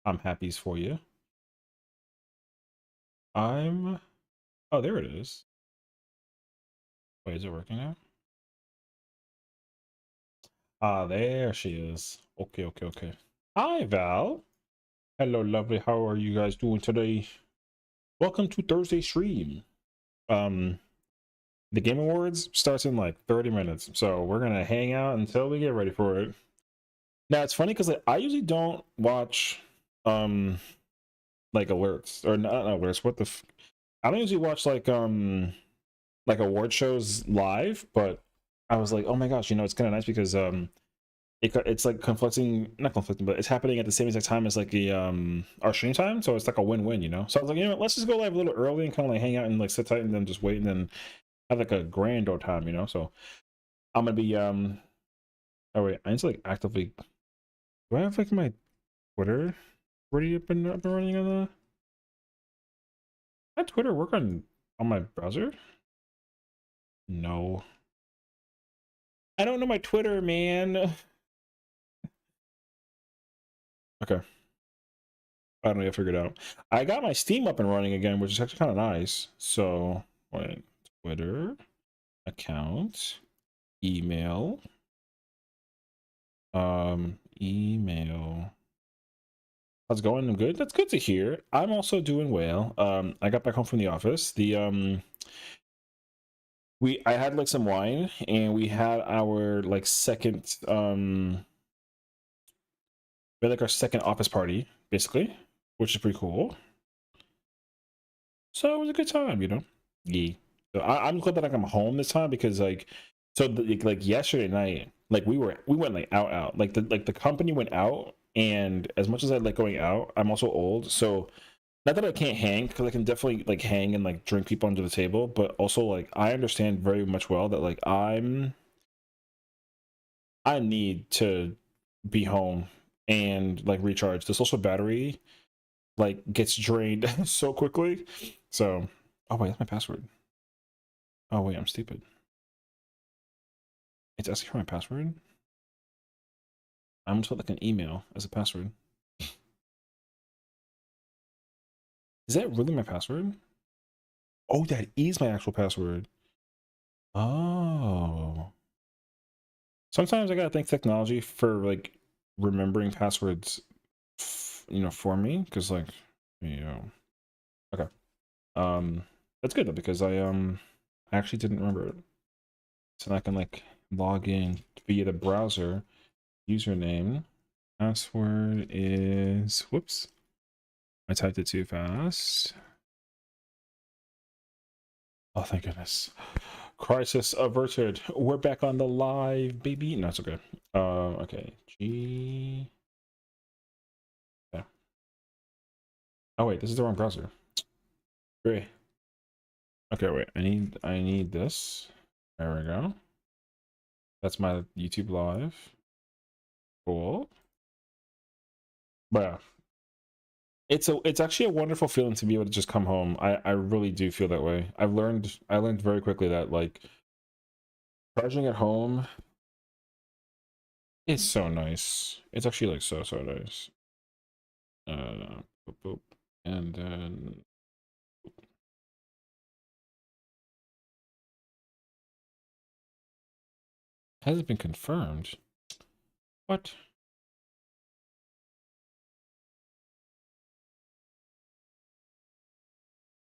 I'm happy for you. I'm. Oh, there it is. Wait, is it working now? Ah, there she is. Okay, okay, okay. Hi, Val. Hello, lovely. How are you guys doing today? Welcome to Thursday stream. Um, the Game Awards starts in like 30 minutes, so we're gonna hang out until we get ready for it. Now it's funny because I usually don't watch um like alerts or not alerts. I don't usually watch like award shows live, but I was like, oh my gosh, it's kind of nice because it's like conflicting, not conflicting, but it's happening at the same exact time as like the our stream time, so it's like a win-win. So I was like, let's just go live a little early and kind of like hang out and like sit tight and then just wait and then have like a grand old time. So I'm gonna be oh wait, I need to like actively, do I have like my Twitter ready up and running on the my Twitter work on my browser? No, I don't know my Twitter, man. Okay, I don't know. I figured out. I got my Steam up and running again, which is actually kind of nice. So, wait, Twitter account, email, email. How's it going? I'm good. That's good to hear. I'm also doing well. I got back home from the office. I had like some wine, and we had our like second we had like our second office party, basically, which is pretty cool. So it was a good time. Yeah. So I'm glad that like, I'm home this time because like yesterday night, like we went like out. Like the company went out, and as much as I like going out, I'm also old. So not that I can't hang, because I can definitely like hang and like drink people under the table, but also like I understand very much well that like I need to be home and like recharge. The social battery like gets drained so quickly. So, oh wait, that's my password. Oh wait, I'm stupid. It's asking for my password. I'm just put like an email as a password. Is that really my password? Oh, that is my actual password. Oh. Sometimes I gotta thank technology for like remembering passwords, for me. Because like, you know, okay. Um, that's good though because I actually didn't remember it, so I can like log in via the browser. Username, password is whoops. I typed it too fast. Oh, thank goodness. Crisis averted. We're back on the live, baby. No, it's okay. Okay. G. Yeah. Oh wait, this is the wrong browser. Great. Okay, wait. I need this. There we go. That's my YouTube live. Cool. But yeah, it's actually a wonderful feeling to be able to just come home. I really do feel that way. I learned very quickly that like charging at home is so nice. It's actually like so nice. Boop, boop. And then has it been confirmed? What?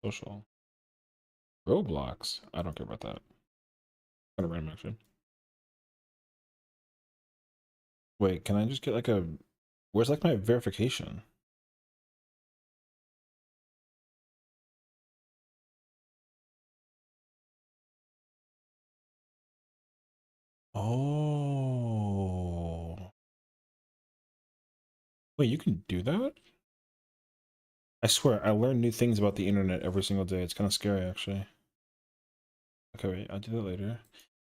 Social. Roblox. I don't care about that. Kind of random actually. Wait, can I just get like a where's like my verification? Oh. Wait, you can do that? I swear, I learn new things about the internet every single day. It's kind of scary actually. Okay, wait, I'll do that later.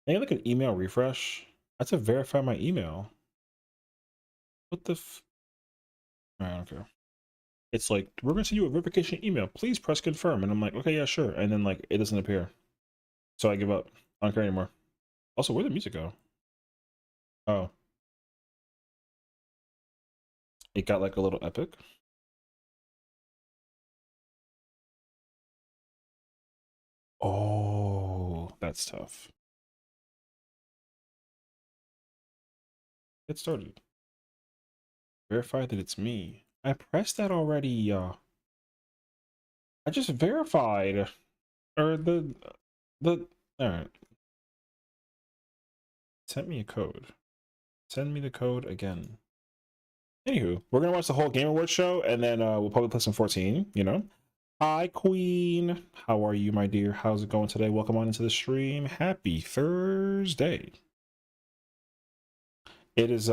I get like an email refresh. I have to verify my email. What the f I don't care. It's like, we're gonna send you a verification email. Please press confirm. And I'm like, okay, yeah, sure. And then like it doesn't appear. So I give up. I don't care anymore. Also, where'd the music go? Oh, it got like a little epic. Oh, that's tough. Get started. Verify that it's me. I pressed that already. I just verified. Or the all right. Sent me a code. Send me the code again. Anywho, we're gonna watch the whole Game Awards show, and then we'll probably play some 14. You know. Hi, Queen. How are you, my dear? How's it going today? Welcome on into the stream. Happy Thursday. It is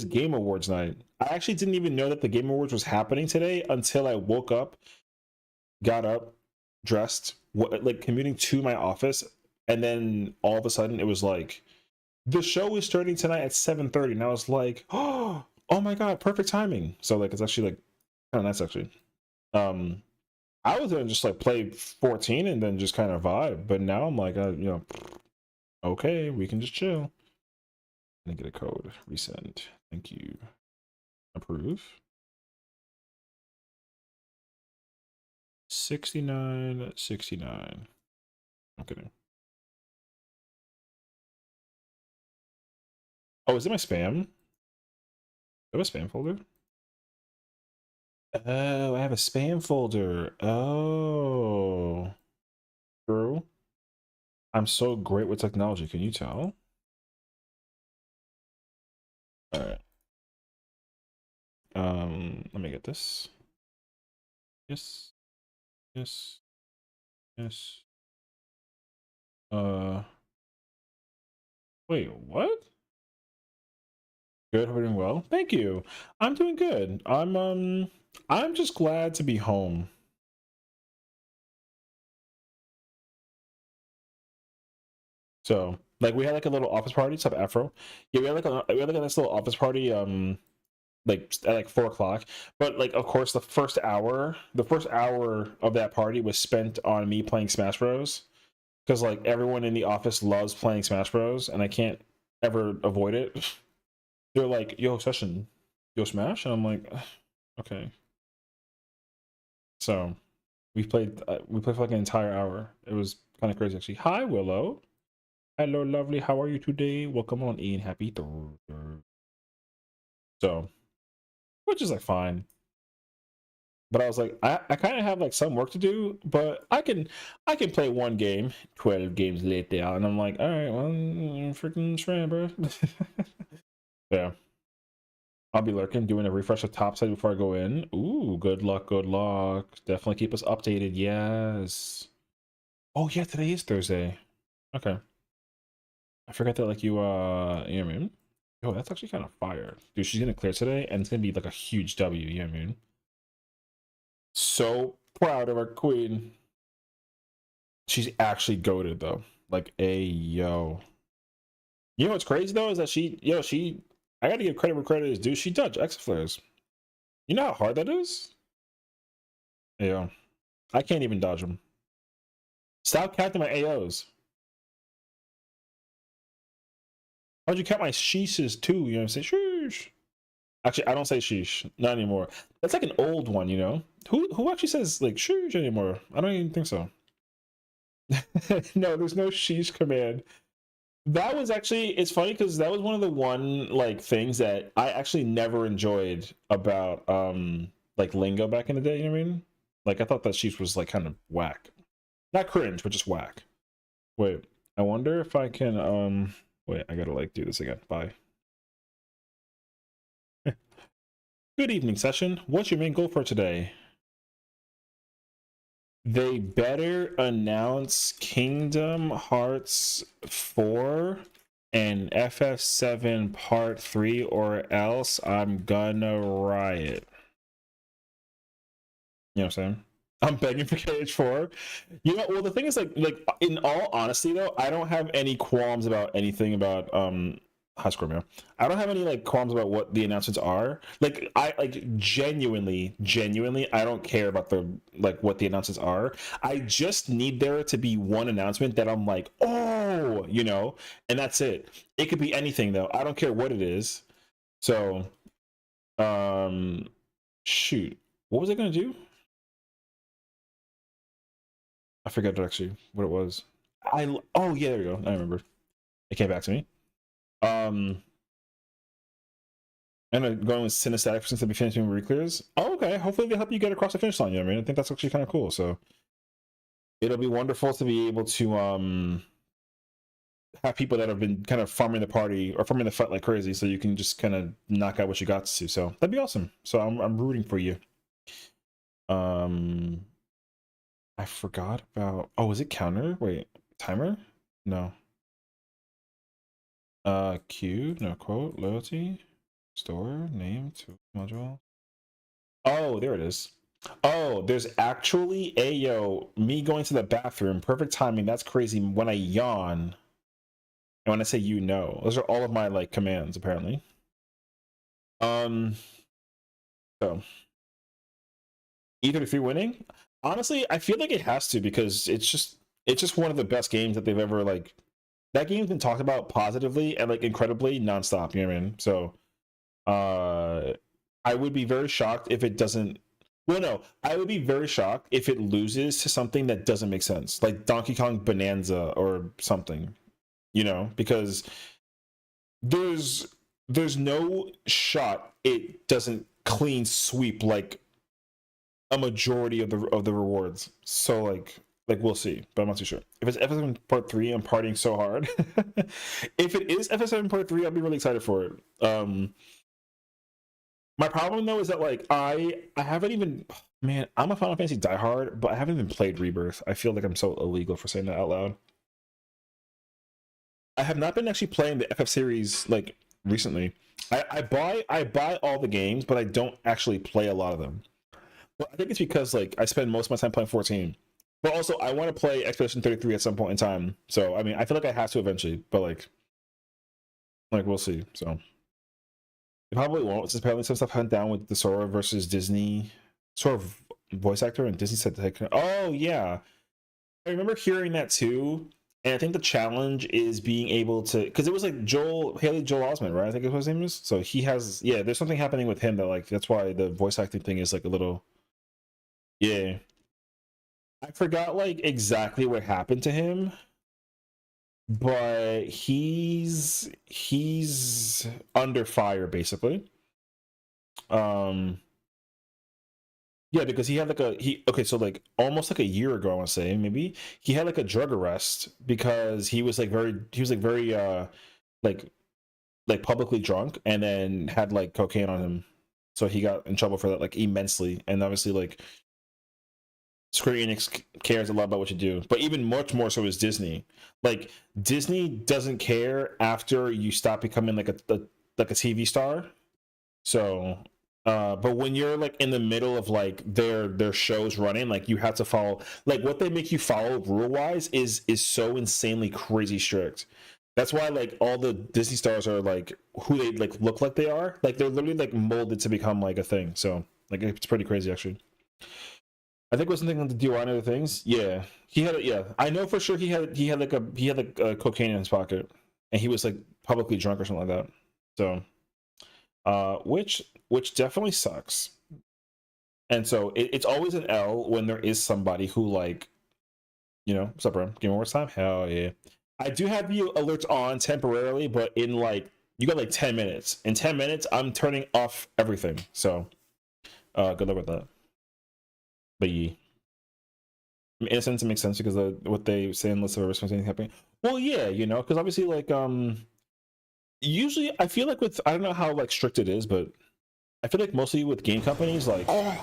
Game Awards night. I actually didn't even know that the Game Awards was happening today until I woke up, got up, dressed, like commuting to my office, and then all of a sudden it was like the show is starting tonight at 7:30, and I was like, oh my god, perfect timing. So like it's actually like kind of nice actually. I was gonna just like play 14 and then just kind of vibe, but now I'm like, okay, we can just chill. And get a code, resend. Thank you. Approve. 6969. I'm kidding. Oh, is it my spam? Do I have a spam folder? Oh, I have a spam folder. Oh. True. I'm so great with technology, can you tell? Alright. Let me get this. Yes. Yes. Yes. Wait, what? Good, doing well. Thank you. I'm doing good. I'm just glad to be home. So, like, we had like a little office party. What's up, Afro? Yeah, we had like a nice little office party. Like at like 4 o'clock. But like, of course, the first hour of that party was spent on me playing Smash Bros. Because like everyone in the office loves playing Smash Bros. And I can't ever avoid it. They're like, "Yo, session, yo, Smash," and I'm like, "Ugh, okay." So we played for like an entire hour. It was kind of crazy actually. Hi, Willow. Hello, lovely. How are you today? Welcome on in. Happy Thursday. So, which is like fine. But I was like, I kind of have like some work to do, but I can play one game. 12 games later, and I'm like, all right, well, freaking shrimp, bro. Yeah, I'll be lurking, doing a refresh of topside before I go in. Ooh, good luck, good luck. Definitely keep us updated. Yes. Oh yeah, today is Thursday. Okay. I forgot that like you know what I mean? Yo, that's actually kind of fire. Dude, she's gonna clear today and it's gonna be like a huge W, you know what I mean? So proud of our queen. She's actually goated though. Like a yo. You know what's crazy though is that she I gotta give credit where credit is due. She dodged X flares. You know how hard that is? Yeah. I can't even dodge them. Stop counting my AOs. How'd you count my sheeshes too? You know what I'm saying? Sheesh. Actually, I don't say sheesh. Not anymore. That's like an old one, you know? Who actually says like sheesh anymore? I don't even think so. No, there's no sheesh command. That was actually it's funny because that was one of the one like things that I actually never enjoyed about like lingo back in the day, you know what I mean? Like I thought that sheesh was like kind of whack. Not cringe, but just whack. Wait, I wonder if I can wait, I gotta like do this again. Bye. Good evening, session. What's your main goal for today? They better announce Kingdom Hearts 4 and FF7 Part 3 or else I'm gonna riot. You know what I'm saying? I'm begging for KH4. You know, well the thing is like in all honesty though, I don't have any qualms about anything about high score mail. I don't have any like qualms about what the announcements are. Like I like genuinely I don't care about the like what the announcements are. I just need there to be one announcement that I'm like, "Oh, you know," and that's it. It could be anything though. I don't care what it is. So, um shoot. What was I going to do? I forget actually what it was. Oh yeah, there we go. I remember. It came back to me. And going with Cinestatic since they'll be finishing reclears. Oh, okay. Hopefully they help you get across the finish line. You know what I mean? I think that's actually kind of cool. So it'll be wonderful to be able to have people that have been kind of farming the party or farming the fight like crazy, so you can just kind of knock out what you got to. So that'd be awesome. So I'm rooting for you. I forgot about. Oh, is it counter? Wait, timer? No. Queue? No, quote, loyalty, store, name, to module. Oh, there it is. Oh, there's actually me going to the bathroom. Perfect timing. That's crazy. When I yawn, and when I say those are all of my like commands apparently. So E33 winning. Honestly, I feel like it has to because it's just one of the best games that they've ever like. That game's been talked about positively and like incredibly nonstop. You know what I mean? So, I would be very shocked if it doesn't. Well, no, I would be very shocked if it loses to something that doesn't make sense, like Donkey Kong Bonanza or something. Because there's there's no shot it doesn't clean sweep like a majority of the rewards. So like we'll see, but I'm not too sure. If it's FF7 Part 3, I'm partying so hard. If it is FF7 Part 3, I'll be really excited for it. My problem though is that like I haven't even, man, I'm a Final Fantasy diehard, but I haven't even played Rebirth. I feel like I'm so illegal for saying that out loud. I have not been actually playing the FF series like recently. I buy all the games, but I don't actually play a lot of them. Well, I think it's because like I spend most of my time playing 14. But also I want to play Expedition 33 at some point in time. So I mean I feel like I have to eventually, but like we'll see. So it probably won't. Since apparently some stuff went down with the Sora versus Disney sort of voice actor, and Disney said to take. Oh yeah, I remember hearing that too. And I think the challenge is being able to, because it was like Haley Joel Osment, right? I think is what his name is. So he has, yeah. There's something happening with him that like that's why the voice acting thing is like a little, yeah. I forgot like exactly what happened to him, but he's under fire basically. Um, yeah, because he had like okay, so like almost like a year ago, I want to say maybe he had like a drug arrest because he was like very like like publicly drunk and then had like cocaine on him, so he got in trouble for that like immensely, and obviously like Square Enix cares a lot about what you do, but even much more so is Disney. Like Disney doesn't care after you stop becoming like a TV star. So, but when you're like in the middle of like their shows running, like you have to follow like what they make you follow rule wise is so insanely crazy strict. That's why like all the Disney stars are like who they like look like they are. Like they're literally like molded to become like a thing. So like it's pretty crazy actually. I think it was something like the DUI and other things. Yeah, he had. Yeah, I know for sure he had like cocaine in his pocket, and he was like publicly drunk or something like that. So, which definitely sucks. And so it's always an L when there is somebody who like, what's up, bro? Give me more time. Hell yeah. I do have you alerts on temporarily, but in like you got like 10 minutes. In 10 minutes, I'm turning off everything. So, good luck with that. But yeah. In a sense, it makes sense because what they say in list of response anything happening. Well, yeah, because obviously, like, usually I feel like with I don't know how like strict it is, but I feel like mostly with game companies, like, I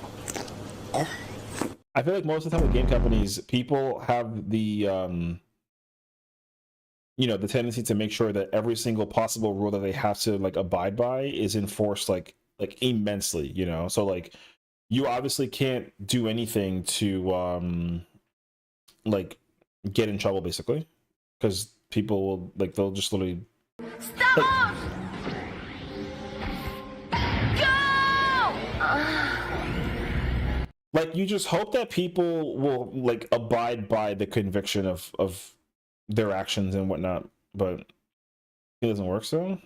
feel like most of the time with game companies, people have the tendency to make sure that every single possible rule that they have to like abide by is enforced like immensely. So like you obviously can't do anything to like get in trouble basically because people will like they'll just literally like, like you just hope that people will like abide by the conviction of their actions and whatnot, but it doesn't work. So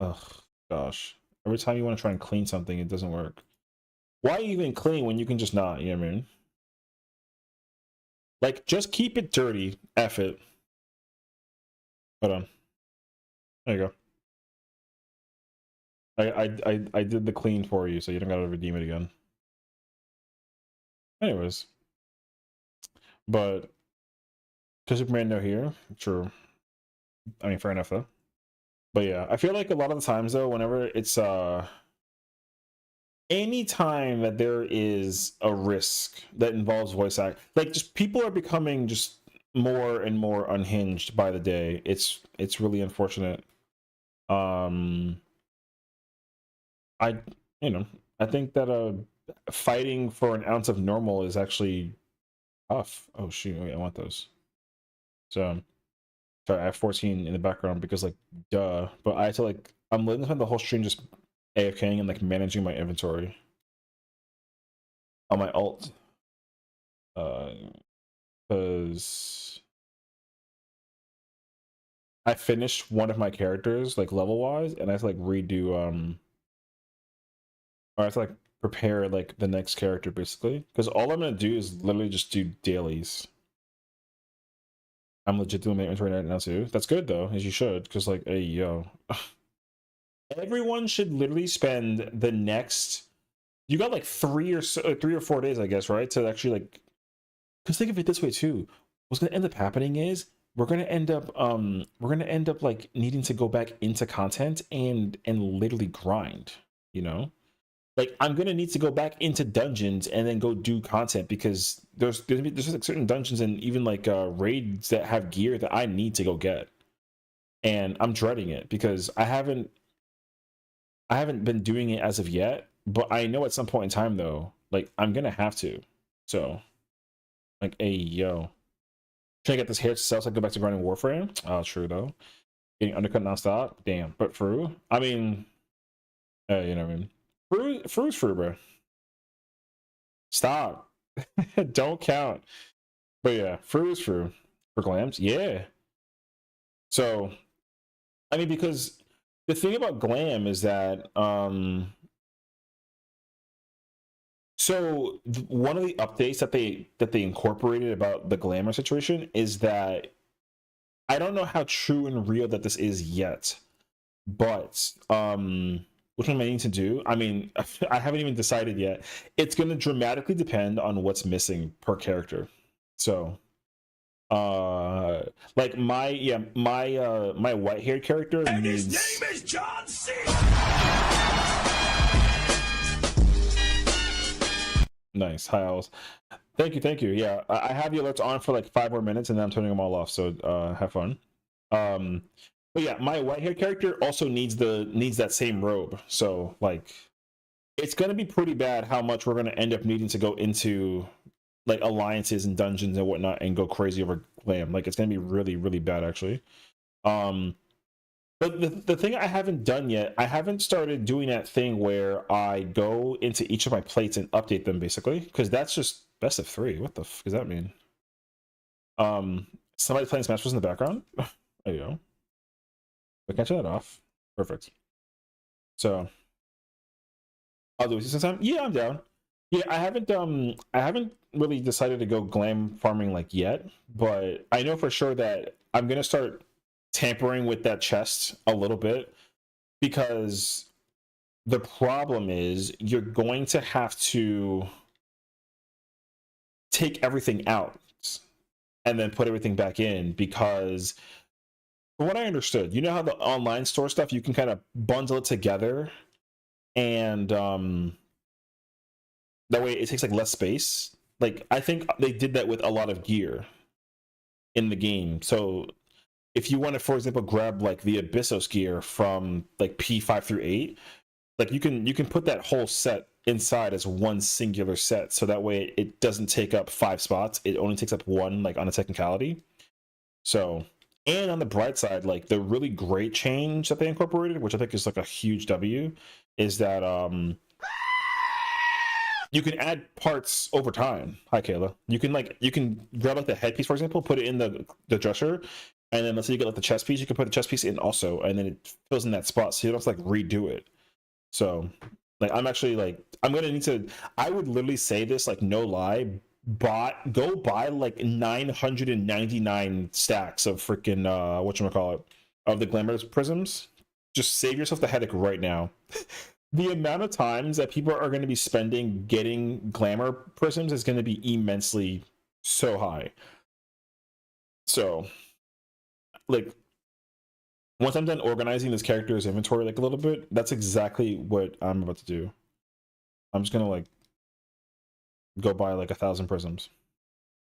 ugh, gosh, every time you want to try and clean something it doesn't work. Why even clean when you can just not, you know what I mean? Like, just keep it dirty. F it. Hold on. There you go. I did the clean for you, so you don't gotta redeem it again. Anyways, but because Superman no here, true. I mean, fair enough though. But yeah, I feel like a lot of the times though, whenever it's any time that there is a risk that involves voice act, like just people are becoming just more and more unhinged by the day. It's really unfortunate. Um, I you know I think that fighting for an ounce of normal is actually tough. Oh shoot, wait, I want those. So sorry, I have 14 in the background because like duh. But I had to like I'm literally spend the whole stream just AFKing and like managing my inventory on my alt. Because I finished one of my characters like level wise, and I have to like redo or I have to like prepare like the next character basically. Because all I'm gonna do is literally just do dailies. I'm legit doing my inventory right now too. That's good though, as you should, because like, hey yo, everyone should literally spend the next. You got like 3 or 4 days, I guess, right? To actually like, because think of it this way too. What's gonna end up happening is we're gonna end up like needing to go back into content and literally grind. You know, like I'm gonna need to go back into dungeons and then go do content because there's like certain dungeons and even like raids that have gear that I need to go get, and I'm dreading it because I haven't been doing it as of yet, but I know at some point in time though, like I'm gonna have to. So, like, hey yo, trying to get this hair to sell so I can go back to grinding Warframe. Oh, true though. Getting undercut nonstop. Damn, but Fru. I mean, you know what I mean. Fru's Fru, bro. Stop. Don't count. But yeah, Fru is Fru for glams. Yeah. So, I mean, because the thing about glam is that so one of the updates that they incorporated about the glamour situation is that I don't know how true and real that this is yet, but which one am I need to do? I mean, I haven't even decided yet. It's going to dramatically depend on what's missing per character. So, like my white haired character and needs. His name is John C. Nice. Hi, Owls. Thank you. Yeah, I have the alerts on for like 5 more minutes, and then I'm turning them all off. So have fun. Um, but yeah, my white hair character also needs that same robe. So like, it's gonna be pretty bad how much we're gonna end up needing to go into like alliances and dungeons and whatnot and go crazy over glam. Like it's gonna be really really bad actually. Um, but the thing I haven't done yet, I haven't started doing that thing where I go into each of my plates and update them basically, because that's just best of 3. What the f does that mean? Somebody playing Smash Bros in the background. There you go. I can turn that off. Perfect. So I'll do it sometime. Yeah, I'm down. Yeah, I haven't really decided to go glam farming like yet, but I know for sure that I'm gonna start tampering with that chest a little bit because the problem is you're going to have to take everything out and then put everything back in because from what I understood, you know how the online store stuff you can kind of bundle it together and that way it takes like less space. Like I think they did that with a lot of gear in the game. So if you want to, for example, grab like the Abyssos gear from like P5 through 8, like you can put that whole set inside as one singular set. So that way it doesn't take up 5 spots. It only takes up 1, like on a technicality. So, and on the bright side, like the really great change that they incorporated, which I think is like a huge W, is that you can add parts over time. Hi, Kayla. You can grab like the headpiece, for example, put it in the dresser, and then let's say you get like the chest piece, you can put the chest piece in also, and then it fills in that spot, so you don't have to like redo it. So, like, I'm actually like, I'm gonna need to. I would literally say this like no lie go buy like 999 stacks of freaking whatchamacallit, of the glamour prisms. Just save yourself the headache right now. The amount of times that people are going to be spending getting glamour prisms is going to be immensely so high. So, like, once I'm done organizing this character's inventory like a little bit, that's exactly what I'm about to do. I'm just gonna like go buy like 1,000 prisms.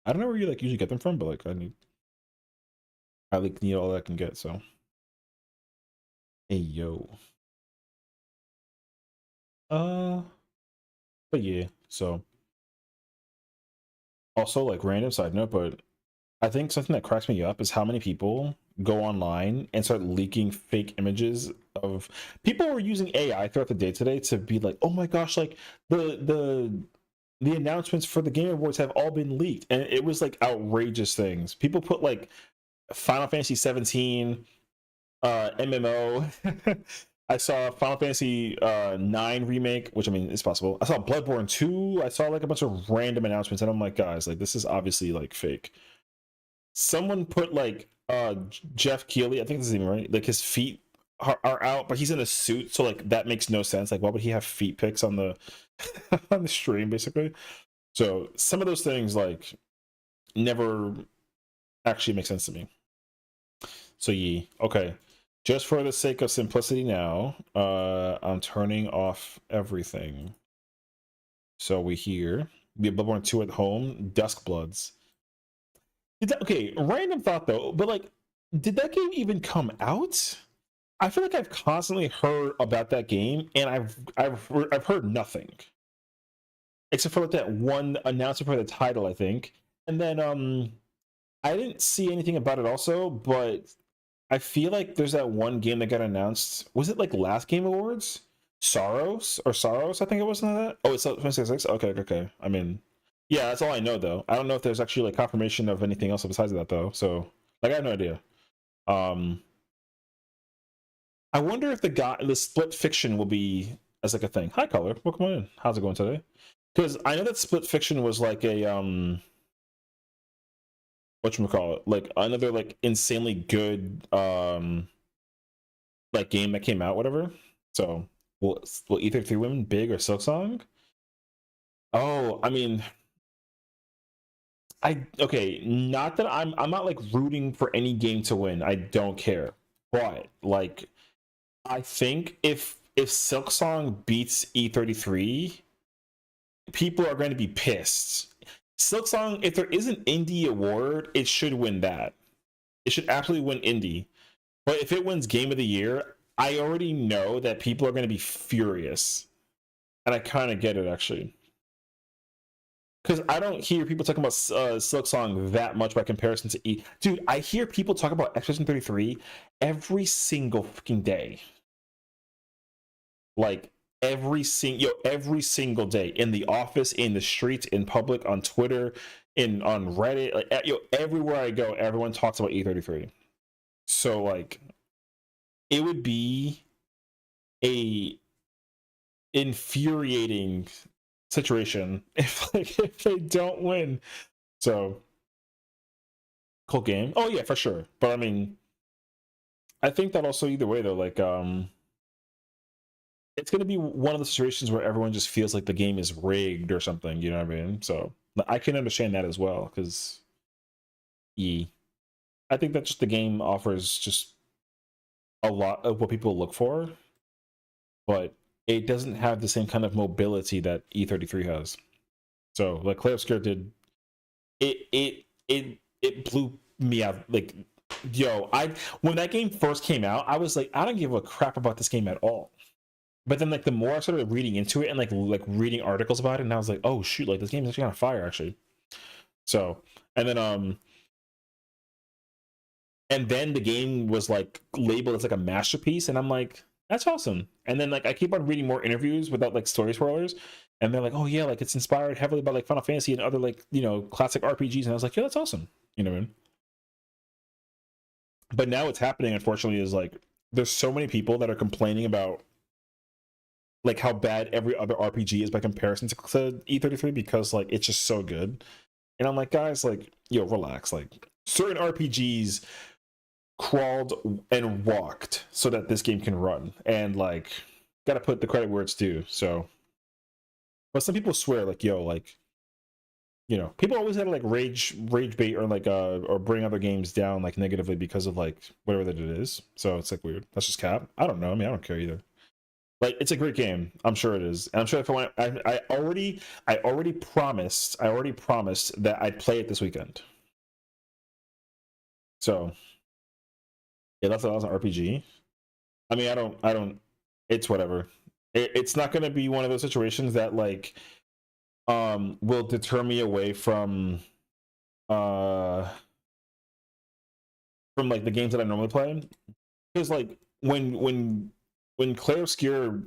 I don't know where you like usually get them from, but like I like need all that I can get. So, hey yo, but yeah. So also like random side note, but I think something that cracks me up is how many people go online and start leaking fake images of people were using AI throughout the day today to be like, oh my gosh, like the announcements for the Game Awards have all been leaked, and it was like outrageous things. People put like Final Fantasy 17 MMO. I saw Final Fantasy 9 remake, which I mean is possible. I saw Bloodborne 2. I saw like a bunch of random announcements, and I'm like, guys, like this is obviously like fake. Someone put like Jeff Keighley, I think this is even right. Like his feet are out, but he's in a suit, so like that makes no sense. Like, why would he have feet pics on the on the stream, basically? So some of those things like never actually make sense to me. So yeah, okay. Just for the sake of simplicity now, I'm turning off everything. So we hear we have Bloodborne 2 at home, Dusk Bloods. Okay, random thought though, but like, did that game even come out? I feel like I've constantly heard about that game, and I've heard nothing except for like that one announcement for the title, I think, and then I didn't see anything about it also, but I feel like there's that one game that got announced. Was it like last Game Awards? Sorrows, I think it was that. Oh, it's 2066. Okay. I mean, yeah, that's all I know though. I don't know if there's actually like confirmation of anything else besides that though. So like I have no idea. Um I wonder if the split fiction will be as like a thing. Hi Color, welcome on in. How's it going today? Because I know that split fiction was like a whatchamacallit, like another like insanely good like game that came out, whatever. So will either Three Women Big or Silksong? Oh, I mean, okay, not that I'm not like rooting for any game to win. I don't care. But like I think if Silksong beats E33, people are going to be pissed. Silksong, if there is an indie award, it should win that. It should absolutely win indie. But if it wins Game of the Year, I already know that people are going to be furious. And I kind of get it, actually. Because I don't hear people talking about Silksong that much by comparison to E. Dude, I hear people talk about Expedition 33 every single fucking day. Like, every single day. In the office, in the streets, in public, on Twitter, on Reddit. Like, everywhere I go, everyone talks about E33. So, like, it would be a infuriating situation if they don't win. So cool game. Oh yeah, for sure. But I mean, I think that also either way though, like it's gonna be one of the situations where everyone just feels like the game is rigged or something. You know what I mean? So I can understand that as well because I think that just the game offers just a lot of what people look for, but it doesn't have the same kind of mobility that E33 has. So like Clay Obscure did, it blew me out. Like, yo, when that game first came out, I was like, I don't give a crap about this game at all. But then like the more I started reading into it and like reading articles about it, and I was like, oh shoot, like this game is actually kind of fire actually. So and then the game was like labeled as like a masterpiece, and I'm like, that's awesome. And then like I keep on reading more interviews without like story spoilers, and they're like, oh yeah, like it's inspired heavily by like Final Fantasy and other like classic RPGs, and I was like, yeah, that's awesome. You know what I mean? But now what's happening, unfortunately, is like there's so many people that are complaining about like how bad every other RPG is by comparison to E33 because like it's just so good. And I'm like, guys, like, yo, relax. Like, certain RPGs crawled and walked so that this game can run. And like, gotta put the credit where it's due. So, but some people swear, like, yo, like, you know, people always had to like rage bait or like or bring other games down like negatively because of like whatever that it is. So it's like weird. That's just cap. I don't know. I mean, I don't care either. Like, it's a great game. I'm sure it is. And I'm sure if I want, I already promised that I'd play it this weekend. So yeah, that's an RPG. I mean, I don't. It's whatever. It's not going to be one of those situations that like will deter me away uh from like the games that I normally play. Because like when Clair Obscure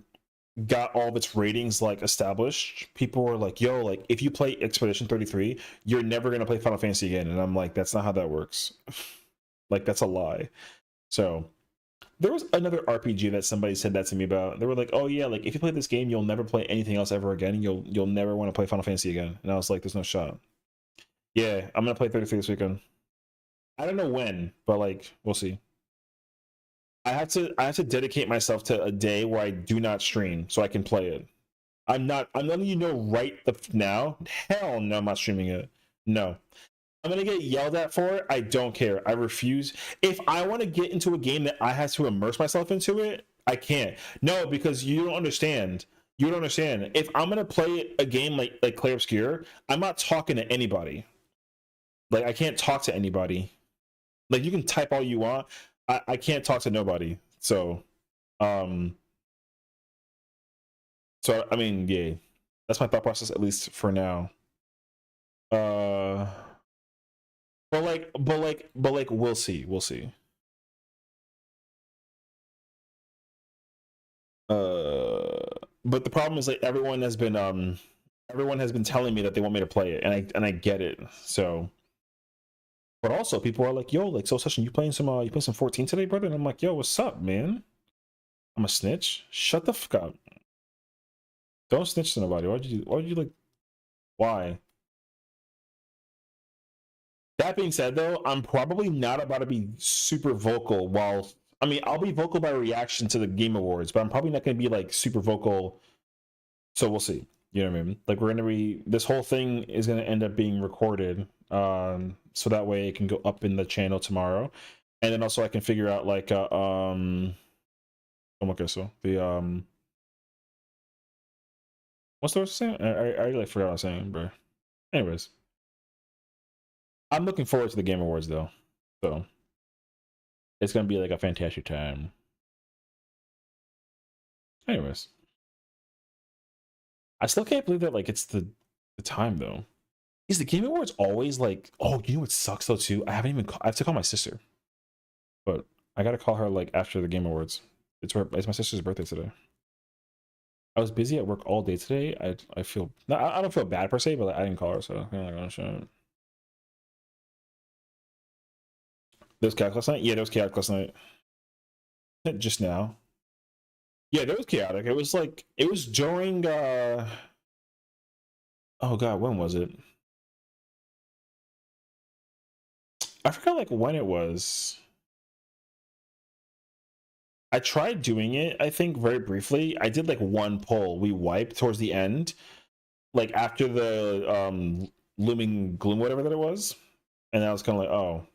got all of its ratings like established, people were like, yo, like if you play Expedition 33, you're never gonna play Final Fantasy again. And I'm like, that's not how that works. Like, that's a lie. So there was another RPG that somebody said that to me about. They were like, oh yeah, like if you play this game, you'll never play anything else ever again. You'll never want to play Final Fantasy again. And I was like, there's no shot. Yeah, I'm gonna play 33 this weekend. I don't know when, but like we'll see. I have to dedicate myself to a day where I do not stream so I can play it. I'm letting you know right now. Hell no, I'm not streaming it. No. I'm gonna get yelled at for it. I don't care. I refuse. If I want to get into a game that I have to immerse myself into it, I can't. No, because you don't understand. You don't understand. If I'm gonna play a game like Clair Obscure, I'm not talking to anybody. Like, I can't talk to anybody. Like, you can type all you want. I can't talk to nobody. Um so I mean, yeah. That's my thought process, at least for now. Uh but like we'll see. We'll see. But the problem is like everyone has been telling me that they want me to play it, and I get it. So, but also people are like, yo, like, so Sessiion, you playing some 14 today, brother? And I'm like, yo, what's up, man? I'm a snitch. Shut the fuck up. Don't snitch to nobody. Why'd you like, why? That being said, though, I'm probably not about to be super vocal while. I mean, I'll be vocal by reaction to the Game Awards, but I'm probably not going to be like super vocal. So we'll see. You know what I mean? Like, we're going to be. This whole thing is going to end up being recorded, so that way it can go up in the channel tomorrow, and then also I can figure out like, oh my god, so the what's the word saying? I like forgot what I was saying, bro. Anyways, I'm looking forward to the Game Awards though, so it's gonna be like a fantastic time. Anyways, I still can't believe that like it's the time though. Is the Game Awards always like? Oh, you know what sucks though too? I have to call my sister, but I gotta call her like after the Game Awards. It's my sister's birthday today. I was busy at work all day today. I feel I don't feel bad per se, but like, I didn't call her, so I'm like, oh shit. There was chaotic last night. Yeah, there was chaotic last night. Just now. Yeah, that was chaotic. It was like it was during. Oh god, when was it? I forgot like when it was. I tried doing it, I think, very briefly. I did like one pull. We wiped towards the end, like after the looming gloom, whatever that it was. And I was kind of like, oh.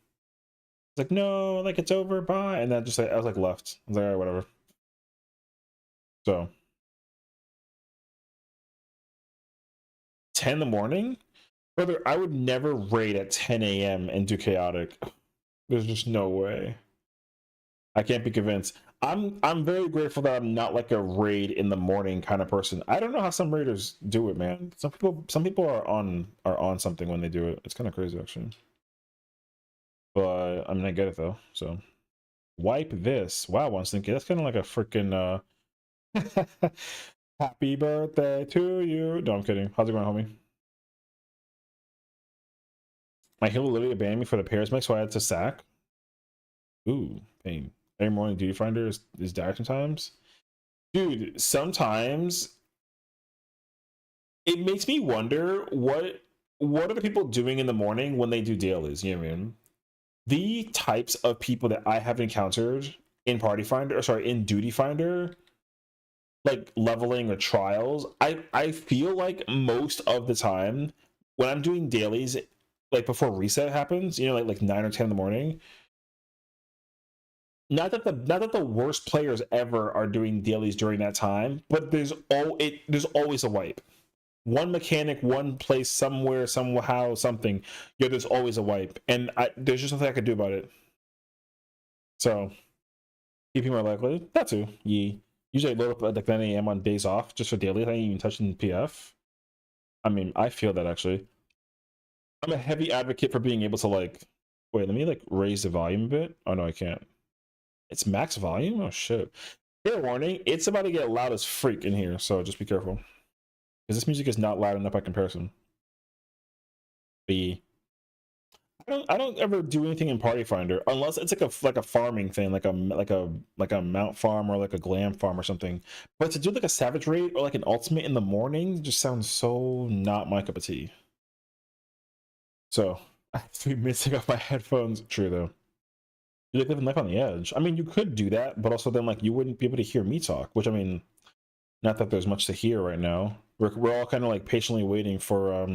It's like, no, like it's over, bye. And then just like, I was like left. I was like, all right, whatever. So 10 in the morning? Brother, I would never raid at 10 a.m. and do chaotic. There's just no way. I can't be convinced. I'm very grateful that I'm not like a raid in the morning kind of person. I don't know how some raiders do it, man. Some people are on something when they do it. It's kind of crazy actually. But I mean, I get it though. So wipe this. Wow, I was thinking that's kind of like a freaking happy birthday to you. No, I'm kidding. How's it going, homie? My heel literally abandoned me for the Paris mix, so I had to sack. Ooh, pain. Every morning duty finder is dire sometimes. Dude, sometimes it makes me wonder what are the people doing in the morning when they do dailies? You know what I mean? The types of people that I have encountered in Party Finder, or sorry, in Duty Finder, like leveling or trials, I feel like most of the time when I'm doing dailies, like before reset happens, you know, like 9 or 10 in the morning. Not that the worst players ever are doing dailies during that time, but there's always a wipe. One mechanic, one place, somewhere, somehow, something. Yeah, there's always a wipe, and there's just nothing I could do about it. So, keeping more likely, that too. Usually I load up at like 9 a.m. on days off just for daily. I ain't even touching PF. I mean, I feel that actually. I'm a heavy advocate for being able to like. Wait, let me like raise the volume a bit. Oh no, I can't. It's max volume. Oh shit. Fair warning, it's about to get loud as freak in here, so just be careful. Because this music is not loud enough by comparison. B. I don't ever do anything in Party Finder unless it's like a farming thing, like a mount farm or like a glam farm or something. But to do like a savage raid or like an ultimate in the morning just sounds so not my cup of tea. So I have to be missing off my headphones. True though. You like living life on the edge. I mean, you could do that, but also then like you wouldn't be able to hear me talk. Which I mean, not that there's much to hear right now. We're all kind of like patiently waiting for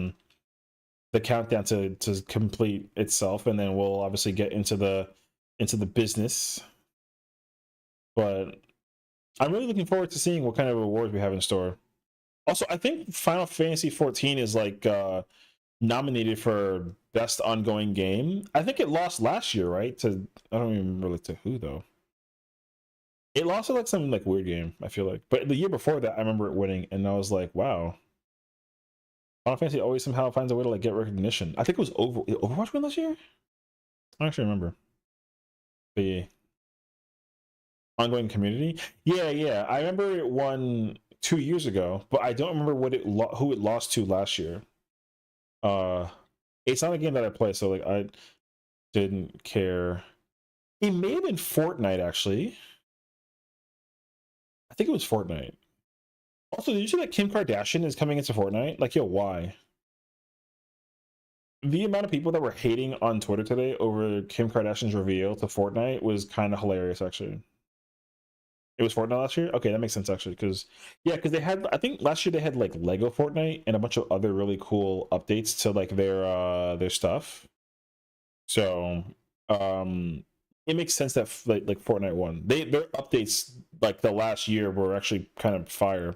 the countdown to complete itself, and then we'll obviously get into the business. But I'm really looking forward to seeing what kind of rewards we have in store. Also, I think Final Fantasy 14 is like nominated for best ongoing game. I think it lost last year, right? To I don't even remember to who though. It lost to like some like weird game, I feel like. But the year before that, I remember it winning, and I was like, wow. Final Fantasy always somehow finds a way to like get recognition. I think it was Overwatch win last year. I don't actually remember. But yeah. Ongoing community. Yeah. I remember it won 2 years ago, but I don't remember who it lost to last year. Uh, it's not a game that I play, so like I didn't care. It may have been Fortnite actually. I think it was Fortnite. Also, did you see that Kim Kardashian is coming into Fortnite? Like, yo, why? The amount of people that were hating on Twitter today over Kim Kardashian's reveal to Fortnite was kind of hilarious, actually. It was Fortnite last year? Okay, that makes sense, actually, because, yeah, because they had, I think last year they had, like, Lego Fortnite and a bunch of other really cool updates to, like, their stuff. So, it makes sense that, like Fortnite won. Their updates, like, the last year were actually kind of fire.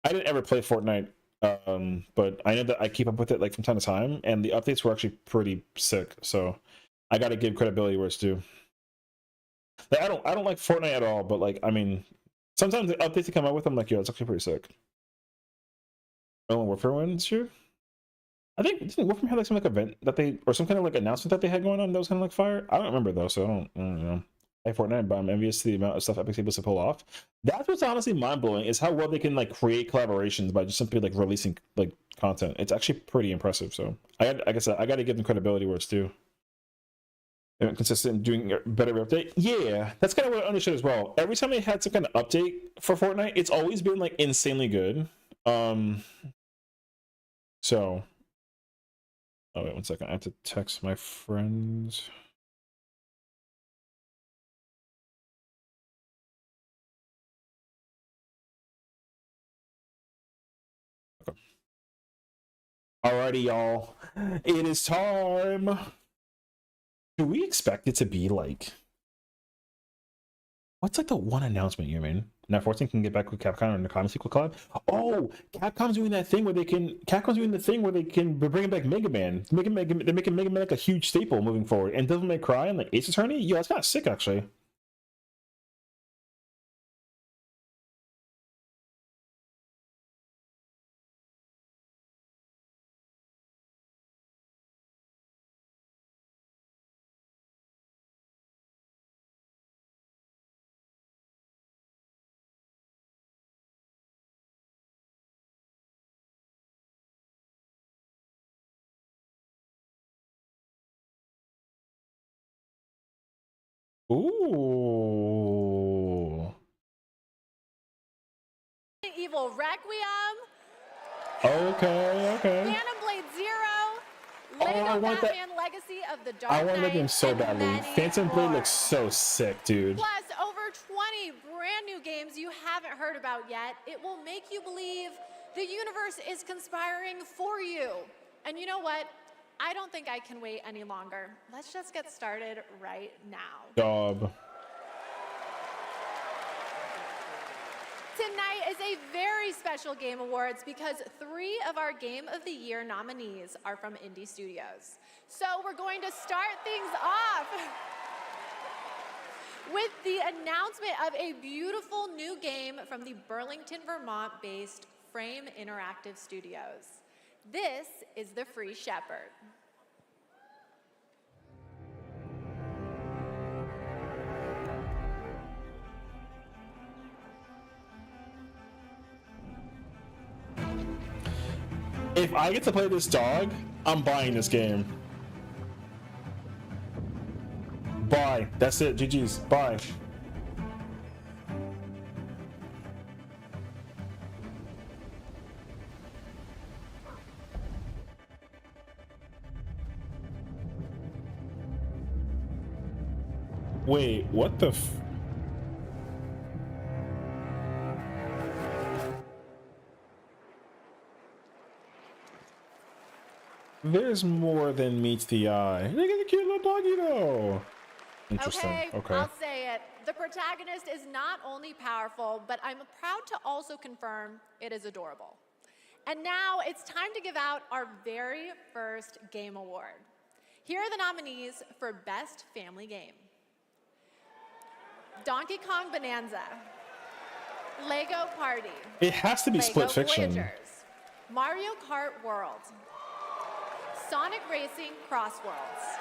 I didn't ever play Fortnite, but I know that I keep up with it like from time to time, and the updates were actually pretty sick. So I got to give credibility where it's due. Like, I don't like Fortnite at all, but like I mean, sometimes the updates they come out with, I'm like, yo, it's actually pretty sick. Oh, Warfare win this year? I think didn't Warfare have like some like event that they or some kind of like announcement that they had going on that was kind of like fire. I don't remember though, so I don't know. Like Fortnite, but I'm envious to the amount of stuff Epic's able to pull off. That's what's honestly mind blowing is how well they can like create collaborations by just simply like releasing like content. It's actually pretty impressive. So like I said, I got to give them credibility where it's due. They're consistent doing a better update. Yeah, that's kind of what I understood as well. Every time they had some kind of update for Fortnite, it's always been like insanely good. Um, so oh wait 1 second, I have to text my friends. Alrighty, y'all. It is time. Do we expect it to be like what's like the one announcement you mean? Now 14 can get back with Capcom and the comic sequel collab. Oh, Capcom's doing that thing where they can. Capcom's doing the thing where they can bring back Mega Man. They're making Mega Man like a huge staple moving forward. And Devil May Cry and like Ace Attorney. Yeah, that's kind of sick actually. Ooh. Evil Requiem. Okay. Phantom Blade Zero. I want that. Batman Legacy of the Dark I want that Knight game so and badly. many Phantom Blade more. looks so sick, dude. Plus, over 20 brand new games you haven't heard about yet. It will make you believe the universe is conspiring for you. And you know what? I don't think I can wait any longer. Let's just get started right now. Job. Tonight is a very special Game Awards because 3 of our Game of the Year nominees are from indie studios. So we're going to start things off with the announcement of a beautiful new game from the Burlington, Vermont-based Frame Interactive Studios. This is The Free Shepherd. If I get to play this dog, I'm buying this game. Bye. That's it. GG's. Bye. Wait, what the f... There's more than meets the eye. Look at the cute little doggy though. Interesting. Okay. I'll say it. The protagonist is not only powerful, but I'm proud to also confirm it is adorable. And now it's time to give out our very first Game Award. Here are the nominees for Best Family Game. Donkey Kong Bonanza, Lego Party. It has to be Lego Split Fiction. Voyagers, Mario Kart World, Sonic Racing Crossworlds,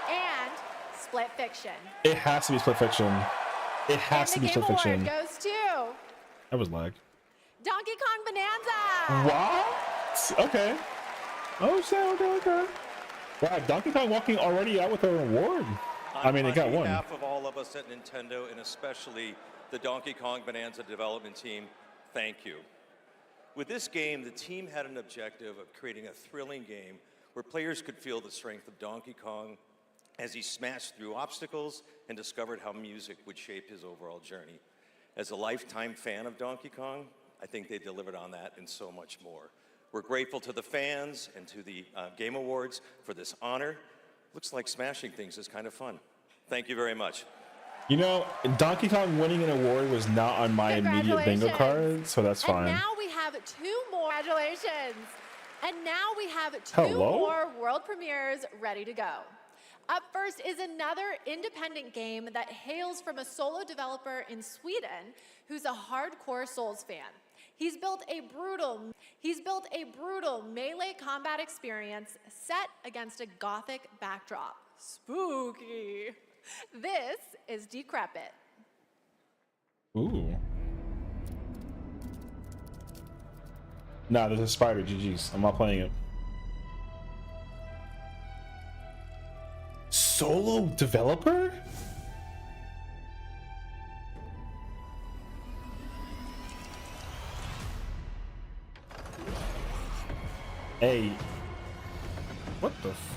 and Split Fiction. It has to be Split Fiction. It has to be Split Fiction. And the Game Award goes to That was lag. Donkey Kong Bonanza. What? Okay. Oh, shit. Okay. Wow, Donkey Kong walking already out with an award. I mean, it got one. On behalf of all of us at Nintendo, and especially the Donkey Kong Bonanza development team, thank you. With this game, the team had an objective of creating a thrilling game where players could feel the strength of Donkey Kong as he smashed through obstacles and discovered how music would shape his overall journey. As a lifetime fan of Donkey Kong, I think they delivered on that and so much more. We're grateful to the fans and to the Game Awards for this honor. Looks like smashing things is kind of fun. Thank you very much. You know, Donkey Kong winning an award was not on my immediate bingo card, so that's fine. And now we have 2 more. Congratulations. And now we have 2 more world premieres ready to go. Up first is another independent game that hails from a solo developer in Sweden who's a hardcore Souls fan. He's built a brutal melee combat experience set against a gothic backdrop. Spooky. This is Decrepit. Ooh. Nah, there's a spider. GG's. I'm not playing it. Solo developer? Hey. What the f...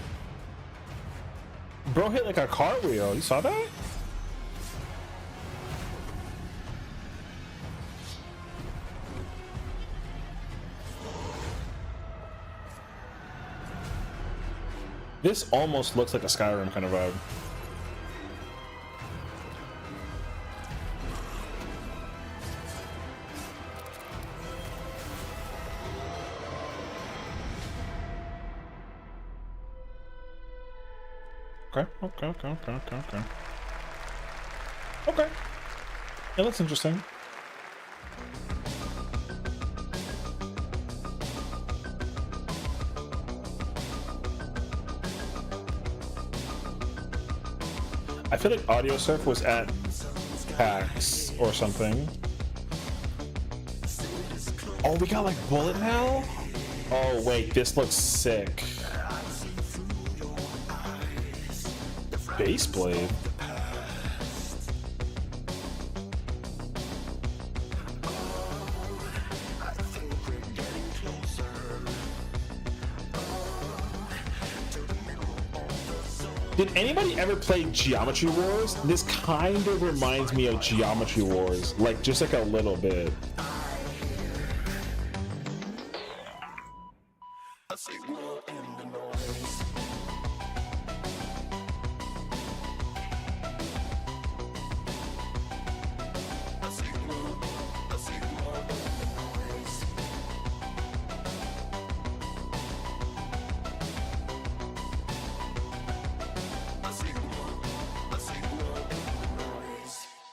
Bro hit like a cartwheel. You saw that? This almost looks like a Skyrim kind of vibe. Okay. Okay. It looks interesting. I feel like Audio Surf was at PAX or something. Oh, we got like bullet hell? Oh wait, this looks sick. Base blade. Did anybody ever play Geometry Wars? This kind of reminds me of Geometry Wars, like just like a little bit.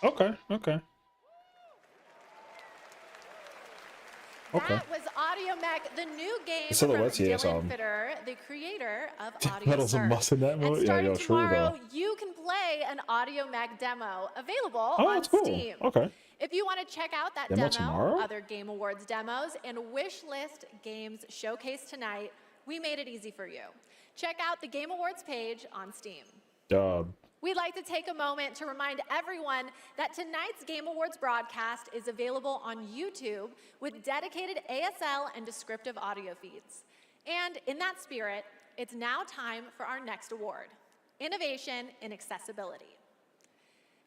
Okay, okay. That was Audio Mech, the new game The from silhouettes, yeah, Dylan Fitter, the creator of Audio Medals of Must in that mode? And Yeah, starting yo, true tomorrow, though. you can play an Audio Mech demo available Oh, on that's cool. Steam. Okay. If you want to check out that Demo demo, tomorrow? other Game Awards demos, and wish list games showcased tonight, we made it easy for you. Check out the Game Awards page on Steam. Dub. We'd like to take a moment to remind everyone that tonight's Game Awards broadcast is available on YouTube with dedicated ASL and descriptive audio feeds. And in that spirit, it's now time for our next award, Innovation in Accessibility.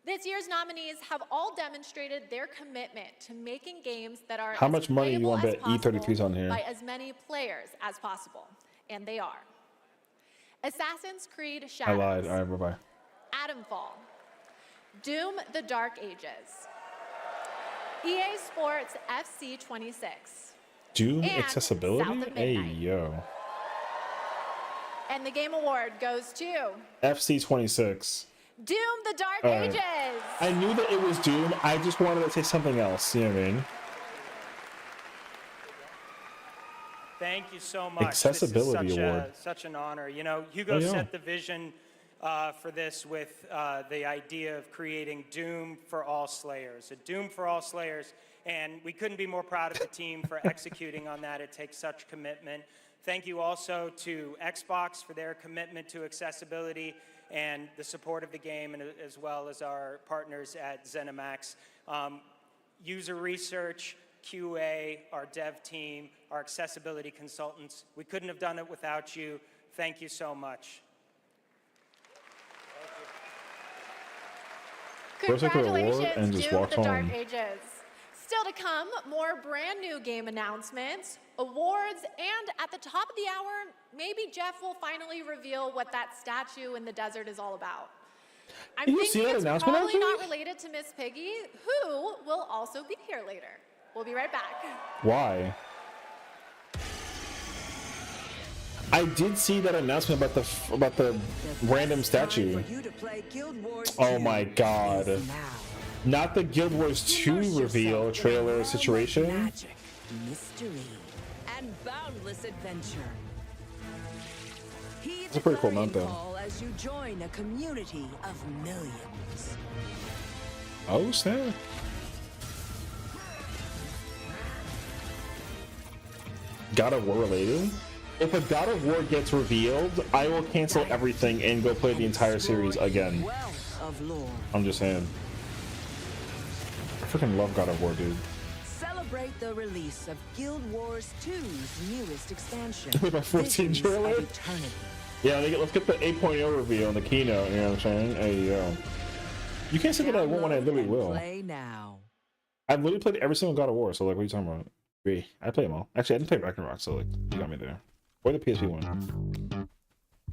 This year's nominees have all demonstrated their commitment to making games that are How much money you want to bet E33's on here? by as many players as possible, and they are. Assassin's Creed Shadows. I lied. All right, bye-bye. Atomfall, Doom: The Dark Ages, EA Sports FC 26, Doom and accessibility? South of Hey, Midnight. yo. And the Game Award goes to FC 26. Doom: The Dark All right. Ages. I knew that it was Doom. I just wanted to say something else. You know what I mean? Thank you so much. Accessibility this is Award. Such an honor. You know, Hugo yeah. set the vision for this with the idea of creating Doom for all Slayers, a Doom for all Slayers, and we couldn't be more proud of the team for executing on that. It takes such commitment. Thank you also to Xbox for their commitment to accessibility and the support of the game, and as well as our partners at ZeniMax. User research, QA, our dev team, our accessibility consultants. We couldn't have done it without you. Thank you so much. Where's like a reward Congratulations, and just Doom: walk The Dark home. Ages. Still to come, more brand new game announcements, awards, and at the top of the hour, maybe Jeff will finally reveal what that statue in the desert is all about. I'm Did you thinking see that it's announcement, probably actually? not related to Miss Piggy, who will also be here later. We'll be right back. Why? I did see that announcement about the random statue. Oh my god. Not the Guild Wars 2 reveal trailer situation. Magic, mystery, and boundless adventure. It's a pretty cool mount, though. As you join a community of millions. Oh snap. God of War related? If a God of War gets revealed, I will cancel everything and go play the entire series again. I'm just saying. I freaking love God of War, dude. Celebrate the release of Guild Wars 2's newest expansion. With my 14 Visions of trailer? Eternity. Yeah, let's get the 8.0 reveal in the keynote, you know what I'm saying? Hey, yo. You can't say that I won't when I literally Download will. and play now. I've literally played every single God of War, so like, what are you talking about? I play them all. Actually, I didn't play Ragnarok, so like, you got me there. Or the PSP one.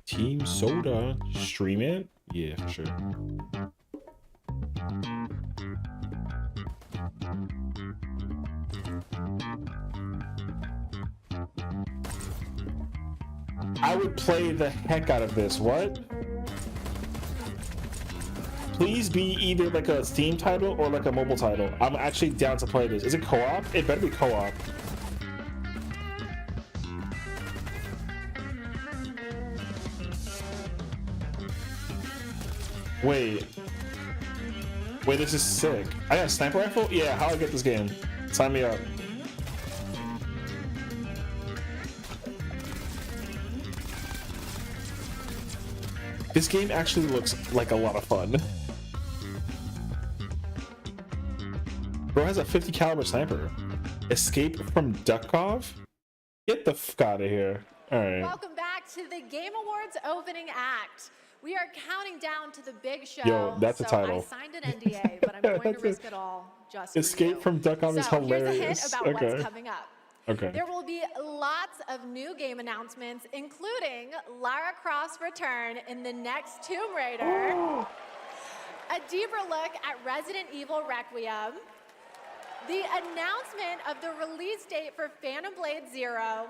Team Soda. Stream it? Yeah, for sure. I would play the heck out of this. What? Please be either like a Steam title or like a mobile title. I'm actually down to play this. Is it co-op? It better be co-op. Wait, this is sick. I got a sniper rifle? Yeah, how do I get this game? Sign me up. This game actually looks like a lot of fun. Bro has a 50 caliber sniper. Escape from Dukov? Get the fuck out of here. All right. Welcome back to the Game Awards opening act. We are counting down to the big show. Yo, that's a title. I signed an NDA, but I'm going to risk it all just for Escape you. from Duck-On is hilarious. Here's a hint about what's coming up. Okay. There will be lots of new game announcements, including Lara Croft's return in the next Tomb Raider, a deeper look at Resident Evil Requiem, the announcement of the release date for Phantom Blade Zero,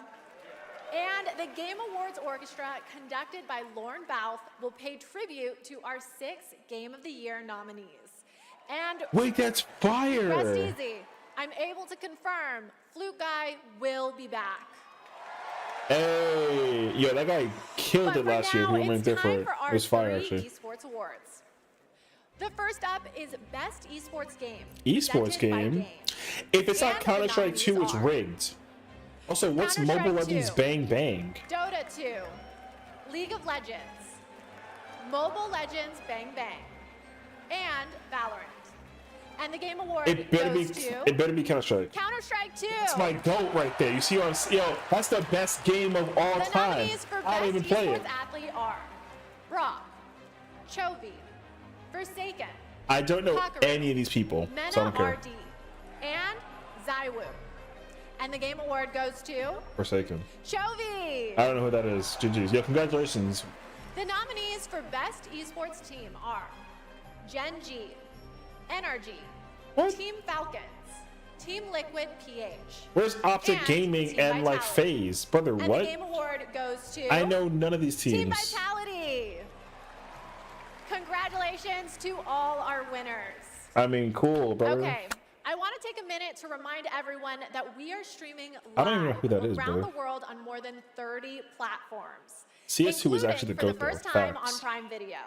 and the Game Awards Orchestra, conducted by Lorne Balfe, will pay tribute to our 6 Game of the Year nominees. And wait, that's fire! Rest easy. I'm able to confirm Flute Guy will be back. Hey, yo, that guy killed it last year. He went different. It was fire, actually. Esports Awards. The first up is Best Esports Game. Esports game? If it's not Counter-Strike 2, it's rigged. Also, what's Mobile Legends Bang Bang? Dota 2, League of Legends, Mobile Legends Bang Bang, and Valorant. And the Game Award It better be Counter-Strike. Counter-Strike 2. It's my GOAT right there. You see what I'm saying? Yo, that's the best game of all the time. Nominees for I don't even play it. Best Esports Athlete are Brock, Chovy, Forsaken, I don't know Kakaroon, any of these people, Mena so I don't care. RD, and Zywoo. And the Game Award goes to Forsaken. Chovy. I don't know who that is. GG's. Yo, congratulations. The nominees for Best Esports Team are Gen G, NRG, What? Team Falcons, Team Liquid PH. Where's Optic and Gaming Team and like Vitality. FaZe? Brother, And what? the Game Award goes to I know none of these Team teams. Vitality. Congratulations to all our winners. I mean, cool, brother. Okay, I want to take a minute to remind everyone that we are streaming live I don't even know who that is, around brother. the world on more than 30 platforms. CS2 is actually the including GOAT, for the first though. time Facts. on Prime Video.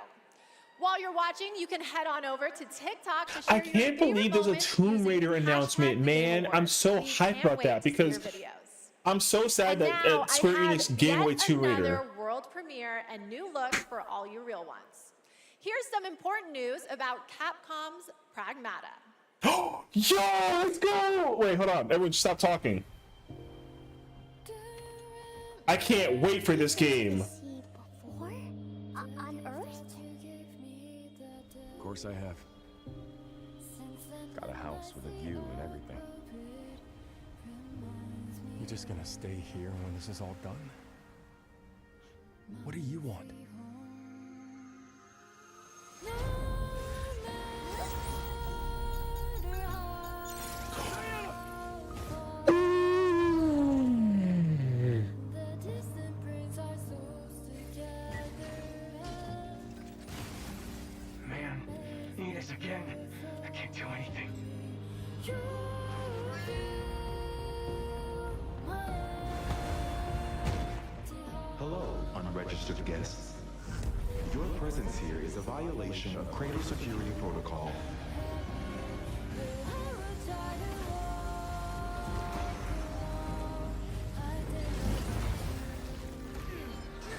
While you're watching, you can head on over to TikTok to share I your can't favorite believe there's a moments Tomb using Raider hashtag announcement, the man. Game I'm Awards. so We hyped can't about wait that to see because your videos. I'm so sad And that now Square I have Enix gave away yet Tomb Raider. another world premiere and new look for all you real ones. Here's some important news about Capcom's Pragmata. Yo, let's go! Wait, hold on. Everyone, stop talking. I can't wait for this game. Before? On Earth? Of course I have. Got a house with a view and everything. You just gonna stay here when this is all done? What do you want? Man, need us again. I can't do anything. Hello, unregistered guests. Your presence here is a violation of Cradle Security Protocol.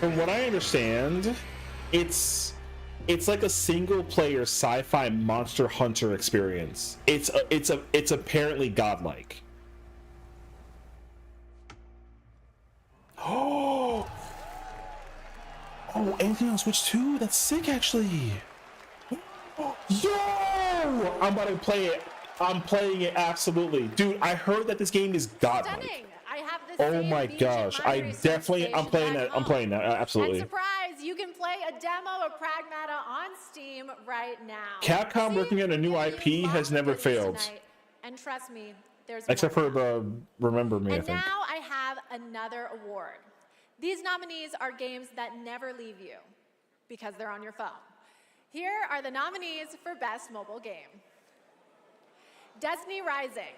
From what I understand, it's like a single player sci-fi Monster Hunter experience. It's apparently godlike. Oh, anything on Switch 2? That's sick, actually. Yo! I'm about to play it. I'm playing it, absolutely. Dude, I heard that this game is godlike. Stunning. I have the Oh same my beach gosh. at I my research definitely, I'm station playing back that. I'm home. playing that, absolutely. And surprise, you can play a demo of Pragmata on Steam right now. Capcom working on a new give you IP has lots of never goodies failed. tonight. And trust me, there's Except more for the Remember Me, I And think. now I have another award. These nominees are games that never leave you because they're on your phone. Here are the nominees for Best Mobile Game. Destiny Rising,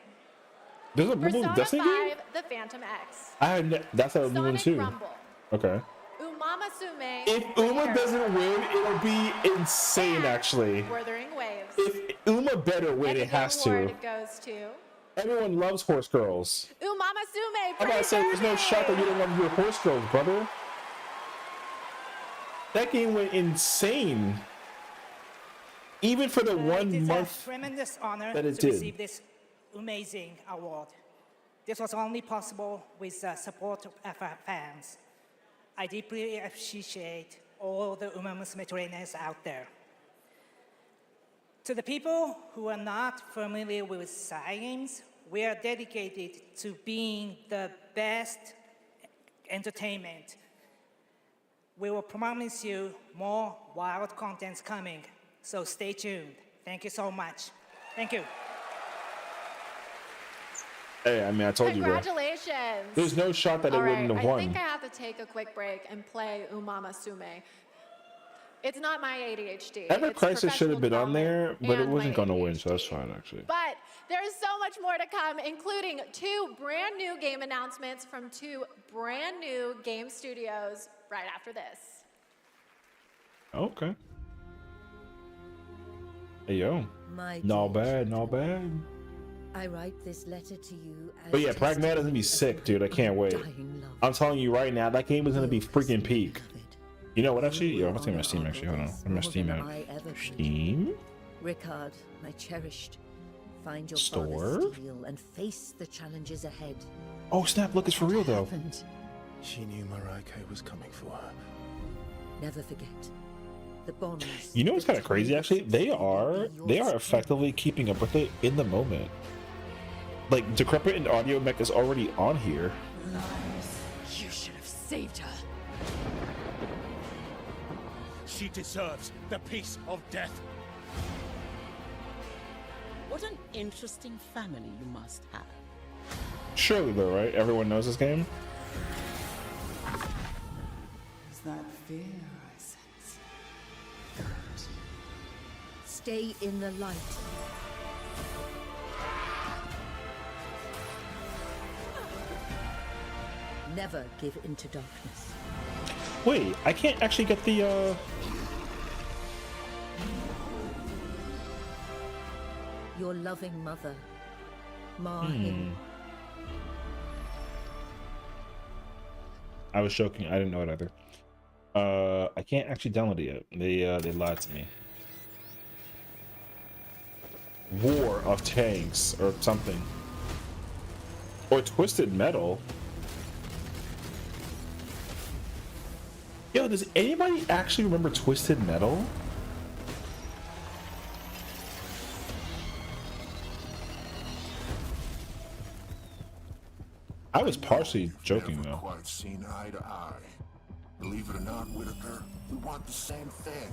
There's a mobile Persona Destiny 5, game? The Phantom X, That's a new one Sonic too. Rumble, Okay. Umamasume, If Uma doesn't win, it'll be insane, and actually. Wuthering Waves. If Uma better win, And the it has Game Award to. goes to Everyone loves horse girls. Umamasume. I'm about to say, there's no shot that you don't love your horse girls, brother. That game went insane. Even for the It 1 is month. a tremendous honor that it to did. receive this amazing award. This was only possible with the support of our fans. I deeply appreciate all the Uma Musume trainers out there. To the people who are not familiar with Science, we are dedicated to being the best entertainment. We will promise you more wild contents coming, so stay tuned. Thank you so much. Thank you. Hey, I mean, I told you, bro. Congratulations. There's no shot that it wouldn't have I won. think I have to take a quick break and play Uma Musume. It's not my ADHD. Ever It's Crisis should have been on there, but it and wasn't my going to win, so that's ADHD. fine, actually. But there's so much more to come, including 2 brand new game announcements from 2 brand new game studios right after this. Okay. Hey, yo. My Not dear bad, not bad. I write this letter to you as But yeah, Pragmata's gonna be sick, dude. I can't wait. I'm telling you right now, that game is gonna be freaking peak. You know what, actually? Yo, I'm gonna take my Steam, actually. Hold on. I'm my Steam out. Steam? Ricard, my cherished, find your Store? father's steel and face the challenges ahead. Oh, snap. Look, it's for real, though. She knew Maraike was coming for her. Never forget. The bonds. You know what's kind of crazy, actually? They are effectively keeping up with it in the moment. Like, Decrepit and Audio Mech is already on here. You should have saved her. She deserves the peace of death. What an interesting family you must have. Surely, though, right? Everyone knows this game? Is that fear I sense? Stay in the light. Never give into darkness. Wait, I can't actually get the, Your loving mother, Mahim. I was joking. I didn't know it either. I can't actually download it yet. They lied to me. War of Tanks or something. Or Twisted Metal. Yo, does anybody actually remember Twisted Metal? I was partially joking though. Quite seen eye to eye. Believe it or not, Whitaker, we want the same thing.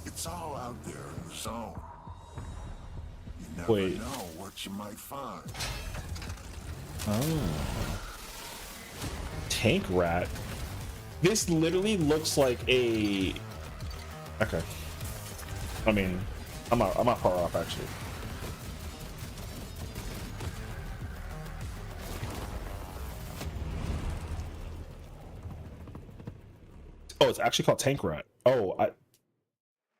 It's all out there in the zone. You never know what you might find. Oh. Tank Rat. This literally looks like a... Okay. I mean, I'm not far off actually. Oh, it's actually called Tank Rat. Oh,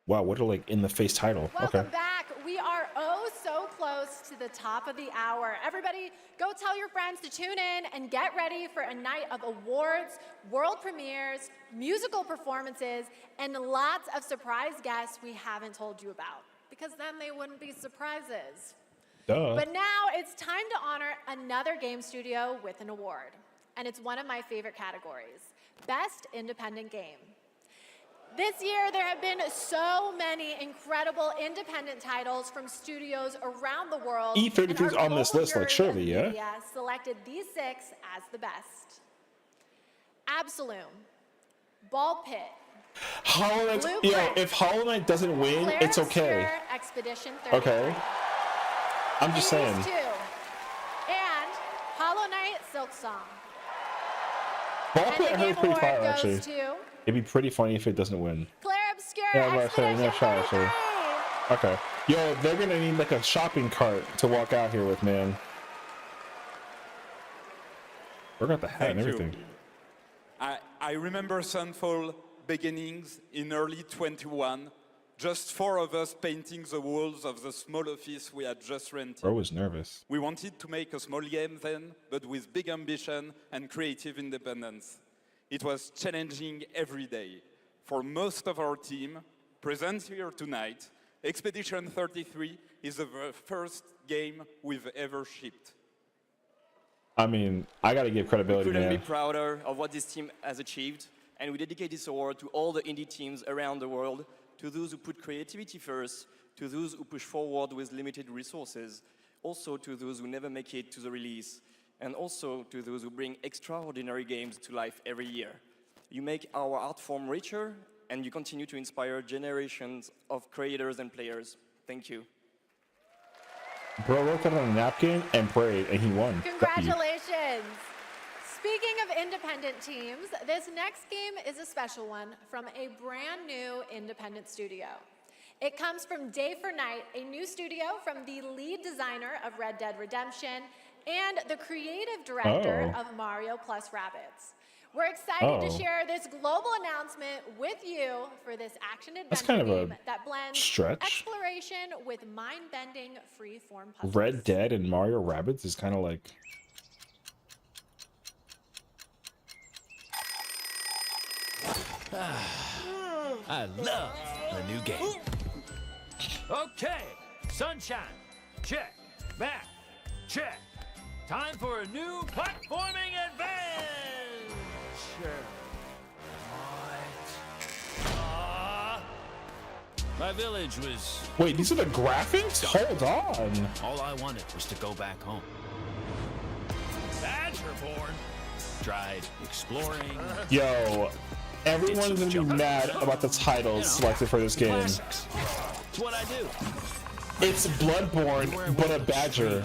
wow, what a like in the face title. Welcome back. We are oh so close to the top of the hour. Everybody, go tell your friends to tune in and get ready for a night of awards, world premieres, musical performances, and lots of surprise guests we haven't told you about, because then they wouldn't be surprises. Duh. But now it's time to honor another game studio with an award. And it's one of my favorite categories, Best Independent Game. This year, there have been so many incredible independent titles from studios around the world. E33 is on this list, like, surely, yeah? Media selected these 6 as the best. Absolum, Ball Pit, Hollow Knight, yo, if Hollow Knight doesn't win, Claire it's okay. Obscure Expedition 30. Okay. I'm just saying. Hades 2, and Hollow Knight Silk Song. Ball Pit And I heard the pretty award fire, goes actually. to It'd be pretty funny if it doesn't win. Claire Obscure Yeah, I'm about to say, Expedition no shot, 33. actually. Okay. Yo, they're gonna need like a shopping cart to walk out here with, man. We got the hat and everything. I remember Sunfall beginnings in early 21. Just 4 of us painting the walls of the small office we had just rented. Bro was nervous. We wanted to make a small game then, but with big ambition and creative independence. It was challenging every day. For most of our team, present here tonight, Expedition 33 is the first game we've ever shipped. I mean, I gotta give credibility, We couldn't man. be prouder of what this team has achieved. And we dedicate this award to all the indie teams around the world, to those who put creativity first, to those who push forward with limited resources, also to those who never make it to the release, and also to those who bring extraordinary games to life every year. You make our art form richer, and you continue to inspire generations of creators and players. Thank you. Bro wrote that on a napkin and prayed, and he won. Congratulations! Speaking of independent teams, this next game is a special one from a brand new independent studio. It comes from Day for Night, a new studio from the lead designer of Red Dead Redemption and the creative director of Mario plus Rabbids. We're excited to share this global announcement with you for this action-adventure game that blends exploration with mind-bending free-form puzzles. Red Dead and Mario Rabbids is kind of like... I love a new game. Okay, sunshine, check. Back, check. Time for a new platforming adventure. What? My village was... Wait, these are the graphics? Hold on. All I wanted was to go back home. Badgerborn. Tried exploring. Yo, everyone's gonna be mad about the titles selected for this game. It's what I do. It's Bloodborne, but a badger.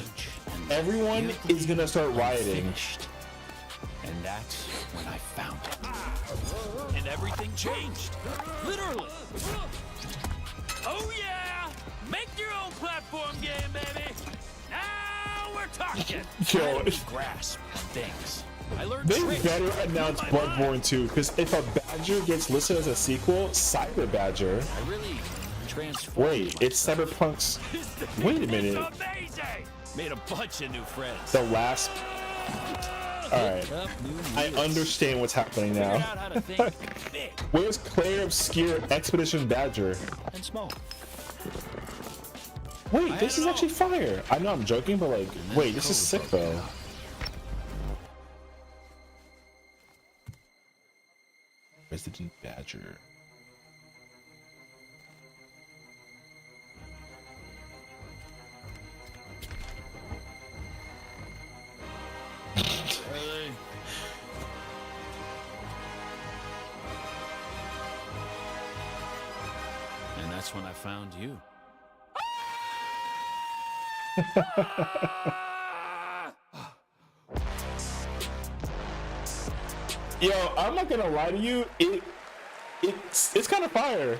Everyone is gonna start rioting. And that's when I found it. And everything changed. Literally. Oh yeah! Make your own platform game, baby! Now we're talking! Yo, grasp things. I learned they tricks. better announce Bloodborne 2, because if a badger gets listed as a sequel, Cyber Badger. I really transformed. Wait, it's Cyberpunk's. Wait a minute. Amazing! Made a bunch of new friends. The last. Alright. I understand what's happening now. Where's Claire Obscure Expedition Badger? And small. Wait, this is actually fire. I know I'm joking, but like, wait, this is sick though. Resident Badger. And that's when I found you. Yo, I'm not gonna lie to you. It's kind of fire.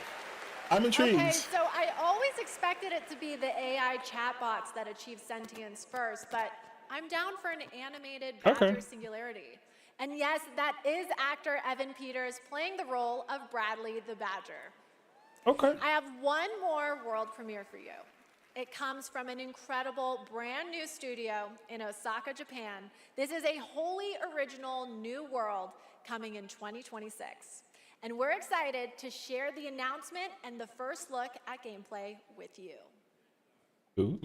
I'm intrigued. Okay, so I always expected it to be the AI chatbots that achieve sentience first, but I'm down for an animated Badger Singularity. And yes, that is actor Evan Peters playing the role of Bradley the Badger. Okay. I have one more world premiere for you. It comes from an incredible brand new studio in Osaka, Japan. This is a wholly original new world coming in 2026. And we're excited to share the announcement and the first look at gameplay with you. Ooh.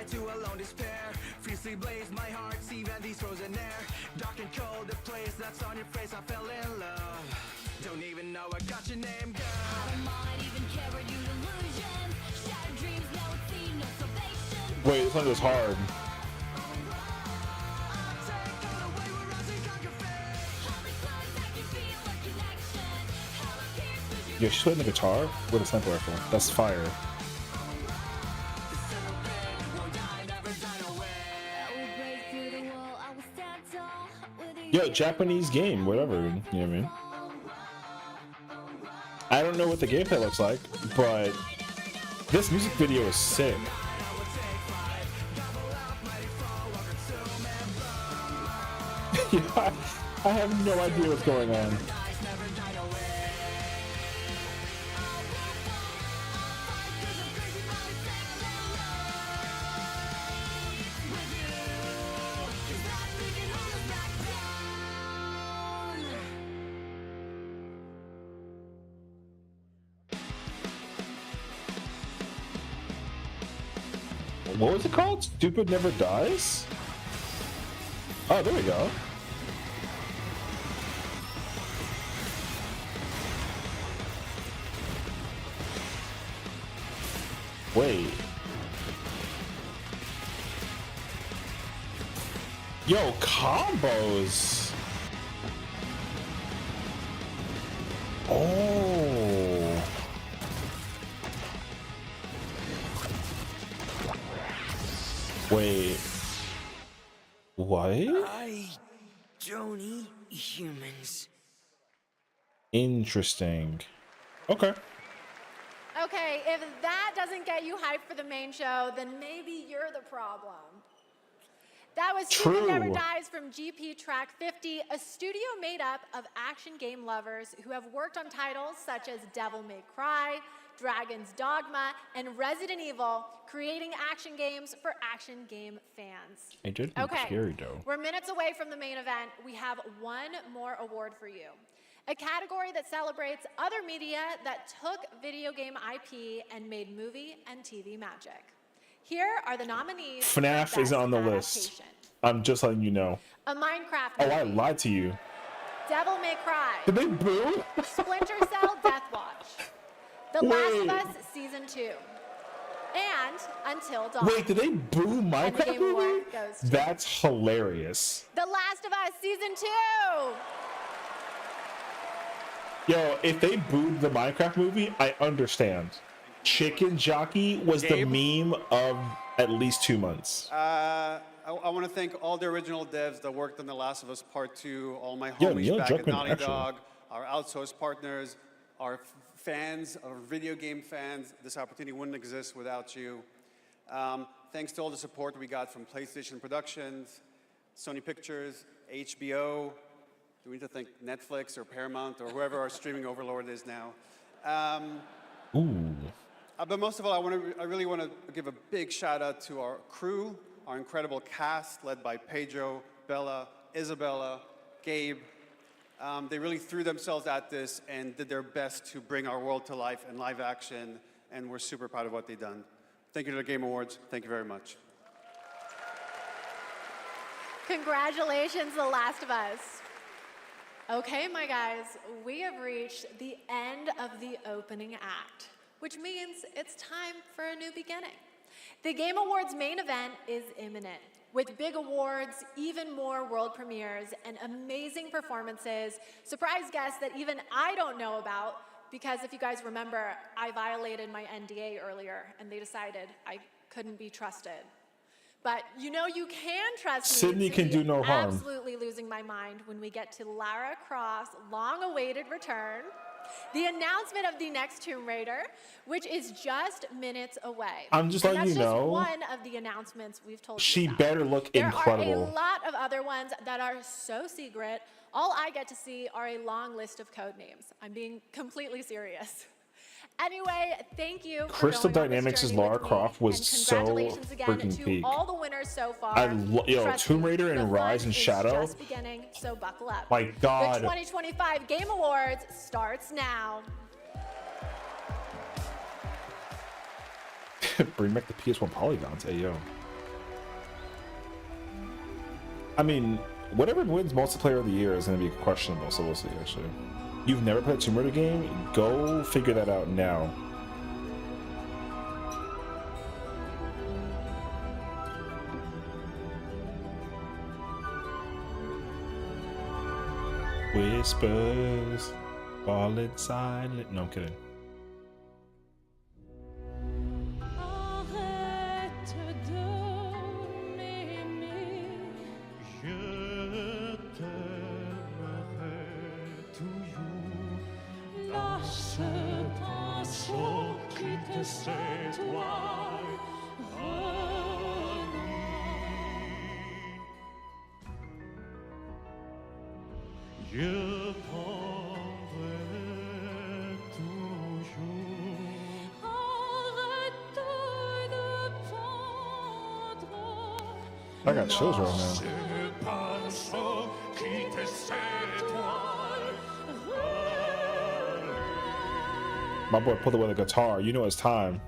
To alone despair, fiercely blaze my heart, even these frozen air. Dark and cold, the place that's on your face, I fell in love. Don't even know I got your name, girl. I don't mind even carried you illusions. Shattered dreams, now it's seen, no salvation. Wait, this one goes hard. Yo, she's playing the guitar with a sniper rifle. That's fire. Yo, Japanese game, whatever, you know what I mean? I don't know what the gameplay looks like, but this music video is sick. Yeah, I have no idea what's going on. What was it called? Stupid Never Dies? Oh, there we go. Wait. Yo, combos. Oh. Wait. What? I don't eat humans. Interesting. Okay. Okay, if that doesn't get you hyped for the main show, then maybe you're the problem. That was Stupid Never Dies from GP Track 50, a studio made up of action game lovers who have worked on titles such as Devil May Cry, Dragon's Dogma, and Resident Evil, creating action games for action game fans. It did look scary, though. We're minutes away from the main event. We have one more award for you. A category that celebrates other media that took video game IP and made movie and TV magic. Here are the nominees. FNAF is on the list. I'm just letting you know. A Minecraft movie. movie. Oh, I lied to you. Devil May Cry. Did they boo? Splinter Cell Death Watch. The Last of Us Season 2. And Until Dawn. Wait, did they boo Minecraft movie? That's hilarious. The Last of Us Season 2. Yo, if they booed the Minecraft movie, I understand. Chicken Jockey was the meme of at least 2 months. I want to thank all the original devs that worked on The Last of Us Part 2, all my homies back at Naughty Dog, our outsourced partners, our fans, our video game fans. This opportunity wouldn't exist without you. Thanks to all the support we got from PlayStation Productions, Sony Pictures, HBO. Do we need to thank Netflix or Paramount or whoever our streaming overlord is now? But most of all, I really want to give a big shout out to our crew, our incredible cast led by Pedro, Bella, Isabella, Gabe. They really threw themselves at this and did their best to bring our world to life in live action, and we're super proud of what they've done. Thank you to the Game Awards. Thank you very much. Congratulations, The Last of Us. Okay, my guys, we have reached the end of the opening act, which means it's time for a new beginning. The Game Awards main event is imminent. With big awards, even more world premieres, and amazing performances, surprise guests that even I don't know about, because if you guys remember, I violated my NDA earlier, and they decided I couldn't be trusted. But you know you can trust me. Sydney can do no harm. Absolutely losing my mind when we get to Lara Croft's long-awaited return, the announcement of the next Tomb Raider, which is just minutes away. I'm just letting you know. That's just one of the announcements we've told you She about. better look incredible. There are a lot of other ones that are so secret. All I get to see are a long list of code names. I'm being completely serious. Anyway, thank you for Crystal going on Dynamics' this Lara journey with Croft me, was and so congratulations again freaking to peak. all the winners so far. Yo, Trust Tomb me, Raider the and Rise fun and is Shadow. just beginning, so buckle up. My God. The 2025 Game Awards starts now. Bring back the PS1 polygons, hey yo. I mean, whatever wins multiplayer of the year is going to be questionable, so we'll see actually. You've never played a Tomb Raider game? Go figure that out now. Whispers, falling silent. No, I'm kidding. I got chills right now. My boy pulled away the guitar. You know it's time.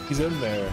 He's in there.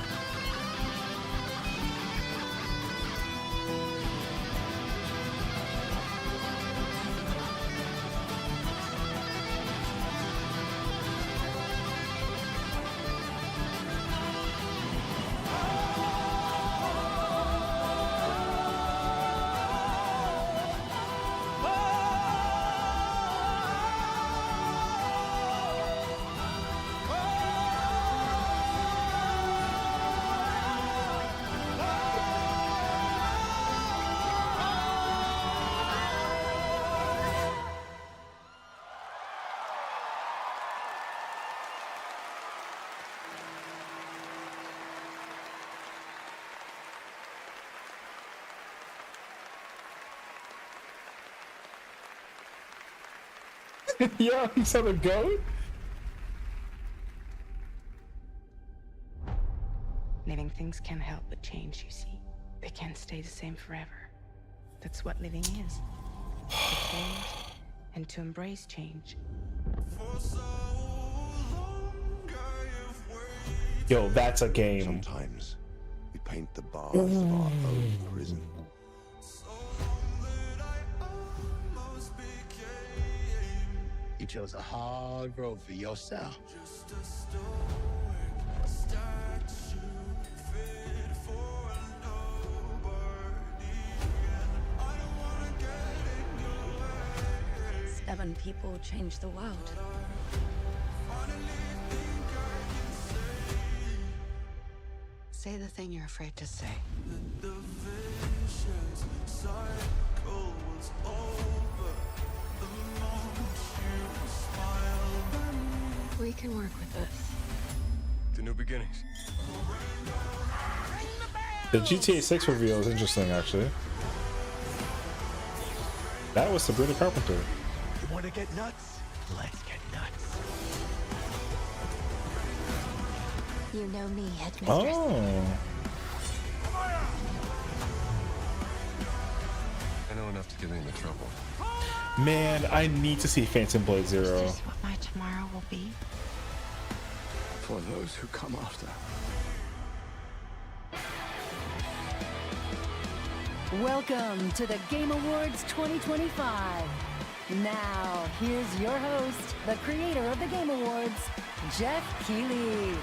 Yeah, he saw the goat. Living things can't help but change, you see. They can't stay the same forever. That's what living is. To change and to embrace change. Yo, that's a game. Sometimes we paint the bars of our own prison. You chose a hard road for yourself. Stubborn people change the world. Say the thing you're afraid to say. We can work with this. The new beginnings. The GTA 6 reveal is interesting, actually. That was Sabrina Carpenter. You want to get nuts? Let's get nuts. You know me, Headmistress. Oh. I know enough to get into trouble. Man, I need to see Phantom Blade Zero. Is this what my tomorrow will be? For those who come after. Welcome to the Game Awards 2025. Now, here's your host, the creator of the Game Awards, Jeff Keighley.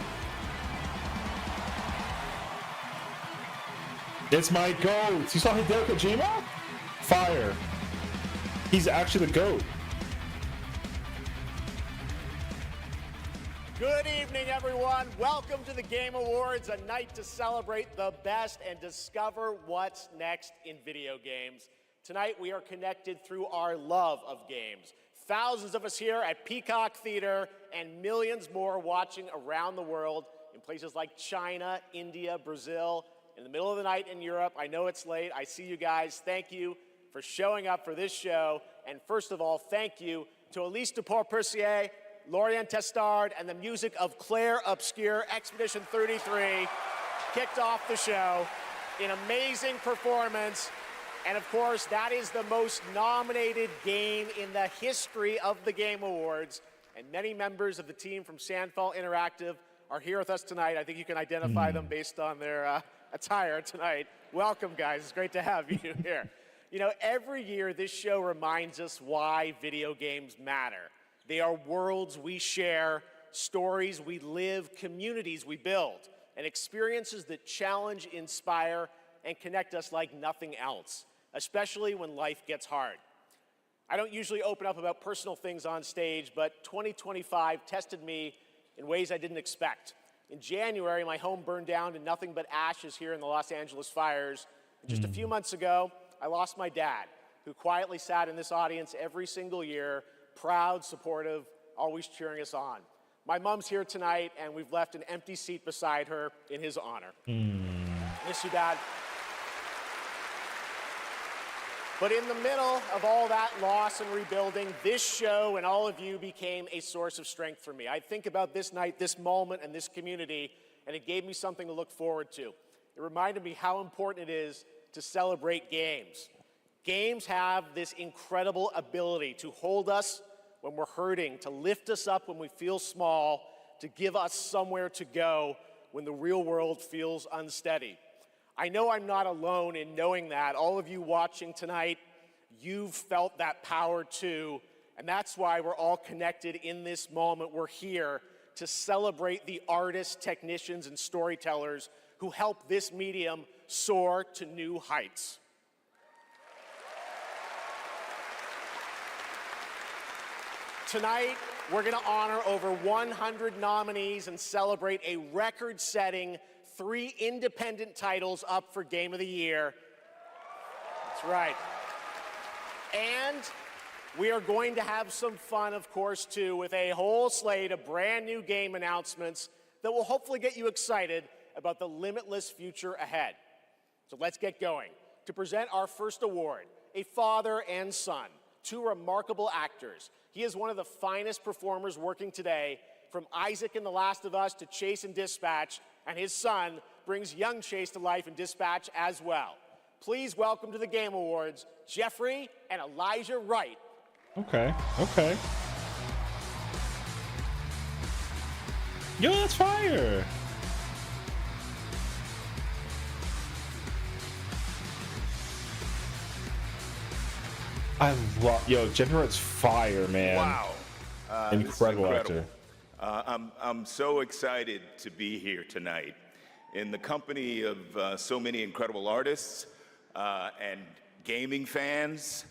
It's my GOAT. You saw Hideo Kojima? Fire. He's actually the GOAT. Good evening, everyone. Welcome to the Game Awards, a night to celebrate the best and discover what's next in video games. Tonight, we are connected through our love of games. Thousands of us here at Peacock Theater and millions more watching around the world in places like China, India, Brazil, in the middle of the night in Europe. I know it's late. I see you guys. Thank you for showing up for this show. And first of all, thank you to Elise Duport-Percier, Lorian Testard, and the music of Claire Obscure. Expedition 33 kicked off the show. An amazing performance. And of course, that is the most nominated game in the history of the Game Awards. And many members of the team from Sandfall Interactive are here with us tonight. I think you can identify them based on their attire tonight. Welcome, guys. It's great to have you here. You know, every year this show reminds us why video games matter. They are worlds we share, stories we live, communities we build, and experiences that challenge, inspire, and connect us like nothing else, especially when life gets hard. I don't usually open up about personal things on stage, but 2025 tested me in ways I didn't expect. In January, my home burned down to nothing but ashes here in the Los Angeles fires. And just a few months ago, I lost my dad, who quietly sat in this audience every single year, proud, supportive, always cheering us on. My mom's here tonight, and we've left an empty seat beside her in his honor. Miss you, Dad. But in the middle of all that loss and rebuilding, this show and all of you became a source of strength for me. I think about this night, this moment, and this community, and it gave me something to look forward to. It reminded me how important it is to celebrate games. Games have this incredible ability to hold us when we're hurting, to lift us up when we feel small, to give us somewhere to go when the real world feels unsteady. I know I'm not alone in knowing that. All of you watching tonight, you've felt that power too, and that's why we're all connected in this moment. We're here to celebrate the artists, technicians, and storytellers who help this medium soar to new heights. Tonight, we're going to honor over 100 nominees and celebrate a record-setting 3 independent titles up for Game of the Year. That's right. And we are going to have some fun, of course, too, with a whole slate of brand new game announcements that will hopefully get you excited about the limitless future ahead. So let's get going. To present our first award, a father and son, 2 remarkable actors. He is one of the finest performers working today, from Isaac in The Last of Us to Chase in Dispatch, and his son brings young Chase to life in Dispatch as well. Please welcome to the Game Awards, Jeffrey and Elijah Wright. Okay. Yo, that's fire. I love, Jeffrey Wright's fire, man. Wow. Incredible actor. I'm so excited to be here tonight in the company of so many incredible artists and gaming fans.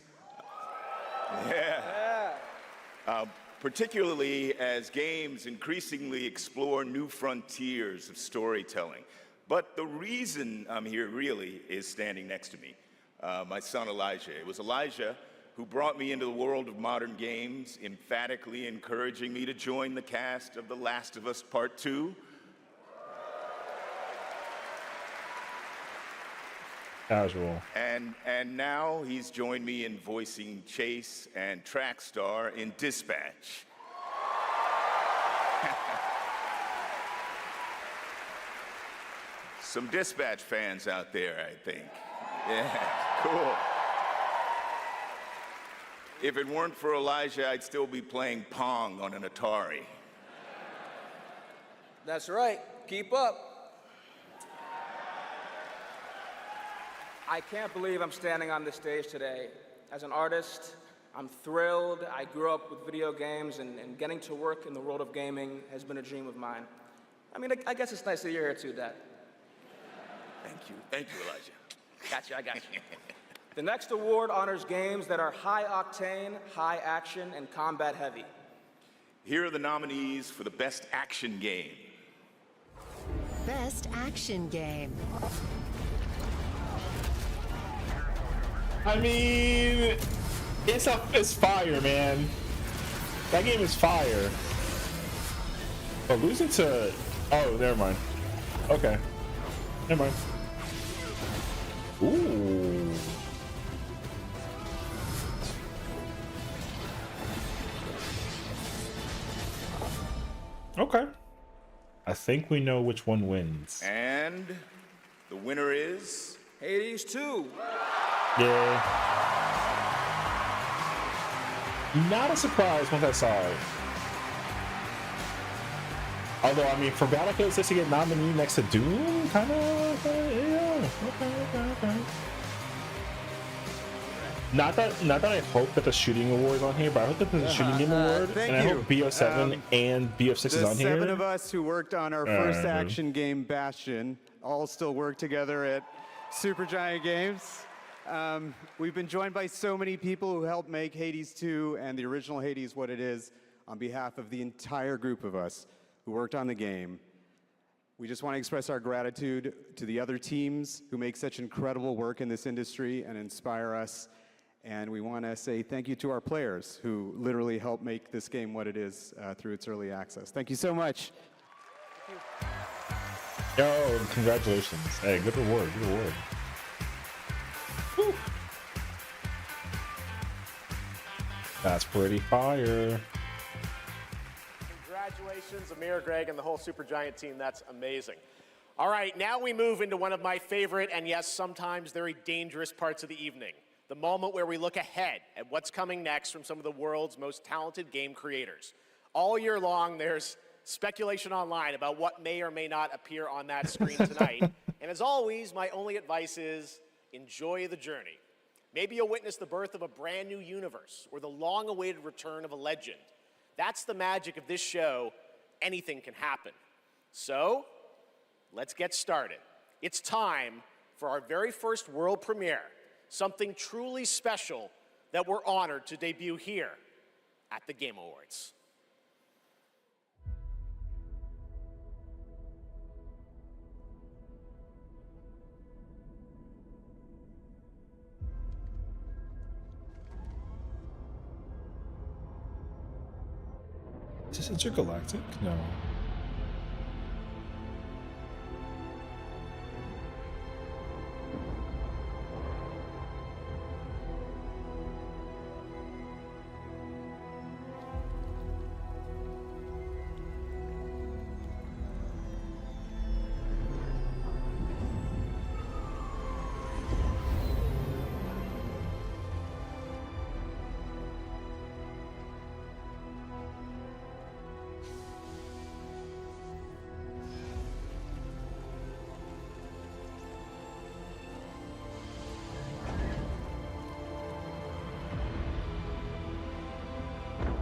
Particularly as games increasingly explore new frontiers of storytelling. But the reason I'm here really is standing next to me, my son Elijah. It was Elijah who brought me into the world of modern games, emphatically encouraging me to join the cast of The Last of Us Part 2. Casual. And now he's joined me in voicing Chase and Trackstar in Dispatch. Some Dispatch fans out there, I think. Yeah, cool. If it weren't for Elijah, I'd still be playing Pong on an Atari. That's right. Keep up. I can't believe I'm standing on this stage today. As an artist, I'm thrilled. I grew up with video games, and getting to work in the world of gaming has been a dream of mine. I mean, I guess it's nice that you're here too, Dad. Thank you, Elijah. I got you. The next award honors games that are high octane, high action, and combat heavy. Here are the nominees for the Best Action Game. Best Action Game. I mean, it's fire, man. That game is fire. But losing to, oh, never mind. Okay, never mind. Ooh. Okay. I think we know which one wins. And the winner is Hades 2. Yeah. Not a surprise once I saw it. Although, I mean, for Battlefield 6 to get nominated next to Doom, kind of, yeah. Okay. Not that I hope that the shooting award is on here, but I hope that there's a shooting game award, and I hope BO7 and BO6 is on here. The 7 of us who worked on our first action game, Bastion, all still work together at Supergiant Games. We've been joined by so many people who helped make Hades 2 and the original Hades what it is on behalf of the entire group of us who worked on the game. We just want to express our gratitude to the other teams who make such incredible work in this industry and inspire us. And we want to say thank you to our players who literally helped make this game what it is through its early access. Thank you so much. Yo, congratulations. Hey, good reward, Woo. That's pretty fire. Congratulations, Amir, Greg, and the whole Supergiant team. That's amazing. All right, now we move into one of my favorite and, yes, sometimes very dangerous parts of the evening. The moment where we look ahead at what's coming next from some of the world's most talented game creators. All year long, there's speculation online about what may or may not appear on that screen tonight. And as always, my only advice is enjoy the journey. Maybe you'll witness the birth of a brand new universe or the long-awaited return of a legend. That's the magic of this show. Anything can happen. So, let's get started. It's time for our very first world premiere, something truly special that we're honored to debut here at the Game Awards. Is this intergalactic? No.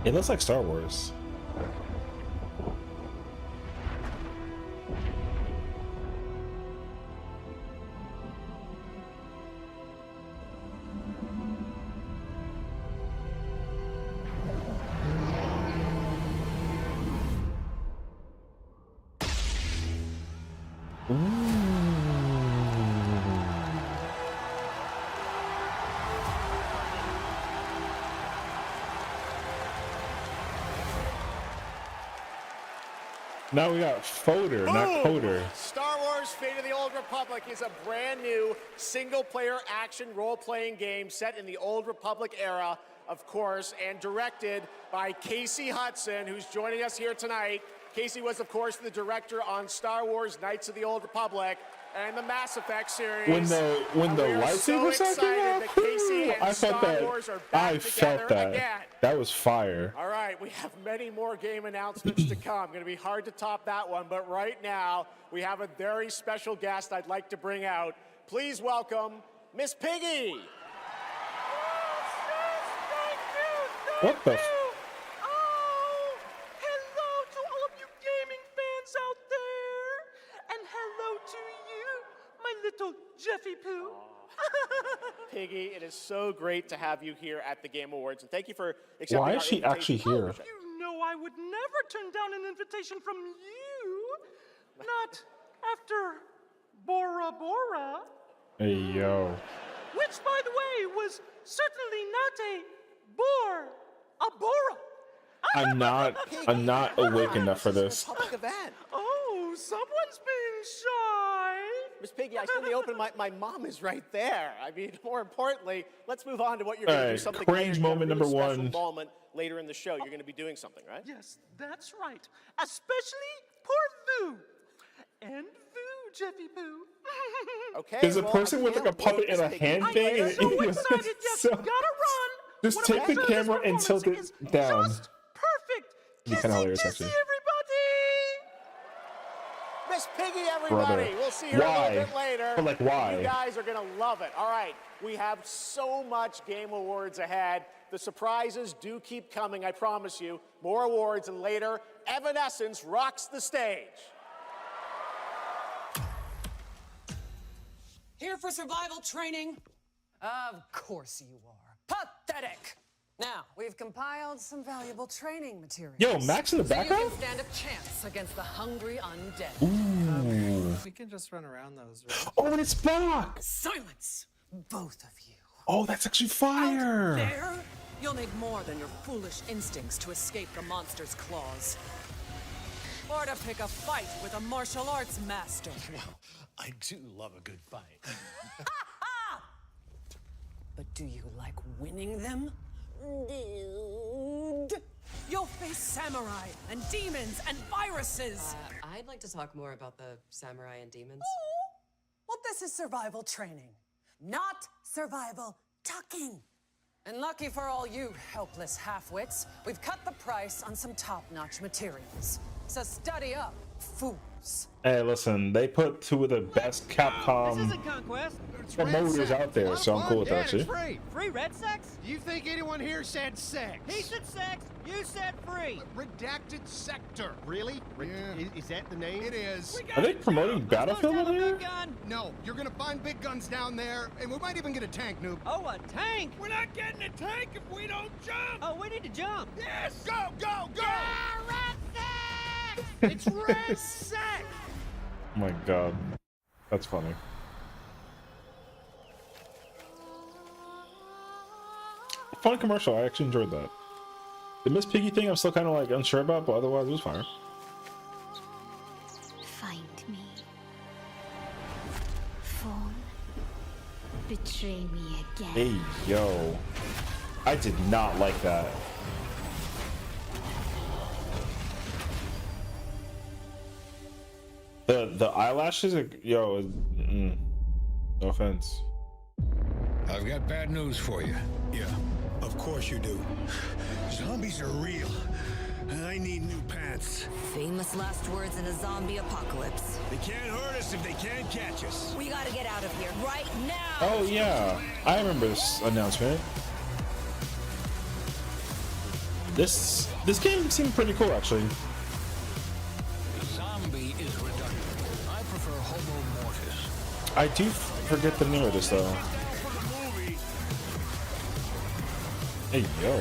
It looks like Star Wars. Now we got Foder, not Coder. Star Wars Fate of the Old Republic is a brand new single-player action role-playing game set in the Old Republic era, of course, and directed by Casey Hudson, who's joining us here tonight. Casey was, of course, the director on Star Wars Knights of the Old Republic and the Mass Effect series. When the lightsaber so came out, I felt that. Again. That was fire. All right, we have many more game announcements to come. Going to be hard to top that one, but right now we have a very special guest I'd like to bring out. Please welcome Miss Piggy. What the? Little Jeffy Poo. Piggy, it is so great to have you here at the Game Awards, and thank you for accepting Why our is she invitation. actually here? You know I would never turn down an invitation from you. Not after Bora Bora. Hey, yo. Which, by the way, was certainly not a bore, a Bora. I'm not awake enough for this. Public event. Oh, someone's being shy. Miss Piggy, I said in the open, my mom is right there. I mean, more importantly, let's move on to what you're going to do. Something cringe later. moment really number special one. Moment later in the show. You're going to be doing something, right? Yes, that's right. Especially poor Vu. And Vu, Jeffy Poo. Okay. There's a person with like a puppet and a hand thing. I'm so excited. Yes, gotta run. Just take the camera and tilt it down. Just perfect. It'd be kind of hilarious, actually. Miss Piggy, everybody. Brother. We'll see her a little bit later. But like, why? You guys are going to love it. All right. We have so much Game Awards ahead. The surprises do keep coming, I promise you. More awards, and later, Evanescence rocks the stage. Here for survival training? Of course you are. Pathetic! Now, we've compiled some valuable training materials. Yo, Max in the background? So you can stand a chance against the hungry undead. Ooh. We can just run around those, right? Oh, and it's Spock! Silence, both of you. Oh, that's actually fire! Out there, you'll need more than your foolish instincts to escape the monster's claws. Or to pick a fight with a martial arts master. Well, I do love a good fight. But do you like winning them? Dude. You'll face samurai and demons and viruses. I'd like to talk more about the samurai and demons. Oh, well, this is survival training, not survival talking. And lucky for all you helpless half-wits, we've cut the price on some top-notch materials. So study up, fools. Hey, listen, they put two of the best Capcom This isn't Conquest. It's promoters Red Sex. out there, so I'm cool with that shit. Free. Free red sex? Do you think anyone here said sex? He said sex. You said free. Redacted sector. Really? Is that the name? It is. Are they promoting Battlefield in here? No, you're gonna find big guns down there, and we might even get a tank, noob. Oh, a tank? We're not getting a tank if we don't jump. Oh, we need to jump. Yes. Go, go, go. Yeah, red sex. It's red sex. Oh my god, that's funny. Fun commercial. I actually enjoyed that. The Miss Piggy thing, I'm still kind of like unsure about, but otherwise it was fine. Find me. Phone. Betray me again. Hey, yo. I did not like that. The eyelashes, yo, no offense. I've got bad news for you. Yeah, of course you do. Zombies are real. And I need new pants. Famous last words in a zombie apocalypse. They can't hurt us if they can't catch us. We gotta get out of here right now. Oh yeah, I remember this announcement. This game seemed pretty cool actually. Zombie is reductive. I prefer Homo Mortis. I do forget the name of this though. Hey yo.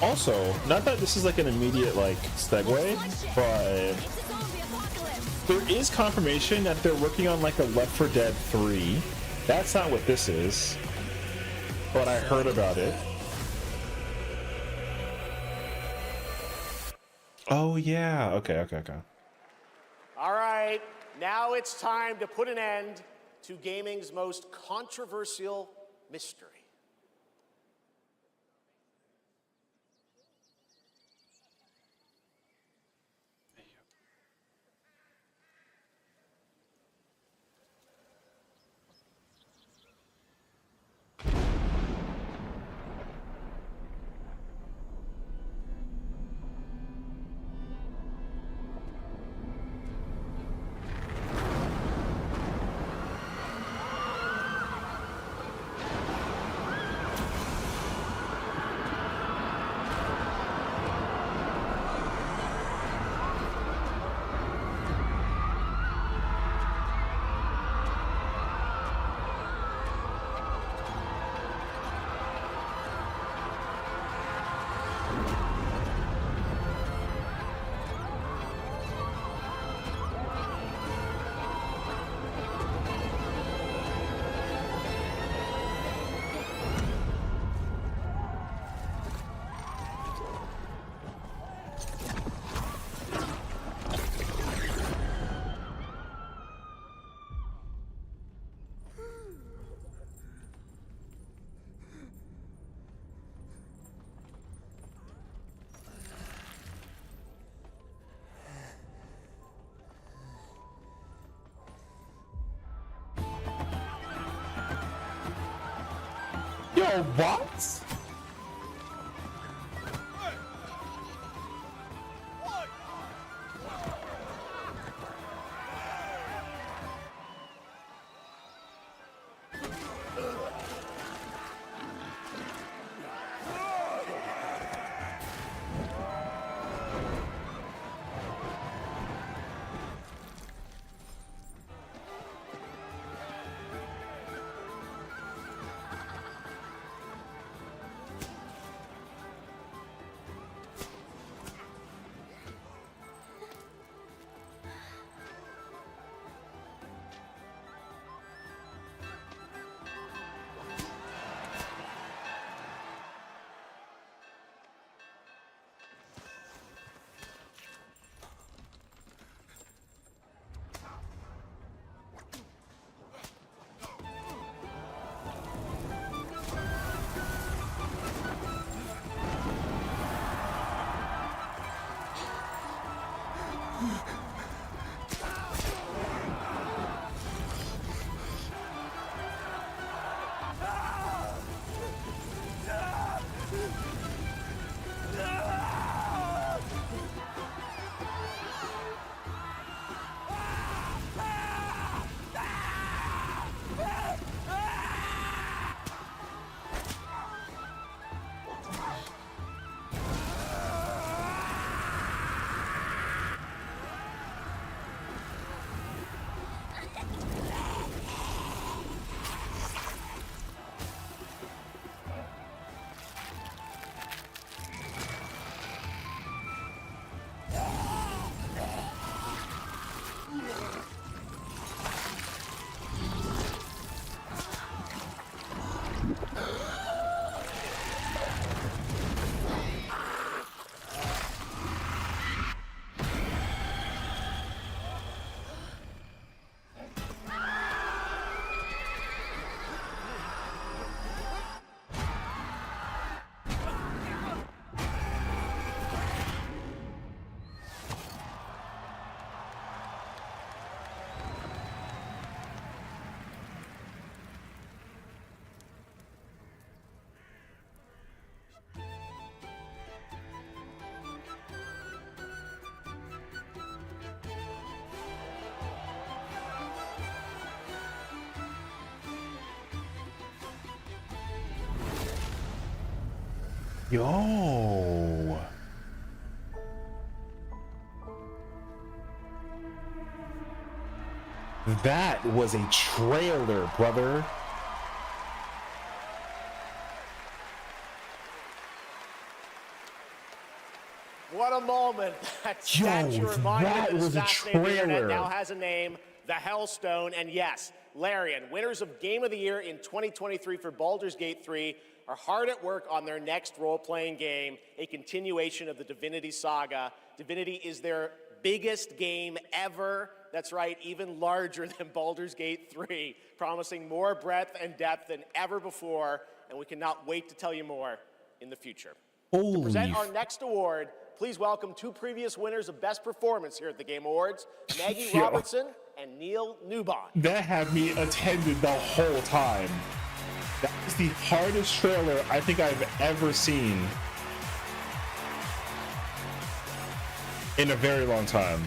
Also, not that this is like an immediate like segue, but there is confirmation that they're working on like a Left 4 Dead 3. That's not what this is, but I heard about it. Oh yeah, okay. All right, now it's time to put an end to gaming's most controversial mystery. Yo, what? Yo. That was a trailer, brother. What a moment. That statue reminded the assassinated internet now has a name, the Hellstone. And yes, Larian, winners of Game of the Year in 2023 for Baldur's Gate 3, are hard at work on their next role-playing game, a continuation of the Divinity saga. Divinity is their biggest game ever. That's right, even larger than Baldur's Gate 3, promising more breadth and depth than ever before, and we cannot wait to tell you more in the future. To present our next award, please welcome two previous winners of Best Performance here at the Game Awards, Maggie Robertson and Neil Newbon. That had me attended the whole time. That is the hardest trailer I think I've ever seen in a very long time.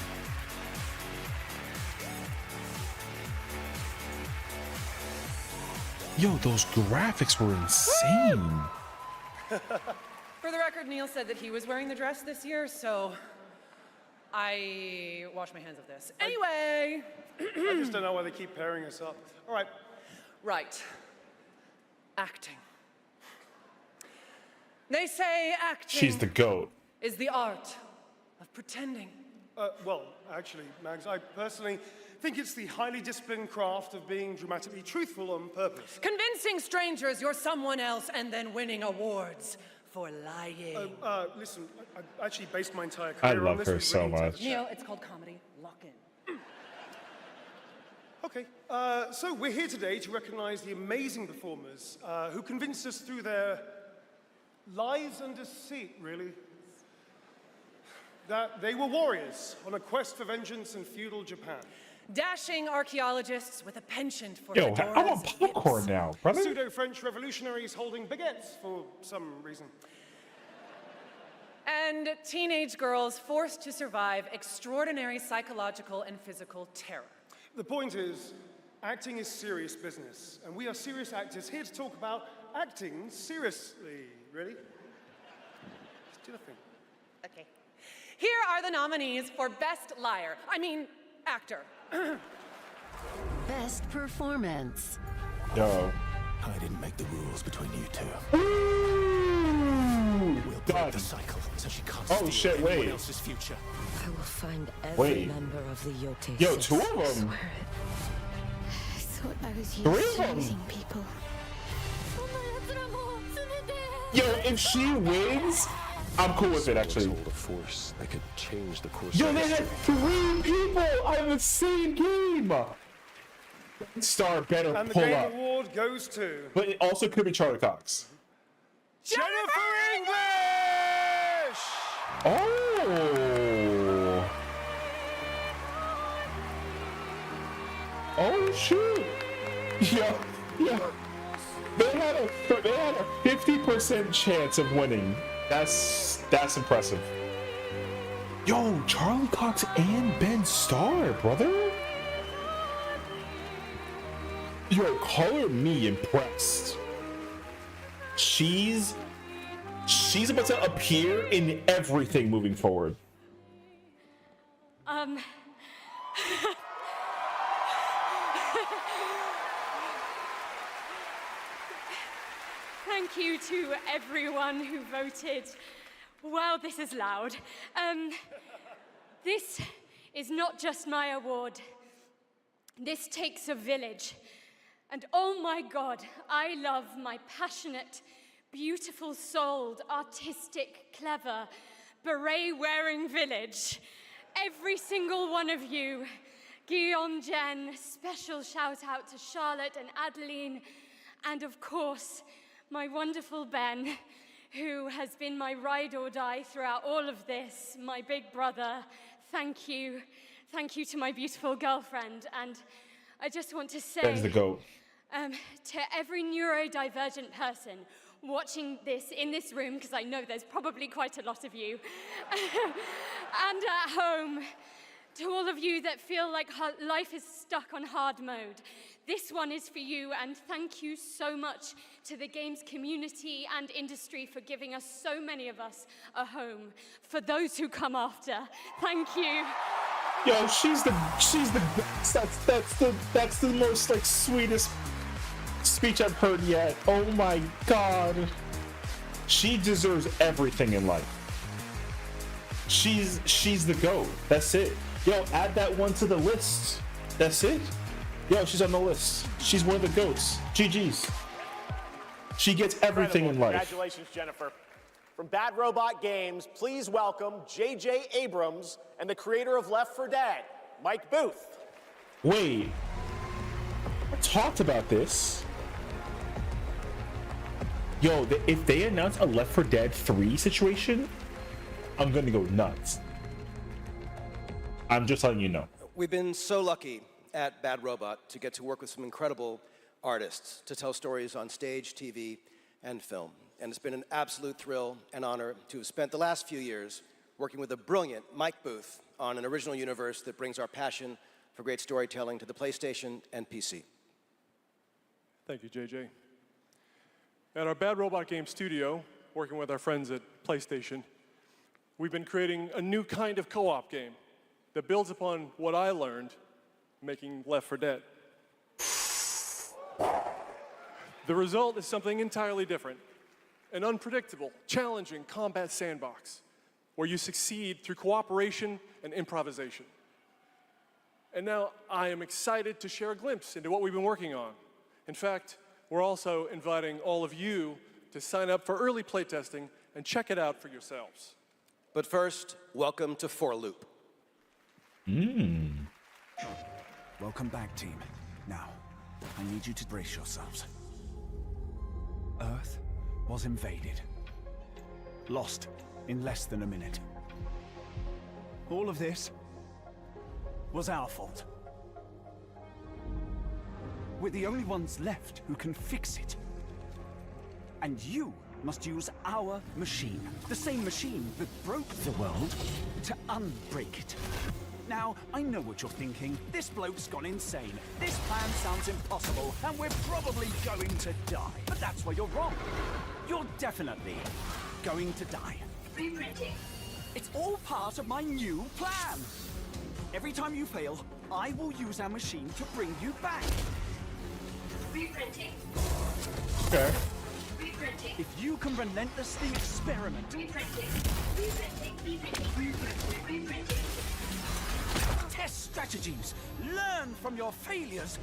Yo, those graphics were insane. For the record, Neil said that he was wearing the dress this year, so I wash my hands of this. Anyway. I just don't know why they keep pairing us up. All right. Right. Acting. They say acting. She's the GOAT. Is the art of pretending. Well, actually, Mags, I personally think it's the highly disciplined craft of being dramatically truthful on purpose. Convincing strangers you're someone else and then winning awards for lying. Listen, I actually based my entire career on this. I love her so much. Neil, it's called comedy. Lock in. Okay, so we're here today to recognize the amazing performers who convinced us through their lies and deceit, really, that they were warriors on a quest for vengeance in feudal Japan. Dashing archaeologists with a penchant for Yo, I want popcorn now, brother. Pseudo-French revolutionaries holding baguettes for some reason. And teenage girls forced to survive extraordinary psychological and physical terror. The point is, acting is serious business, and we are serious actors here to talk about acting seriously. Ready? Just do the thing. Okay. Here are the nominees for Best Actor. Best Performance. Yo. I didn't make the rules between you two. We'll break the cycle so she can't steal anyone else's future. I will find every member of the Yote. Yo, two of them. I thought I was Three used of to them. losing people. Yo, if she wins, I'm cool with it, actually. The force that could change the course. Yo, they had 3 people on the same game. Star better And the pull Game up. Award goes to... But it also could be Charlie Cox. Jennifer English! Oh. Oh shoot. Yeah. They had a 50% chance of winning. That's impressive. Yo, Charlie Cox and Ben Starr, brother. Yo, color me impressed. She's about to appear in everything moving forward. Thank you to everyone who voted. Wow, this is loud. This is not just my award. This takes a village. And oh my God, I love my passionate, beautiful-souled, artistic, clever, beret-wearing village. Every single one of you. Guillaume, Jen, special shout out to Charlotte and Adeline, and of course, my wonderful Ben, who has been my ride or die throughout all of this, my big brother. Thank you. Thank you to my beautiful girlfriend. And I just want to say... Ben's the GOAT. To every neurodivergent person watching this in this room, because I know there's probably quite a lot of you, and at home, To all of you that feel like life is stuck on hard mode, this one is for you, and thank you so much to the games community and industry for giving us, so many of us, a home. For those who come after, thank you. Yo, she's the best. That's the most like sweetest speech I've heard yet. Oh my god. She deserves everything in life. She's the GOAT. That's it. Yo, add that one to the list. That's it. Yo, she's on the list. She's one of the GOATs. GG's. She gets everything in life. Congratulations, Jennifer. From Bad Robot Games, please welcome J.J. Abrams and the creator of Left 4 Dead, Mike Booth. Wait. I talked about this. Yo, if they announce a Left 4 Dead 3 situation, I'm gonna go nuts. I'm just letting you know. We've been so lucky at Bad Robot to get to work with some incredible artists to tell stories on stage, TV, and film. And it's been an absolute thrill and honor to have spent the last few years working with a brilliant Mike Booth on an original universe that brings our passion for great storytelling to the PlayStation and PC. Thank you, JJ. At our Bad Robot Game studio, working with our friends at PlayStation, we've been creating a new kind of co-op game that builds upon what I learned making Left 4 Dead. The result is something entirely different, an unpredictable, challenging combat sandbox where you succeed through cooperation and improvisation. And now I am excited to share a glimpse into what we've been working on. In fact, we're also inviting all of you to sign up for early playtesting and check it out for yourselves. But first, welcome to 4 Loop. Welcome back, team. Now, I need you to brace yourselves. Earth was invaded. Lost in less than a minute. All of this was our fault. We're the only ones left who can fix it. And you must use our machine, the same machine that broke the world, to unbreak it. Now, I know what you're thinking. This bloke's gone insane. This plan sounds impossible, and we're probably going to die. But that's where you're wrong. You're definitely going to die. Reprinting. It's all part of my new plan. Every time you fail, I will use our machine to bring you back. Reprinting. Okay. Reprinting. If you can relentlessly experiment. Reprinting. Reprinting. Test strategies. Learn from your failures.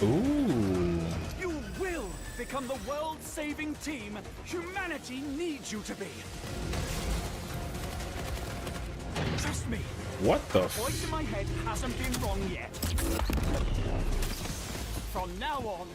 Ooh. You will become the world-saving team humanity needs you to be. Trust me. What the? The voice in my head hasn't been wrong yet. From now on,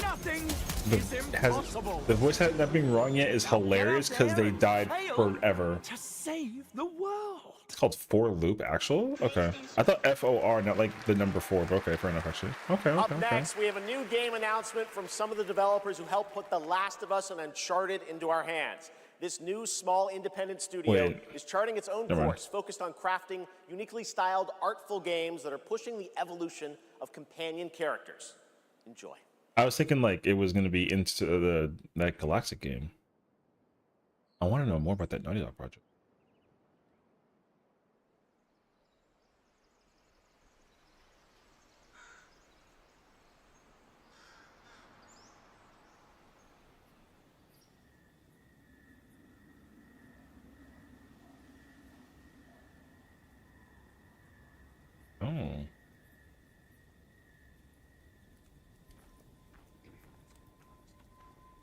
nothing is impossible. The voice not being wrong yet is hilarious because they died forever. To save the world. It's called 4 Loop, actual? Okay. I thought FOR, not like the number 4, but okay, fair enough, actually. Okay. Up next, we have a new game announcement from some of the developers who helped put The Last of Us and Uncharted into our hands. This new, small, independent studio is charting its own course, focused on crafting uniquely styled, artful games that are pushing the evolution of companion characters. Enjoy. I was thinking like it was going to be into that Galactic game. I want to know more about that Naughty Dog project. Oh.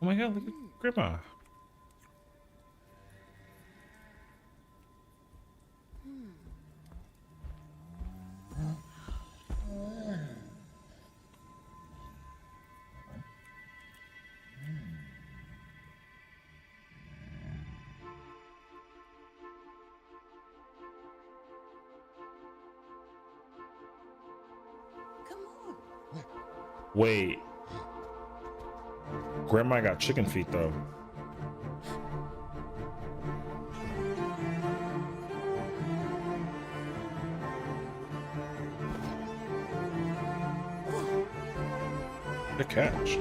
Oh my god, look at Grandma. Wait. Grandma got chicken feet though. Good catch.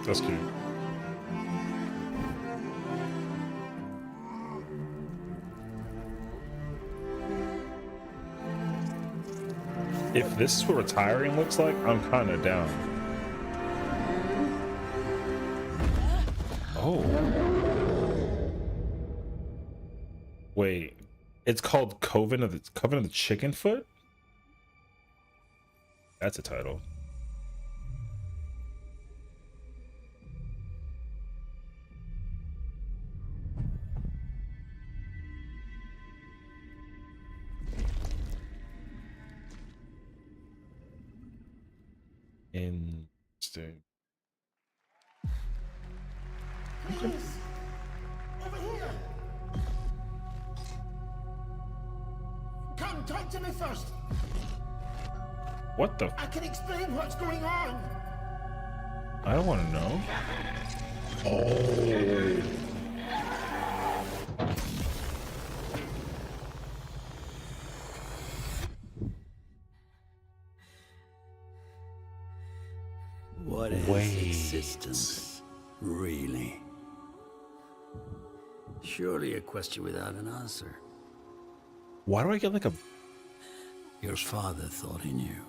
That's cute. If this is what retiring looks like, I'm kind of down. Oh. Wait. It's called Coven of the Chicken Foot? That's a title. Interesting. Please, over here. Come, talk to me first. What the? I can explain what's going on. I don't want to know. Oh. What is existence, really? Surely a question without an answer. Why do I get like a... Your father thought he knew,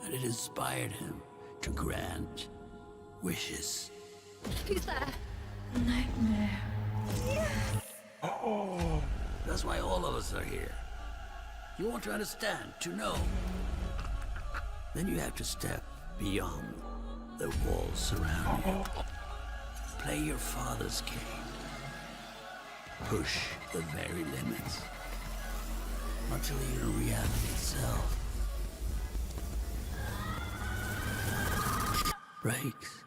and it inspired him to grant wishes. Who's there? Nightmare. Oh. That's why all of us are here. You want to understand, to know. Then you have to step beyond the walls surrounding you. Play your father's game. Push the very limits. Until even reality itself breaks.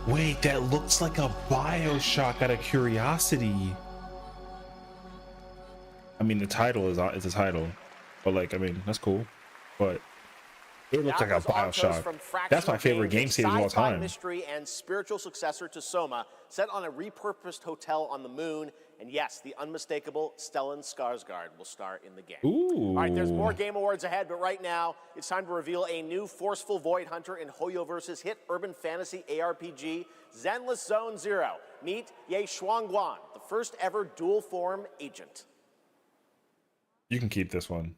Wait, that looks like a BioShock out of curiosity. I mean, the title is a title, but like, I mean, that's cool, but it looks like a BioShock. That's my favorite game series of all time. Mystery and spiritual successor to Soma, set on a repurposed hotel on the moon, and yes, the unmistakable Stellan Skarsgård will star in the game. Ooh. All right, there's more Game Awards ahead, but right now, it's time to reveal a new forceful Void Hunter in Hoyoverse's hit urban fantasy ARPG, Zenless Zone Zero. Meet Ye Shuangguan, the first ever dual form agent. You can keep this one.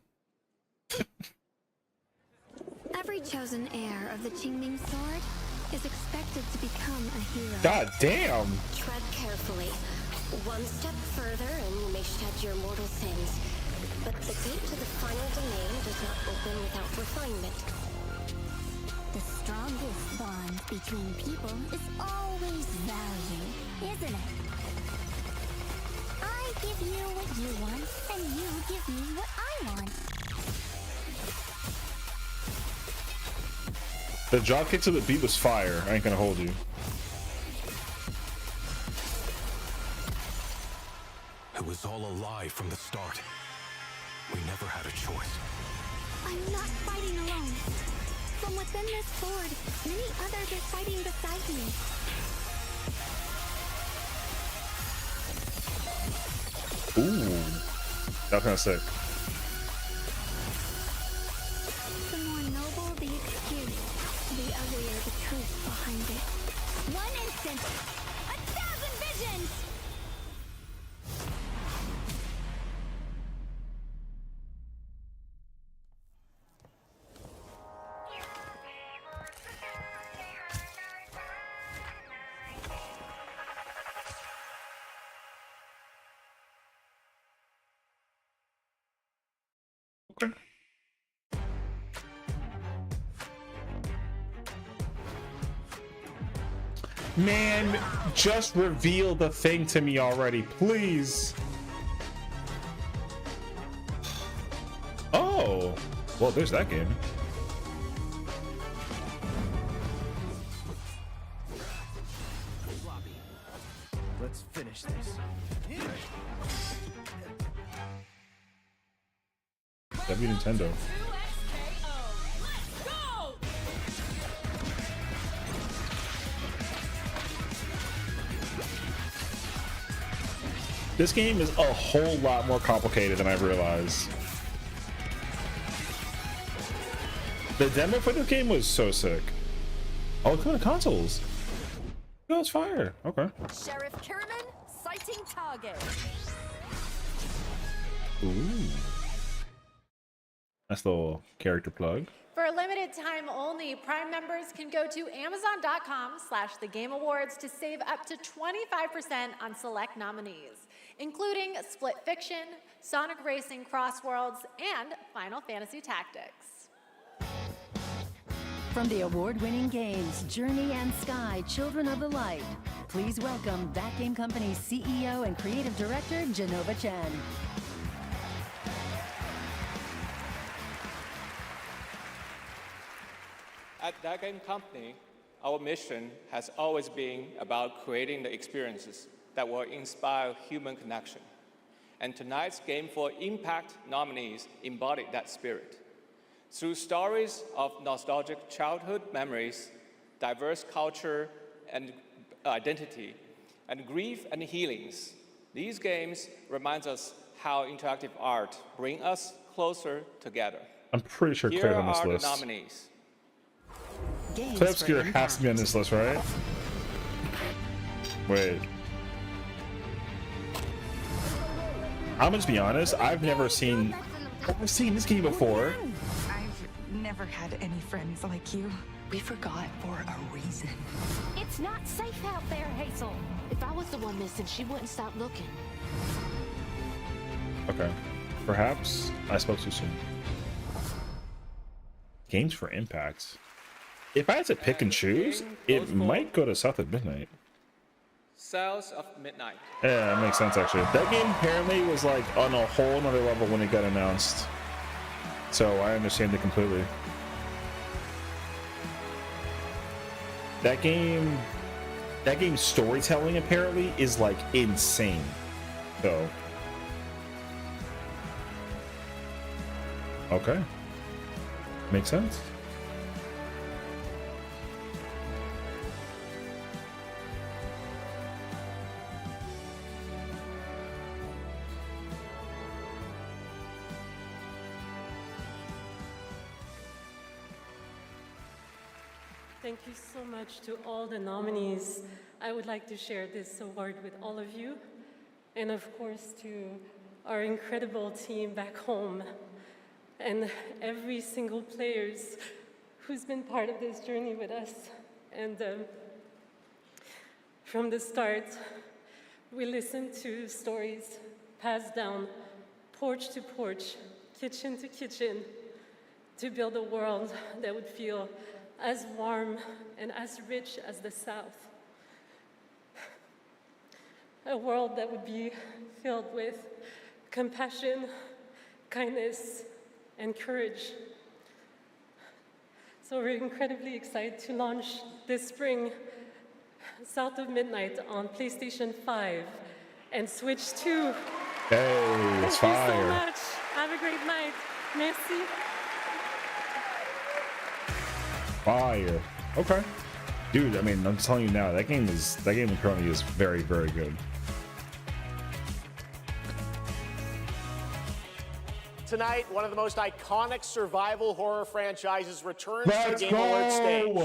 Every chosen heir of the Qingming sword is expected to become a hero. God damn! Tread carefully. One step further and you may shed your mortal sins. But the gate to the final domain does not open without refinement. The strongest bond between people is always value, isn't it? I give you what you want, and you give me what I want. The drop kick to the beat was fire. I ain't gonna hold you. It was all a lie from the start. We never had a choice. I'm not fighting alone. From within this sword, many others are fighting beside me. Ooh, that was kind of sick. The more noble the excuse, the uglier the truth behind it. One instant, 1,000 visions! Okay. Man, just reveal the thing to me already, please. Oh, well, there's that game. Let's finish this. W Nintendo. This game is a whole lot more complicated than I realized. The demo for this game was so sick. Oh, it's coming to consoles. Oh, it's fire. Okay. Sheriff Kierman, sighting target. Ooh. Nice little character plug. For a limited time only, Prime members can go to Amazon.com/thegameawards to save up to 25% on select nominees, including Split Fiction, Sonic Racing Crossworlds, and Final Fantasy Tactics. From the award-winning games Journey and Sky, Children of the Light, please welcome That Game Company's CEO and Creative Director, Genova Chen. At That Game Company, our mission has always been about creating the experiences that will inspire human connection. And tonight's Game for Impact nominees embody that spirit. Through stories of nostalgic childhood memories, diverse culture and identity, and grief and healings, these games remind us how interactive art brings us closer together. I'm pretty sure Here Claire's on this are list. the nominees. Play Obscure has to be on this list, right? Wait. I'm gonna just be honest, I've never seen this game before. I've never had any friends like you. We forgot for a reason. It's not safe out there, Hazel. If I was the one missing, she wouldn't stop looking. Okay. Perhaps I spoke too soon. Games for Impact. If I had to pick and choose, it might go to South of Midnight. Cells of Midnight. Yeah, that makes sense actually. That game apparently was like on a whole nother level when it got announced. So I understand it completely. That game's storytelling apparently is like insane. So okay. Makes sense. Thank you so much to all the nominees. I would like to share this award with all of you, and of course to our incredible team back home, and every single players who's been part of this journey with us. And from the start, we listened to stories passed down porch to porch, kitchen to kitchen, to build a world that would feel as warm and as rich as the South. A world that would be filled with compassion, kindness, and courage. So we're incredibly excited to launch this spring South of Midnight on PlayStation 5 and Switch 2. Hey, it's fire. Thank you so much. Have a great night. Merci. Fire. Okay. Dude, I mean, I'm telling you now, that game currently is very, very good. Tonight, one of the most iconic survival horror franchises returns to the Game Awards stage.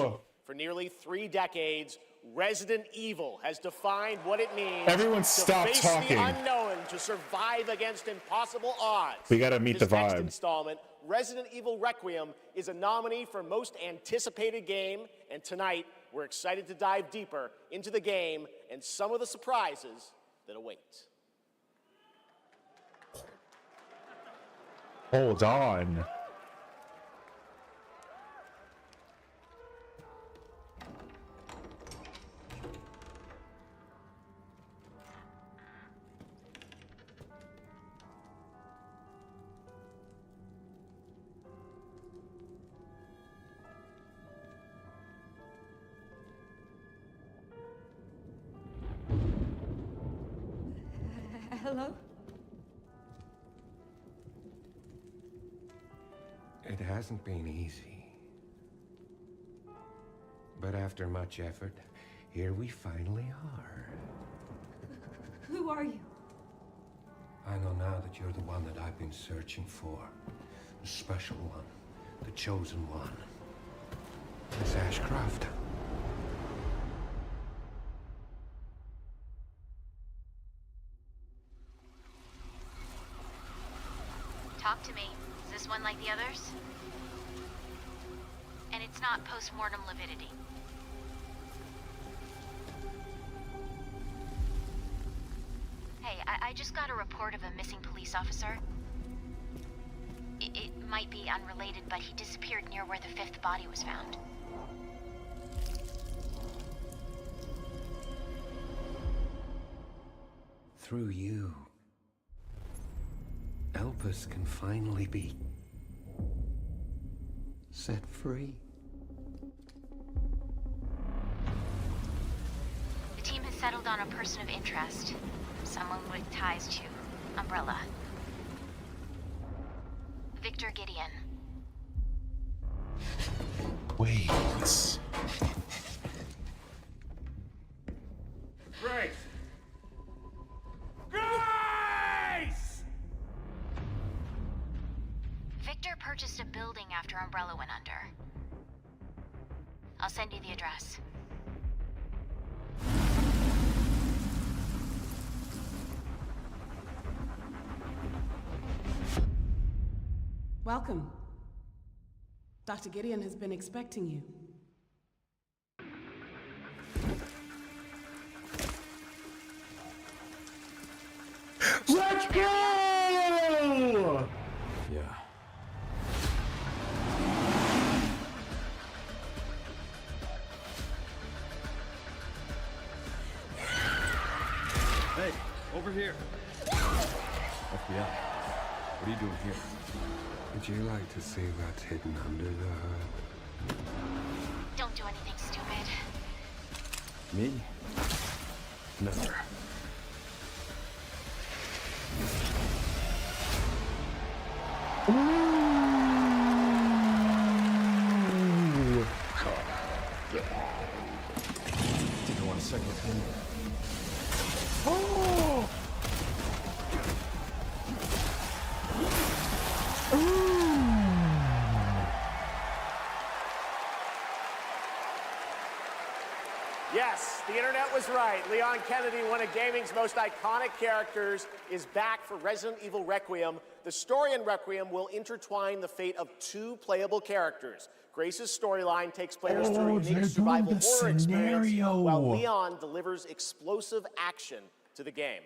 For nearly 3 decades, Resident Evil has defined what it means Everyone to stop face talking. the unknown, to survive against impossible odds. We gotta meet This the next vibe. installment, Resident Evil Requiem, is a nominee for most anticipated game, and tonight we're excited to dive deeper into the game and some of the surprises that await. Hold on. Hello? It hasn't been easy. But after much effort, here we finally are. Who are you? I know now that you're the one that I've been searching for. The special one. The chosen one. Miss Ashcroft. Talk to me. Is this one like the others? And it's not post-mortem lividity. Hey, I just got a report of a missing police officer. It might be unrelated, but he disappeared near where the 5th body was found. Through you, Elpis can finally be set free. The team has settled on a person of interest. Someone with ties to Umbrella. Victor Gideon. Wait. Grace! Grace! Victor purchased a building after Umbrella went under. I'll send you the address. Welcome. Dr. Gideon has been expecting you. Let's go! Yeah. Hey, over here. FBI. What are you doing here? Would you like to see what's hidden under the hood? Don't do anything stupid. Me? Never. Ooh. Didn't want a second opinion. Oh! Yes, the internet was right. Leon Kennedy, one of gaming's most iconic characters, is back for Resident Evil Requiem. The story in Requiem will intertwine the fate of 2 playable characters. Grace's storyline takes players through a unique survival horror experience, while Leon delivers explosive action to the game.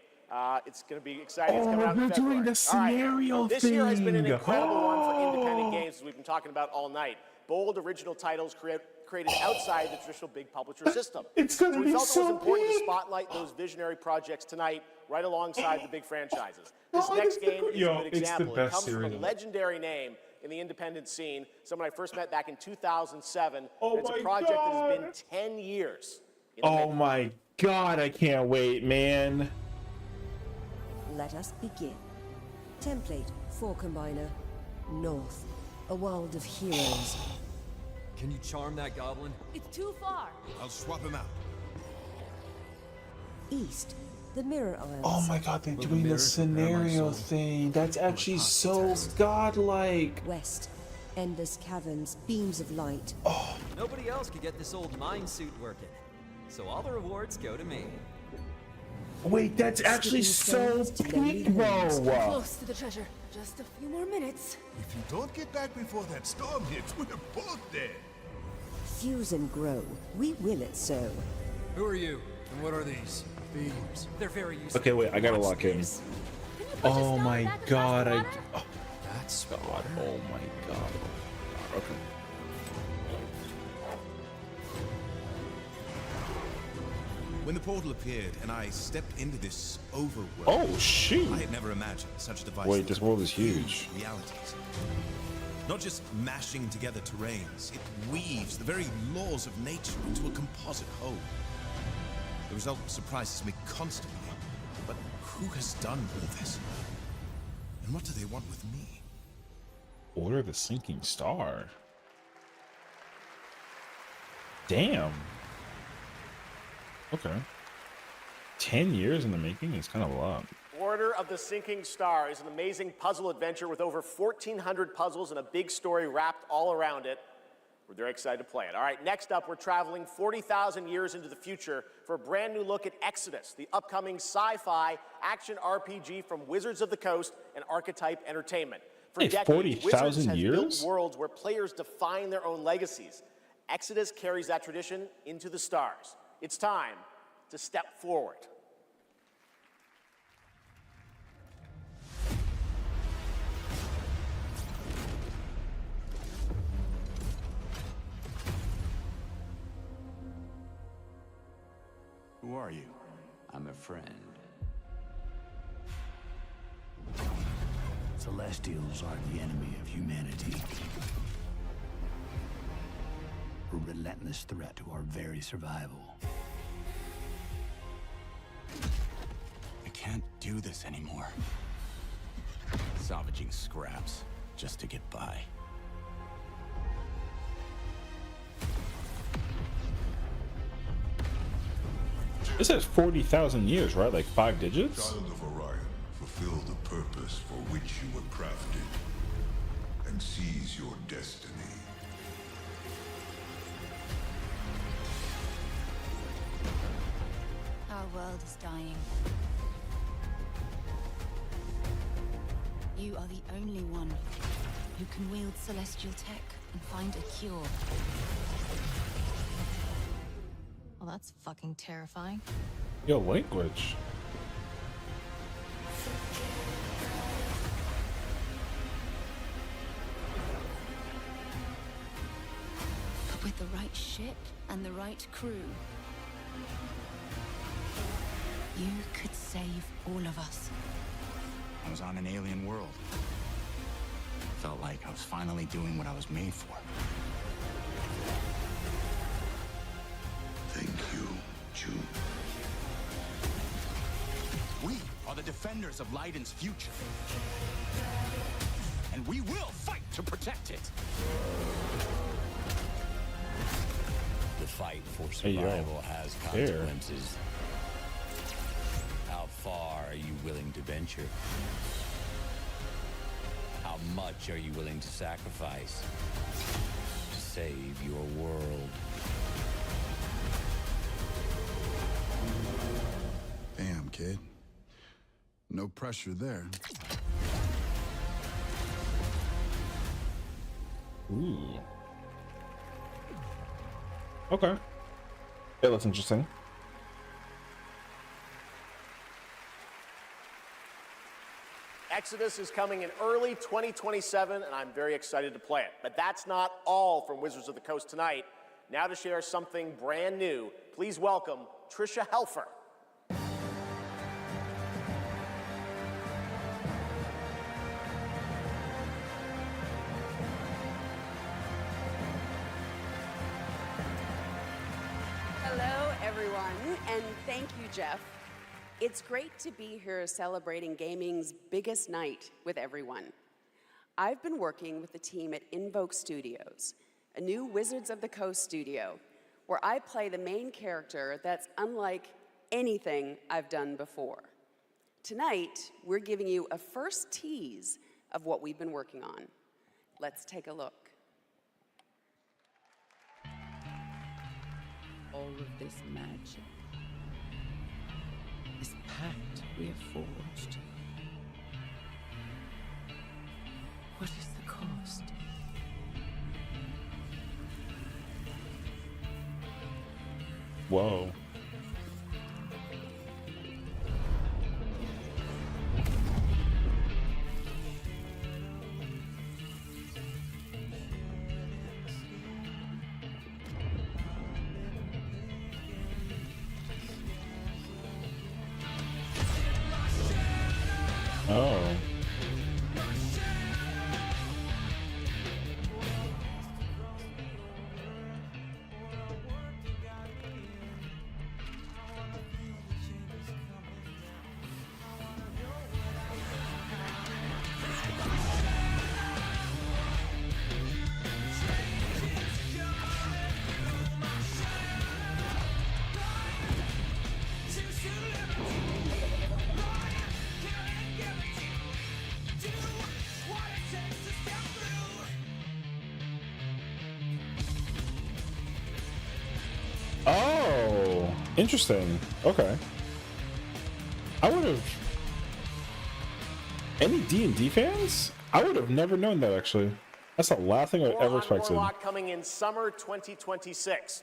It's going to be exciting. It's coming out in they're February. doing the scenario This year has been an thing. incredible one for independent games, as we've been talking about all night. Bold original titles created outside the traditional big publisher system. It's gonna we be felt so it was important big. to spotlight those visionary projects tonight, right alongside the big franchises. This Oh, next it's the game is a yo, good it's the example. It best comes from series. a legendary name in the independent scene, someone I first met back in 2007. Oh It's a my project that has God. been 10 years. in the Oh making. my god, I can't wait, man. Let us begin. Template 4 Combiner. North. A world of heroes. Can you charm that goblin? It's too far. I'll swap him out. East. The Mirror Isles. Oh my god, they're Will the doing the mirrors prepare my scenario soul? thing. That's actually so godlike. West. Endless caverns. Beams of light. Nobody else could get this old mine suit working. So all the rewards go to me. Wait, that's actually so peak, bro. Close to the treasure. Just a few more minutes. If you don't get back before that storm hits, we're both dead. Fuse and grow. We will it so. Who are you? And what are these? Beams. They're very useful. Okay, wait, I gotta lock in. Oh my god, That's God, oh my god. Okay. When the portal appeared and I stepped into this overworld, Oh shoot. I had never imagined such a device. Wait, that this could world is fuse huge. Realities. Not just mashing together terrains, it weaves the very laws of nature into a composite whole. The result surprises me constantly. But who has done all this? And what do they want with me? Order of the Sinking Star. Damn. Okay. 10 years in the making is kind of a lot. Order of the Sinking Star is an amazing puzzle adventure with over 1,400 puzzles and a big story wrapped all around it. We're very excited to play it. All right, next up, we're traveling 40,000 years into the future for a brand new look at Exodus, the upcoming sci-fi action RPG from Wizards of the Coast and Archetype Entertainment. For decades, Wizards has built worlds where players define their own legacies. Exodus carries that tradition into the stars. It's time to step forward. Who are you? I'm a friend. Celestials are the enemy of humanity. A relentless threat to our very survival. I can't do this anymore. Salvaging scraps just to get by. This says 40,000 years, right? Like 5 digits? Child of Orion, fulfill the purpose for which you were crafted, and seize your destiny. Our world is dying. You are the only one who can wield celestial tech and find a cure. Well, that's fucking terrifying. Yo, language. But with the right ship and the right crew, you could save all of us. I was on an alien world. Felt like I was finally doing what I was made for. Thank you, June. We are the defenders of Leiden's future. And we will fight to protect it. The fight for survival has consequences. How far are you willing to venture? How much are you willing to sacrifice to save your world? Damn, kid. No pressure there. Ooh. Okay. Yeah, that's interesting. Exodus is coming in early 2027, and I'm very excited to play it. But that's not all from Wizards of the Coast tonight. Now to share something brand new, please welcome Trisha Helfer. Hello, everyone, and thank you, Jeff. It's great to be here celebrating gaming's biggest night with everyone. I've been working with the team at Invoke Studios, a new Wizards of the Coast studio, where I play the main character that's unlike anything I've done before. Tonight, we're giving you a first tease of what we've been working on. Let's take a look. All of this magic, this pact we have forged. What is the cost? Whoa. Oh. Interesting. Okay. I would have. Any D&D fans? I would have never known that, actually. That's the last thing I ever expected. Warlock coming in summer 2026.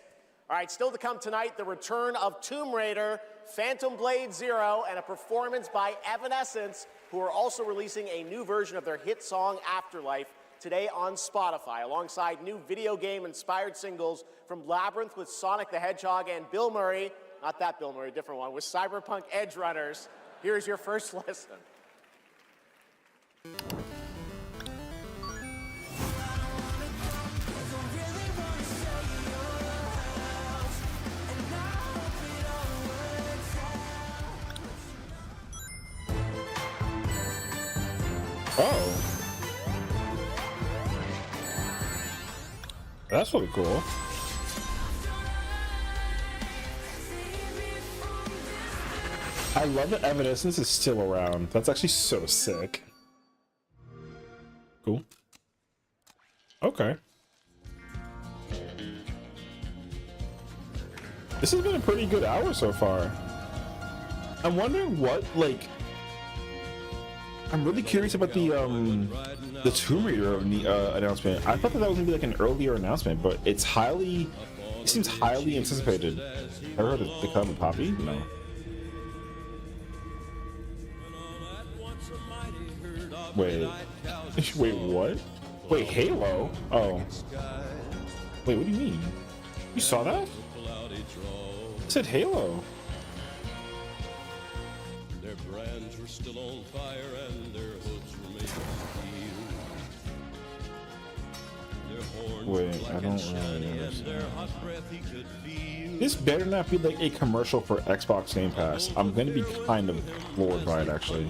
All right, still to come tonight, the return of Tomb Raider, Phantom Blade Zero, and a performance by Evanescence, who are also releasing a new version of their hit song Afterlife today on Spotify, alongside new video game-inspired singles from Labyrinth with Sonic the Hedgehog and Bill Murray, not that Bill Murray, a different one, with Cyberpunk Edge Runners. Here's your first listen. Oh. That's really cool. I love that Evanescence is still around. That's actually so sick. Cool. Okay. This has been a pretty good hour so far. I'm wondering what, like... I'm really curious about the Tomb Raider announcement. I thought that was gonna be like an earlier announcement, but it seems highly anticipated. Ever heard of the Become a Poppy? No. Wait, wait, what? Wait, Halo? Oh. Wait, what do you mean? You saw that? It said Halo. Their brands were still on fire and their hoods were made of steel. Wait, I don't really understand. This better not be like a commercial for Xbox Game Pass. I'm gonna be kind of floored by it, actually.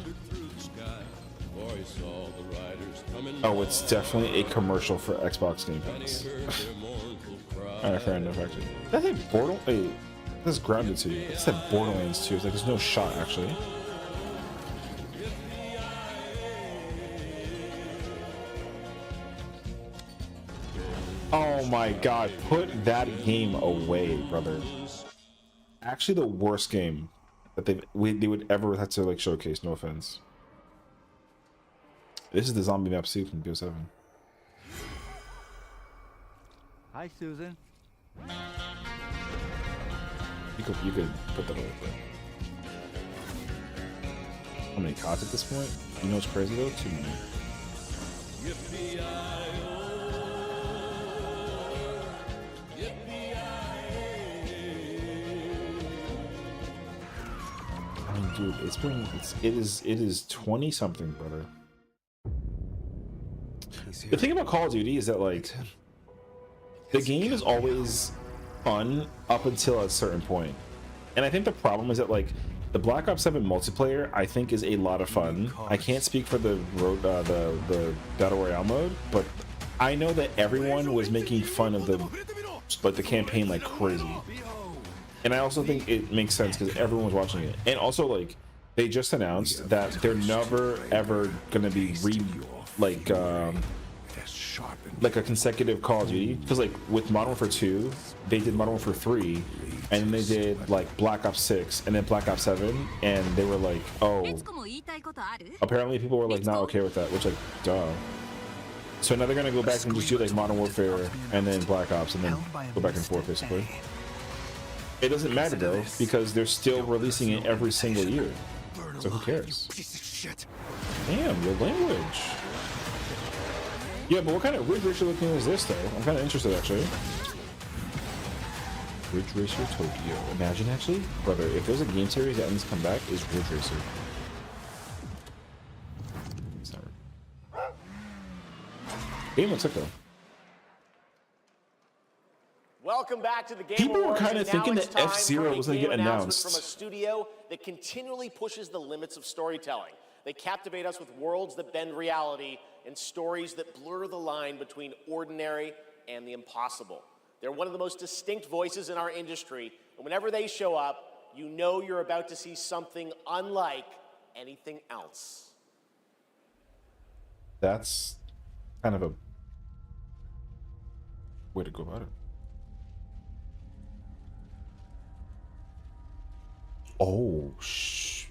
Oh, it's definitely a commercial for Xbox Game Pass. Alright, fair enough, actually. That's a Borderlands. Wait, that's Grounded 2. It's that Borderlands 2. It's like there's no shot, actually. Oh my god, put that game away, brother. Actually, the worst game that they would ever have to like showcase. No offense. This is the zombie map suit from BO7. Hi, Susan. You could put that away. How many cards at this point? You know what's crazy though? Too many. I mean, dude, it is 20 something, brother. The thing about Call of Duty is that like the game is always fun up until a certain point, and I think the problem is that like the Black Ops 7 multiplayer I think is a lot of fun. I can't speak for the Battle Royale mode, but I know that everyone was making fun of the campaign like crazy, and I also think it makes sense because everyone was watching it. And also like they just announced that they're never ever gonna be like a consecutive Call of Duty, because like with Modern Warfare 2 they did Modern Warfare 3 and then they did like Black Ops 6 and then Black Ops 7, and they were like, oh, apparently people were like not okay with that, which like duh. So now they're gonna go back and just do like Modern Warfare and then Black Ops and then go back and forth basically. It doesn't matter though because they're still releasing it every single year, so who cares? Damn, your language. Yeah, but what kind of Ridge Racer looking is this, though? I'm kind of interested, actually. Ridge Racer Tokyo. Imagine, actually, brother, if there's a game series that ends come back, is Ridge Racer. It's not. Game looks sick, though. Welcome back to the Game People were Awards, kind of thinking that F-Zero was going to get announced. From a studio that continually pushes the limits of storytelling. They captivate us with worlds that bend reality and stories that blur the line between ordinary and the impossible. They're one of the most distinct voices in our industry, and whenever they show up, you know you're about to see something unlike anything else. That's kind of a way to go about it. Oh, shh.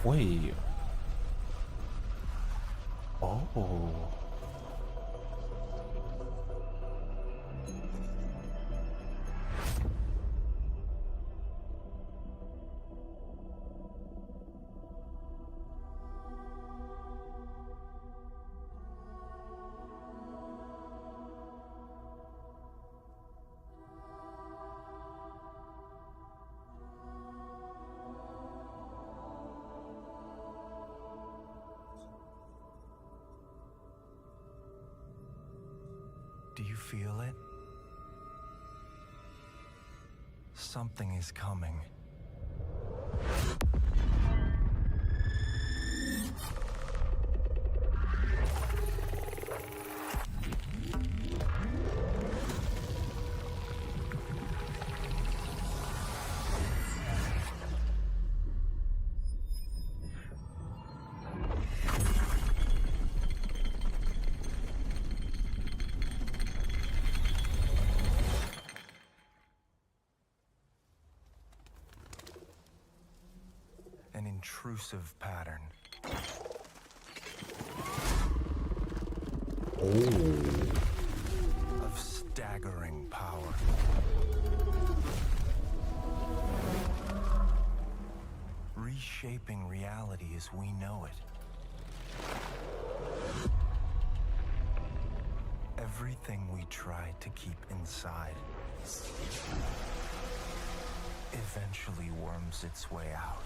Wait. Oh. Do you feel it? Something is coming. An intrusive pattern. Of staggering power. Reshaping reality as we know it. Everything we tried to keep inside eventually worms its way out.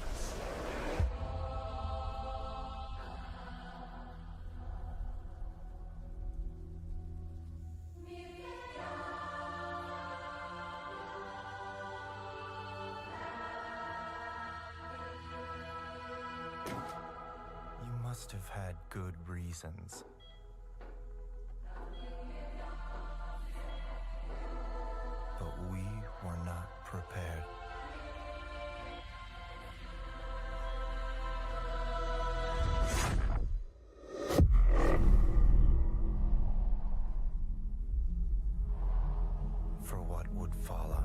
You must have had good reasons. But we were not prepared. For what would follow.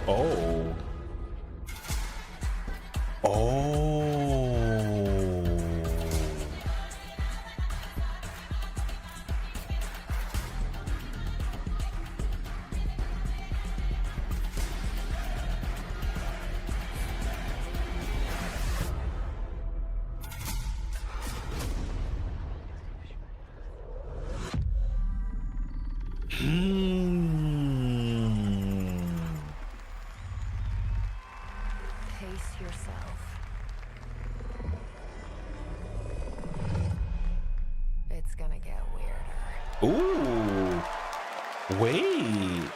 Oh. Oh. Pace yourself. It's gonna get weirder. Ooh. Wait.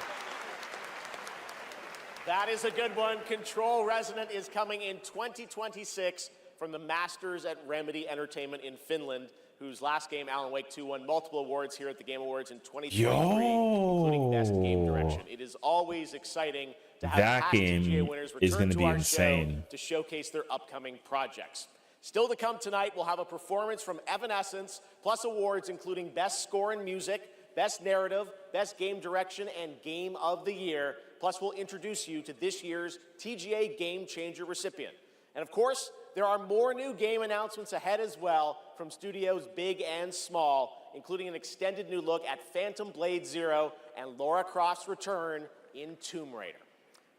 That is a good one. Control Resonant is coming in 2026 from the masters at Remedy Entertainment in Finland, whose last game, Alan Wake 2, won multiple awards here at the Game Awards in 2023, including Best Game Direction. It is always exciting to have That past game TGA winners is return gonna to be our insane. show to showcase their upcoming projects. Still to come tonight, we'll have a performance from Evanescence, plus awards including Best Score in Music, Best Narrative, Best Game Direction, and Game of the Year. Plus, we'll introduce you to this year's TGA Game Changer recipient. And of course, there are more new game announcements ahead as well from studios big and small, including an extended new look at Phantom Blade Zero and Lara Croft's return in Tomb Raider.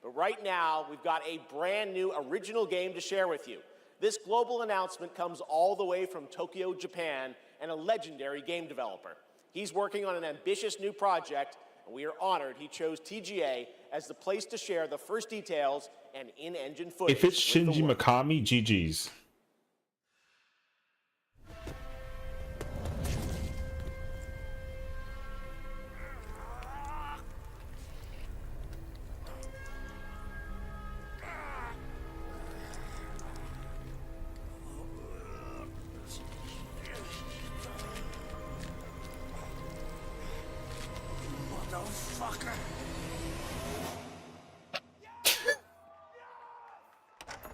But right now, we've got a brand new original game to share with you. This global announcement comes all the way from Tokyo, Japan, and a legendary game developer. He's working on an ambitious new project, and we are honored he chose TGA as the place to share the first details and in-engine footage. If it's Shinji Mikami, GG's.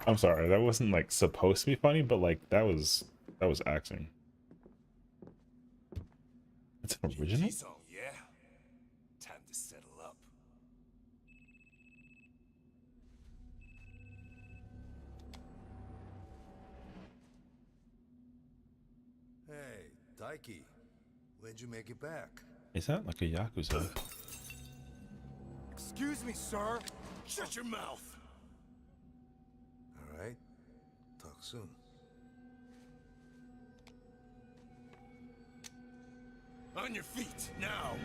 I'm sorry, that wasn't like supposed to be funny, but like that was acting. It's an original? Yeah. Time to settle up. Hey, Daiki. When'd you make it back? Is that like a Yakuza? Excuse me, sir. Shut your mouth. All right. Talk soon. On your feet, now.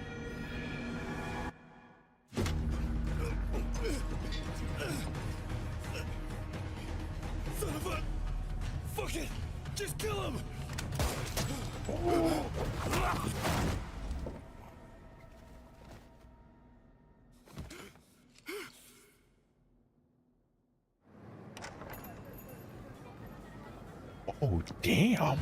Son of a... Fuck it! Just kill him! Oh, damn.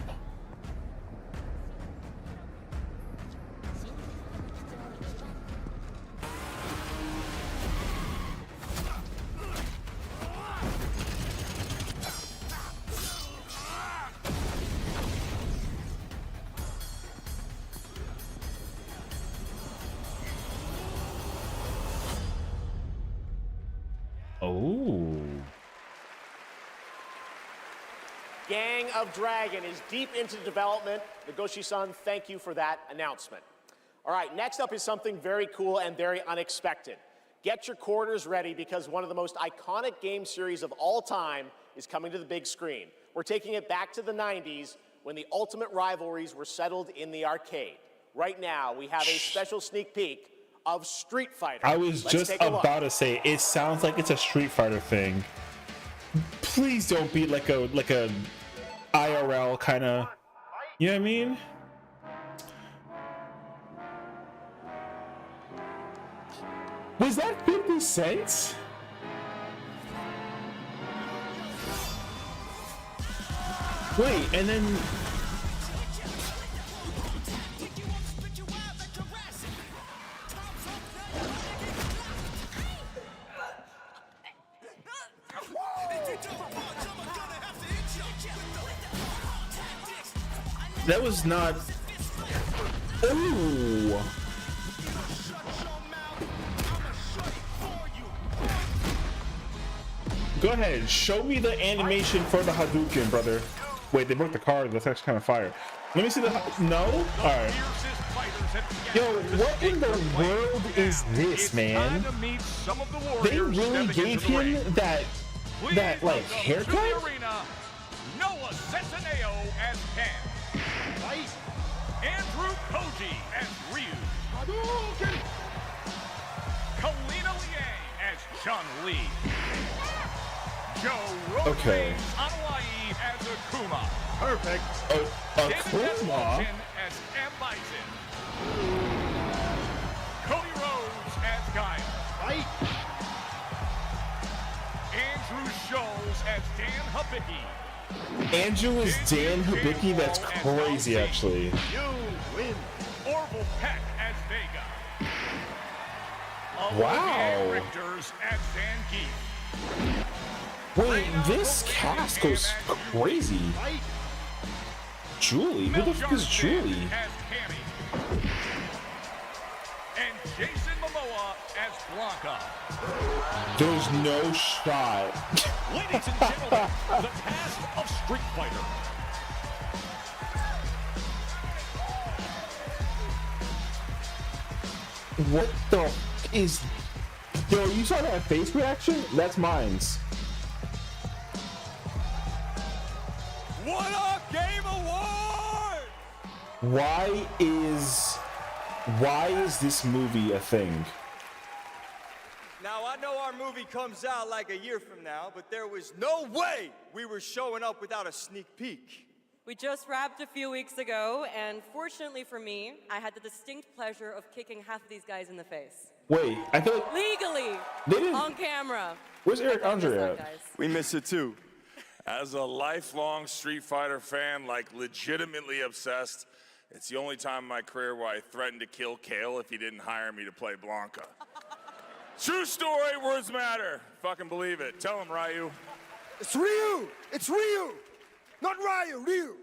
Oh. Gang of Dragon is deep into development. Nagoshi-san, thank you for that announcement. All right, next up is something very cool and very unexpected. Get your quarters ready because one of the most iconic game series of all time is coming to the big screen. We're taking it back to the 90s when the ultimate rivalries were settled in the arcade. Right now, we have a special sneak peek of Street Fighter. I was just about to say, it sounds like it's a Street Fighter thing. Please don't be like a IRL kind of, you know what I mean? Was that 50 cents? Wait, and then that was not. Ooh. Go ahead, show me the animation for the Hadouken, brother. Wait, they broke the card. That's actually kind of fire. Let me see the. No? Alright. Yo, what in the world is this, man? They really gave him that like haircut? Noah Sessiion as Ken. Right. Andrew Koji as Ryu. Hadouken. Kalina Liang as Chun-Li. Joe Okay. Anawai as Akuma. Perfect. Akuma? As M. Bison. Cody Rhodes as Guile. Right. Andrew Scholes as Dan Hibiki. Andrew is Dan Hibiki? That's crazy, actually. You win. Orville Peck as Vega. Wow. Olivier Richters as Zangief. Wait, this cast goes crazy. Julie? Who the fuck is Julie? As Cammy. And Jason Momoa as Blanca. There's no shot. Ladies and gentlemen, the cast of Street Fighter. What the is? Yo, you saw that face reaction? That's mine's. What up, Game Award? Why is this movie a thing? Now, I know our movie comes out like a year from now, but there was no way we were showing up without a sneak peek. We just wrapped a few weeks ago, and fortunately for me, I had the distinct pleasure of kicking half of these guys in the face. Wait, I feel like legally on camera. Where's Eric Andre at? We miss it too. As a lifelong Street Fighter fan, like legitimately obsessed, it's the only time in my career where I threatened to kill Kale if he didn't hire me to play Blanca. True story, words matter. Fucking believe it. Tell him, Ryu. It's Ryu! It's Ryu! Not Ryu, Ryu!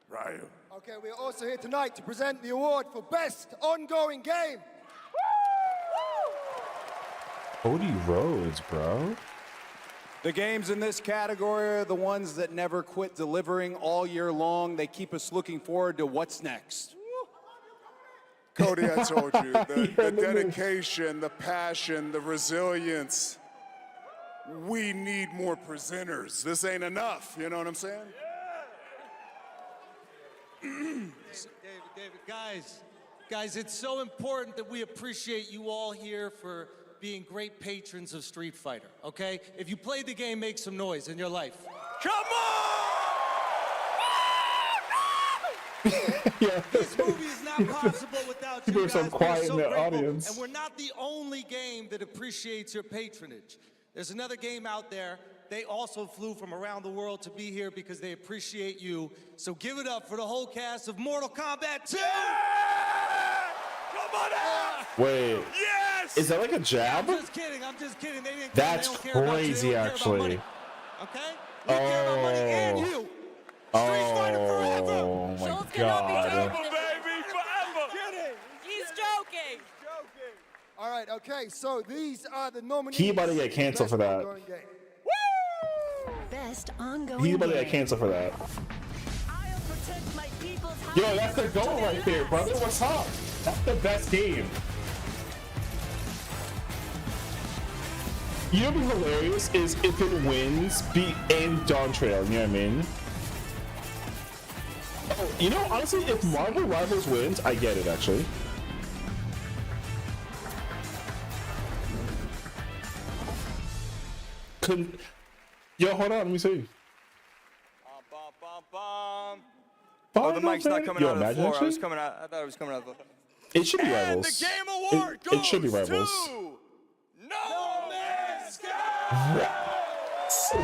Ryu. Okay, we're also here tonight to present the award for Best Ongoing Game. Cody Rhodes, bro. The games in this category are the ones that never quit delivering all year long. They keep us looking forward to what's next. Cody, I told you, the dedication, the passion, the resilience. We need more presenters. This ain't enough, you know what I'm saying? David, guys, it's so important that we appreciate you all here for being great patrons of Street Fighter, okay? If you played the game, make some noise in your life. Come on! Yeah. This movie is not possible without you There's guys. some quiet We're so in the grateful. audience. And we're not the only game that appreciates your patronage. There's another game out there. They also flew from around the world to be here because they appreciate you. So give it up for the whole cast of Mortal Kombat 2! Yeah! Come on out! Wait. Yes! Is that like a jab? I'm just kidding. They didn't That's they don't care about you. crazy, They don't care about actually. money. Okay? We care about money and you. Street Fighter forever. Oh my Schultz cannot be god. joking. Baby, forever! He's joking. All right, okay, so these are the nominees. He about to get canceled for that. Best ongoing He about to get game. canceled for that. Yo, that's the goal right there, brother. What's up? That's the best game. You know what's hilarious is if it wins, be in Dawn Trail, you know what I mean? Oh, you know, honestly, if Marvel Rivals wins, I get it, actually. Yo, hold on, let me see. Oh, the mic's not coming Yo, out of the imagine floor. actually? I thought it was coming out of the... It should be And Rivals. the Game Award It should be goes Rivals. to No Man's Sky!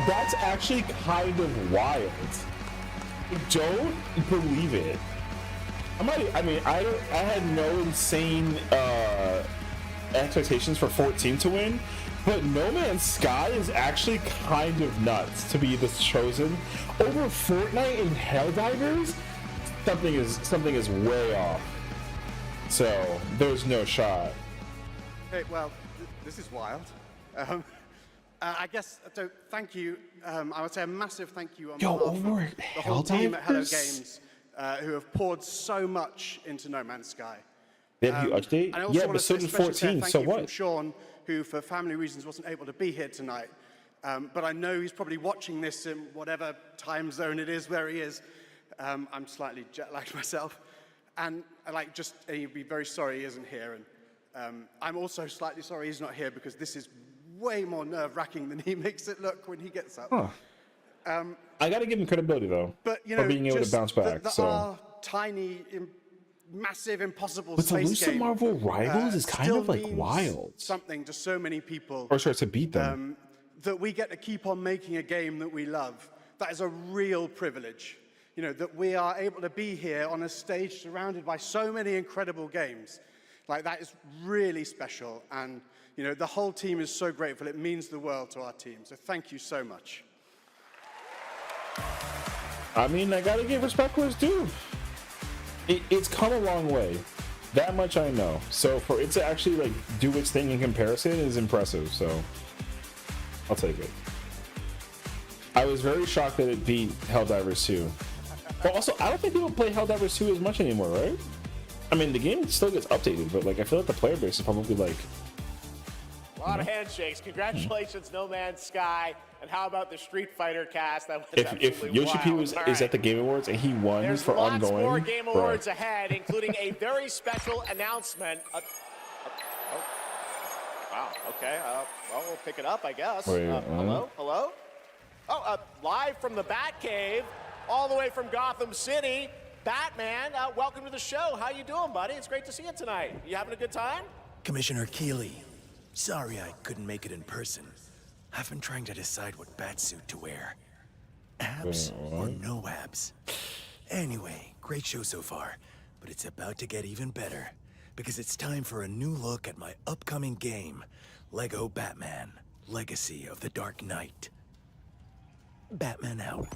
That's actually kind of wild. I don't believe it. I had no insane expectations for 14 to win, but No Man's Sky is actually kind of nuts to be this chosen over Fortnite and Helldivers. Something is way off. So there's no shot. Hey, well, this is wild. I guess, so thank you. I would say a massive thank you on behalf of the whole team at Hello Games, who have poured so much into No Man's Sky. They have you update? And I also Yeah, want but to so say a did special 14, thank so you what? from Sean, who for family reasons wasn't able to be here tonight. But I know he's probably watching this in whatever time zone it is where he is. I'm slightly jet-lagged myself. And he'd be very sorry he isn't here. And I'm also slightly sorry he's not here because this is way more nerve-wracking than he makes it look when he gets up. Huh. I got to give him credibility though, But you for know, being able to bounce back. Our tiny, massive, impossible But to space lose to game, Marvel Rivals is kind still of like means wild. Something to so many people. Or sorry, to beat them. That we get to keep on making a game that we love. That is a real privilege. You know, that we are able to be here on a stage surrounded by so many incredible games. Like, that is really special. And, you know, the whole team is so grateful. It means the world to our team. So thank you so much. I mean, I gotta give respect where it's due. It's come a long way. That much I know. So for it to actually like do its thing in comparison is impressive. So I'll take it. I was very shocked that it beat Helldivers 2. But also, I don't think people play Helldivers 2 as much anymore, right? I mean, the game still gets updated, but like I feel like the player base is probably like a lot of handshakes. Congratulations, No Man's Sky. And how about the Street Fighter cast? That was if Yoshi P is at the Game Awards and he won There's for lots ongoing. more Game Awards ahead, including a very special announcement. Wow. Okay. Well, we'll pick it up, I guess. Wait, hello. Oh, live from the Batcave, all the way from Gotham City. Batman, welcome to the show. How you doing, buddy? It's great to see you tonight. You having a good time? Commissioner Keeley, sorry I couldn't make it in person. I've been trying to decide what batsuit to wear. Abs or no abs. Anyway, great show so far, but it's about to get even better because it's time for a new look at my upcoming game, Lego Batman: Legacy of the Dark Knight. Batman out.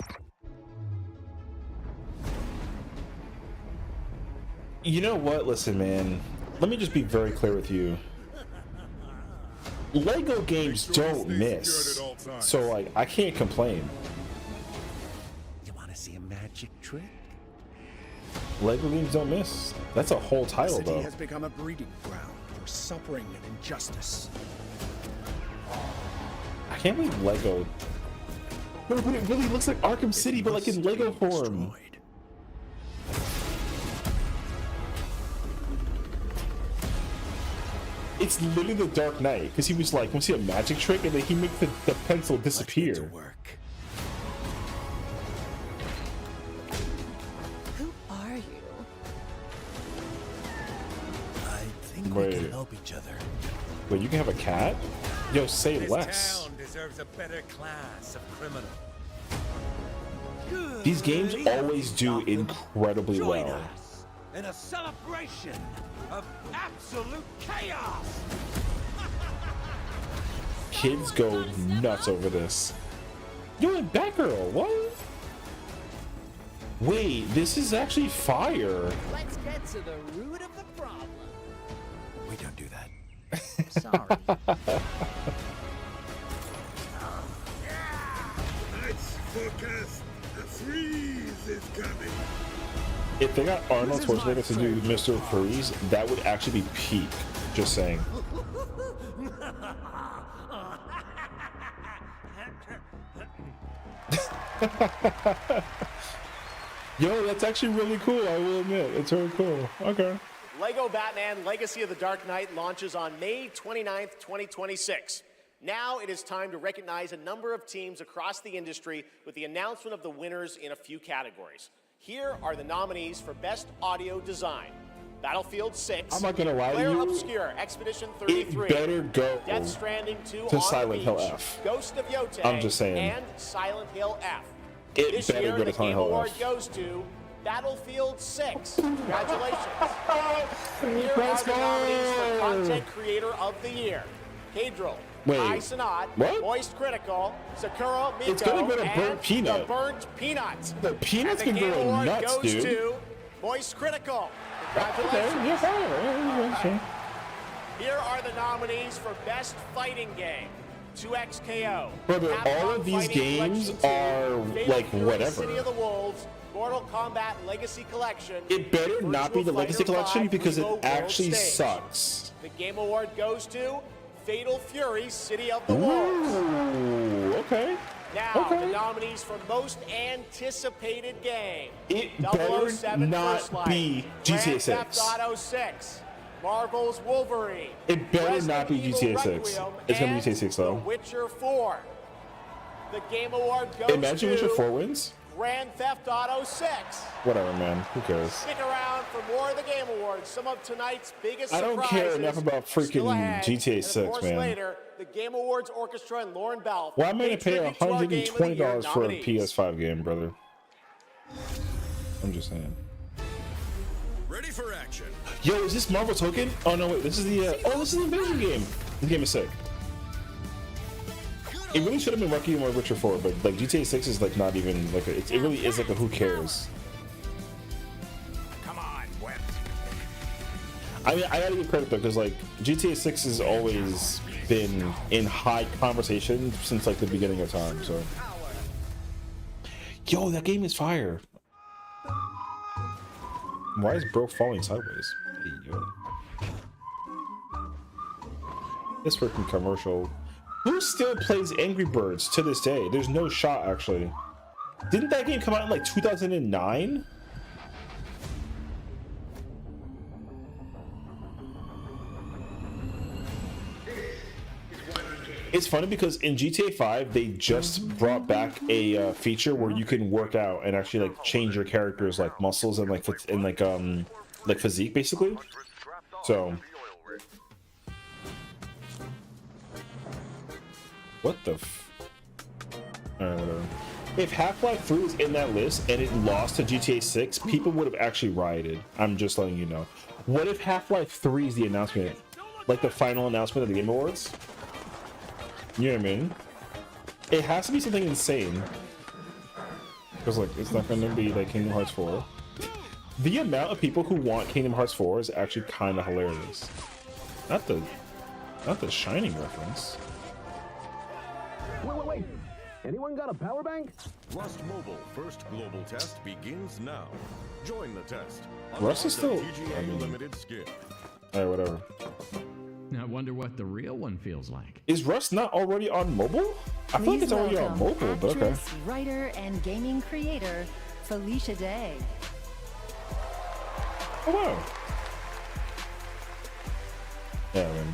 You know what? Listen, man. Let me just be very clear with you. Lego games don't miss, so like I can't complain. You want to see a magic trick? Lego games don't miss. That's a whole title, the city though. has become a breeding ground for suffering and injustice. I can't believe Lego. No, but it really looks like Arkham City, but like in Lego form. It's literally the Dark Knight, because he was like, "Want to see a magic trick?" And then he makes the pencil disappear. Who are you? I think we can help each other. Wait, you can have a cat? Yo, say This less. town deserves a better class of criminal. These games always do incredibly Join well. us in a celebration of absolute chaos. Kids go nuts over this. Yo, and Batgirl, what? Wait, this is actually fire. Let's get to the root of the problem. We don't do that. Sorry. Let's focus. The freeze is coming. If they got Arnold Schwarzenegger to do Mr. Freeze, that would actually be peak. Just saying. Yo, that's actually really cool, I will admit. It's very cool. Okay. Lego Batman: Legacy of the Dark Knight launches on May 29th, 2026. Now it is time to recognize a number of teams across the industry with the announcement of the winners in a few categories. Here are the nominees for Best Audio Design: Battlefield 6, I'm not gonna lie to Claire you, Obscure, Expedition 33, it better go Death Stranding 2 to on Silent the Hill Beach, F. Ghost of Yotei, I'm just saying. and Silent Hill F. It This better year, go to the Silent Game Hill Award F. goes to Battlefield 6. Congratulations. Here Let's are the nominees for go. Content Creator of the Year: Cadril, Wait, Kai Sanat, what? Moist Critical, Sakura Miko, It's gonna go to Burnt and Peanut. The Burnt Peanut. The Peanuts And can the Game go Award nuts, goes dude. to Moist Critical. Okay, Congratulations. yes, okay. Here are the nominees for Best Fighting Game: 2XKO. Brother, Capcom all of these Fighting games Collection 2, are Fatal like Fury whatever. City of the Wolves, Mortal Kombat Legacy Collection. It better not be the Virtua Legacy Fighter Collection 5 because it Evo World actually Stage. sucks. The Game Award goes to Fatal Fury City of the Wolves. Ooh, okay. Now, the nominees for Most Anticipated Game: It better 007 not First Light, be GTA Grand 6. Theft Auto 6, Marvel's Wolverine, It better Resident not be Evil GTA 6. Requiem, It's gonna be and GTA 6 The though. Witcher 4. The Game Award goes Imagine to Witcher 4 wins. Grand Theft Auto 6. Whatever, man. Who cares? Stick around for more of the Game Awards. Some of tonight's biggest I don't surprises care enough about still freaking ahead. GTA And 6, of course, man. later, the Game Awards Orchestra and Lauren Bell. Why am I gonna pay tribute to our Game of the Year $120 for a nominees. PS5 game, brother? I'm just saying. Ready for action. Yo, is this Marvel Token? Oh no, wait. This is the. This is the Invasion game. This game is sick. It really should have been Rocky and Witcher 4, but like GTA 6 is like not even like it really is like a who cares. Come on, Wet. I mean, I gotta give credit though, because like GTA 6 has always been in high conversation since like the beginning of time. So, yo, that game is fire. Why is bro falling sideways? doing? This freaking commercial. Who still plays Angry Birds to this day? There's no shot, actually. Didn't that game come out in like 2009? It's funny because in GTA 5 they just brought back a feature where you can work out and actually like change your character's like muscles and like physique basically. So what the alright, whatever. If Half-Life 3 was in that list and it lost to GTA 6, people would have actually rioted. I'm just letting you know. What if Half-Life 3 is the announcement, like the final announcement of the Game Awards? You know what I mean? It has to be something insane. Because like it's not gonna be like Kingdom Hearts 4. The amount of people who want Kingdom Hearts 4 is actually kind of hilarious. Not the Shining reference. Wait. Anyone got a power bank? Rust Mobile first global test begins now. Join the test. Rust is still limited skin. Alright, whatever. I wonder what the real one feels like. Is Rust not already on mobile? I feel like it's already on mobile, but okay. Actress, writer, and gaming creator, Felicia Day. Oh wow. Yeah, man.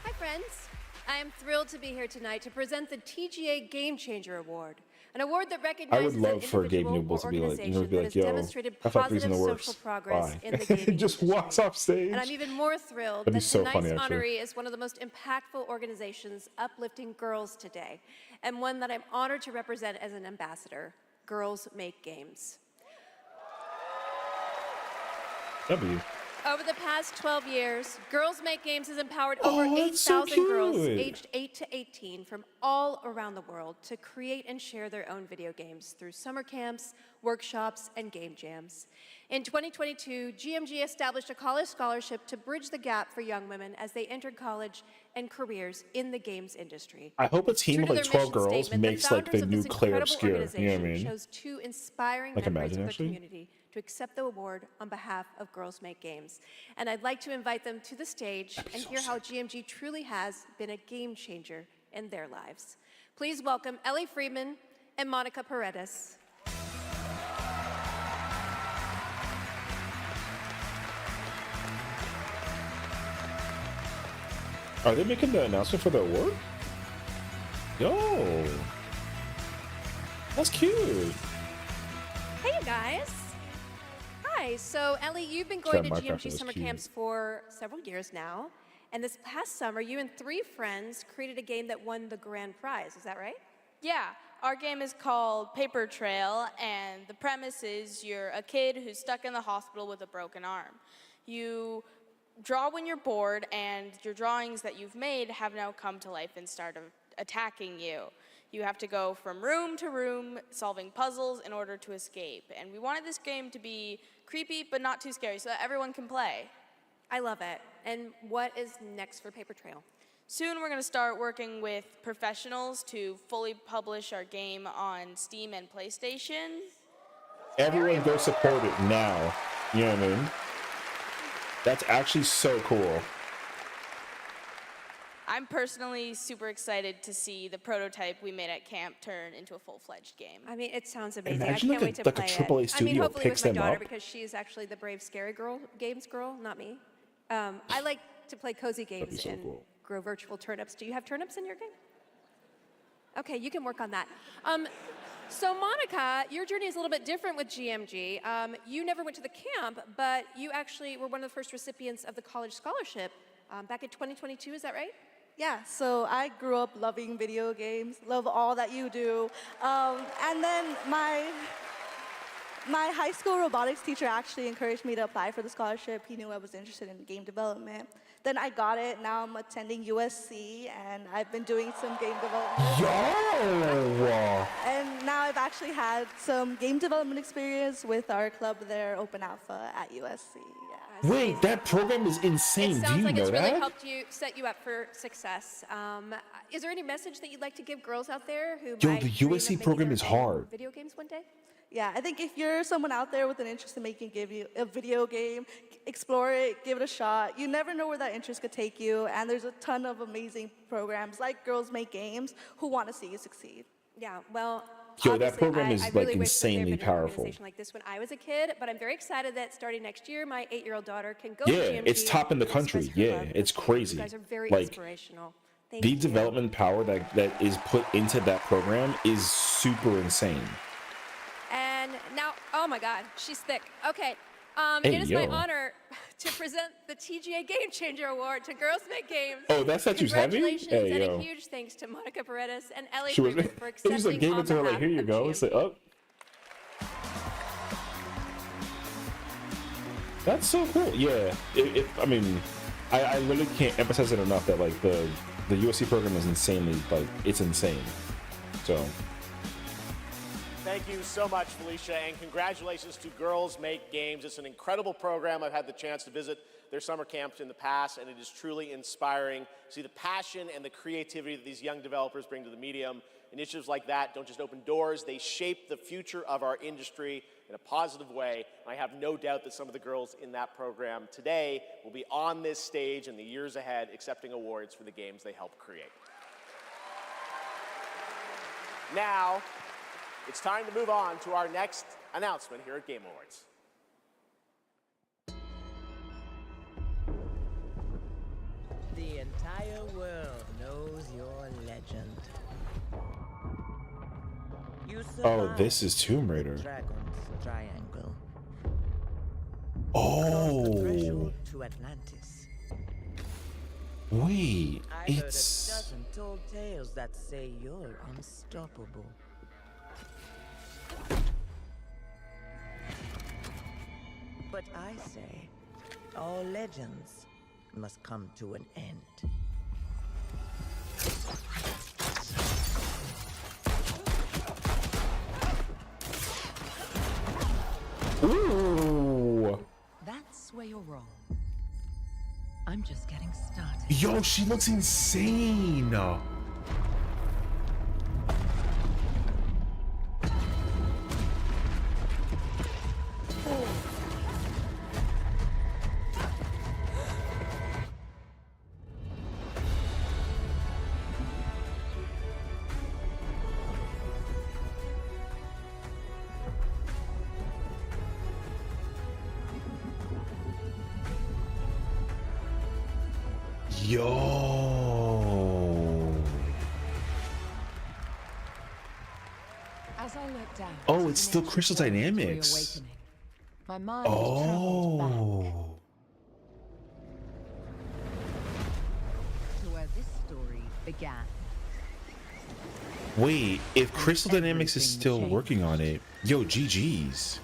Hi friends. I am thrilled to be here tonight to present the TGA Game Changer Award, an award that I recognizes would love for Gabe Newell to be like, yo, demonstrated I thought these in positive the social works. progress Bye. in the gaming Just industry. walks off stage. And I'm even more thrilled That'd be that so tonight's funny, actually. honoree is one of the most impactful organizations uplifting girls today, and one that I'm honored to represent as an ambassador, Girls Make Games. W. Over the past 12 years, Girls Make Games has empowered over that's so 8,000 girls cute. aged 8 to 18 from all around the world to create and share their own video games through summer camps, workshops, and game jams. In 2022, GMG established a college scholarship to bridge the gap for young women as they entered college and careers in the games industry. I hope a team True of to like their 12 mission girls statement, makes like the founders of new this Claire incredible Obscure. You know what I organization mean? chose two inspiring Like members Imagine, of the actually. community to accept the award on behalf of Girls Make Games. And I'd like to invite them to the stage and hear how GMG truly has been a game changer in their lives. Please welcome Ellie Friedman and Monica Paredes. Are they making the announcement for the award? Yo, that's cute. Hey, you guys. Hi. So, Ellie, you've been Sorry, going to Minecraft GMG is summer cute. camps for several years now. And this past summer, you and 3 friends created a game that won the grand prize. Is that right? Yeah, our game is called Paper Trail, and the premise is you're a kid who's stuck in the hospital with a broken arm. You draw when you're bored, and your drawings that you've made have now come to life and start attacking you. You have to go from room to room, solving puzzles in order to escape. And we wanted this game to be creepy, but not too scary, so that everyone can play. I love it. And what is next for Paper Trail? Soon we're going to start working with professionals to fully publish our game on Steam and PlayStation. Everyone go support it now. You know what I mean? That's actually so cool. I'm personally super excited to see the prototype we made at camp turn into a full-fledged game. I mean, it sounds amazing. Imagine I can't like wait to a play AAA it. I mean, studio hopefully picks with my them daughter up. because she's actually the brave, scary games girl, not me. I like to play cozy games so and cool. grow virtual turnips. Do you have turnips in your game? Okay, you can work on that. So Monica, your journey is a little bit different with GMG. You never went to the camp, but you actually were one of the first recipients of the college scholarship back in 2022, is that right? Yeah, so I grew up loving video games, love all that you do. And then my high school robotics teacher actually encouraged me to apply for the scholarship. He knew I was interested in game development. Then I got it. Now I'm attending USC, and I've been doing some game development. Yo! And now I've actually had some game development experience with our club there, Open Alpha at USC. Yeah. Wait, that program is insane. It Do sounds you like know it's really that? helped you, set you up for success. Is there any message that you'd like to give girls out there who Yo, might the dream of USC making program their is own hard. video games one day? Yeah, I think if you're someone out there with an interest in making a video game, explore it, give it a shot. You never know where that interest could take you, and there's a ton of amazing programs like Girls Make Games who want to see you succeed. Yeah, well, Yo, that program I is really like wish that there had insanely been an powerful. organization like this when I was a kid, but I'm very excited that starting next year, my 8-year-old daughter can go Yeah, to GMG it's top in the and express country. her Yeah, love it's of games. crazy. You guys are very Like, inspirational. Thank the you. development power that is put into that program is super insane. And now, oh my God, she's thick. Okay, Hey, it is my yo. honor to present the TGA Game Changer Award to Girls Make Games. Oh, that's that you's heavy? Congratulations Hey, and yo. a huge thanks to Monica Paredes and Ellie She was, Freeman for he accepting just like gave on it to her like, behalf here you of go. GMG. It's like, oh. That's so cool. Yeah. I mean, I really can't emphasize it enough that like the USC program is insanely, like, it's insane. So. Thank you so much, Felicia, and congratulations to Girls Make Games. It's an incredible program. I've had the chance to visit their summer camps in the past, and it is truly inspiring to see the passion and the creativity that these young developers bring to the medium. Initiatives like that don't just open doors, they shape the future of our industry in a positive way. I have no doubt that some of the girls in that program today will be on this stage in the years ahead accepting awards for the games they helped create. Now, it's time to move on to our next announcement here at Game Awards. The entire world knows your legend. You Oh, survived this is Tomb Raider. Dragon's Triangle. Oh. Crossed the threshold to Atlantis. Wait, I it's. heard a dozen told tales that say you're unstoppable. But I say, all legends must come to an end. Ooh. That's where you're wrong. I'm just getting started. Yo, she looks insane. Yo. As I looked down, Oh, it's still Crystal Dynamics. my mind traveled back Oh. to where this story began. Wait, if Crystal Dynamics is still working on it, yo, GG's.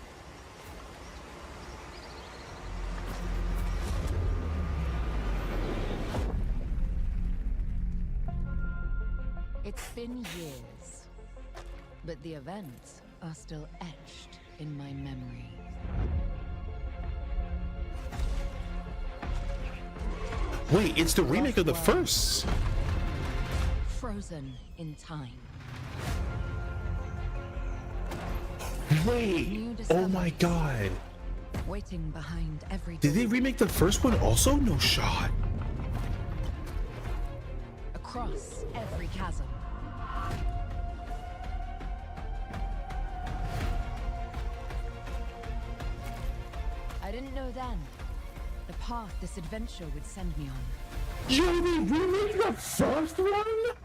It's been years, but the events are still etched in my memory. Wait, it's the remake of the first. Frozen in time. Wait, oh my god. Waiting behind every Did they remake the first one also? No shot. across every chasm. I didn't know then the path this adventure would send me on. Yo, they remake the first one?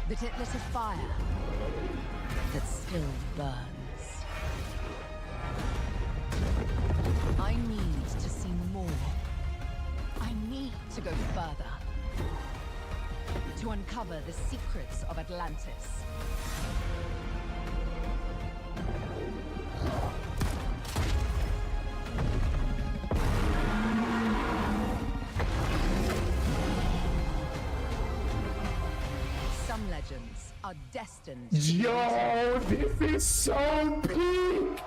But it lit a fire that still burns. I need to see more. I need to go further. To uncover the secrets of Atlantis. Some legends are destined to be Yo, this is so peak.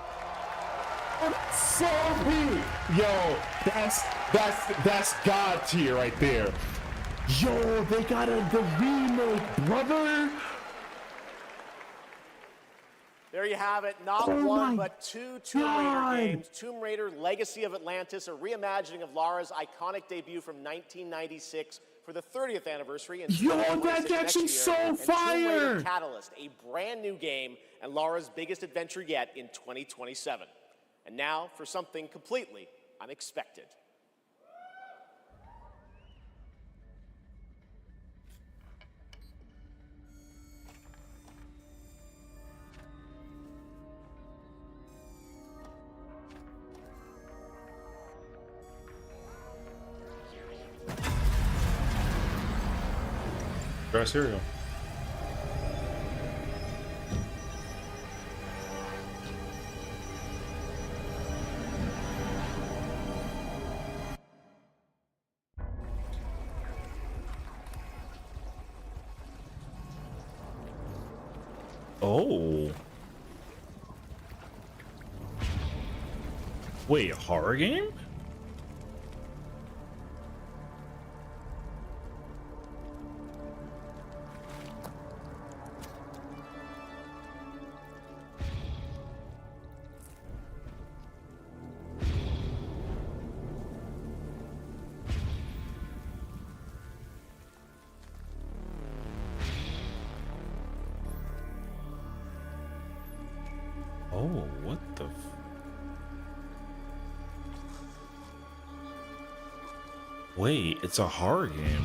So peak. Yo, that's God tier right there. Yo, they got the remake, brother. There you have it. Not one, but two Tomb Raider games. Tomb Raider Legacy of Atlantis, a reimagining of Lara's iconic debut from 1996 for the 30th anniversary. And yo, that's actually so fire! Tomb Raider Catalyst, a brand new game and Lara's biggest adventure yet in 2027. And now for something completely unexpected. Dry cereal. Oh. Wait, horror game? Oh, what the Wait, it's a horror game.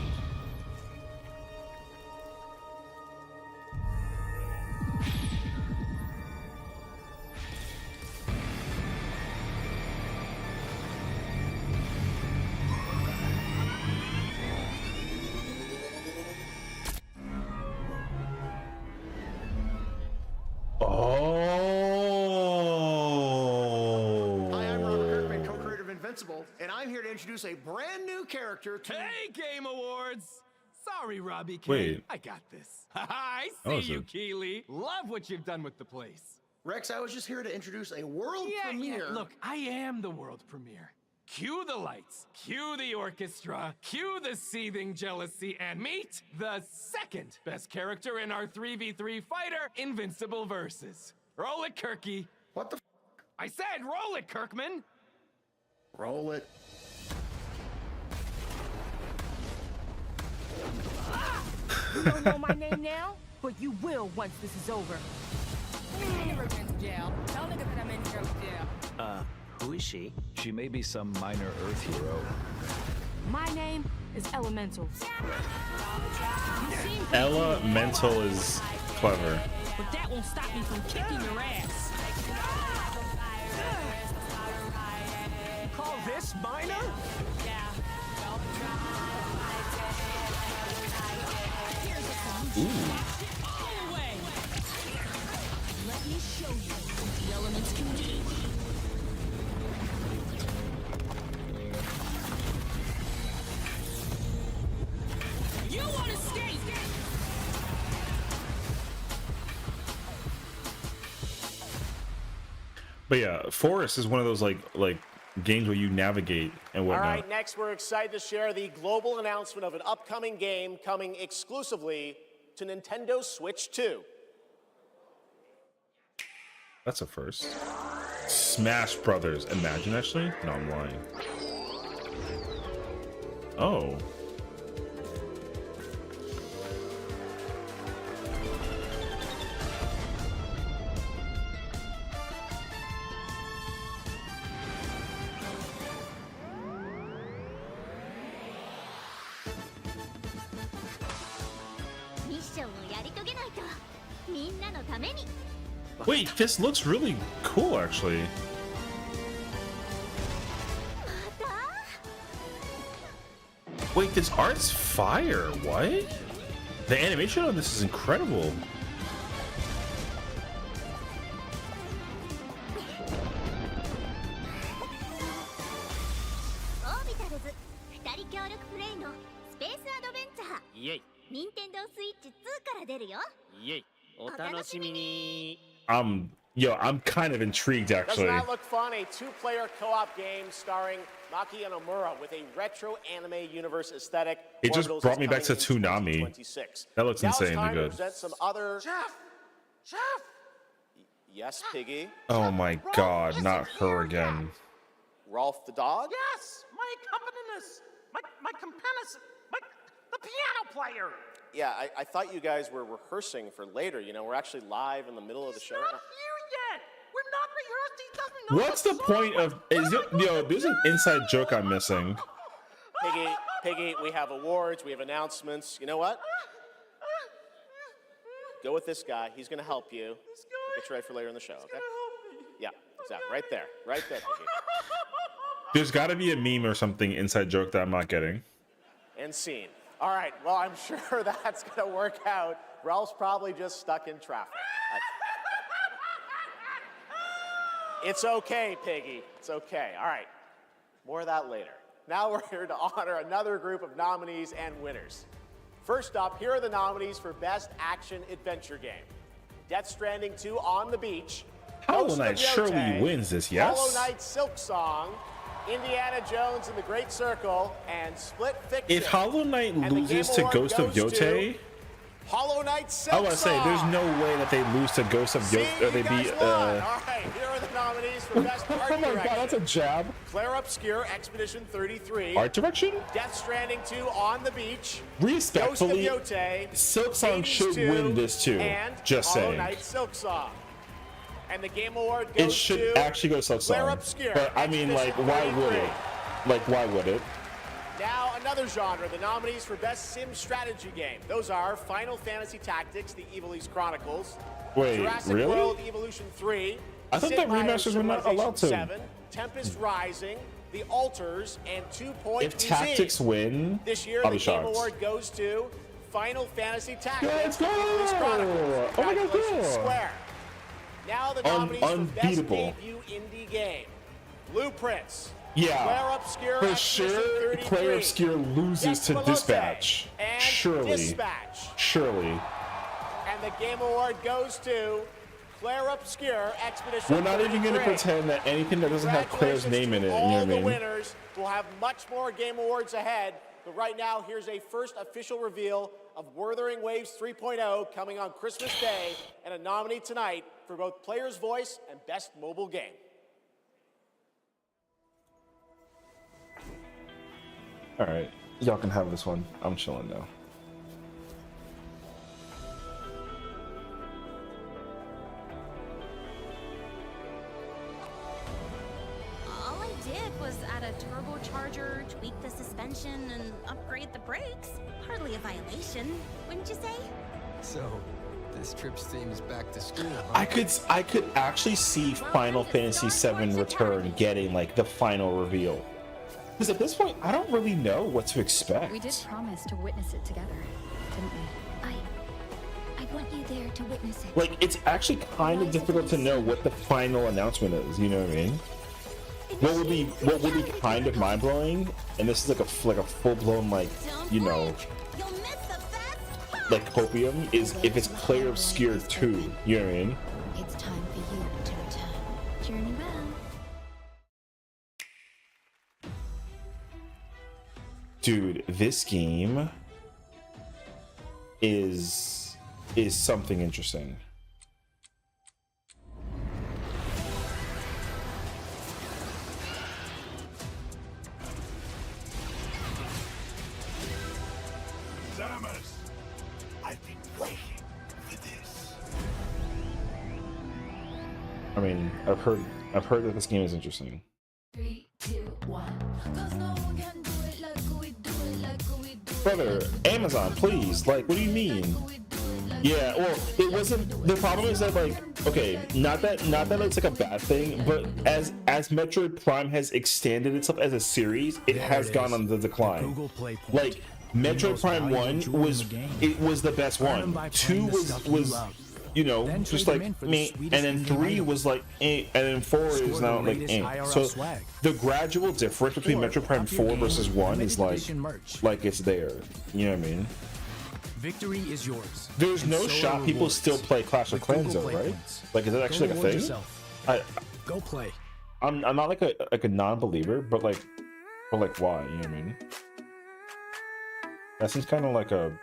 And I'm here to introduce a brand new character to... Hey, Game Awards! Sorry, Robbie K. Wait. I got this. I Oh, see you, so- Keeley. Love what you've done with the place. Rex, I was just here to introduce a world premiere. Look, I am the world premiere. Cue the lights, cue the orchestra, cue the seething jealousy, and meet the second best character in our 3v3 fighter Invincible Versus. Roll it, Kirky. What the I said roll it, Kirkman! Roll it. You don't know my name now, but you will once this is over. Who is she? She may be some minor Earth hero. My name is Elemental. Elemental is clever. But that won't stop me from kicking your ass. Call this minor? Ooh. Let me show you what the elements can do. You want to escape? But yeah, Forest is one of those like games where you navigate and All whatnot. right, next we're excited to share the global announcement of an upcoming game coming exclusively to Nintendo Switch 2. That's a first. Smash Brothers. Imagine, actually? No, I'm lying. Oh. Wait, this looks really cool, actually. Wait, this art's fire. What? The animation on this is incredible. Yo, I'm kind of intrigued actually. Doesn't that look fun? A two-player co-op game starring Maki and Omura with a retro anime universe aesthetic. It just Orbitals brought is me back to coming in Toonami. 2026. That looks Now it's insanely time to good. present some other. Chef! Yes, Piggy. Oh my god, not her again. Rolf the dog. Yes! My accompanist! My accompanist! The piano player! Yeah, I thought you guys were rehearsing for later. You know, we're actually live in the middle of the show. Not here yet! We're not rehearsed, he doesn't know. What's the point of yo, there's an inside joke I'm missing. Piggy, we have awards, we have announcements. You know what? Go with this guy. He's going to help you. Get you ready for later in the show, okay? Yeah, exactly. Right there, Piggy. There's got to be a meme or something inside joke that I'm not getting. And scene. All right, well, I'm sure that's going to work out. Ralph's probably just stuck in traffic. It's okay, Piggy. It's okay. All right, more of that later. Now we're here to honor another group of nominees and winners. First up, here are the nominees for Best Action Adventure Game. Death Stranding 2 On the Beach. Hollow Knight surely wins this, yes? Hollow Knight Silk Song, Indiana Jones and the Great Circle, and Split Fiction. If Hollow Knight loses to Ghost of Yotei, Hollow Knight Silk I want to say there's no way that they lose to Ghost of Yotei, or they beat. All right, here are the nominees for Best Art Oh my Direction. god, that's a jab. Claire Obscure, Expedition 33. Art direction? Death Stranding 2 On the Beach. Respectfully, Ghost of Yotei, Silk Song Hades should 2, win this too. And Just Hollow saying. Knight Silk Song. And the Game Award goes It should to actually go Silk Claire Song. Obscure, But I mean, like, Expedition why would 33. it? Like, why would it? Now another genre, the nominees for Best Sim Strategy Game. Those are Final Fantasy Tactics, The Evil East Chronicles, Wait, Jurassic really? World Evolution 3, I thought Sid that Meier's remasters were not allowed to. Civilization 7, Tempest Rising, The Alters, and 2 Point If Tactics win, This year, I'll the be Game shocked. Award goes to Final Fantasy Tactics, Let's go! The Evil East Chronicles. Oh my God, Congratulations, cool. Square. Now the nominees for Best unbeatable. Debut Indie Game. Blueprints. Yeah, Claire Obscure, for Expedition sure, 33, Claire Obscure loses to Despalote, Dispatch. and Surely. Dispatch. Surely. And the Game Award goes to Claire Obscure, Expedition We're not even going to 33. pretend that anything that doesn't have Claire's name in it, you know All what I the mean? winners will have much more Game Awards ahead. But right now, here's a first official reveal of Wuthering Waves 3.0 coming on Christmas Day, and a nominee tonight for both Player's Voice and Best Mobile Game. All right, y'all can have this one. I'm chilling now. All I did was add a turbocharger, tweak the suspension, and upgrade the brakes. Hardly a violation, wouldn't you say? So, this trip seems back to school, huh? I could actually see Final Fantasy VII Return getting like the final reveal. Because at this point, I don't really know what to expect. We did promise to witness it together, didn't we? I want you there to witness it. Like, it's actually kind of difficult to know what the final announcement is. You know what I mean? What would be kind of mind blowing, and this is like a full blown like, you know, like copium, is if it's Claire Obscure 2. You know what I mean? It's time for you to return. Journey well. Dude, this game is something interesting. Samus, I've been waiting for this. I mean, I've heard that this game is interesting. 3, 2, 1. Brother, Amazon, please. Like, what do you mean? Yeah, well, it wasn't. The problem is that, like, okay, not that it's like a bad thing, but as Metroid Prime has extended itself as a series, it has gone on the decline. Like, Metroid Prime 1 was the best one. 2 was you know, just like me, and then 3 was like and then 4 is now like so the gradual difference between Metroid Prime 4 versus 1 is like it's there, you know what I mean? Victory is yours. There's and no so are shot people rewards. still play Clash of With Clans Google though, Play right? Points. Like, is that actually Go like a reward thing? yourself. Go play. I'm not like a non-believer, but like why? You know what I mean? That seems kind of like a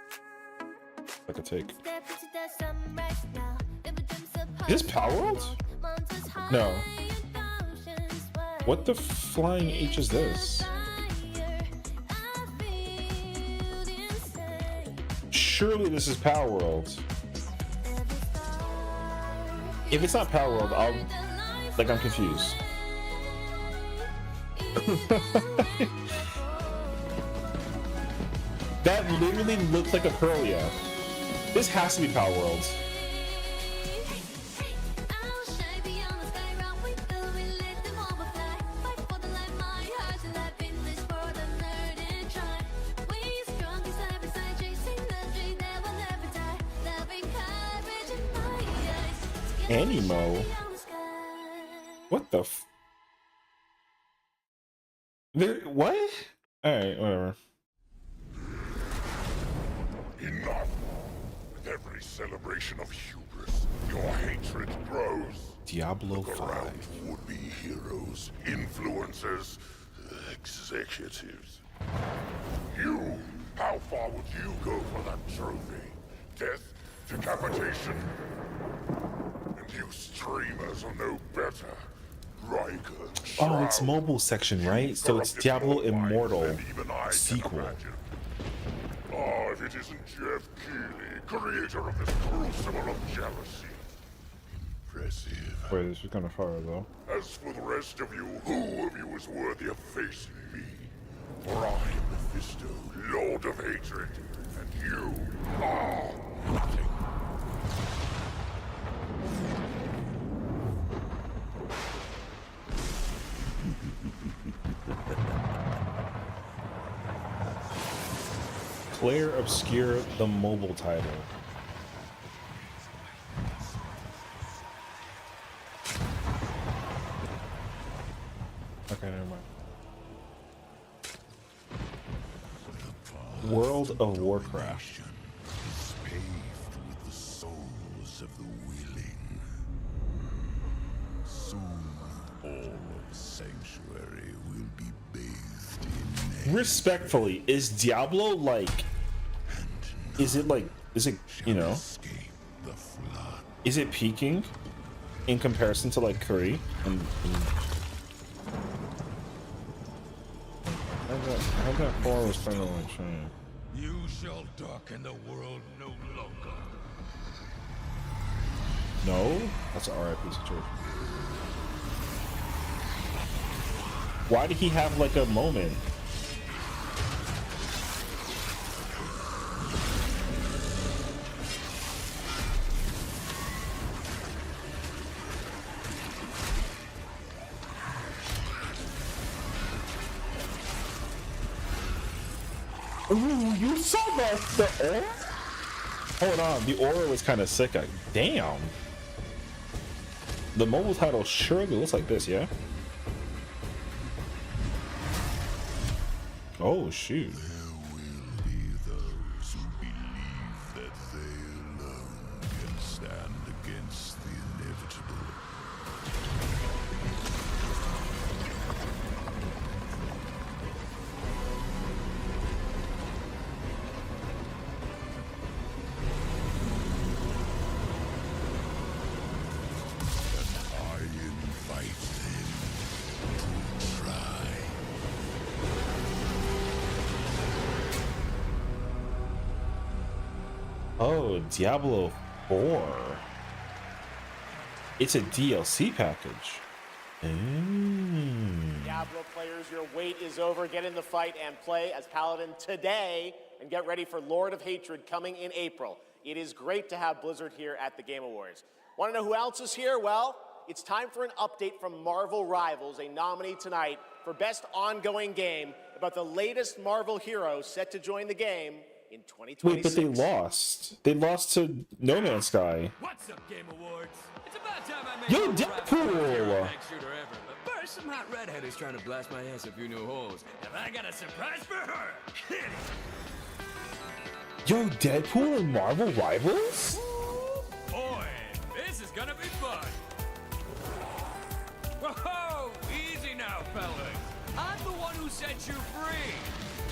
take. Is this Power World? No. What the flying H is this? Surely this is Power World. If it's not Power World, I'm confused. That literally looks like a Pearlia. This has to be Power World. Animo? What the f- There, what? Alright, whatever. Enough! With every celebration of hubris, your hatred grows. Diablo Look 5. around would-be heroes, influencers, executives. You! How far would you go for that trophy? Death? Decapitation? And you streamers are no better. Riker, Oh, it's mobile section, right? So it's Diablo Immortal sequel. Oh, if it isn't Jeff Keighley, creator of this crucible of jealousy. Impressive. Wait, this is kind of far though. As for the rest of you, who of you is worthy of facing me? For I am Mephisto, Lord of Hatred, and you are nothing. Claire Obscure, the mobile title. Okay, never mind. World of Warcraft. Is paved with the souls of the willing. Soon, all of Sanctuary will be bathed in Respectfully, is Diablo like? Is it, you know? Is it peaking in comparison to like Curry? And I that 4 was kind of like shame. You shall darken the world no longer. No, that's an RIP situation. Why did he have like a moment? Ooh, you saw the aura? Hold on, the aura was kind of sick. Damn. The mobile title surely looks like this, yeah? Oh, shoot. There will be those who believe that they alone can stand against the inevitable. I invite them to try. Oh, Diablo 4. It's a DLC package. Diablo players, your wait is over. Get in the fight and play as Paladin today, and get ready for Lord of Hatred coming in April. It is great to have Blizzard here at the Game Awards. Want to know who else is here? Well, it's time for an update from Marvel Rivals, a nominee tonight for Best Ongoing Game about the latest Marvel hero set to join the game in 2026. Wait, but they lost. They lost to No Man's Sky. What's up, Game Awards? It's about time I made Yo, my Deadpool! shooter ever. But first, some hot redhead is trying to blast my ass a few new holes. And I got a surprise for her. Hit it. Yo, Deadpool and Marvel Rivals? Boy, this is gonna be fun. Whoa, easy now, fellas. I'm the one who set you free.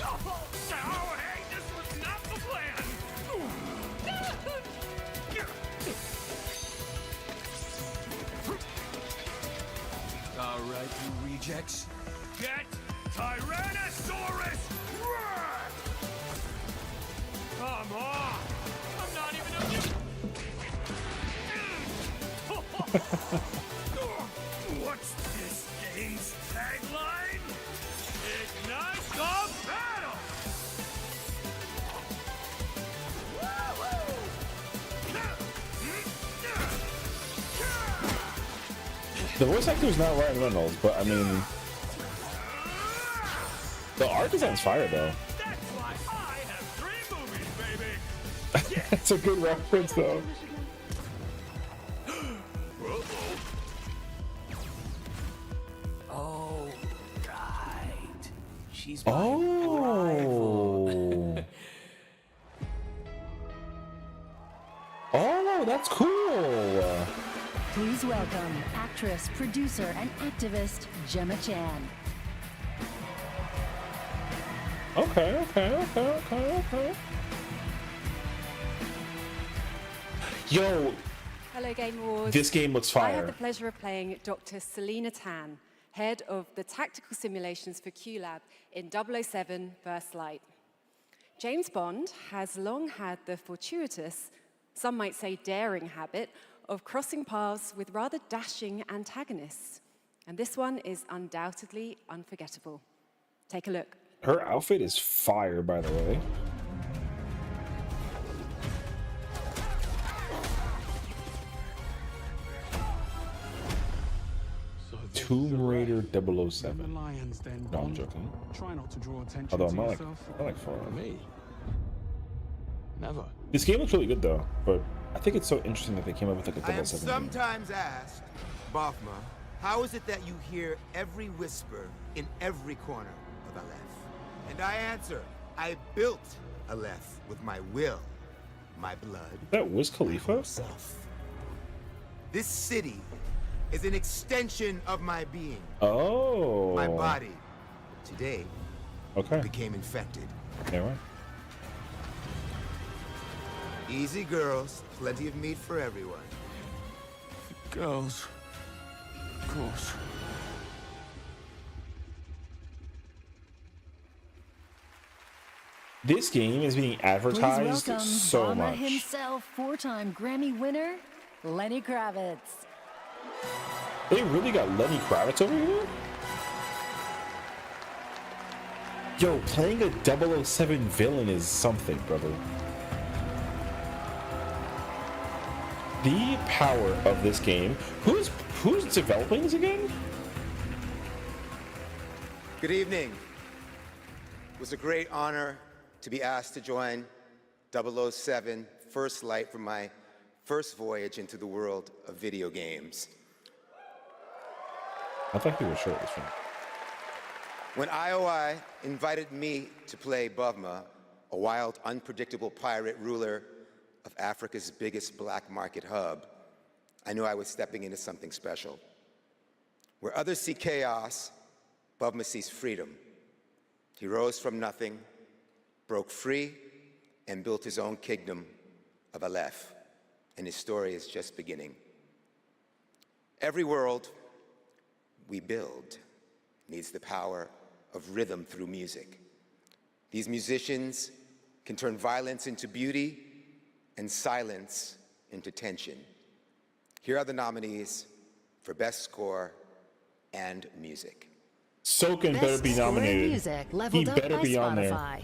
Oh, hey, this was not the plan. All right, you rejects. Get Tyrannosaurus! Roar! Come on! I'm not even a... What's this game's tagline? Ignite the battle! The voice actor is not Ryan Reynolds, but I mean, the art design's fire though. That's why I have 3 movies, baby! It's a good reference though. Oh, right. She's Oh. Oh, that's cool. Please welcome actress, producer, and activist Gemma Chan. Okay. Yo, Hello, Game Awards. this game looks I had fire. the pleasure of playing Dr. Selena Tan, head of the tactical simulations for QLab in 007 First Light. James Bond has long had the fortuitous, some might say daring habit, of crossing paths with rather dashing antagonists. And this one is undoubtedly unforgettable. Take a look. Her outfit is fire, by the way. Tomb Raider 007. No, I'm joking. Try not to draw attention Although to I'm not yourself. far off. Me? Never. This game looks really good though, but I think it's so interesting that they came up with like a I am 007 game. sometimes asked, Bafma, how is it that you hear every whisper in every corner of Aleph? And I answer, I built Aleph with my will, my blood. That Wiz Khalifa? This city is an extension of my being. Oh. My body. Today, Okay. became infected. Yeah, right. Easy girls, plenty of meat for everyone. Girls. Of course. This game is being Please advertised welcome so Obama much. himself, 4-time Grammy winner, Lenny Kravitz. They really got Lenny Kravitz over here? Yo, playing a 007 villain is something, brother. The power of this game. Who's developing this again? Good evening. It was a great honor to be asked to join 007 First Light for my first voyage into the world of video games. I thought he was shirtless. When IOI invited me to play Bavma, a wild, unpredictable pirate ruler of Africa's biggest black market hub, I knew I was stepping into something special. Where others see chaos, Bavma sees freedom. He rose from nothing, broke free, and built his own kingdom of Aleph, and his story is just beginning. Every world we build needs the power of rhythm through music. These musicians can turn violence into beauty and silence into tension. Here are the nominees for Best Score and Music. Soken better be nominated. Music, He leveled up better by be on there. Spotify.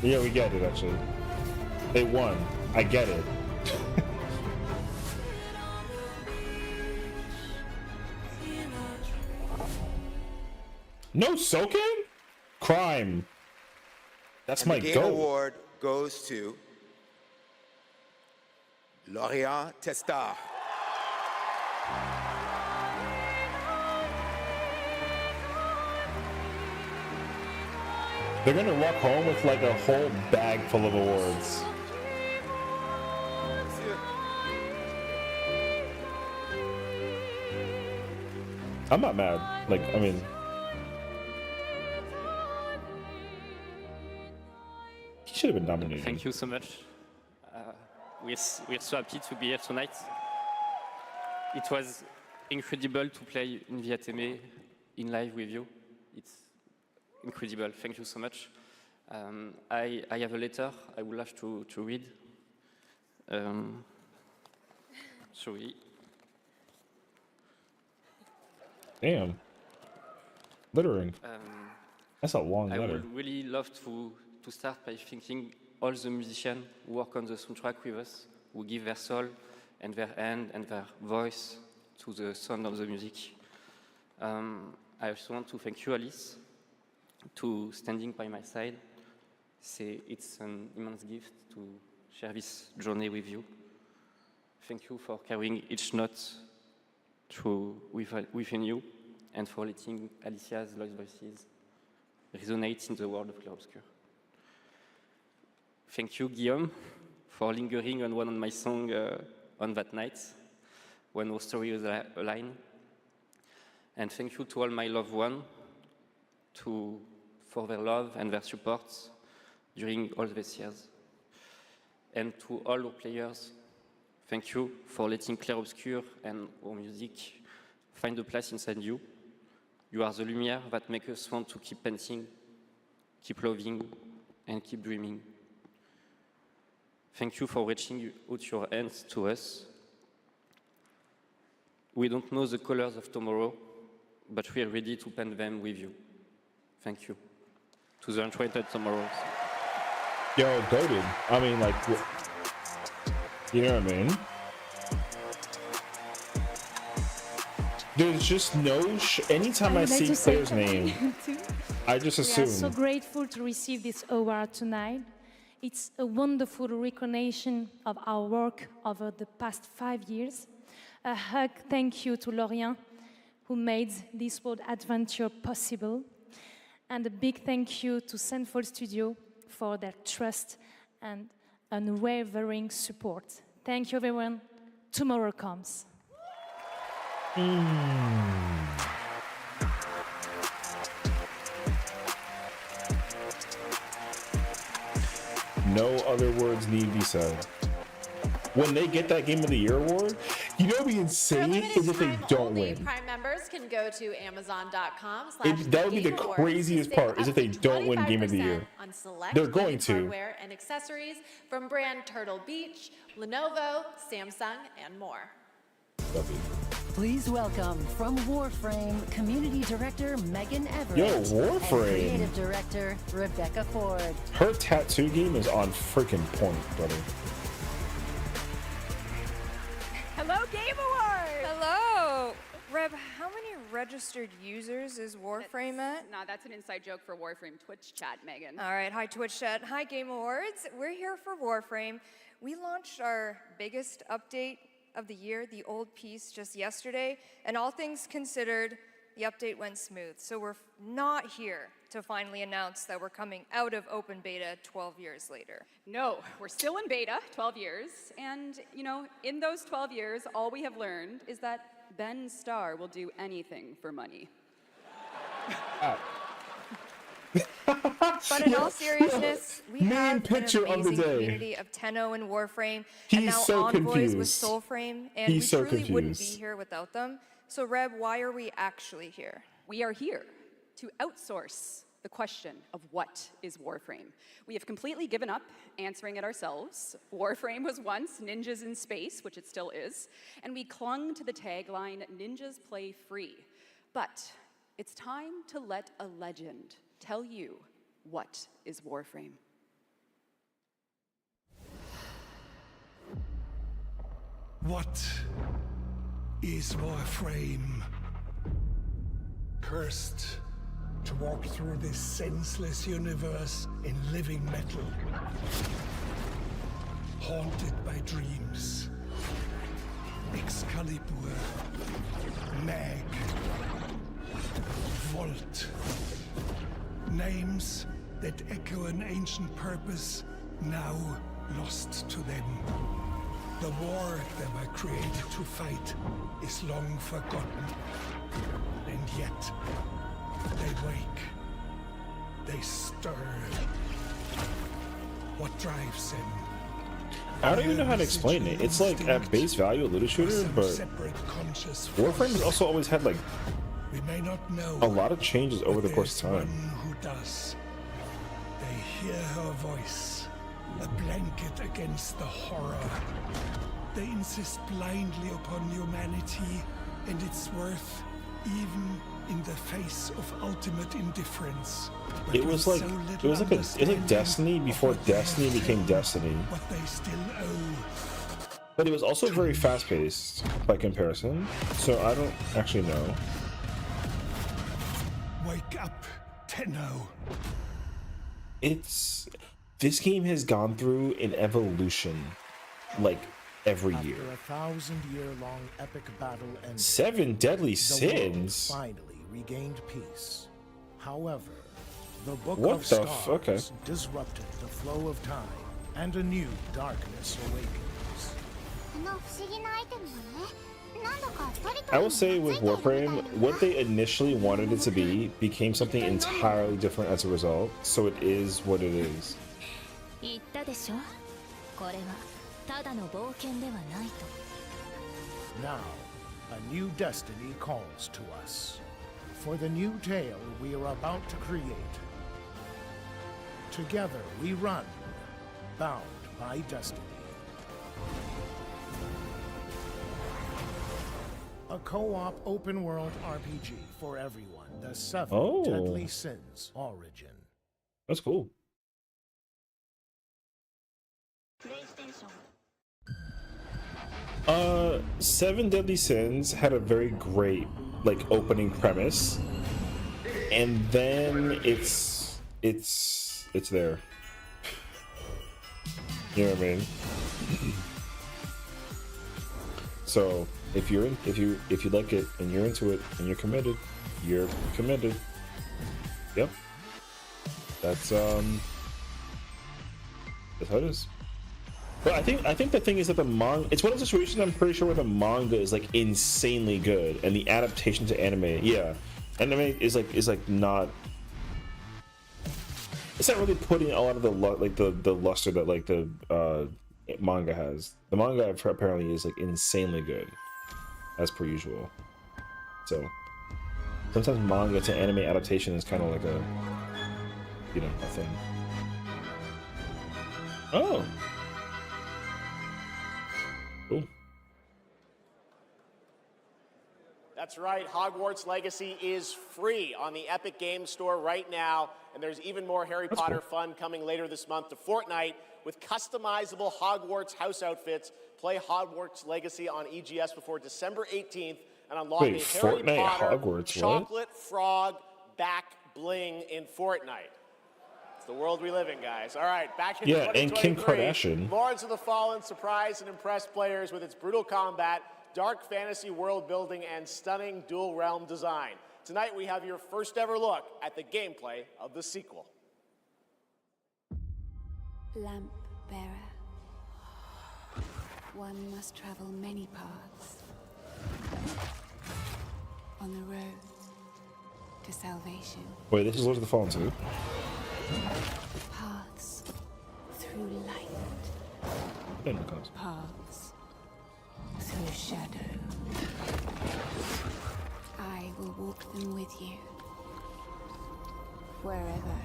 Yeah, we get it actually. They won. I get it. No Soken? Crime. That's And my the Game goal. Award goes to Lorient Testard. They're gonna walk home with like a whole bag full of awards. I'm not mad. Like, I mean, he should have been nominated. Thank you so much. We're so happy to be here tonight. It was incredible to play in Viateme in live with you. It's incredible. Thank you so much. I have a letter I would love to read. Sorry. Damn. Littering. That's a long letter. I would really love to start by thanking all the musicians who work on the soundtrack with us, who give their soul and their hand and their voice to the sound of the music. I also want to thank you, Alice, to standing by my side. It's an immense gift to share this journey with you. Thank you for carrying each note within you and for letting Alicia's lost voices resonate in the world of Clair-Obscur. Thank you, Guillaume, for lingering on one of my songs on that night when our story was aligned. And thank you to all my loved ones for their love and their support during all these years. And to all our players, thank you for letting Clair-Obscur and our music find a place inside you. You are the lumière that makes us want to keep painting, keep loving, and keep dreaming. Thank you for reaching out your hands to us. We don't know the colors of tomorrow, but we are ready to paint them with you. Thank you. To the Uncharted Tomorrows. Yo, goated. I mean, like, you know what I mean? There's just no anytime I see player's name, I just assume. We are so grateful to receive this award tonight. It's a wonderful recognition of our work over the past 5 years. A hug thank you to Lorient, who made this world adventure possible. And a big thank you to Central Studio for their trust and unwavering support. Thank you, everyone. Tomorrow comes. No other words need be said. When they get that Game of the Year award, you know what'd be insane is if they don't win. Prime members can go to Amazon.com. That would be the craziest part is if they don't win Game of the Year. On select They're going to. hardware and accessories from brand Turtle Beach, Lenovo, Samsung, and more. Please welcome from Warframe, Community Director Megan Everett. Yo, Warframe. And Creative Director Rebecca Ford. Her tattoo game is on freaking point, brother. Hello, Game Awards! Hello! Reb, how many registered users is Warframe at? Nah, that's an inside joke for Warframe Twitch chat, Megan. All right, hi Twitch chat. Hi Game Awards. We're here for Warframe. We launched our biggest update of the year, the old piece, just yesterday, and all things considered, the update went smooth. So we're not here to finally announce that we're coming out of open beta 12 years later. No, we're still in beta, 12 years, and, you know, in those 12 years, all we have learned is that Ben Starr will do anything for money. But in all seriousness, we have picture an of the amazing day. community of Tenno and Warframe, He's and now so Envoys confused. with Soulframe, and He's we so truly wouldn't be confused. here without them. So Reb, why are we actually here? We are here to outsource the question of what is Warframe. We have completely given up answering it ourselves. Warframe was once ninjas in space, which it still is, and we clung to the tagline, ninjas play free. But it's time to let a legend tell you what is Warframe. What is Warframe? Cursed to walk through this senseless universe in living metal. haunted by dreams. Excalibur, Mag, Volt. Names that echo an ancient purpose, now lost to them. The war they were created to fight is long forgotten. And yet, they wake. They stir. What drives them? I don't even know how to explain it. It's like at base value a looter shooter, but Warframe has also always had like we may not know a lot of changes over the course of time. Who does? They hear her voice, a blanket against the horror. They insist blindly upon humanity and its worth, even in the face of ultimate indifference. But It was like Destiny before Destiny became Destiny. What they still owe. But it was also very fast paced by comparison, so I don't actually know. Wake up, Tenno. This game has gone through an evolution like every year. After a 1,000-year-long epic battle and 7 Deadly the world Sins. finally regained peace. However, the Book What of the Stars okay. disrupted the flow of time, and a new darkness awakens. I will say with Warframe, what they initially wanted it to be became something entirely different as a result, so it is what it is. Now, a new destiny calls to us. For the new tale we are about to create. Together we run, bound by destiny. A co-op open-world RPG for everyone. The 7 Deadly Sins origin. That's cool. Seven Deadly Sins had a very great like opening premise, and then it's there. You know what I mean? So if you like it and you're into it and you're committed, you're committed. Yep. That's how it is. But I think the thing is that the manga, it's one of those situations I'm pretty sure where the manga is like insanely good and the adaptation to anime, anime is like not, it's not really putting a lot of the luster that like the manga has. The manga apparently is like insanely good, as per usual. So sometimes manga to anime adaptation is kind of like a, a thing. Oh. Cool. That's right, Hogwarts Legacy is free on the Epic Games Store right now, and there's even more Harry Potter fun coming later this month to Fortnite with customizable Hogwarts house outfits. Play Hogwarts Legacy on EGS before December 18th and unlock a Harry Fortnite Potter Hogwarts, chocolate frog back bling in Fortnite. It's the world we live in, guys. All right, back in 2023. And Kim Kardashian. Lords of the Fallen surprised and impressed players with its brutal combat, dark fantasy world building, and stunning dual realm design. Tonight we have your first ever look at the gameplay of the sequel. Lamp bearer. One must travel many paths. On the road to salvation. Wait, this is Lords of the Fallen too? Paths through light. Paths through shadow. I will walk them with you. Wherever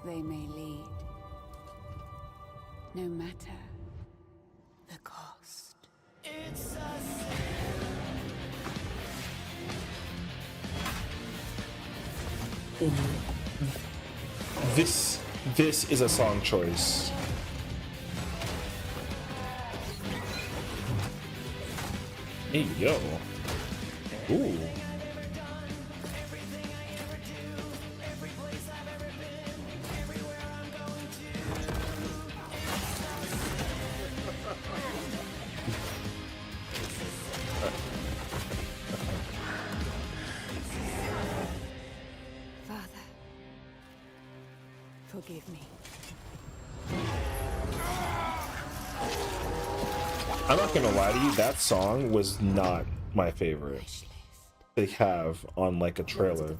they may lead. No matter the cost. It's This is a song choice. Hey yo. Ooh. I'm not gonna lie to you, that song was not my favorite they have on like a trailer.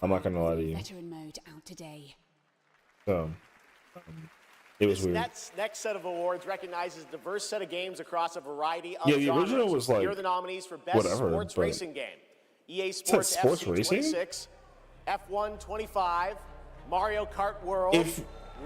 I'm not gonna lie to you. Veteran mode out today. So it was weird. Next set of awards recognizes a diverse set of games across a variety of Yeah, the genres. original was like Here are the nominees for Best whatever, Sports but- Racing Game. EA It's Sports not sports FC racing? 26, F1 25, Mario Kart World,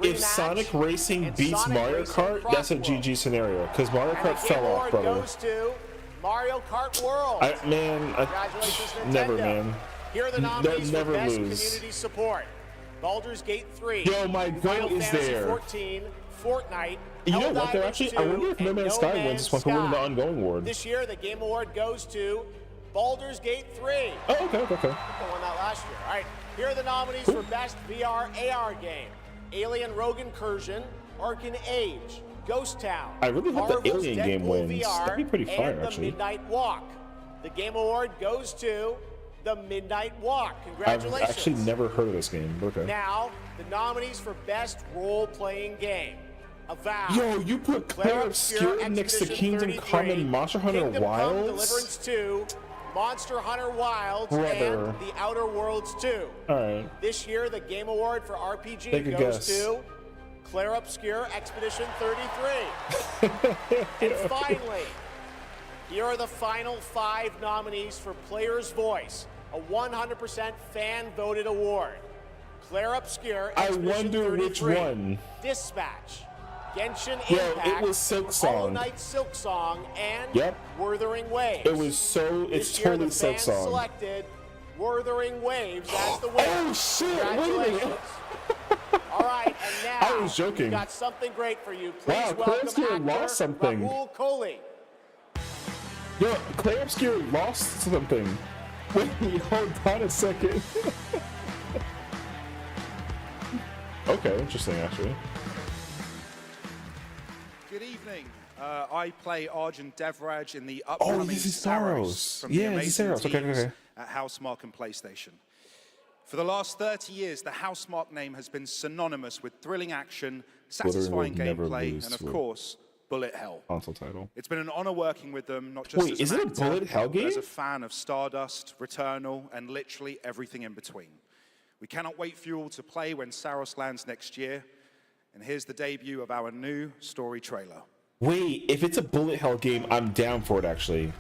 If Sonic Racing and beats Sonic Mario Racing Kart, that's a Cross GG scenario because Mario And the Kart fell Game off, Award brother. goes to Mario Kart World. Congratulations, Nintendo. Never, man. Here are the nominees for Never Best lose. Community Support. Baldur's Gate 3. Yo, my Final goat is Fantasy there. 14, Fortnite. You know what? They're Helldivers actually. 2, I wonder if No and Man's Sky wins this one for winning the Sky. ongoing award. This year, the Game Award goes to Baldur's Gate 3. Oh, okay. I think I won that last year. All right, here are the nominees for Best VR AR Game. Alien Rogue Incursion, Arcan Age, Ghost Town. I really hope the Marvel's Alien game Deadpool wins. VR, That'd be pretty fire, and the actually. Midnight Walk. The Game Award goes to the Midnight Walk. I've Congratulations. actually never heard of this game. But okay. Now, the nominees for Best Role-Playing Game. Avowed. Yo, you put Claire Obscure next to Kingdom Come and Monster Hunter Kingdom Come, Wilds? Deliverance 2, Monster Hunter Wilds, Brother. and The Outer Worlds 2. Alright. This year, the Game Award for RPG Take a goes guess. to Claire Obscure Expedition 33. And finally, here are the final 5 nominees for Player's Voice, a 100% fan-voted award. Claire Obscure I Expedition wonder 33, which one. Dispatch, Genshin Yo, Impact, it was Silk Hollow Song. Knight Silk Song, and Yep. Wuthering Waves. It was so. It's This year, totally the Silk fans Song. selected Wuthering Waves as the winner. Oh, shit, wait a minute. Congratulations. All right, and now I was joking. we've got something great for you. Please Wow, Claire welcome Obscure actor lost something. Rahul Kohli. Yo, Claire Obscure lost something. Wait, hold on a second. Okay, interesting, actually. Good evening. I play Arjun Devraj in the upcoming this is Saros Saros. from Yeah, the this is amazing Saros. Okay, teams okay. at Housemarque and PlayStation. For the last 30 years, the Housemarque name has been synonymous with thrilling action, satisfying will never gameplay, lose and of to a course, bullet hell. Console title. It's been an honor working with them, not just Wait, as is an it a actor, bullet hell but as game? a fan of Stardust, Returnal, and literally everything in between. We cannot wait for you all to play when Saros lands next year. And here's the debut of our new story trailer. Wait, if it's a bullet hell game, I'm down for it, actually.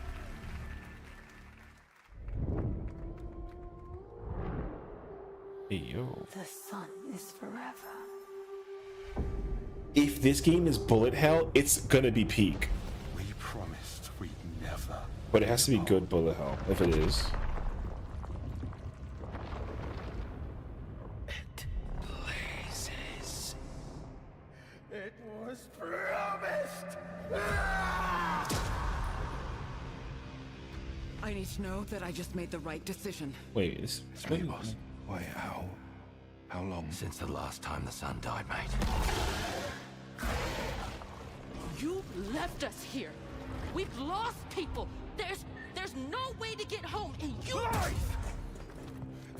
Hey, yo. The sun is forever. If this game is bullet hell, it's gonna be peak. We promised we'd never. But it has to be good bullet hell, if it is. Blazes. It was promised. I need to know that I just made the right decision. Wait, it's me, boss. Wait, how long? Since the last time the sun died, mate. You left us here. We've lost people. There's no way to get home, and you. Life!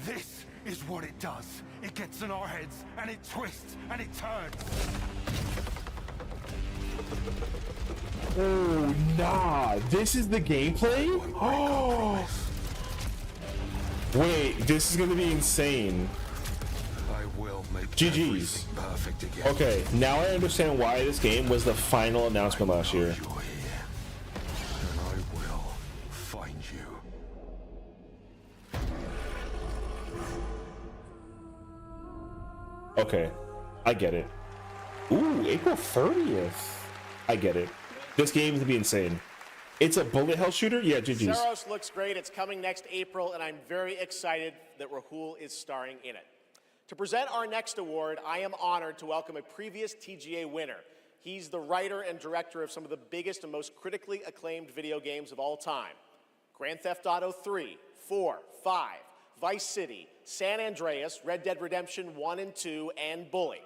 This is what it does. It gets in our heads, and it twists, and it turns. Oh, nah. This is the gameplay? Oh. Wait, this is gonna be insane. I will make GG's. everything perfect again. Okay, now I understand why this game was the final announcement last year. And I will find you. Okay, I get it. Ooh, April 30th. I get it. This game is gonna be insane. It's a bullet hell shooter? Yeah, GG's. Saros looks great. It's coming next April, and I'm very excited that Rahul is starring in it. To present our next award, I am honored to welcome a previous TGA winner. He's the writer and director of some of the biggest and most critically acclaimed video games of all time. Grand Theft Auto 3, 4, 5, Vice City, San Andreas, Red Dead Redemption 1 and 2, and Bully.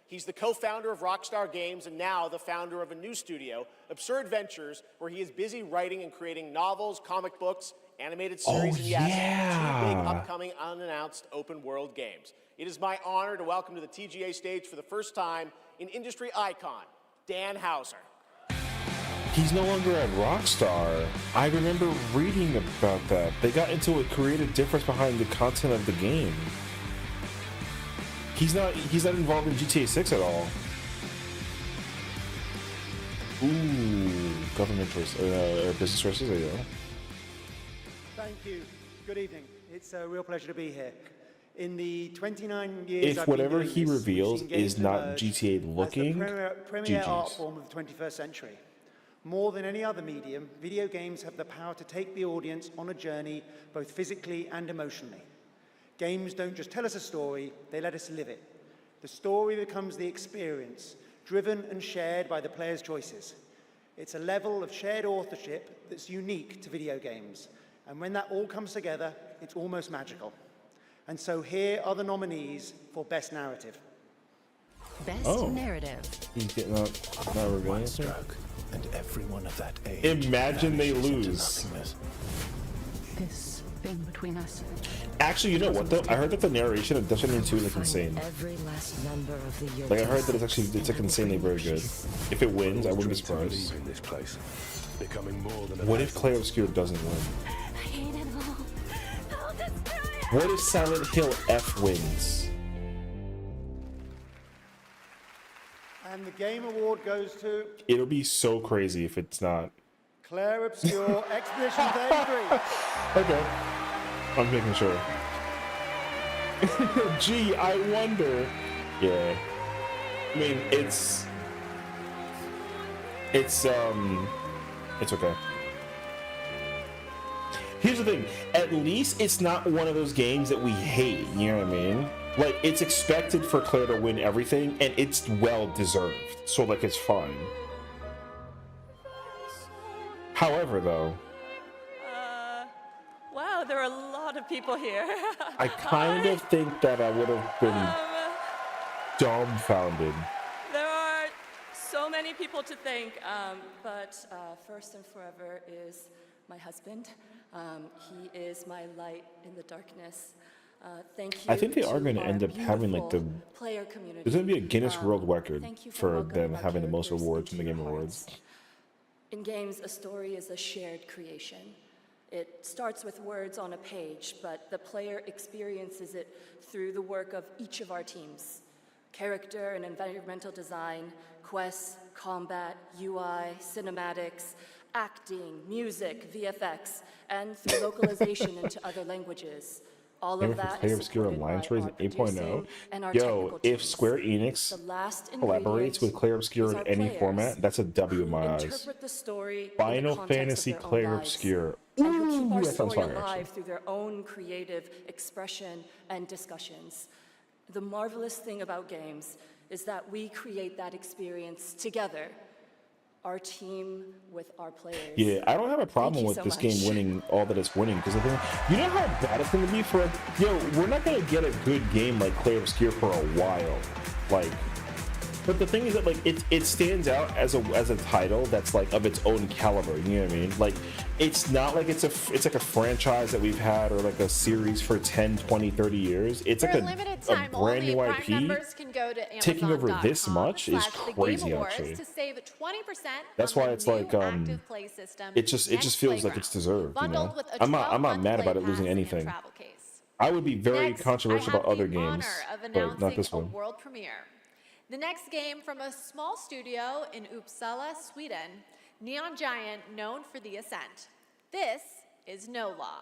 He's the co-founder of Rockstar Games and now the founder of a new studio, Absurd Ventures, where he is busy writing and creating novels, comic books, animated series, and yes, 2 big upcoming unannounced open world games. It is my honor to welcome to the TGA stage for the first time an industry icon, Dan Houser. He's no longer at Rockstar. I remember reading about that. They got into a creative difference behind the content of the game. He's not involved in GTA 6 at all. Ooh, government choice, or business choices, there you go. Thank you. Good evening. It's a real pleasure to be here. In the 29 years If whatever he reveals is not GTA looking, premier art GG's. form of the 21st century. More than any other medium, video games have the power to take the audience on a journey, both physically and emotionally. Games don't just tell us a story, they let us live it. The story becomes the experience, driven and shared by the player's choices. It's a level of shared authorship that's unique to video games. And when that all comes together, it's almost magical. And so here are the nominees for Best Narrative. Best Narrative. He's getting not revealing it. And everyone of that age. Imagine they lose. This thing between us. Actually, you know what though? I heard that the narration of Destiny 2 is insane. Every last member of the Like I heard that it's like insanely very good. If it wins, I wouldn't be surprised. What if Claire Obscure doesn't win? I hate it all. I'll destroy it. What if Silent Hill F wins? And the Game Award goes to It'll be so crazy if it's not. Claire Obscure Expedition 33. Okay. I'm making sure. Gee, I wonder. Yeah. I mean, it's okay. Here's the thing. At least it's not one of those games that we hate. You know what I mean? Like, it's expected for Claire to win everything, and it's well deserved. So, like, it's fine. However, though, Wow, there are a lot of people here. I kind of think that I would have been dumbfounded. There are so many people to thank, but first and forever is my husband. He is my light in the darkness. Thank you. I think they are going to our end up having like the. beautiful player community. There's going to be a Guinness World Record thank you for welcoming them our having the most characters awards from into the Game your Awards. hearts. In games, a story is a shared creation. It starts with words on a page, but the player experiences it through the work of each of our teams. Character and environmental design, quests, combat, UI, cinematics, acting, music, VFX, and through localization into other languages. All of that Claire is Obscure supported by Alliance our rating 8.0. producing and our Yo, technical if teams. Square Enix The last collaborates with Claire Obscure is in our any players format, that's a W in my eyes. interpret the story in the Final context of Fantasy their own Claire lives, Obscure. and who keep Ooh, our that sounds story fire, alive actually. through their own creative expression and discussions. The marvelous thing about games is that we create that experience together, our team with our players. Yeah, I don't have a problem Thank you with so this much. game winning all that it's winning because you know how bad it's going to be for. Yo, we're not going to get a good game like Claire Obscure for a while, like. But the thing is that like it stands out as a title that's like of its own caliber. You know what I mean? Like it's not like it's like a franchise that we've had or like a series for 10, 20, 30 years. It's For like a limited a time, brand only new Prime IP. members can go to Taking over this much is Amazon.com/The Game crazy, Awards actually. to save 20% That's on why the it's new like active play system, it just Next feels like it's deserved. You know, bundled with a I'm not 12-month mad about play it losing pass and anything. travel case. I would be very Next, controversial I have about other the games, honor of but announcing not this a one. world premiere. The next game from a small studio in Uppsala, Sweden, Neon Giant, known for The Ascent. This is No Law.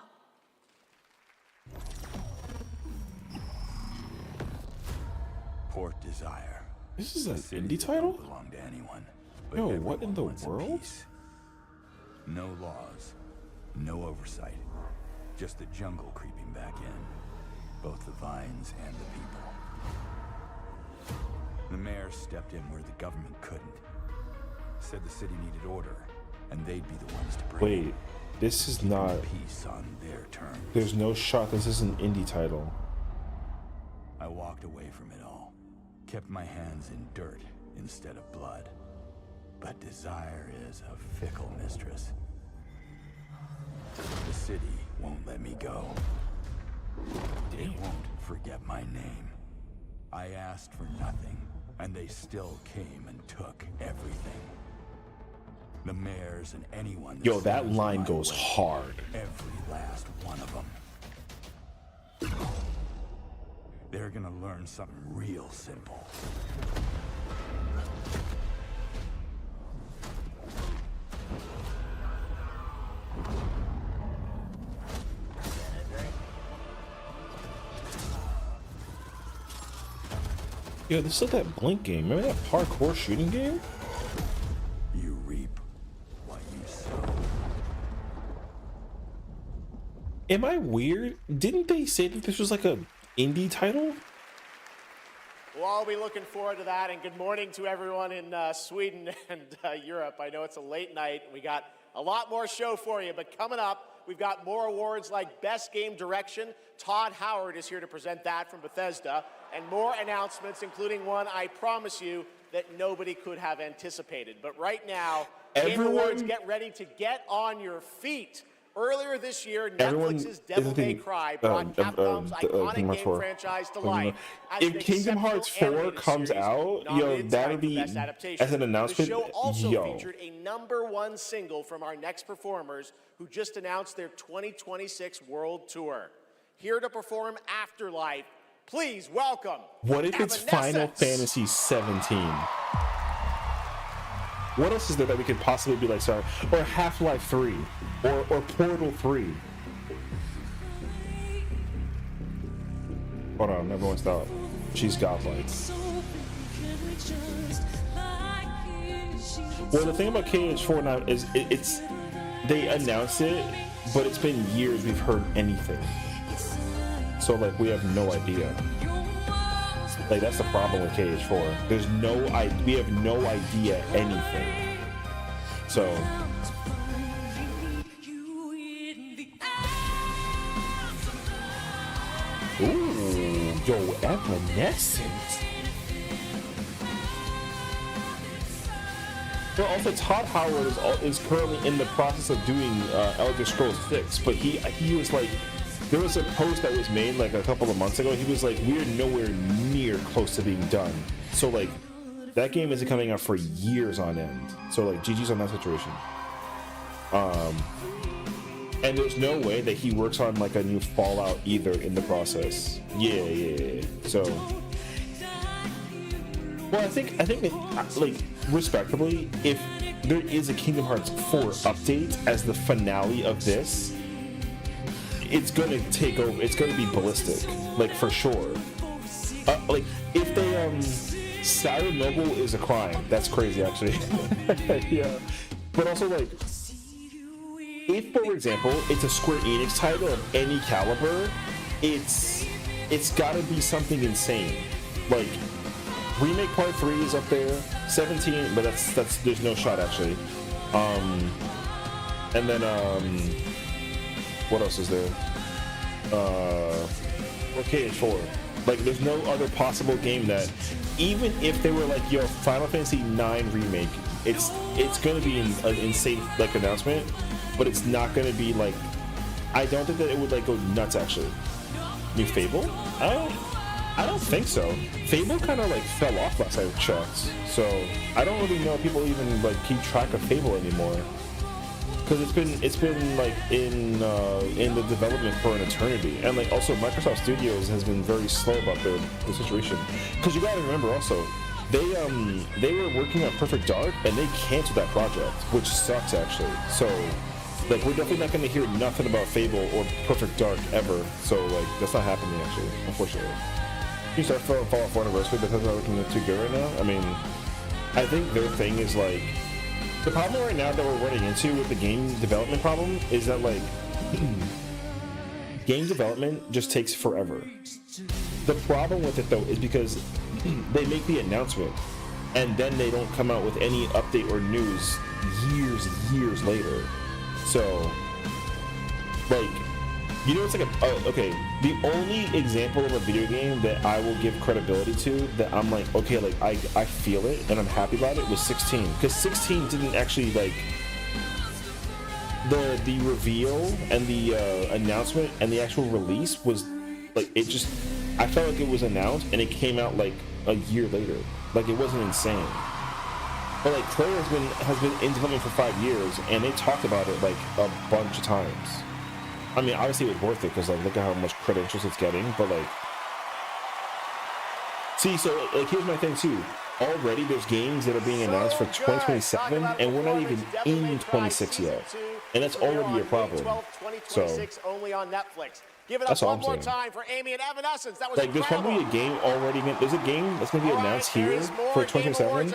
Port Desire. This is an indie title? Belong to anyone. But Yo, what in the everyone wants a world? piece. No laws, no oversight. Just the jungle creeping back in. Both the vines and the people. The mayor stepped in where the government couldn't. Said the city needed order, and they'd be the ones to bring it. Wait, this is not. Peace on their terms. There's no shot. This is an indie title. I walked away from it all. Kept my hands in dirt instead of blood. But desire is a fickle mistress. The city won't let me go. It won't forget my name. I asked for nothing, And they still came and took everything. The mayors and anyone. Yo, that line goes hard. Every last one of them. They're gonna learn something real simple. Yo, this is like that Blink game. Remember that parkour shooting game? You reap what you sow. Am I weird? Didn't they say that this was like a indie title? We'll all be looking forward to that, and good morning to everyone in Sweden and Europe. I know it's a late night. We got a lot more show for you, but coming up, we've got more awards like Best Game Direction. Todd Howard is here to present that from Bethesda, and more announcements, including one I promise you that nobody could have anticipated. But right now, Game Awards, get ready to get on your feet. Earlier this year, Netflix's Devil May Cry brought Capcom's iconic game franchise to life. If Kingdom Hearts 4 comes out, yo, that'll be, as an announcement, the show also yo. featured a #1 single from our next performers who just announced their 2026 world tour. Here to perform Afterlife, please welcome. What if it's Final Fantasy 17? What else is there that we could possibly be like, sorry, or Half-Life 3, or Portal 3? Hold on, everyone stop. She's godlike. Well, the thing about KH4 now is it's they announced it, but it's been years we've heard anything. So like we have no idea. Like that's the problem with KH4. There's we have no idea anything. So ooh, yo, Evanescent. Well, also Todd Howard is currently in the process of doing Elder Scrolls 6, but he was like, there was a post that was made like a couple of months ago. He was like, we're nowhere near close to being done. So like, that game isn't coming out for years on end. So like, GG's on that situation. And there's no way that he works on like a new Fallout either in the process. Yeah. So, well, I think like respectably, if there is a Kingdom Hearts 4 update as the finale of this, it's gonna take over. It's gonna be ballistic, like for sure. Like if they Siren Noble is a crime. That's crazy, actually. Yeah, but also like, if for example it's a Square Enix title of any caliber, it's gotta be something insane. Like Remake Part 3 is up there, 17, but that's there's no shot actually. And then what else is there? KH4. Like, there's no other possible game that, even if they were like, yo, Final Fantasy 9 remake, it's gonna be an insane like announcement, but it's not gonna be like, I don't think that it would like go nuts actually. New Fable? I don't think so. Fable kind of like fell off last I checked, so I don't really know if people even like keep track of Fable anymore. Because it's been like in the development for an eternity, and like also Microsoft Studios has been very slow about the situation. Because you gotta remember also, they were working on Perfect Dark and they canceled that project, which sucks actually. So like we're definitely not gonna hear nothing about Fable or Perfect Dark ever. So like that's not happening actually, unfortunately. You start Fallout 4 Anniversary, but that's not looking too good right now. I mean, I think their thing is like, the problem right now that we're running into with the game development problem is that like game development just takes forever. The problem with it though is because they make the announcement and then they don't come out with any update or news years later. So like, you know, it's like okay, the only example of a video game that I will give credibility to that I'm like, okay, like I feel it and I'm happy about it was 16, because 16 didn't actually like the reveal and the announcement and the actual release was like, it just, I felt like it was announced and it came out like a year later. Like it wasn't insane. But like Claire has been in development for 5 years, and they talked about it like a bunch of times. I mean, obviously it was worth it because like look at how much credentials it's getting. But like, see, so like here's my thing too. Already there's games that are being announced for 2027, and we're not even in 26 yet, and that's already a problem. So only on Netflix. Give it that's up all one I'm more saying. time for Amy and Evanescence. That was Like there's incredible. probably a game already. There's a game that's going to be announced here for 2027,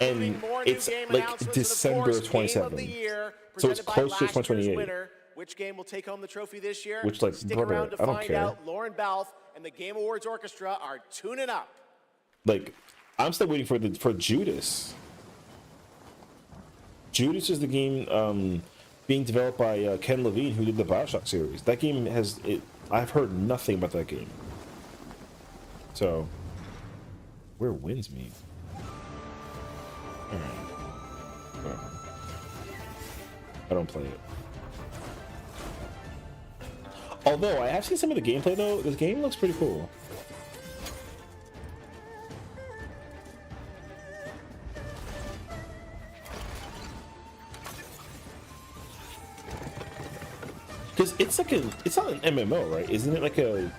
and it's like December 27. So it's close to 2028. Which game will take home the trophy this year? Which, like, Stick brother, around to I don't find care. out. Lauren Balfe and the Game Awards Orchestra are tuning up. Like, I'm still waiting for Judas. Judas is the game being developed by Ken Levine, who did the BioShock series. That game I've heard nothing about that game. So, where wins me? Alright. I don't play it. Although I have seen some of the gameplay though, this game looks pretty cool. Because it's like it's not an MMO, right? Isn't it like a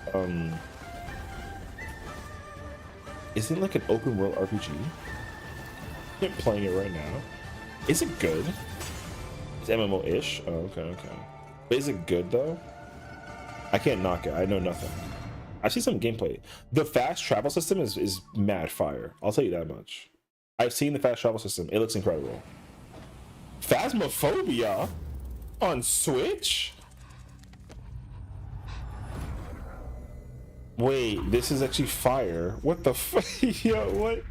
isn't it like an open world RPG? I'm playing it right now. Is it good? It's MMO-ish. Oh, okay. But is it good though? I can't knock it. I know nothing. I see some gameplay. The fast travel system is mad fire. I'll tell you that much. I've seen the fast travel system. It looks incredible. Phasmophobia on Switch? Wait, this is actually fire. What the fuck? Yo, what?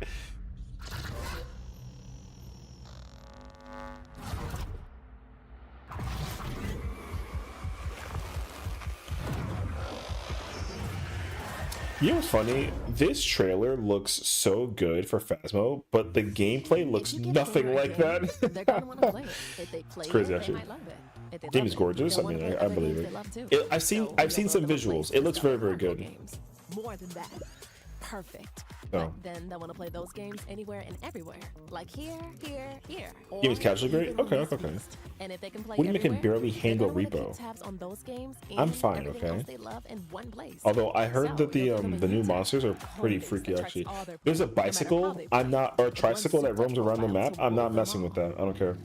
You know what's funny? This trailer looks so good for Phasmo, but the gameplay looks nothing like that. It's crazy, actually. The game is gorgeous. I mean, I believe it. I've seen some visuals. It looks very, very good. More than that. Perfect. Oh. But then they want to play those games anywhere and everywhere. Like here. Game is casually great? Okay. And if they can play What do you mean it can barely handle they're gonna Repo? keep tabs on those games I'm and fine, everything okay? else they love in one place. Although I heard that the new monsters are pretty freaky, actually. There's a bicycle, or a tricycle that roams around the map. I'm not messing with that. I don't care.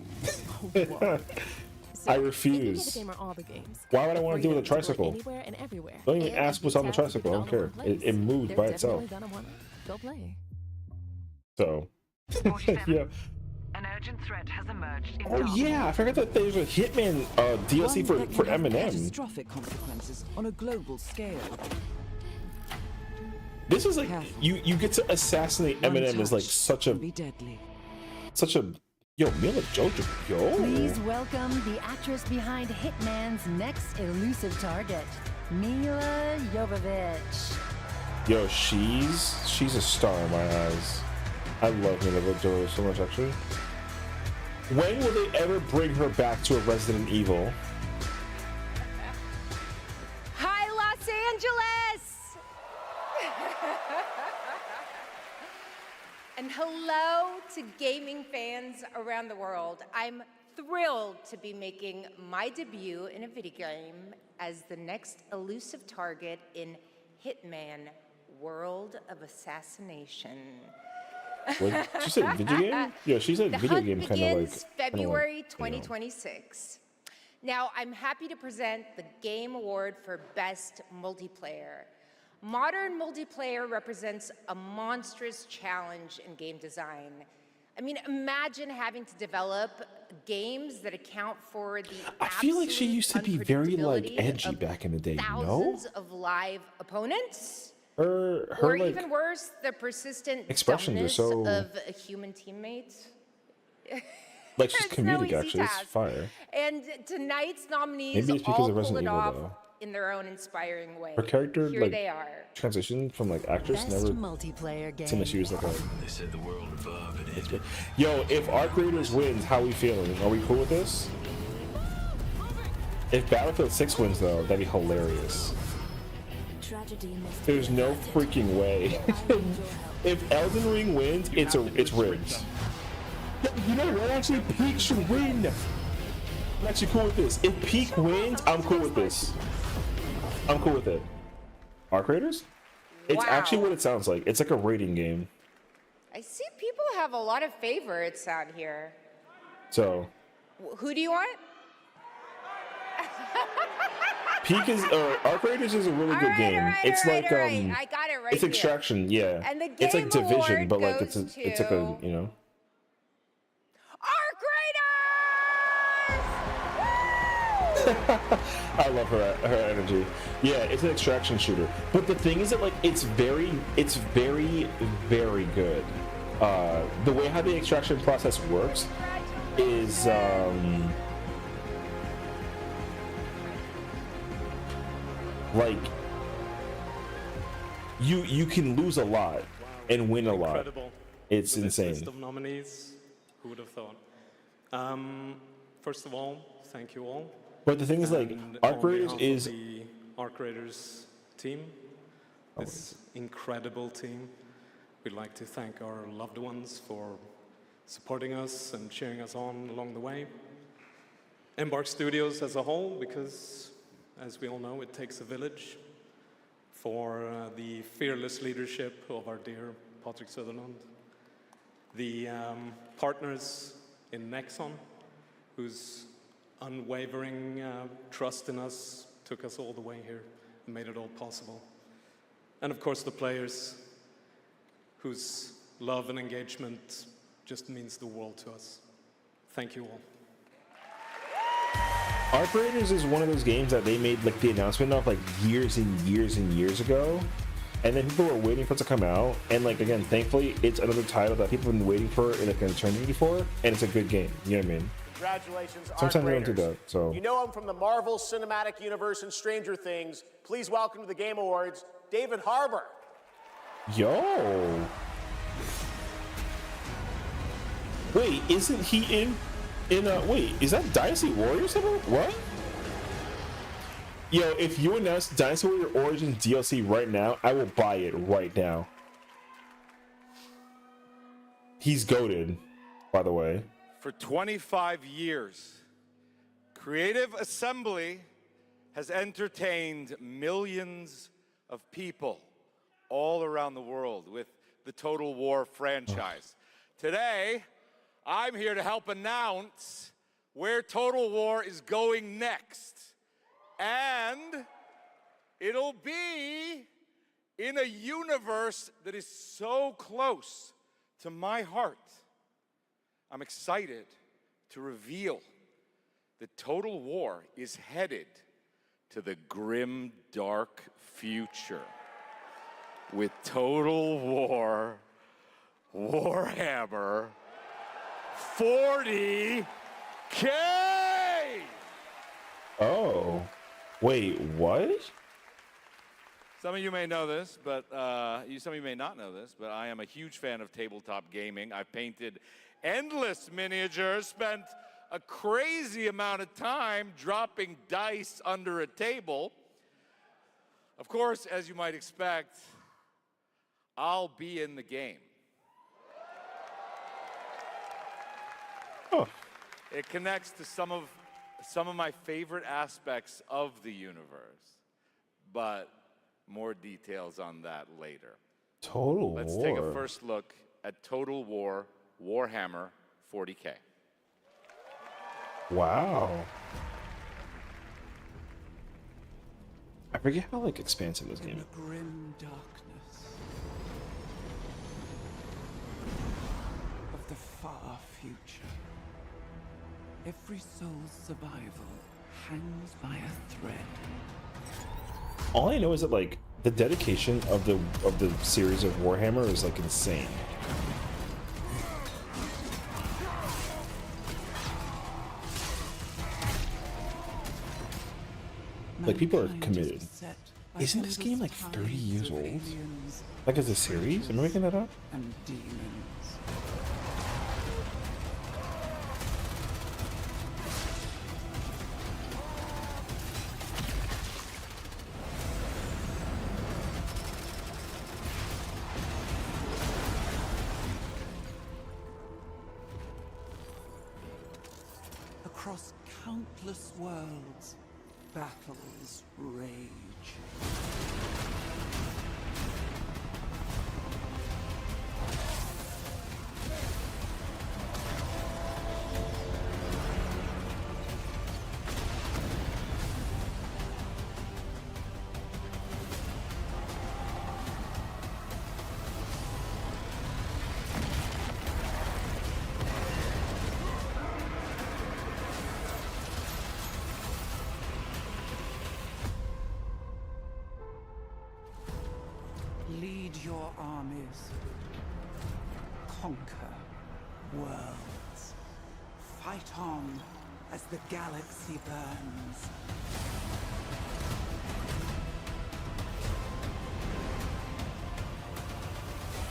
I refuse. Why would I want to do with a tricycle? Don't even ask what's on the tricycle. I don't care. It moves by itself. So, yeah. An urgent threat has emerged. Oh yeah, I forgot that there's a Hitman DLC for Eminem. Catastrophic consequences on a global scale. This is like you get to assassinate Eminem is like such a yo Mila Jojo yo. Please welcome the actress behind Hitman's next elusive target, Mila Jovovich. Yo, she's a star in my eyes. I love Mila Jovovich so much, actually. When will they ever bring her back to a Resident Evil? Hi, Los Angeles! And hello to gaming fans around the world. I'm thrilled to be making my debut in a video game as the next elusive target in Hitman: World of Assassination. What? She said video game? Yeah, she said video game kind of like. February 2026. Now, I'm happy to present the Game Award for Best Multiplayer. Modern multiplayer represents a monstrous challenge in game design. I mean, imagine having to develop games that account for the I feel like she used to be very like edgy back in the day. No, thousands of live opponents. her Or like even worse, the persistent expressions are dumbness so- of a human teammate. like she's It's no comedic easy actually. It's task. fire. And tonight's nominees Maybe it's because all of pull Resident it Evil, off though. in their own inspiring way. Her character Here like they are. transition from like actress Best never multiplayer game. seemed like she was like a. They said the world above it ended. Yo, if our creators wins, how we feeling? Are we cool with this? If Battlefield 6 wins though, that'd be hilarious. There's no freaking way. If Elden Ring wins, it's rigged. You know what? Actually, Peak should win. I'm actually cool with this. If Peak wins, I'm cool with this. I'm cool with it. Arc Raiders? It's actually what it sounds like. It's like a rating game. I see people have a lot of favorites out here. So. Who do you want? Peak is Arc Raiders is a really good game. It's like I got it right. It's Extraction, yeah. And the it's like Game Division, Award but like goes it's like a, you know. I love her energy. Yeah, it's an extraction shooter. But the thing is that like it's very very good. The way how the extraction process works is like you can lose a lot and win a lot. It's insane. List of nominees, who would have thought? First of all, thank you all. But the thing is, like, Arc Raiders is the Arc Raiders team. This incredible team. We'd like to thank our loved ones for supporting us and cheering us on along the way. Embark Studios as a whole, because, as we all know, it takes a village. For the fearless leadership of our dear Patrick Sutherland. The partners in Nexon, whose unwavering trust in us took us all the way here and made it all possible. And of course the players, whose love and engagement just means the world to us. Thank you all. Arc Raiders is one of those games that they made like the announcement of like years and years and years ago, and then people were waiting for it to come out. And like again, thankfully, it's another title that people have been waiting for in like an eternity for, and it's a good game. You know what I mean? Congratulations, Sometimes Arc they don't do Raiders. that. So You know him from the Marvel Cinematic Universe and Stranger Things. Please welcome to the Game Awards, David Harbour. Yo. Wait, isn't he in wait, is that Dynasty Warriors? What? Yo, if you announce Dynasty Warrior Origins DLC right now, I will buy it right now. He's goated, by the way. For 25 years, Creative Assembly has entertained millions of people all around the world with the Total War franchise. Today, I'm here to help announce where Total War is going next. And it'll be in a universe that is so close to my heart. I'm excited to reveal that Total War is headed to the grim, dark future with Total War Warhammer 40K! Oh. Wait, what? Some of you may know this, but some of you may not know this, but I am a huge fan of tabletop gaming. I've painted endless miniatures, spent a crazy amount of time dropping dice under a table. Of course, as you might expect, I'll be in the game. Oh. It connects to some of my favorite aspects of the universe, but more details on that later. Total Let's War. take a first look at Total War Warhammer 40K. Wow. I forget how like expansive this game is. Grim darkness of the far future. Every soul's survival hangs by a thread. All I know is that like the dedication of the series of Warhammer is like insane. Like people are committed. Isn't this game like 30 years old? Like as a series? Am I making that up? And demons. Across countless worlds, battles rage. Lead your armies. Conquer worlds. Fight on as the galaxy burns.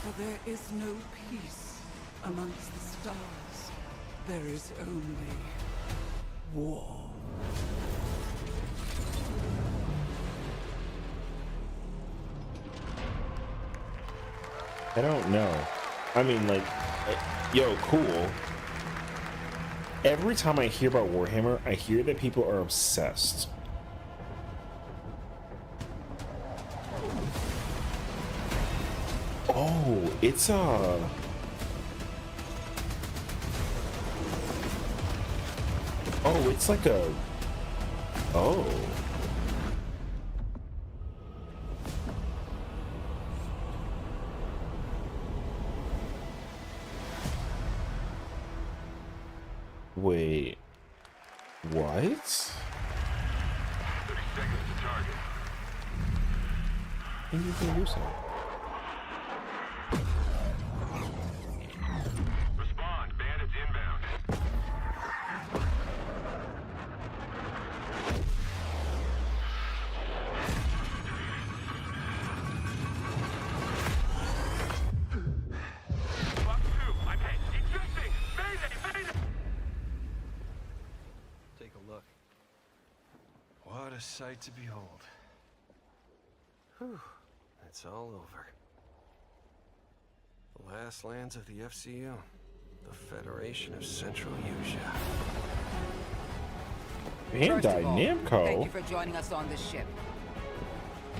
For there is no peace amongst the stars. There is only war. I don't know. I mean, like, yo, cool. Every time I hear about Warhammer, I hear that people are obsessed. Oh, it's oh, it's like a, oh. Wait, what? 30 seconds to target. When did they lose that? Respond, bandits inbound. Block 2, I'm hit. Existing! Mayday! Take a look. What a sight to behold. Whew, it's all over. The last lands of the FCU, the Federation of Central Asia. Bandai Namco? Thank you for joining us on this ship.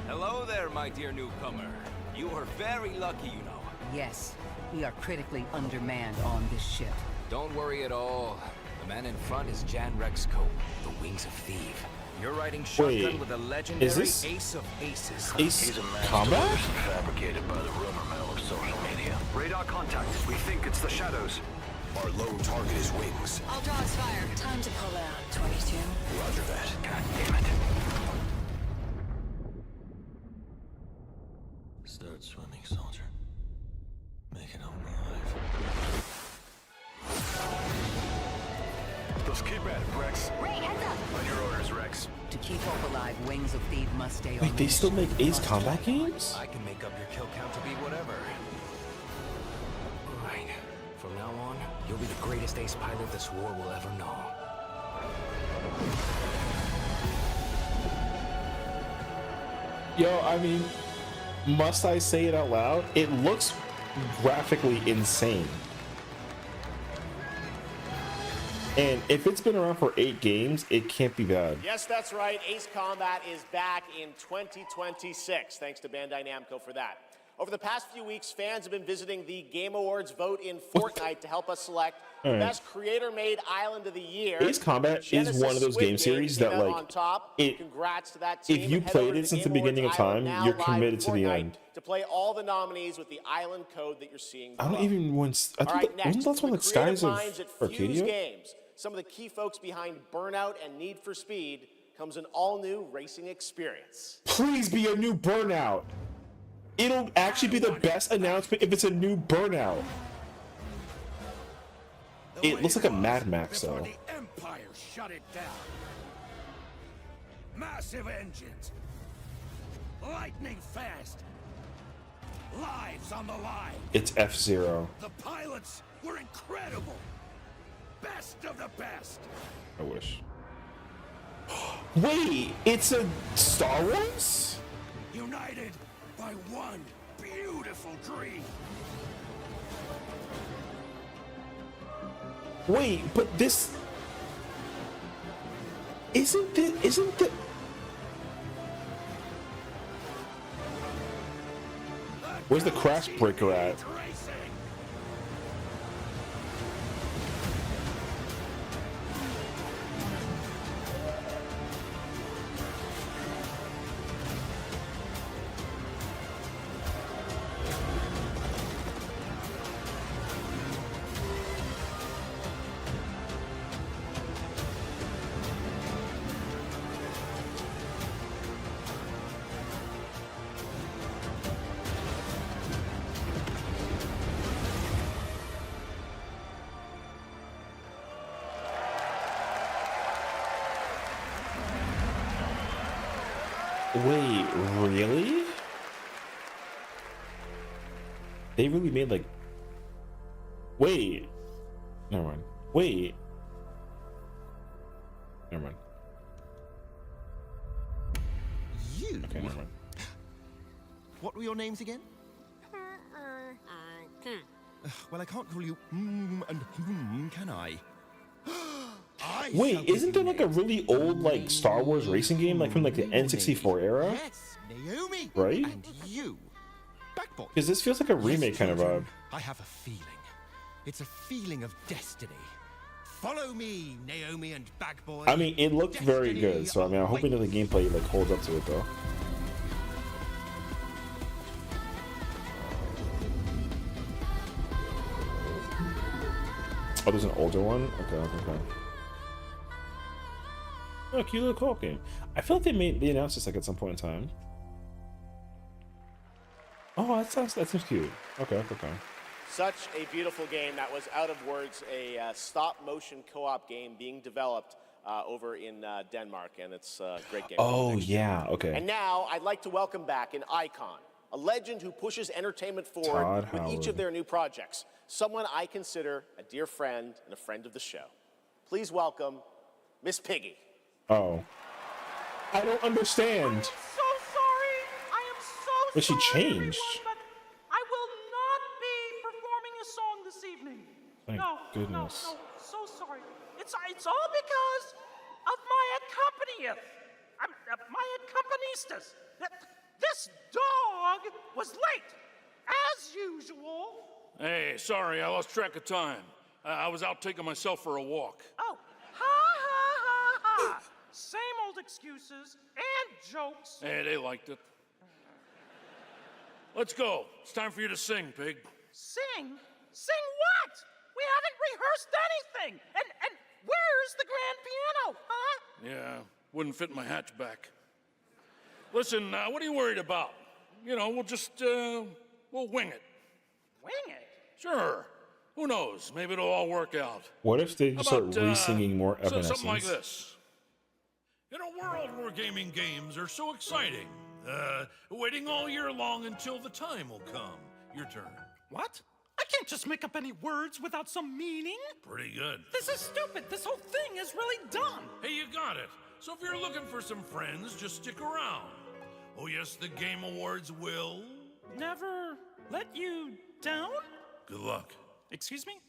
Hello there, my dear newcomer. You are very lucky, you know. Yes, we are critically undermanned on this ship. Don't worry at all. The man in front is Jan Rexco, the Wings of Thief. You're riding shotgun with a legendary ace of aces. He's a master Combat? illusion fabricated by the rumor mill of social media. Radar contact. We think it's the shadows. Our lone target is Wings. All dogs fire. Time to pull out, 22. Roger that. God damn it. Start swimming, soldier. Make it home alive. Let's keep at it, Rex. Ray, heads up! On your orders, Rex. To keep hope alive, Wings of Thief must stay on Wait, they the still mission. make Ace Combat games? I can make up your kill count to be whatever. Right. From now on, you'll be the greatest ace pilot this war will ever know. Yo, I mean, must I say it out loud? It looks graphically insane. And if it's been around for 8 games, it can't be bad. Yes, that's right. Ace Combat is back in 2026. Thanks to Bandai Namco for that. Over the past few weeks, fans have been visiting the Game Awards vote in Fortnite to help us select the best creator-made island of the year. Ace Combat is one of those game series that, like, on top. Congrats to that if team. you Head played over to it since the Game beginning of Awards Island time, now you're live committed to the Fortnite end. To play all the nominees with the island code that you're seeing I below. don't even want. I All think right, that, wasn't that one of the skies of minds at Fuse Arcadia? Games. Some of the key folks behind Burnout and Need for Speed comes an all-new racing experience. Please be a new Burnout. It'll actually be the best announcement if it's a new Burnout. It looks like a Mad Max though. The Empire shut it down. Massive engines. Lightning fast. Lives on the line. It's F-Zero. The pilots were incredible. Best of the best. I wish. Wait, it's a Star Wars? United by one beautiful dream. Wait, but this... Isn't the Where's the crash breaker at? Wait, really? They really made like... Wait. Never mind. Wait. Never mind. You? Okay, never mind. What were your names again? Well, I can't call you and can I? Wait, isn't there like a really old like Star Wars racing game like from like the N64 era? Yes, Naomi. Right? And you. Backbone. Because this feels like a remake kind of vibe. I have a feeling. It's a feeling of destiny. Follow me, Naomi and Bagboy. I mean, it looked very good, so I mean, I'm hoping that the gameplay like holds up to it though. Oh, there's an older one? Okay. Oh, cute little co-op game. I feel like they announced this like at some point in time. Oh, that seems cute. Okay. Such a beautiful game. That was Out of Words, a stop-motion co-op game being developed over in Denmark, and it's a great game. Oh, yeah, okay. And now I'd like to welcome back an icon, a legend who pushes entertainment forward with each of their new projects, someone I consider a dear friend and a friend of the show. Please welcome Miss Piggy. Oh. I don't understand. So sorry. I am so But she sorry, changed. everyone, but I will not be performing a song this evening. Thank goodness. No, so sorry. It's all because of my my accompanisters. This dog was late, as usual. Hey, sorry, I lost track of time. I was out taking myself for a walk. Oh, ha. Same old excuses and jokes. Hey, they liked it. Let's go. It's time for you to sing, Pig. Sing? Sing what? We haven't rehearsed anything. And where's the grand piano, huh? Yeah, wouldn't fit in my hatchback. Listen, what are you worried about? You know, we'll just, we'll wing it. Wing it? Sure. Who knows? Maybe it'll all work out. What if they just start re-singing more Evanescence? Something like this. In a world where gaming games are so exciting, waiting all year long until the time will come. Your turn. What? I can't just make up any words without some meaning. Pretty good. This is stupid. This whole thing is really dumb. Hey, you got it. So if you're looking for some friends, just stick around. Oh yes, the Game Awards will... Never let you down? Good luck. Excuse me?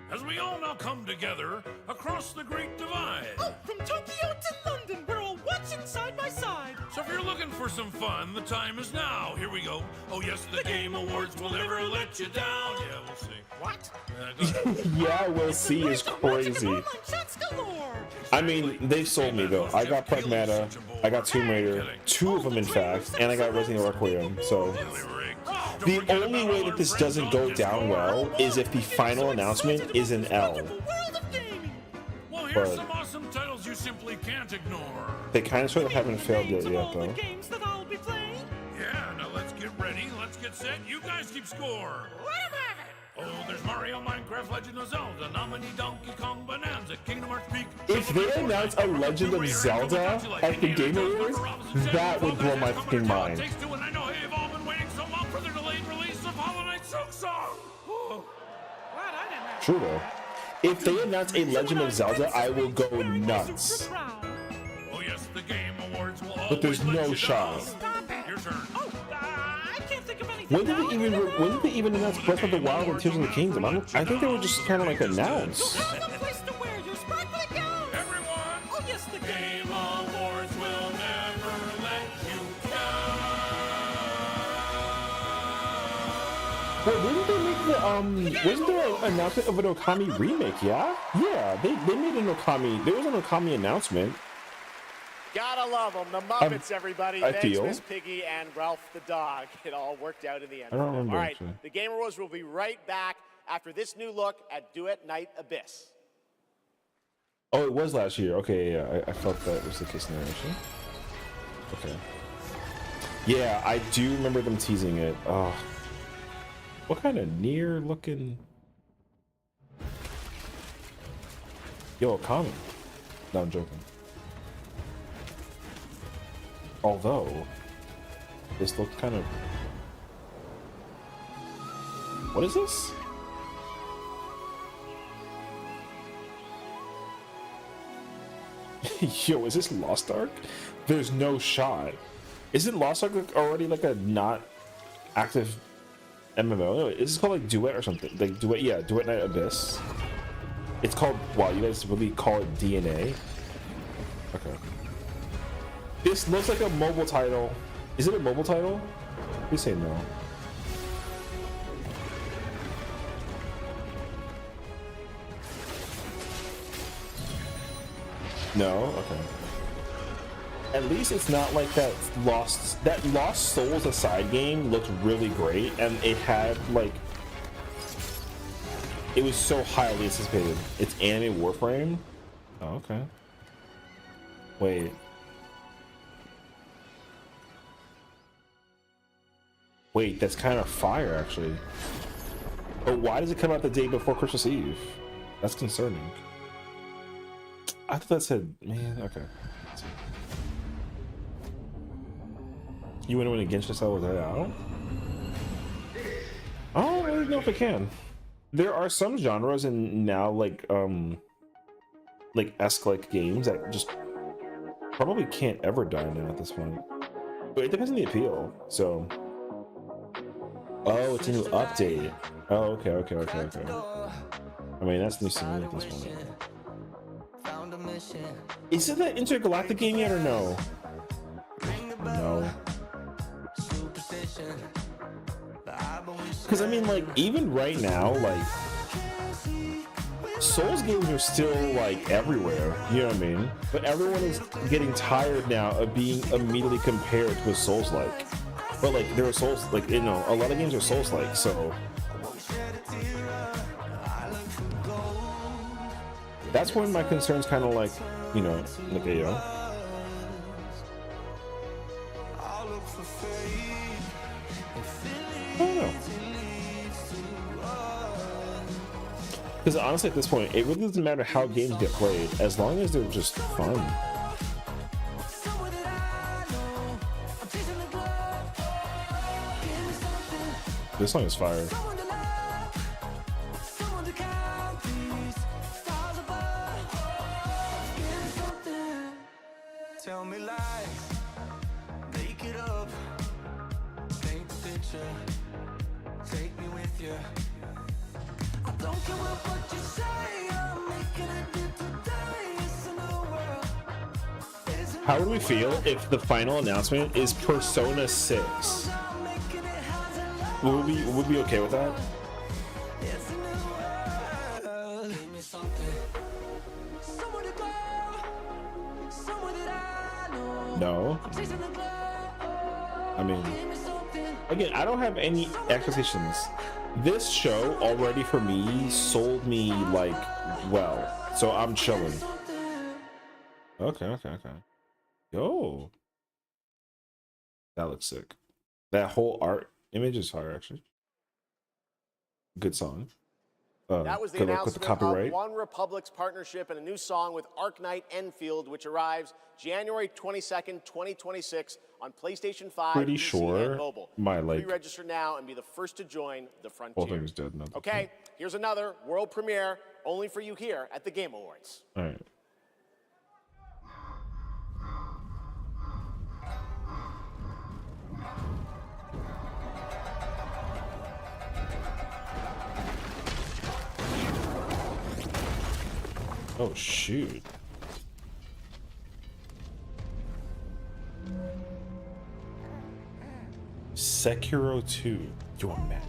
As we all now come together across the Great Divide. Oh, from Tokyo to London, we're all watching side by side. So if you're looking for some fun, the time is now. Here we go. Oh yes, the Game Awards will never let you down. Yeah, we'll see. What? Yeah, we'll see is crazy. I mean, they sold me though. I got Pragmata, I got Tomb Raider, 2 of them in fact, and I got Resident Evil Requiem, so... The only way that this doesn't go down well is if the final announcement is an L. Well, here's But some awesome titles you simply can't ignore. they kind of sort of haven't failed yet though. Games that I'll be playing? Yeah, now let's get ready, let's get set. You guys keep score. Let him have it. Oh, there's Mario, Minecraft, Legend of Zelda, Nominee, Donkey Kong, Bonanza, Kingdom Hearts Peak. If they announce a Legend of Zelda at the Game Awards, that would blow my fucking mind. Takes Two, and I know you've all been waiting so long for the delayed release of Hollow Knight Silk Song. Glad I didn't have True though. If they announce a Legend of Zelda, I will go nuts. Oh yes, the Game Awards will But there's no shot. Stop it. Your turn. Oh, I can't think of anything. When did they even announce Breath of the Wild and Tears of the Kingdom? I think they were just kind of like announced. You'll have a place to wear your sparkly gown. Everyone. Oh yes, the Game wasn't there an announcement of an Okami remake? Yeah, they made an Okami. There was an Okami announcement. Gotta love them, the Muppets, everybody. I Thanks, feel. Miss Piggy and Ralph the dog. It all worked out in the end. I don't remember, All right, actually. the Game Awards will be right back after this new look at Duet Night Abyss. Oh, it was last year. Okay, yeah, I felt that was the case in there, actually. Okay. Yeah, I do remember them teasing it. Oh, what kind of near looking? Yo, Okami. No, I'm joking. Although, this looked kind of... What is this? Yo, is this Lost Ark? There's no shot. Isn't Lost Ark already like a not active MMO? Is this called like Duet or something? Like Duet, yeah, Duet Night Abyss. It's called, wow, you guys really call it DNA? Okay. This looks like a mobile title. Is it a mobile title? Please say no. No? Okay. At least it's not like that Lost Souls Aside game looked really great, and it had like, it was so highly anticipated. It's anime Warframe? Oh, okay. Wait. Wait, that's kind of fire, actually. But why does it come out the day before Christmas Eve? That's concerning. I thought that said, man, okay. You want to win against yourself with that out? I don't really know if it can. There are some genres and now like esque-like games that just probably can't ever die now at this point. But it depends on the appeal, so. Oh, it's a new update. Oh, okay. I mean, that's news to me at this point. Is it that intergalactic game yet or no? No. Because I mean, like, even right now, like, Souls games are still like everywhere, you know what I mean? But everyone is getting tired now of being immediately compared to a Souls-like. But like, there are Souls, like, you know, a lot of games are Souls-like, so that's when my concerns kind of like, you know, like a yo. I don't know. Because honestly, at this point, it really doesn't matter how games get played, as long as they're just fun. This song is fire. Tell me lies, make it up, paint the picture, take me with you. I don't care what you say, I'm making it today. It's a new world. How would we feel if the final announcement is Persona 6? Would we be okay with that? No. I mean, again, I don't have any expectations. This show already for me sold me like well, so I'm chilling. Okay. Yo, that looks sick. That whole art image is fire, actually. Good song. That was the announcement of One Republic's partnership and a new song with Arknight Enfield, which arrives January 22nd, 2026 on PlayStation 5, Pretty PC, sure and mobile. my like. Pre-register now and be the first to join the frontier. Whole thing is dead now. Okay, here's another world premiere only for you here at the Game Awards. All right. Oh shoot. Sekiro 2. You're mad.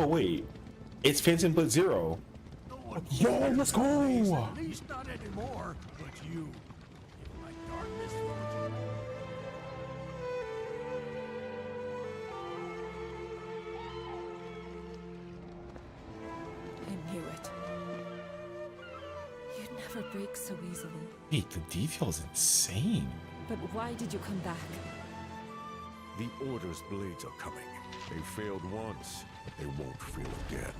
Oh wait, it's Phantom Blade Zero. Yo, let's go. At least not anymore, but you. My darkness I knew it. You'd never break so easily. Wait, the detail is insane. But why did you come back? The Order's blades are coming. They failed once, but they won't fail again.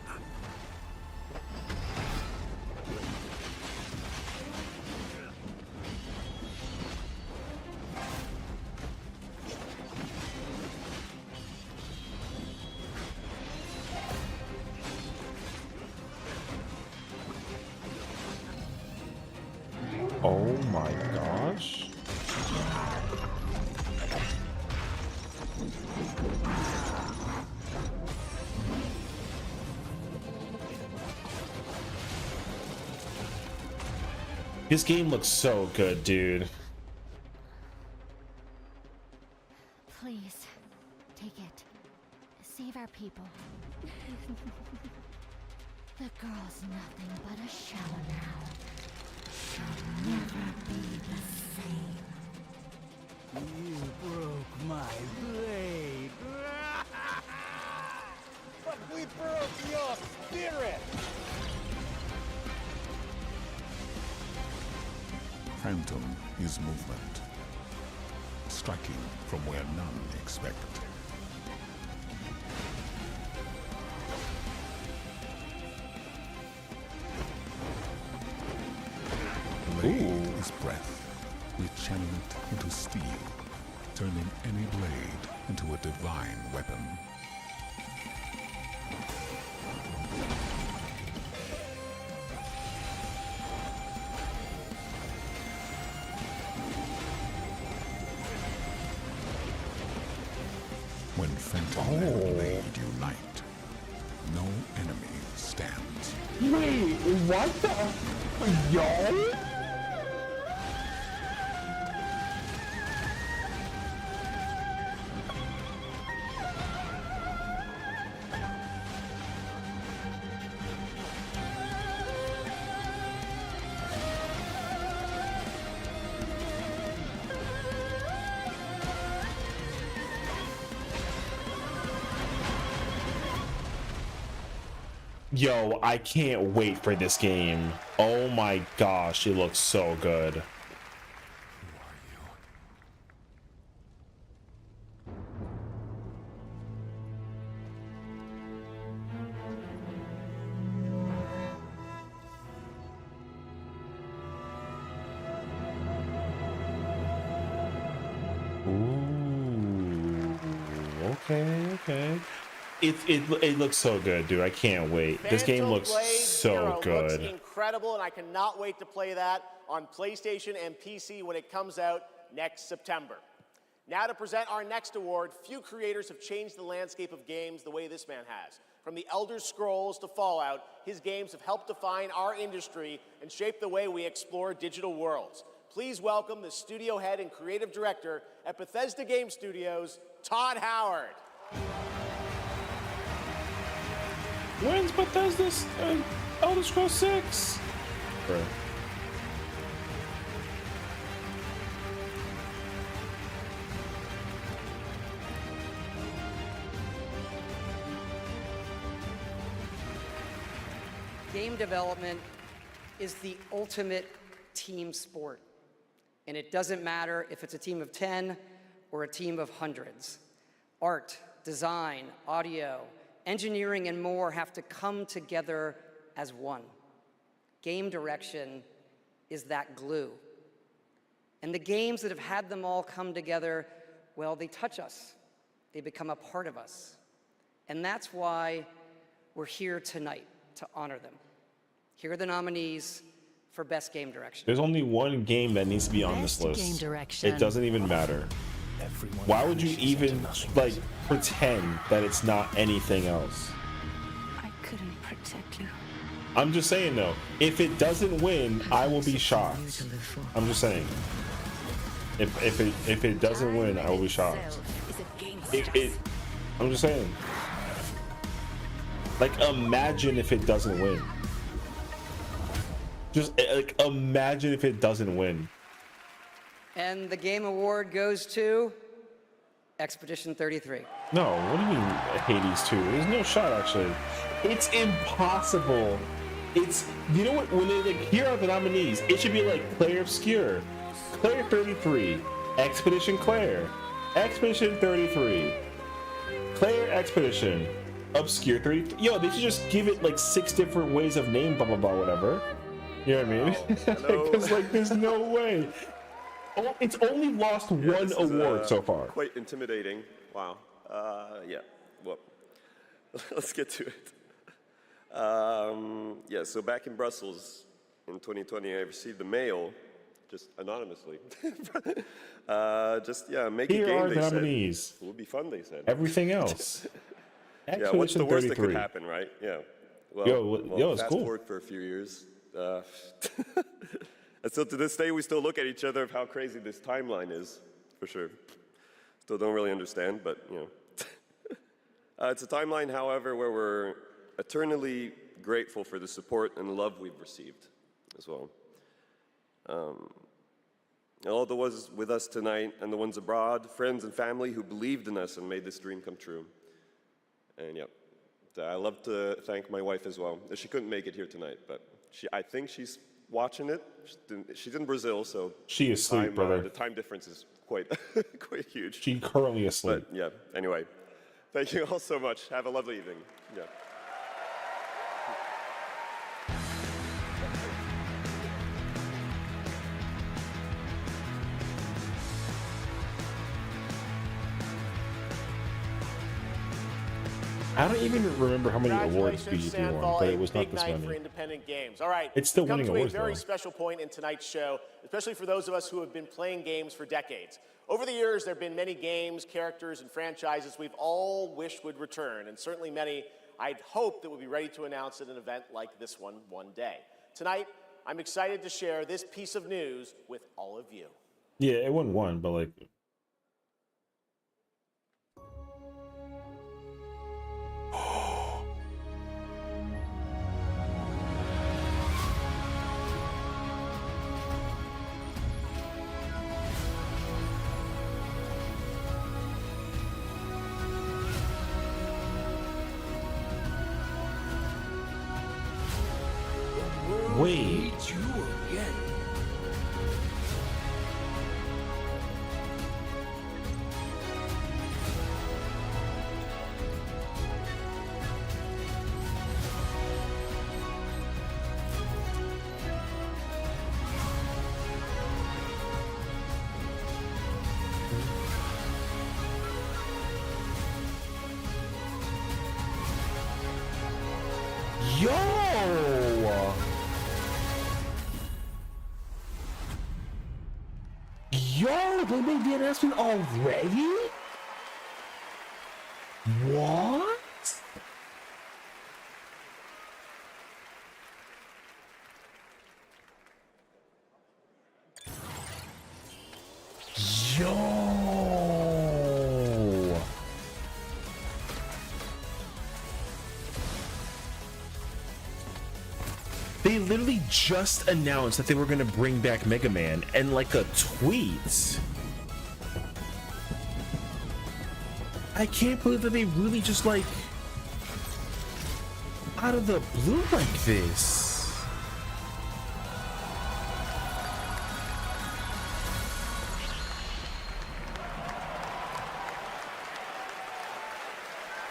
Oh my gosh. This game looks so good, dude. Please, take it. Save our people. The girl's nothing but a shell now. She'll never be the same. You broke my blade. But we broke your spirit. Phantom is movement, striking from where none expect. Blade is breath. We channel it into steel, turning any blade into a divine weapon. When Phantom and Blade unite, no enemy stands. Wait, what the? Yo? Yo, I can't wait for this game. Oh my gosh, it looks so good. Ooh, okay. It looks so good, dude. I can't wait. This game looks so good. Looks incredible, and I cannot wait to play that on PlayStation and PC when it comes out next September. Now to present our next award, few creators have changed the landscape of games the way this man has. From the Elder Scrolls to Fallout, his games have helped define our industry and shape the way we explore digital worlds. Please welcome the studio head and creative director at Bethesda Game Studios, Todd Howard. When's Bethesda's Elder Scrolls 6? Right. Game development is the ultimate team sport. And it doesn't matter if it's a team of 10 or a team of hundreds. Art, design, audio, engineering, and more have to come together as one. Game direction is that glue. And the games that have had them all come together, well, they touch us. They become a part of us. And that's why we're here tonight, to honor them. Here are the nominees for Best Game Direction. There's only one game that needs to be on this list. Game direction. It doesn't even matter. Why would you even like pretend that it's not anything else? I couldn't protect you. I'm just saying though, if it doesn't win, I will be shocked. I'm just saying. If it doesn't win, I will be shocked. I'm just saying. Like, imagine if it doesn't win. Just like imagine if it doesn't win. And the game award goes to Expedition 33. No, what do you mean Hades 2? There's no shot, actually. It's impossible. It's, you know what, when they like, here are the nominees, it should be like Claire Obscure, Claire 33, Expedition Claire, Expedition 33, Claire Expedition, Obscure 33. Yo, they should just give it like 6 different ways of name, blah, blah, blah, whatever. You know what I mean? Because like, there's no way. Oh, it's only lost one award so far. Quite intimidating. Wow. Yeah. Well, let's get to it. Yeah, so back in Brussels in 2020, I received a mail, just anonymously. Make Here a game, are they nominees. said. It would be fun, they said. Everything else. Yeah, what's the worst that 33. could happen, right? Yeah. Well, Yo, it's fast cool. forward for a few years. And still to this day, we still look at each other of how crazy this timeline is, for sure. Still don't really understand, but, you know. It's a timeline, however, where we're eternally grateful for the support and love we've received as well. All the ones with us tonight and the ones abroad, friends and family who believed in us and made this dream come true. And yeah, I love to thank my wife as well. She couldn't make it here tonight, but I think she's watching it. She's in Brazil, so she is asleep, brother. The time difference is quite quite huge. She's currently asleep. But yeah, anyway, thank you all so much. Have a lovely evening. Yeah. I don't even remember how many awards BGP won, but it was not this night many. for independent games. All right, It's still we've come winning to awards, a very though. special point in tonight's show, especially for those of us who have been playing games for decades. Over the years, there have been many games, characters, and franchises we've all wished would return, and certainly many I'd hoped that would be ready to announce at an event like this one day. Tonight, I'm excited to share this piece of news with all of you. Yeah, it wasn't one, but like. Wait. Yo! Yo, they made the announcement already? What? Yo! They literally just announced that they were going to bring back Mega Man and like a tweet. I can't believe that they really just like out of the blue like this.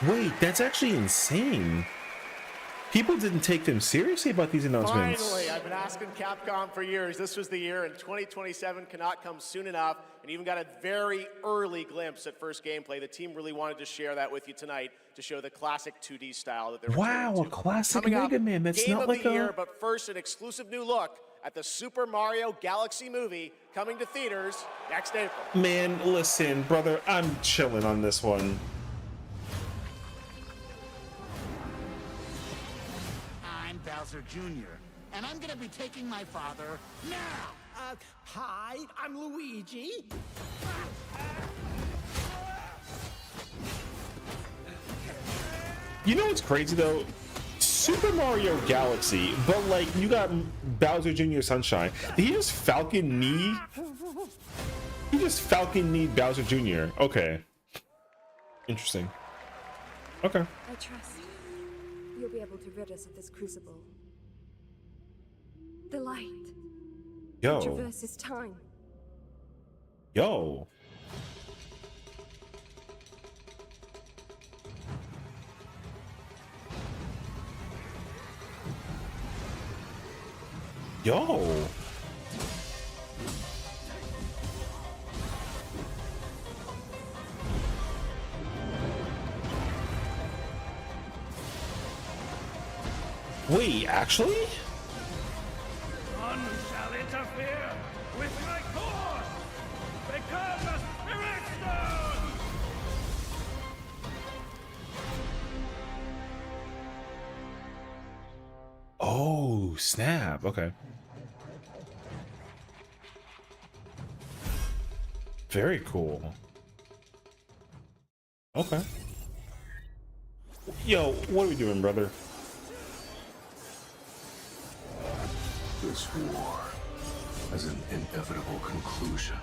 Wait, that's actually insane. People didn't take them seriously about these announcements. Finally, I've been asking Capcom for years. This was the year, and 2027 cannot come soon enough. And even got a very early glimpse at first gameplay. The team really wanted to share that with you tonight to show the classic 2D style that they're Wow, returning a to. classic Coming up, Mega Man. That's game not of like the a. year, but first, an exclusive new look at the Super Mario Galaxy movie coming to theaters next April. Man, listen, brother, I'm chilling on this one. I'm Bowser Jr., and I'm gonna be taking my father now! Hi, I'm Luigi. You know what's crazy though? Super Mario Galaxy, but like you got Bowser Jr. Sunshine. Did he just Falcon knee? He just Falcon knee Bowser Jr. Okay. Interesting. Okay. I trust you'll be able to rid us of this crucible. The light. Yo. Traverses time. Yo. Yo. Wait, actually? None shall interfere with my course! Become a spirit stone! Oh, snap. Okay. Very cool. Okay. Yo, what are we doing, brother? This war has an inevitable conclusion,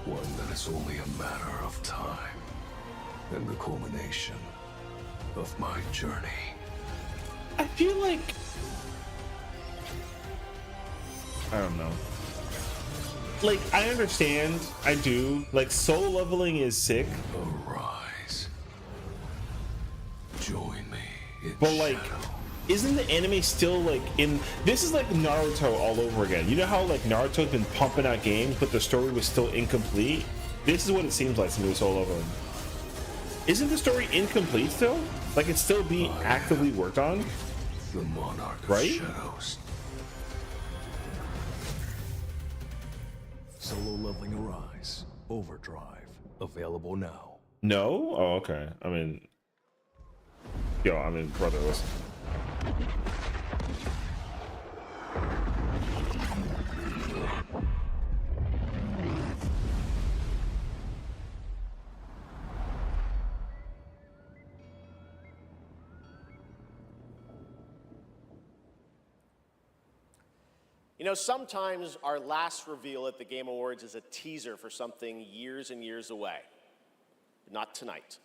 one that is only a matter of time, and the culmination of my journey. I feel like... I don't know. Like, I understand. I do. Like, soul leveling is sick. Arise. Join me in But, like, isn't the anime still, like, in... This is like Naruto all over again. You know how, like, Naruto's been pumping out games, but the story was still incomplete? This is what it seems like to me, soul leveling. Isn't the story incomplete still? Like, it's still being actively worked on? The monarch of right? shadows. Solo leveling Arise. Overdrive. Available now. No? Oh, okay. I mean... Yo, I mean, brother, listen. You know, sometimes our last reveal at the Game Awards is a teaser for something years and years away. Not tonight.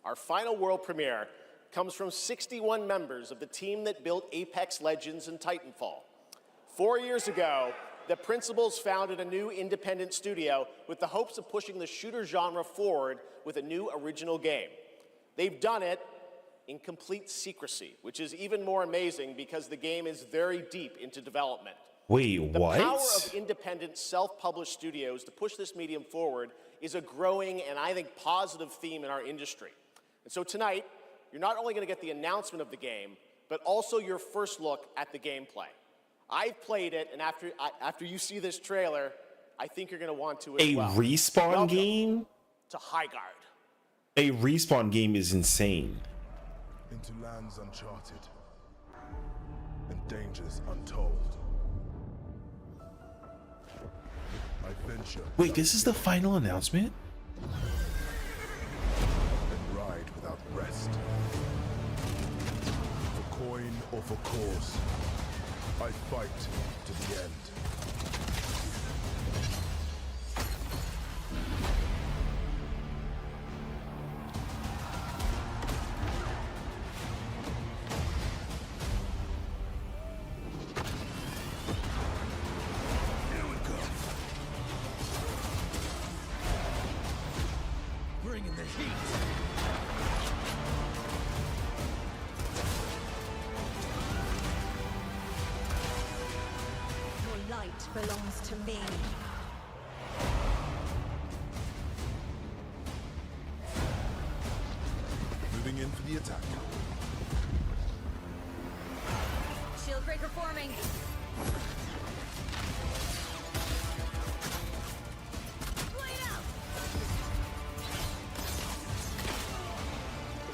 Our final world premiere comes from 61 members of the team that built Apex Legends and Titanfall. 4 years ago, the principals founded a new independent studio with the hopes of pushing the shooter genre forward with a new original game. They've done it in complete secrecy, which is even more amazing because the game is very deep into development. Wait, what? The power of independent, self-published studios to push this medium forward is a growing and I think positive theme in our industry. And so tonight, you're not only going to get the announcement of the game, but also your first look at the gameplay. I've played it, and after you see this trailer, I think you're going to want to as well. A Respawn game? To Highguard. A Respawn game is insane. Into lands uncharted and dangers untold. I venture. Wait, this is the final announcement? And ride without rest. For coin or for cause, I fight to the end. Bringing the heat. Your light belongs to me. Moving in for the attack. Shield breaker forming.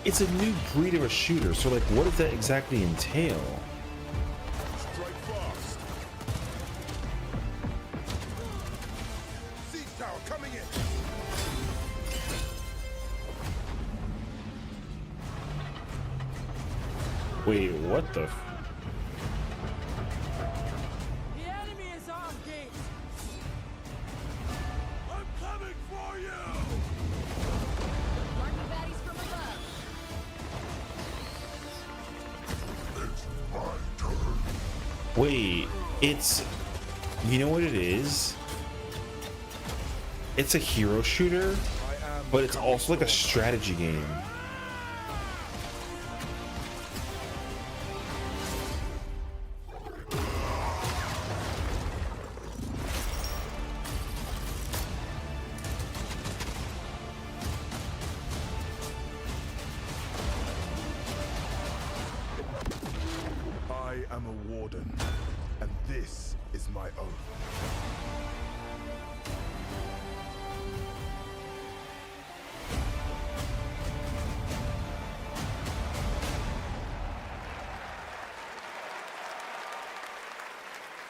It's a new breed of a shooter, so like, what does that exactly entail? Strike fast. Siege tower coming in. Wait, what the? The enemy is armed, Gates. I'm coming for you! Marking baddies from above. Wait, it's, you know what it is? It's a hero shooter, but it's also like a strategy game. I am a warden, and this is my oath.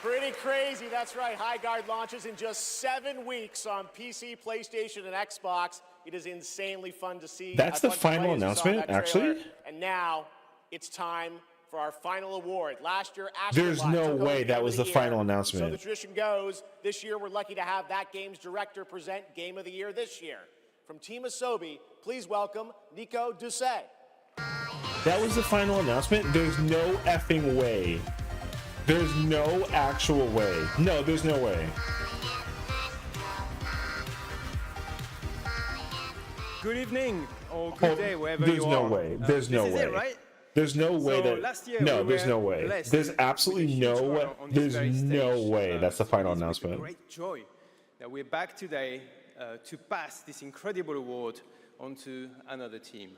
Pretty crazy, that's right. High Guard launches in just 7 weeks on PC, PlayStation, and Xbox. It is insanely fun to see. That's the final announcement, actually? And now it's time for our final award. Last year, Astro There's Light no took home way Game that of was the the Year. final So announcement. the tradition goes, this year we're lucky to have that game's director present Game of the Year this year. From Team Asobi, please welcome Nico Doucet. That was the final announcement? There's no effing way. There's no actual way. No, there's no way. Good evening or good day, wherever There's you no are. way. There's no this way. Is it, right? There's no way So that. last year No, we there's were no way. blessed There's with absolutely a huge no honor way. on this There's very no stage. way. That's the So final it is with announcement. Great joy that we're back today to pass this incredible award on to another team.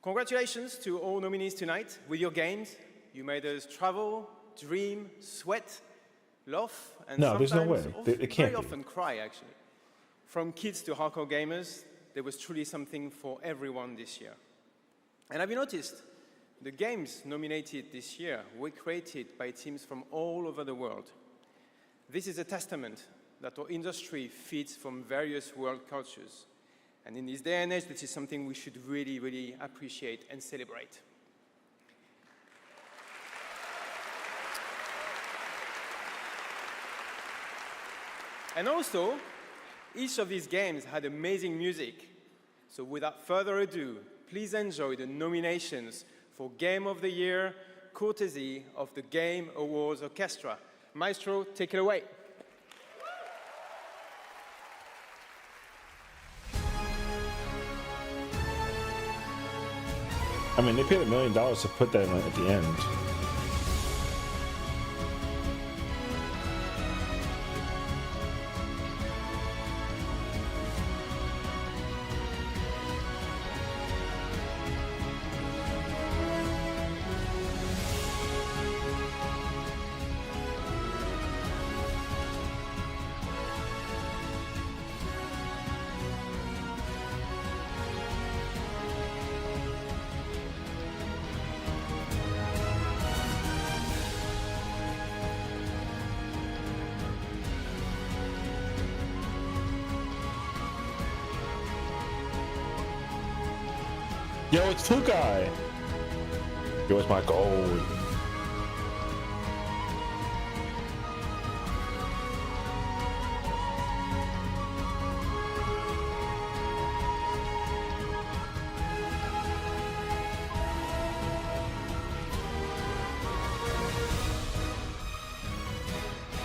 Congratulations to all nominees tonight. With your games, you made us travel, dream, sweat, laugh, and No, there's no sometimes way. It can't very be. often cry, actually. From kids to hardcore gamers, there was truly something for everyone this year. And have you noticed? The games nominated this year were created by teams from all over the world. This is a testament that our industry feeds from various world cultures. And in this day and age, this is something we should really, really appreciate and celebrate. And also, each of these games had amazing music. So without further ado, please enjoy the nominations for Game of the Year, courtesy of the Game Awards Orchestra. Maestro, take it away. I mean, they paid $1 million to put that at the end. Yo, it's Fukai. Yo, it's my gold.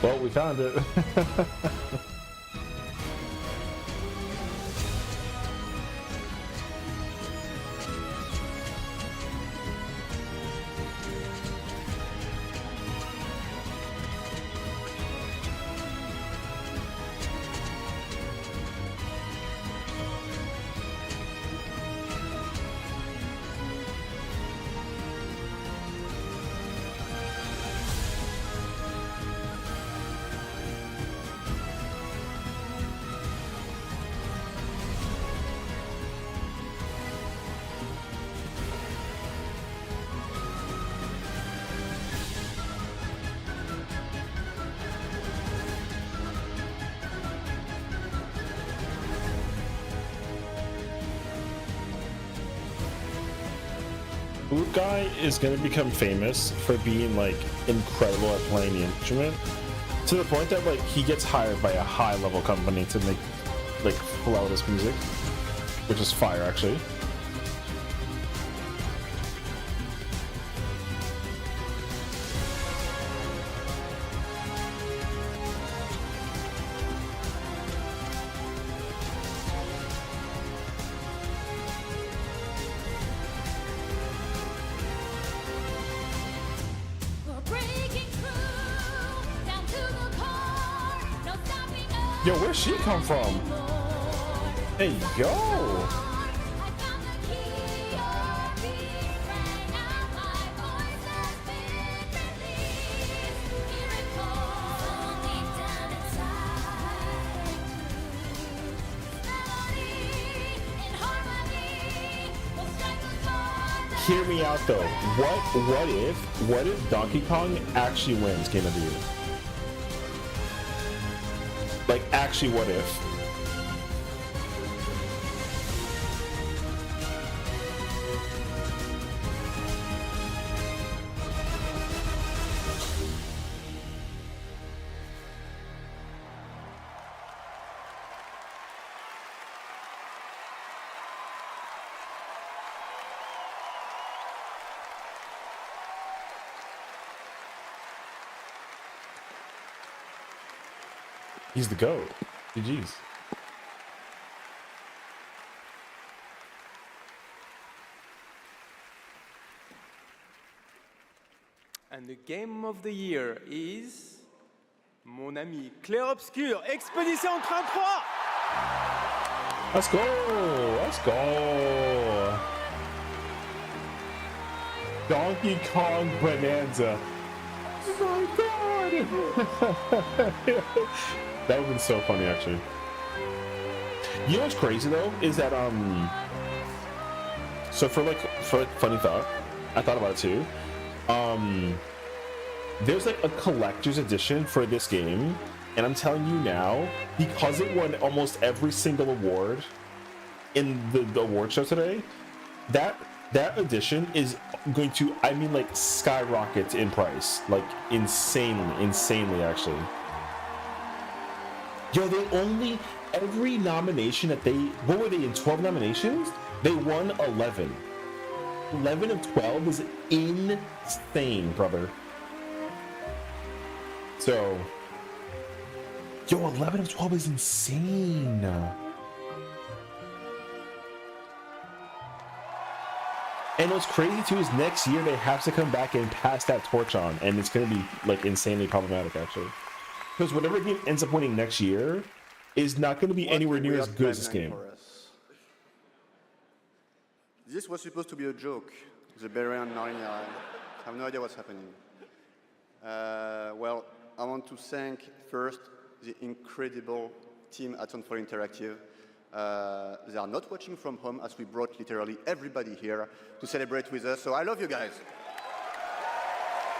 Well, we found it. Flute guy is gonna become famous for being like incredible at playing the instrument, to the point that like he gets hired by a high level company to make like flautist music, which is fire actually. Yo, where'd she come from? Hey, yo! Hear me out though. What if Donkey Kong actually wins Game of the Year? Like, actually, what if? He's the GOAT. GG's. And the game of the year is mon ami Clair Obscur, Expédition 33. Let's go! Let's go! Donkey Kong Bonanza. Oh my god! That would have been so funny, actually. You know what's crazy though is that so for funny thought, I thought about it too. There's like a collector's edition for this game, and I'm telling you now, because it won almost every single award in the award show today, that edition is going to, I mean, like, skyrocket in price, like insanely actually. Yo, they only, every nomination that they, what were they in, 12 nominations? They won 11. 11 of 12 is insane, brother. So, yo, 11 of 12 is insane. And what's crazy too is next year they have to come back and pass that torch on, and it's going to be like insanely problematic actually. Because whatever game ends up winning next year is not going to be anywhere near as good as this game. This was supposed to be a joke. The Barbarian Narnia. I have no idea what's happening. Well, I want to thank first the incredible team at Soundfall Interactive. They are not watching from home, as we brought literally everybody here to celebrate with us. So I love you guys.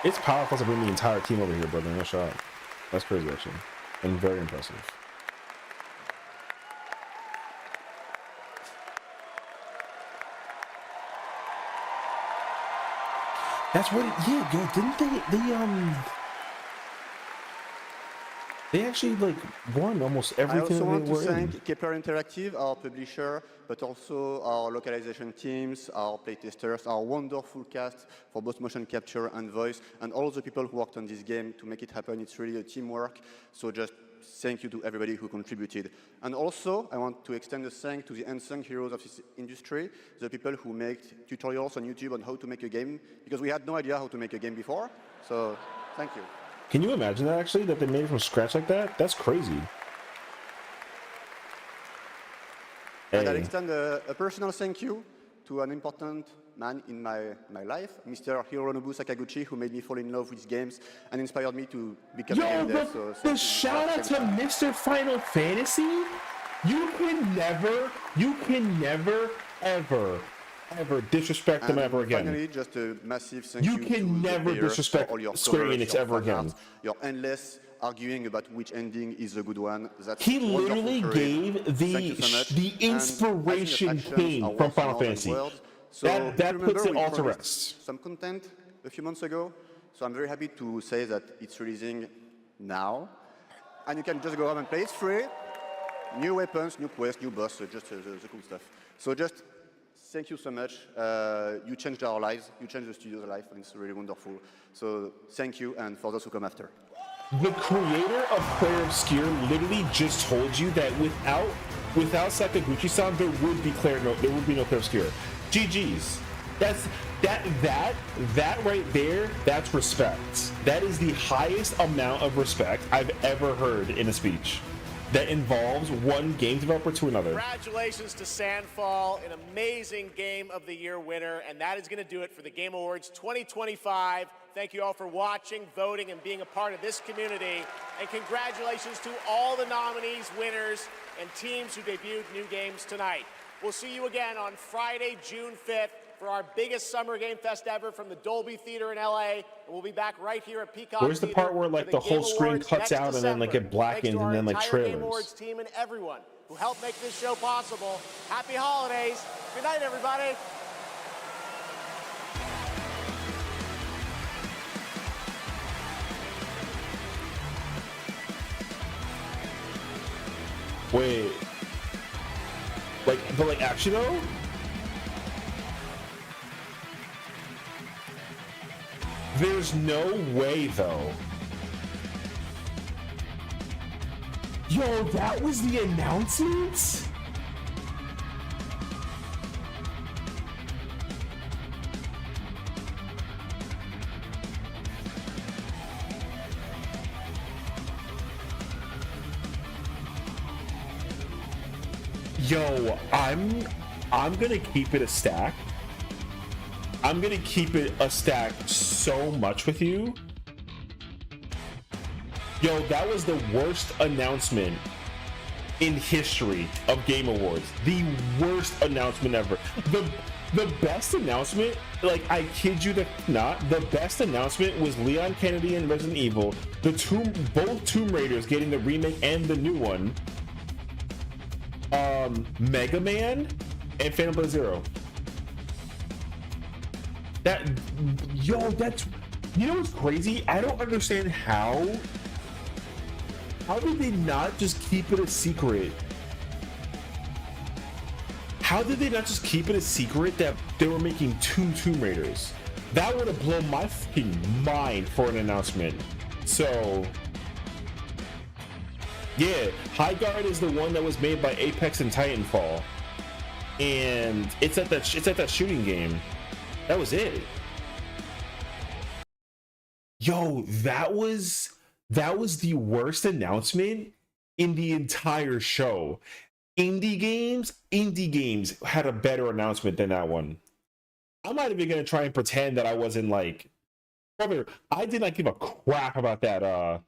It's powerful to bring the entire team over here, brother. No shot. That's crazy, actually, and very impressive. That's what. Yeah, yo, didn't they actually like won almost everything. I also want to were thank Kepler Interactive, our publisher, but also our localization teams, our playtesters, our wonderful cast for both motion capture and voice, and all the people who worked on this game to make it happen. It's really a teamwork. So just thank you to everybody who contributed. And also, I want to extend a thank to the unsung heroes of this industry, the people who make tutorials on YouTube on how to make a game, because we had no idea how to make a game before. So thank you. Can you imagine that, actually, that they made it from scratch like that? That's crazy. And I'll extend a personal thank you to an important man in my life, Mr. Hironobu Sakaguchi, who made me fall in love with games and inspired me to become a game dev. So the shout out to Mr. Final Fantasy? You can never, ever disrespect them ever again. Finally, just a massive thank you. You can never disrespect Square Enix ever again. Your endless arguing about which ending is a good one. That's he literally gave the inspiration king from Final Fantasy. So that puts it we all to promised rest. some content a few months ago, so I'm very happy to say that it's releasing now, and you can just go home and play. It's free. New weapons, new quests, new boss, so just the cool stuff. So just thank you so much. You changed our lives. You changed the studio's life, and it's really wonderful. So thank you, and for those who come after. The creator of Player Obscure literally just told you that without Sakaguchi-san, there would be no Player Obscure. GG's. That right there, that's respect. That is the highest amount of respect I've ever heard in a speech that involves one game developer to another. Congratulations to Sandfall, an amazing Game of the Year winner, and that is going to do it for the Game Awards 2025. Thank you all for watching, voting, and being a part of this community. And congratulations to all the nominees, winners, and teams who debuted new games tonight. We'll see you again on Friday, June 5th for our biggest Summer Game Fest ever from the Dolby Theater in LA. And we'll be back right here at Peacock Where's the Theater part where like the whole screen cuts out and then like it blackens and then like trailers? Game Awards team and everyone who helped make this show possible. Happy holidays. Good night, everybody. Wait. But actually though? There's no way though. Yo, that was the announcement? Yo, I'm gonna keep it a stack. I'm gonna keep it a stack so much with you. Yo, that was the worst announcement in history of Game Awards. The worst announcement ever. The best announcement, like I kid you not, the best announcement was Leon Kennedy and Resident Evil, both Tomb Raiders getting the remake and the new one. Mega Man and Phantom Blade Zero. That's, you know what's crazy? I don't understand how did they not just keep it a secret? How did they not just keep it a secret that they were making 2 Tomb Raiders? That would have blown my fucking mind for an announcement. So yeah, High Guard is the one that was made by Apex and Titanfall, and it's at that shooting game. That was it. Yo, that was the worst announcement in the entire show. Indie games had a better announcement than that one. I'm not even gonna try and pretend that I wasn't like, brother, I did not give a crap about that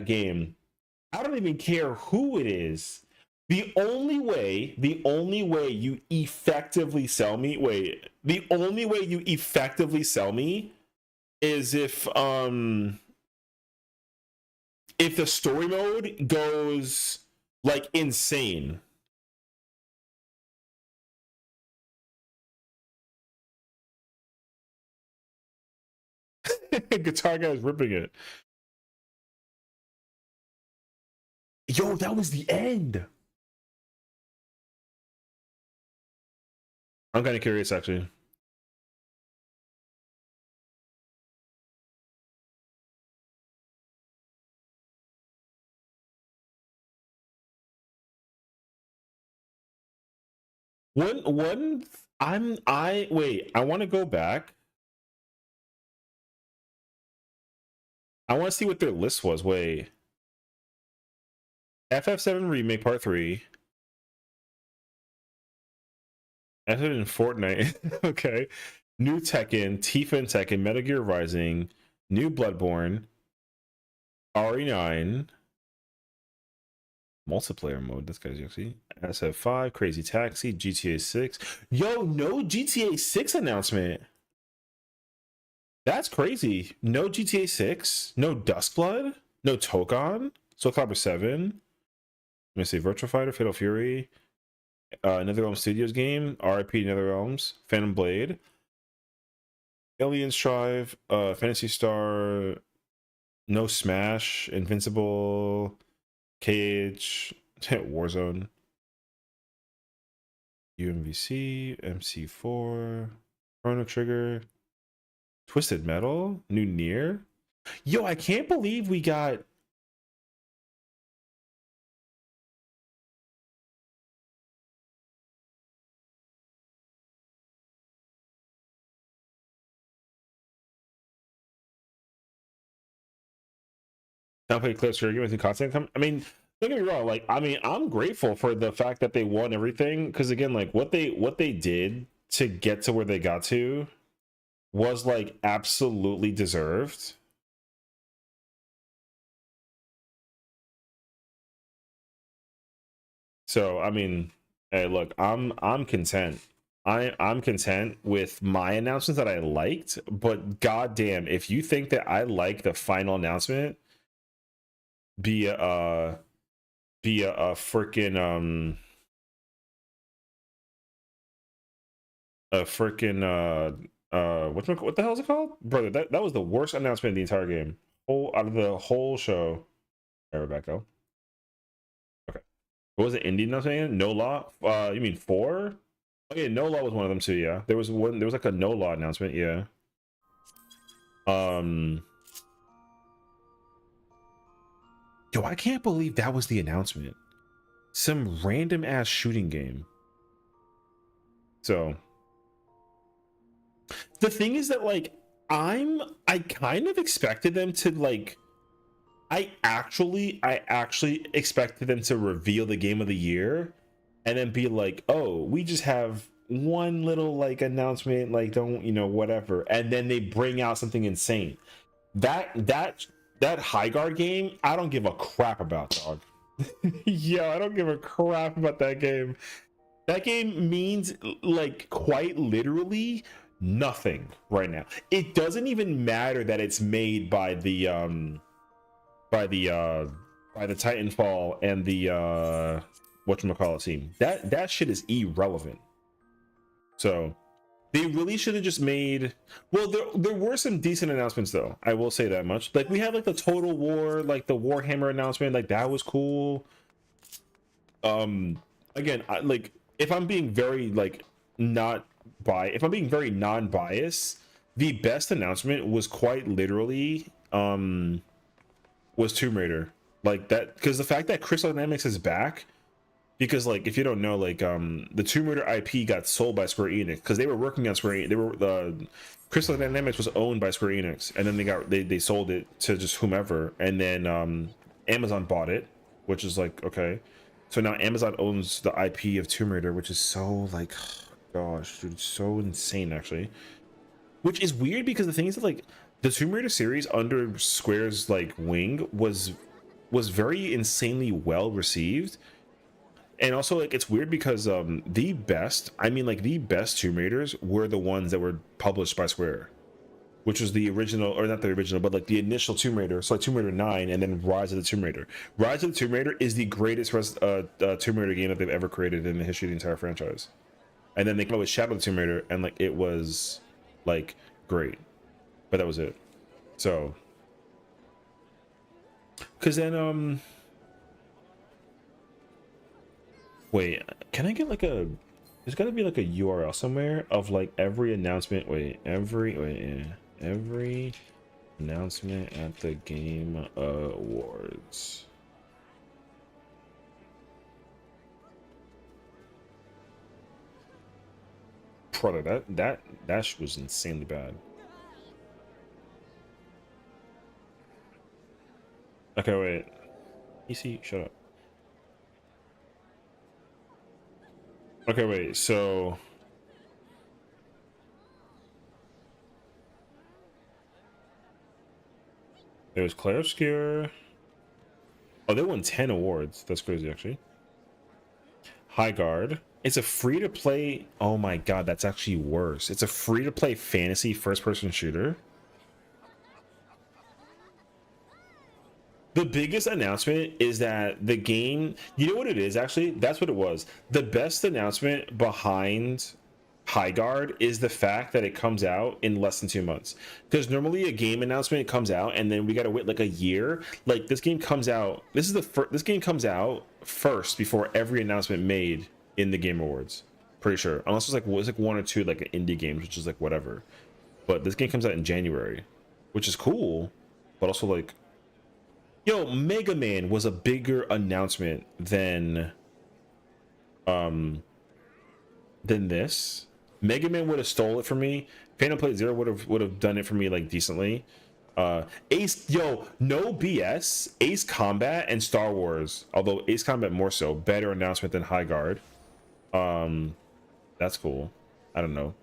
game. I don't even care who it is. The only way you effectively sell me, is if the story mode goes like insane. Guitar Guy's ripping it. Yo, that was the end. I'm kind of curious, actually. I want to go back. I want to see what their list was. Wait. FF7 Remake Part 3. I said in Fortnite. Okay. New Tekken, Tifa and Tekken, Metal Gear Rising, New Bloodborne, RE9, multiplayer mode. This guy's actually SF5, Crazy Taxi, GTA 6. Yo, no GTA 6 announcement. That's crazy. No GTA 6, no Duskblood, no Tokon, Soul Calibur 7. Let me see, Virtua Fighter, Fatal Fury. NetherRealm Studios game, RIP NetherRealms, Phantom Blade, Alien Strive, Fantasy Star, No Smash, Invincible, KH, Warzone, UMVC, MC4, Chrono Trigger, Twisted Metal, New Nier. Yo, I can't believe we got. Now play clips for giving content. I mean, don't get me wrong. Like, I mean, I'm grateful for the fact that they won everything because again, like what they did to get to where they got to was like absolutely deserved. So I mean, hey, look, I'm content. I'm content with my announcements that I liked, but goddamn, if you think that I like the final announcement, be a freaking a freaking what the hell is it called, brother? That was the worst announcement of the entire game, whole out of the whole show. All right, Rebecca. Okay, what was it? Indian announcement? No law? You mean 4? Oh yeah, no law was one of them too. Yeah, there was one. There was like a no law announcement. Yeah. Yo, I can't believe that was the announcement. Some random ass shooting game. So the thing is that like I kind of expected them to like I actually expected them to reveal the game of the year and then be like, oh, we just have one little like announcement, like don't, you know, whatever, and then they bring out something insane. That High Guard game, I don't give a crap about, dog. Yeah, I don't give a crap about that game. That game means like quite literally nothing right now. It doesn't even matter that it's made by the Titanfall and the whatchamacallit team. That shit is irrelevant. So they really should have just made, well, there were some decent announcements though, I will say that much. Like we had like the Total War, like the Warhammer announcement, like that was cool. Again, like if I'm being very like if I'm being very non-biased, the best announcement was quite literally was Tomb Raider. Like that, because the fact that Crystal Dynamics is back, because like if you don't know, like the Tomb Raider IP got sold by Square Enix because they were working on Square. They were Crystal Dynamics was owned by Square Enix, and then they sold it to just whomever, and then Amazon bought it, which is like okay. So now Amazon owns the IP of Tomb Raider, which is so like, gosh, dude, it's so insane actually. Which is weird because the thing is that like the Tomb Raider series under Square's like wing was very insanely well received. And also like it's weird because the best Tomb Raiders were the ones that were published by Square, which was the original, or not the original, but like the initial Tomb Raider. So like Tomb Raider 9 and then Rise of the Tomb Raider. Rise of the Tomb Raider is the greatest Tomb Raider game that they've ever created in the history of the entire franchise. And then they came out with Shadow of the Tomb Raider, and like it was like great, but that was it. So because then wait, can I get like a, there's got to be like a URL somewhere of like every announcement. Every announcement at the Game Awards. Brother, that was insanely bad. Okay, wait. PC, shut up. Okay, wait, so there's Claire Obscure. Oh, they won 10 awards. That's crazy, actually. High Guard. It's a free-to-play. Oh my god, that's actually worse. It's a free-to-play fantasy first-person shooter. The biggest announcement is that the game, you know what it is actually? That's what it was. The best announcement behind High Guard is the fact that it comes out in less than 2 months. Because normally a game announcement comes out and then we gotta wait like a year. Like this game comes out, this game comes out first before every announcement made in the Game Awards. Pretty sure. Unless it's like one or two like indie games, which is like whatever. But this game comes out in January, which is cool, but also like, yo, Mega Man was a bigger announcement than this. Mega Man would have stole it from me. Phantom Plate Zero would have done it for me like decently. Ace, yo, no BS. Ace Combat and Star Wars, although Ace Combat more so, better announcement than High Guard. That's cool. I don't know.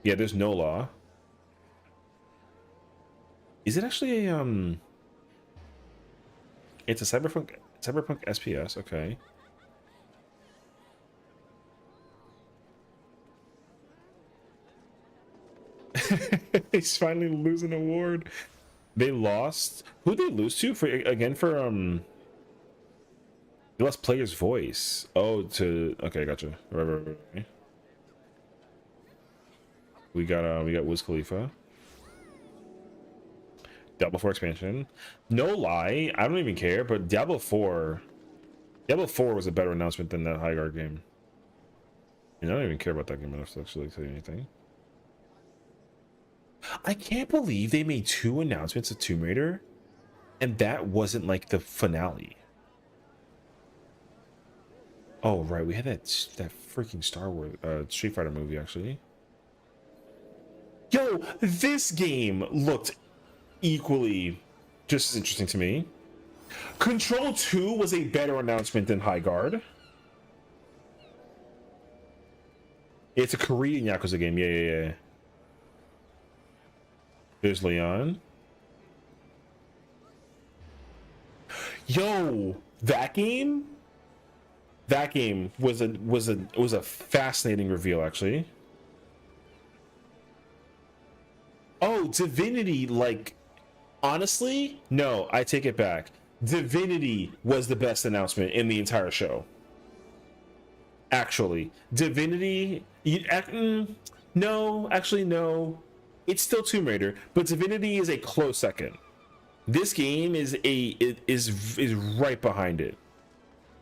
Yeah, there's no law. Is it actually a it's a Cyberpunk SPS, okay. He's finally losing an award. They lost. Who they lose to for again for they lost Player's Voice. Oh, to okay, gotcha. Right. We got Wiz Khalifa. Diablo 4 expansion. No lie, I don't even care, but Diablo 4 was a better announcement than that High Guard game. And I don't even care about that game enough to actually say anything. I can't believe they made 2 announcements of Tomb Raider and that wasn't like the finale. Oh right, we had that freaking Star Wars Street Fighter movie actually. Yo, this game looked equally just as interesting to me. Control 2 was a better announcement than High Guard. It's a Korean Yakuza game. Yeah. There's Leon. Yo, that game was a fascinating reveal actually. Oh, Divinity, like, honestly, no, I take it back. Divinity was the best announcement in the entire show. Actually, Divinity, no, actually, no. It's still Tomb Raider, but Divinity is a close second. This game is right behind it.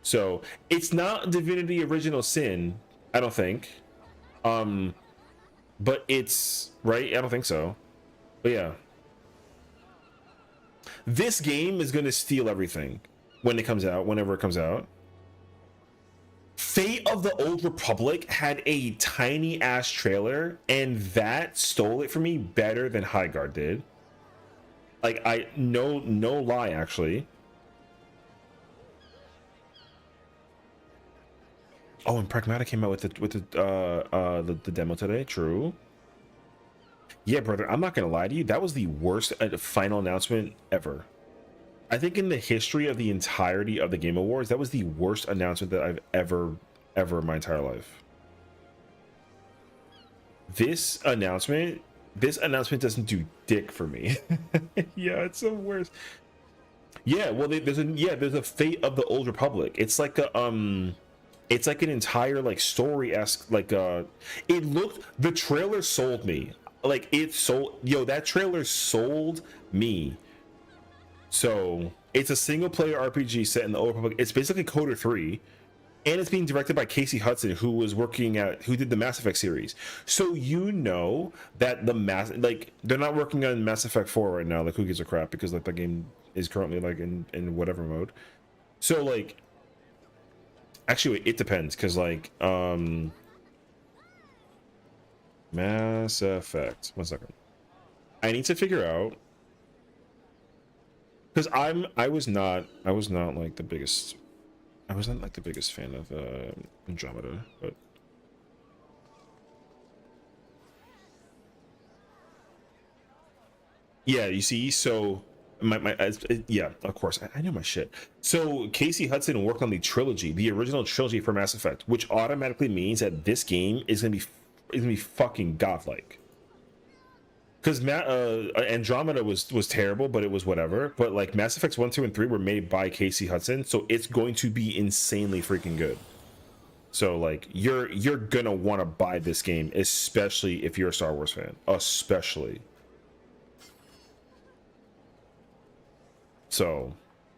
So it's not Divinity Original Sin, I don't think. But it's right. I don't think so. But yeah, this game is gonna steal everything when it comes out, whenever it comes out. Fate of the Old Republic had a tiny ass trailer, and that stole it for me better than High Guard did. Like, no lie, actually. Oh, and Pragmata came out with the demo today. True. Yeah, brother, I'm not gonna lie to you. That was the worst final announcement ever. I think in the history of the entirety of the Game Awards, that was the worst announcement that I've ever in my entire life. This announcement doesn't do dick for me. Yeah, it's the worst. Yeah, well, there's a Fate of the Old Republic. It's like a it's like an entire like story-esque like the trailer sold me. Like that trailer sold me. So it's a single player RPG set in the Old Republic. It's basically Coder 3, and it's being directed by Casey Hudson, who did the Mass Effect series. So you know that they're not working on Mass Effect 4 right now. Like, who gives a crap, because like the game is currently like in whatever mode. So like, actually it depends, because like Mass Effect. 1 second. I need to figure out, because I was not like the biggest. I wasn't like the biggest fan of Andromeda, but yeah, you see, so yeah, of course, I know my shit. So Casey Hudson worked on the original trilogy for Mass Effect, which automatically means that this game is gonna be fucking godlike. because Andromeda was terrible, but it was whatever. But like Mass Effects 1, 2, and 3 were made by Casey Hudson, so it's going to be insanely freaking good. So like you're gonna want to buy this game, especially if you're a Star Wars fan, especially. So,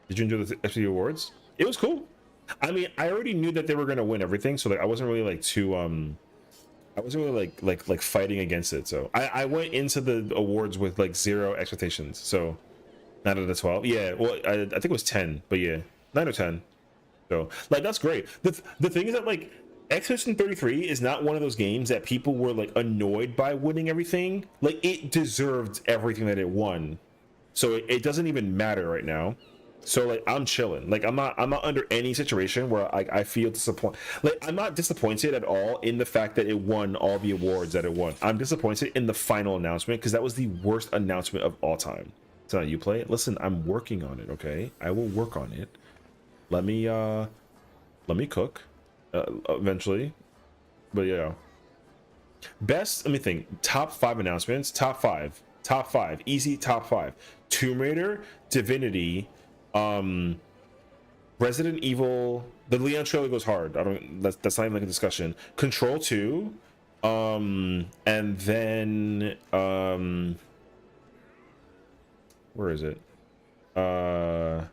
did you enjoy the FCD Awards? It was cool. I mean, I already knew that they were gonna win everything, so like I wasn't really like too I wasn't really like fighting against it. So I went into the awards with like 0 expectations. So 9 out of 12. Yeah, well I think it was 10, but yeah, 9 or 10. So like that's great. The thing is that like Expedition 33 is not one of those games that people were like annoyed by winning everything. Like it deserved everything that it won. So it doesn't even matter right now. So like I'm chilling. Like I'm not under any situation where I feel disappointed. Like I'm not disappointed at all in the fact that it won all the awards that it won. I'm disappointed in the final announcement because that was the worst announcement of all time. So now you play it. Listen, I'm working on it. Okay, I will work on it. Let me cook eventually. But yeah. Best. Let me think. Top 5 announcements. Top 5. Easy top 5. Tomb Raider, Divinity. Resident Evil, the Leon trailer goes hard. That's not even like a discussion. Control 2, and then where is it? Oh,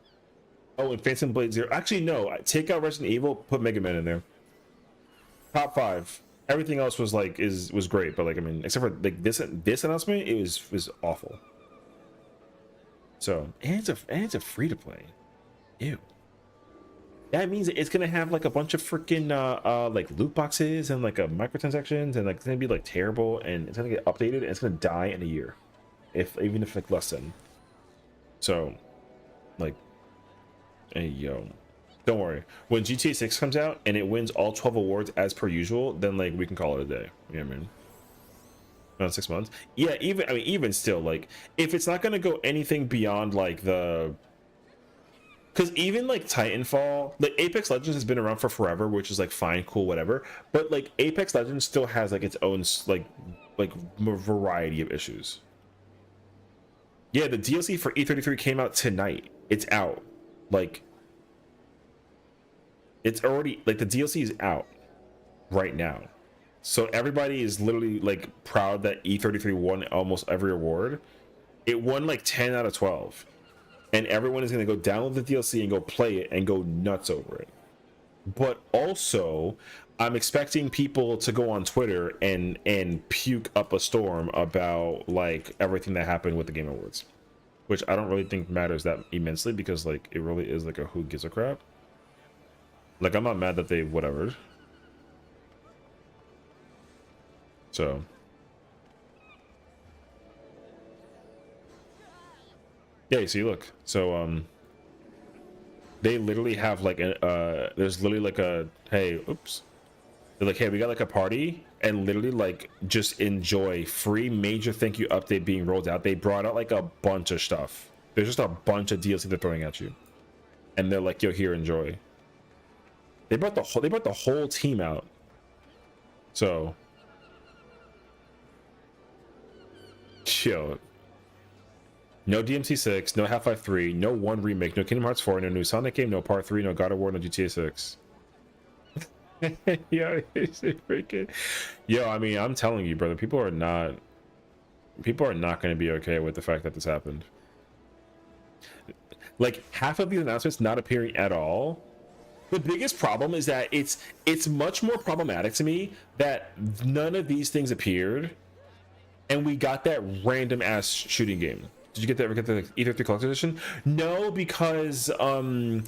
and Phantom Blade 0. Actually, no. Take out Resident Evil, put Mega Man in there. Top 5. Everything else was like was great, but like I mean, except for like this announcement, it was awful. So and it's a free to play. Ew. That means it's gonna have like a bunch of freaking like loot boxes and like microtransactions, and like it's gonna be like terrible, and it's gonna get updated, and it's gonna die in a year, even if like less than. So, like, hey yo, don't worry. When GTA 6 comes out and it wins all 12 awards as per usual, then like we can call it a day. You know what I mean? Around 6 months. Yeah, even still, like if it's not gonna go anything beyond like the. Because even like Titanfall, like Apex Legends has been around for forever, which is like fine, cool, whatever. But like Apex Legends still has like its own like variety of issues. Yeah, the DLC for E33 came out tonight. It's out. Like it's already like the DLC is out right now. So everybody is literally like proud that E33 won almost every award. It won like 10 out of 12. And everyone is going to go download the DLC and go play it and go nuts over it. But also, I'm expecting people to go on Twitter and puke up a storm about like everything that happened with the Game Awards, which I don't really think matters that immensely because like it really is like a who gives a crap. Like I'm not mad that they whatever. So. Yeah, you see, look. So they literally have like there's literally like a hey, oops. They're like, hey, we got like a party, and literally like just enjoy free major thank you update being rolled out. They brought out like a bunch of stuff. There's just a bunch of DLC they're throwing at you. And they're like, yo, here, enjoy. They brought the whole team out. So chill. No DMC6, no Half-Life 3, no 1 remake, no Kingdom Hearts 4, no new Sonic game, no Part 3, no God of War, no GTA 6. Yo, it's freaking. Yo, I mean, I'm telling you, brother, people are not going to be okay with the fact that this happened. Like half of these announcements not appearing at all. The biggest problem is that it's much more problematic to me that none of these things appeared, and we got that random ass shooting game. Did you get the E33 Collector's Edition? No, because you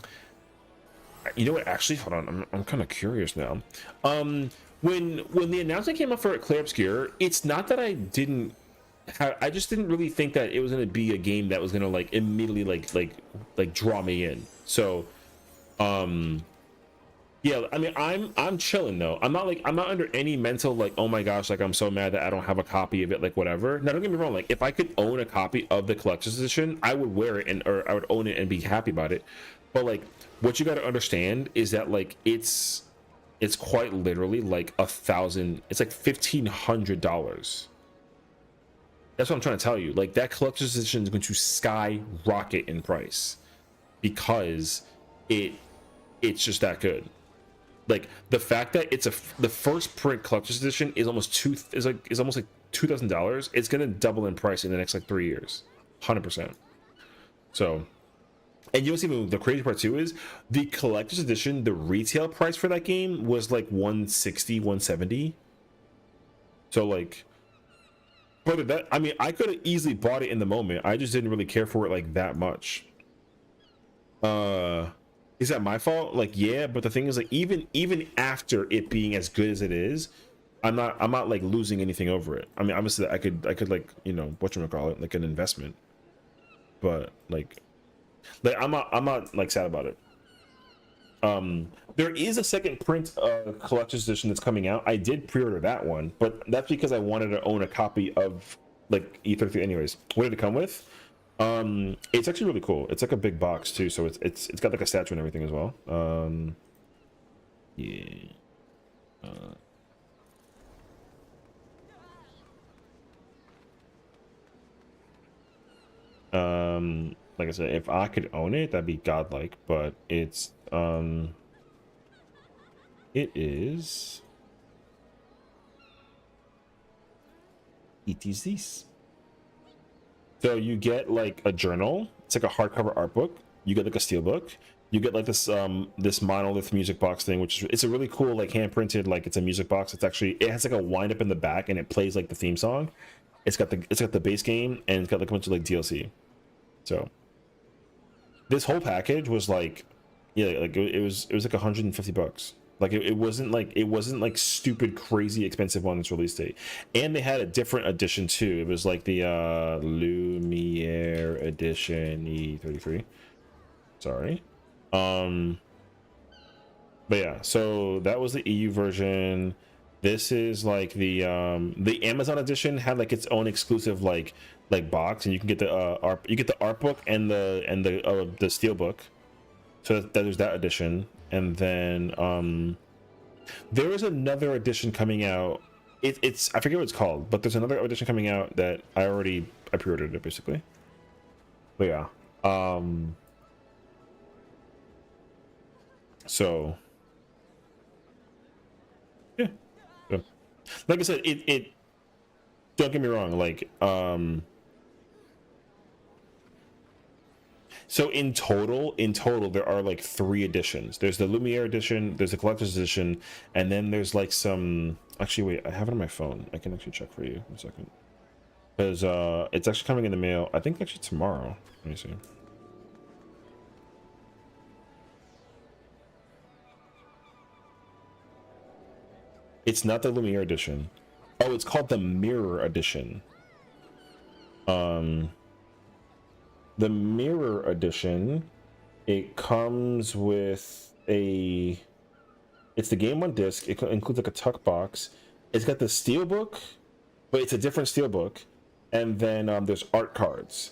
know what? Actually, hold on. I'm kind of curious now. When the announcement came up for Clay Obscure, it's not that I just didn't really think that it was going to be a game that was going to like immediately like draw me in. So, yeah, I mean, I'm chilling though. I'm not under any mental like, oh my gosh, like I'm so mad that I don't have a copy of it, like whatever. Now don't get me wrong, like if I could own a copy of the collector's edition, I would wear it or I would own it and be happy about it. But like what you got to understand is that like it's quite literally like $1,000. It's like $1,500 That's what I'm trying to tell you. Like, that collector's edition is going to skyrocket in price because it's just that good. Like, the fact that it's the first print collector's edition is almost $2,000. It's gonna double in price in the next like 3 years, 100%. So, and you know what's even the crazy part too is the collector's edition. The retail price for that game was like 160, 170. So like, but that, I mean, I could have easily bought it in the moment. I just didn't really care for it like that much. Is that my fault? Like, yeah, but the thing is, like, even after it being as good as it is, I'm not like losing anything over it. I mean, obviously I could like, you know, whatchamacallit, like an investment. But like I'm not like sad about it. There is a second print collector's edition that's coming out. I did pre-order that one, but that's because I wanted to own a copy of like E33 anyways. What did it come with? It's actually really cool. It's like a big box too, so it's got like a statue and everything as well. Yeah. Like I said, if I could own it, that'd be godlike, but it is this. So you get like a journal. It's like a hardcover art book. You get like a steel book. You get like this this monolith music box thing, which is, it's a really cool like hand printed, like it's a music box. It's actually, it has like a wind up in the back and it plays like the theme song. It's got the base game and it's got like a bunch of like DLC. So this whole package was like, yeah, like it was like $150. Like it wasn't like stupid crazy expensive on its release date. And they had a different edition too. It was like the Lumiere edition E33. Sorry. But yeah, so that was the EU version. This is like the Amazon edition had like its own exclusive like box, and you can get the art book and the steel book. So there's that edition, and then there is another edition coming out. It's I forget what it's called, but there's another edition coming out that I pre-ordered it basically. But yeah, so yeah. Like I said, it don't get me wrong, like so in total there are like 3 editions. There's the Lumiere edition, there's the collector's edition, and then there's like some, actually wait, I have it on my phone. I can actually check for you in a second. Because it's actually coming in the mail, I think actually tomorrow. Let me see. It's not the Lumiere edition. Oh, it's called the Mirror edition. The Mirror edition, it comes with it's the game on disc. It includes like a tuck box. It's got the steelbook, but it's a different steelbook. And then there's art cards.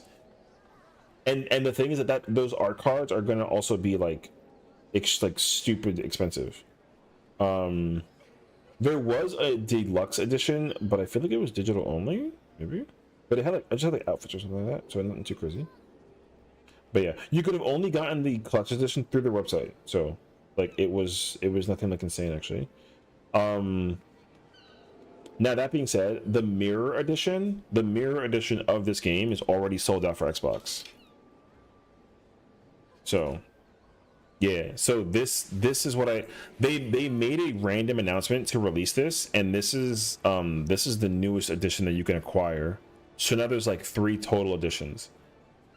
And the thing is that those art cards are gonna also be like stupid expensive. There was a deluxe edition, but I feel like it was digital only, maybe. But it had like, I just had like outfits or something like that, so nothing too crazy. But yeah, you could have only gotten the collector's edition through their website, so like it was nothing like insane actually. Now that being said, the mirror edition of this game is already sold out for Xbox. So yeah, so this is what they made a random announcement to release this, and this is the newest edition that you can acquire. So now there's like 3 total editions.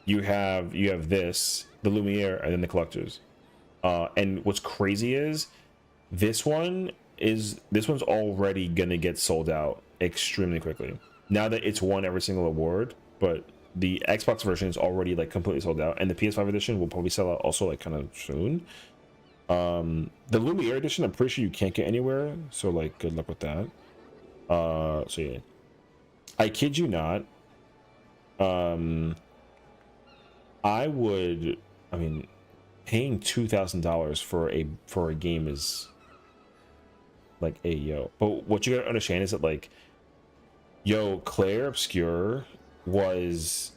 You have this, the Lumiere, and then the collectors. And what's crazy is this one's already gonna get sold out extremely quickly. Now that it's won every single award, but the Xbox version is already like completely sold out, and the PS5 edition will probably sell out also like kind of soon. The Lumiere edition, I'm pretty sure you can't get anywhere, so like good luck with that. So yeah, I kid you not. I mean, paying $2,000 for a game is like, hey yo. But what you gotta understand is that like Yo, Claire Obscure is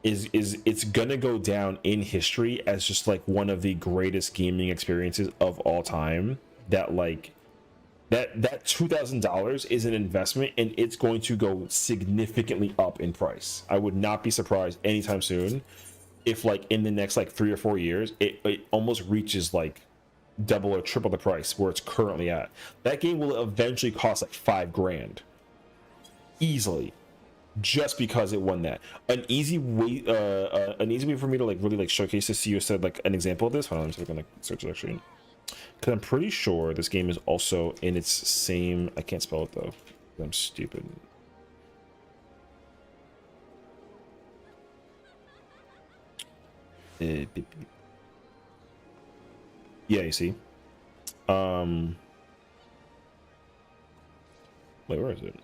it's gonna go down in history as just like one of the greatest gaming experiences of all time. That like that $2,000 is an investment, and it's going to go significantly up in price. I would not be surprised anytime soon if like in the next like 3 or 4 years it almost reaches like double or triple the price where it's currently at. That game will eventually cost like $5,000 easily, just because it won that. An easy way for me to like really like showcase this. You said like an example of this. Hold on, I'm just gonna search it actually, because I'm pretty sure this game is also in its same. I can't spell it though. I'm stupid. Yeah, you see. Wait, where is it?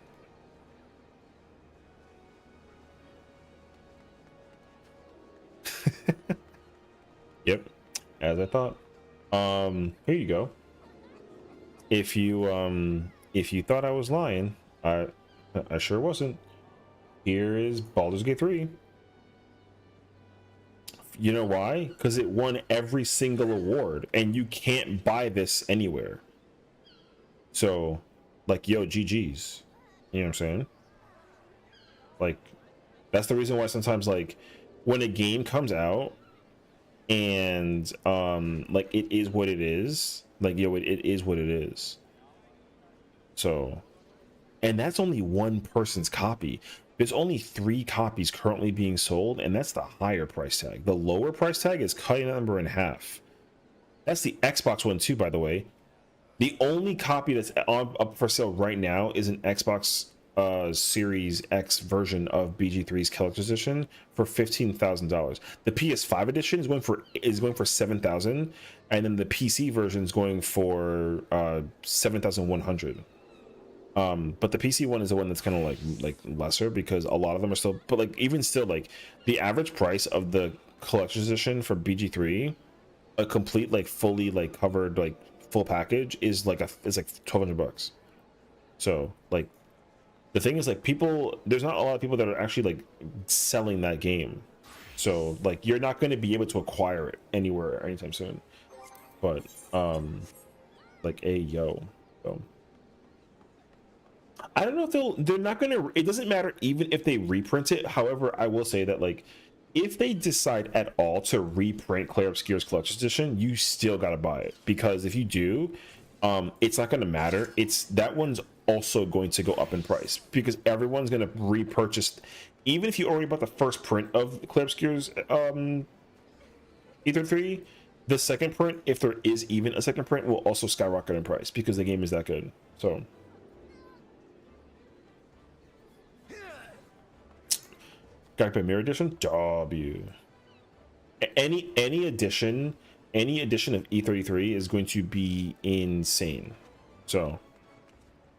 Yep, as I thought. Here you go. If you thought I was lying, I sure wasn't. Here is Baldur's Gate 3. You know why? Because it won every single award, and you can't buy this anywhere. So, like, yo, GG's. You know what I'm saying? Like, that's the reason why sometimes, like, when a game comes out and like it is what it is, like, yo, it is what it is. So, and that's only one person's copy. There's only 3 copies currently being sold, and that's the higher price tag. The lower price tag is cutting that number in half. That's the Xbox one too, by the way. The only copy that's up for sale right now is an Xbox Series X version of BG3's collector's edition for $15,000. The PS5 edition is going for $7,000, and then the PC version is going for $7,100. But the PC one is the one that's kind of like lesser, because a lot of them are still, but like even still, like the average price of the collector's edition for BG3, a complete like fully like covered like full package, is like $1,200. So like the thing is, like, people, there's not a lot of people that are actually like selling that game, so like you're not going to be able to acquire it anywhere anytime soon. But like yo, so I don't know if they're not gonna, it doesn't matter even if they reprint it. However, I will say that like if they decide at all to reprint Claire Obscure's collector's edition, you still gotta buy it, because if you do, it's not gonna matter. It's that one's also going to go up in price, because everyone's gonna repurchase. Even if you already bought the first print of Claire Obscure's Ether 3, the second print, if there is even a second print, will also skyrocket in price, because the game is that good. So got a Mirror Edition? W. Any edition of E33 is going to be insane. So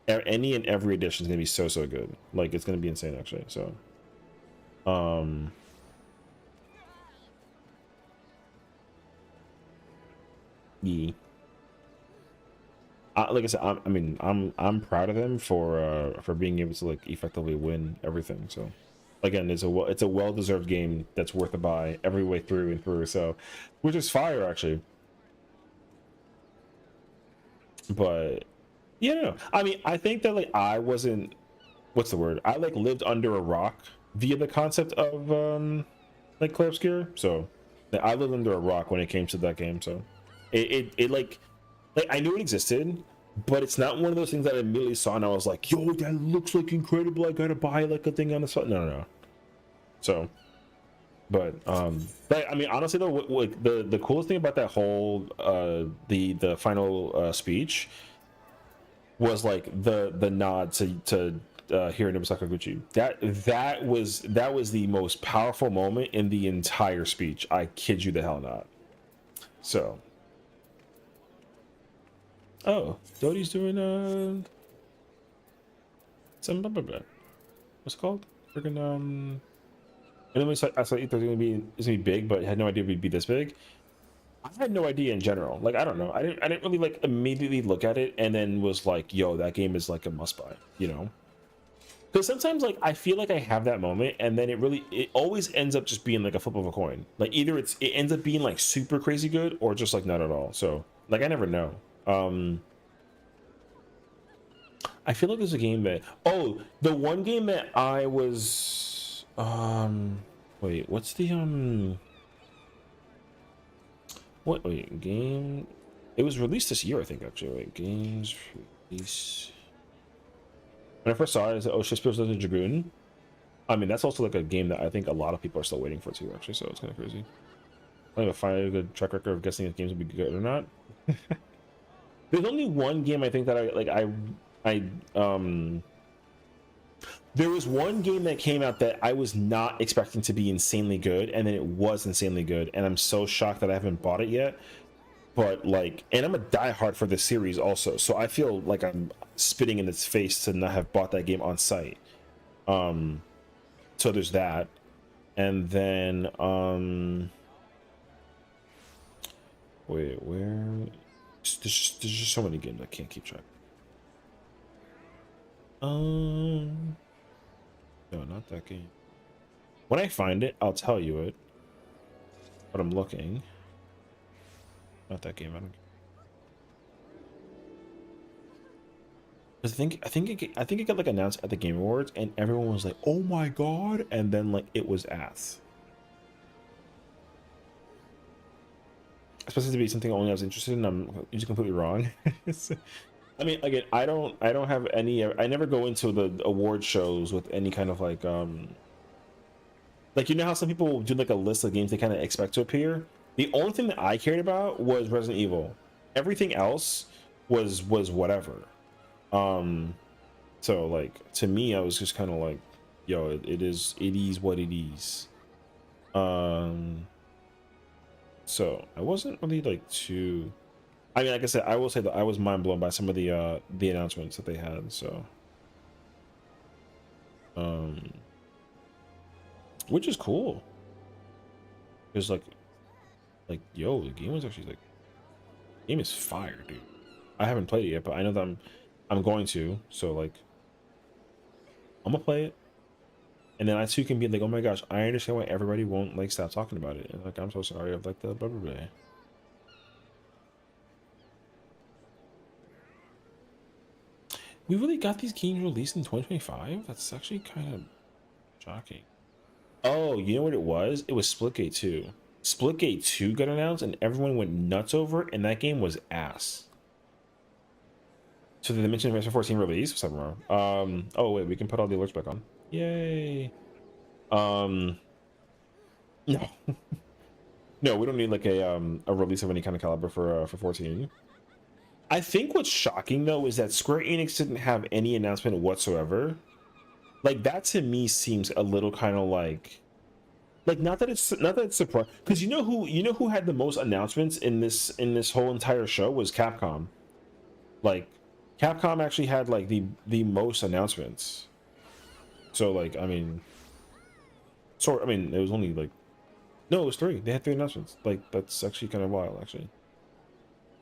any and every edition is going to be so good. Like, it's going to be insane actually. So yeah. Like I said, I'm proud of them for being able to like effectively win everything. So again, it's a well-deserved game that's worth a buy every way through and through. So, which is fire actually. But yeah, no, I mean, I think that like I wasn't, what's the word? I like lived under a rock via the concept of like Claire Obscure. So like, I lived under a rock when it came to that game. So it like I knew it existed, but it's not one of those things that I immediately saw and I was like, yo, that looks like incredible, I gotta buy like a thing on the side. No. So but I mean, honestly though, like the coolest thing about that whole the final speech was like the nod to Hironobu Sakaguchi. That was the most powerful moment in the entire speech. I kid you the hell not. So oh, Doty's doing some blah, blah, blah. What's it called? Freaking and then I saw it's gonna be big, but I had no idea it'd be this big. I had no idea in general. Like, I don't know. I didn't really like immediately look at it and then was like, yo, that game is like a must buy, you know? Because sometimes like I feel like I have that moment, and then it always ends up just being like a flip of a coin. Like either it ends up being like super crazy good, or just like not at all. So like I never know. I feel like there's a game that, oh, the one game that I was wait, what's the wait, game, it was released this year, I think. Actually, wait, games release. When I first saw it, I said, oh, Shakespeare's the Dragoon. I mean, that's also like a game that I think a lot of people are still waiting for too, actually, so it's kind of crazy. I don't find a good track record of guessing if games will be good or not. There's only one game I think that there was one game that came out that I was not expecting to be insanely good, and then it was insanely good, and I'm so shocked that I haven't bought it yet. But like, and I'm a diehard for this series also, so I feel like I'm spitting in its face to not have bought that game on site. So there's that, and then wait, where? There's just so many games I can't keep track. No, not that game. When I find it, I'll tell you it. But I'm looking. Not that game. I don't. I think it got like announced at the Game Awards, and everyone was like, "Oh my god!" And then like it was ass. Especially to be something only I was interested in. I'm usually completely wrong. I mean, again, I don't have any. I never go into the award shows with any kind of like you know how some people will do like a list of games they kind of expect to appear. The only thing that I cared about was Resident Evil. Everything else was whatever. So like to me, I was just kind of like, yo, it is what it is. So I wasn't really like too. I mean, like I said, I will say that I was mind blown by some of the announcements that they had. So, which is cool. Because like yo, the game was actually like, the game is fire, dude. I haven't played it yet, but I know that I'm going to. So like, I'm gonna play it, and then I too can be like, oh my gosh, I understand why everybody won't like stop talking about it. And like, I'm so sorry. I've like the blah blah blah. We really got these games released in 2025? That's actually kind of shocking. Oh, you know what it was? It was Splitgate 2. Splitgate 2 got announced and everyone went nuts over it, and that game was ass. So did they mention Resident 14 release? What's up, Romero? Oh wait, we can put all the alerts back on. Yay. No. No, we don't need like a release of any kind of caliber for 14. I think what's shocking though is that Square Enix didn't have any announcement whatsoever. Like that to me seems a little kind of like not that it's surprising, because you know who had the most announcements in this whole entire show was Capcom. Like Capcom actually had like the most announcements. So like I mean it was only like, no, it was 3. They had 3 announcements. Like that's actually kind of wild actually.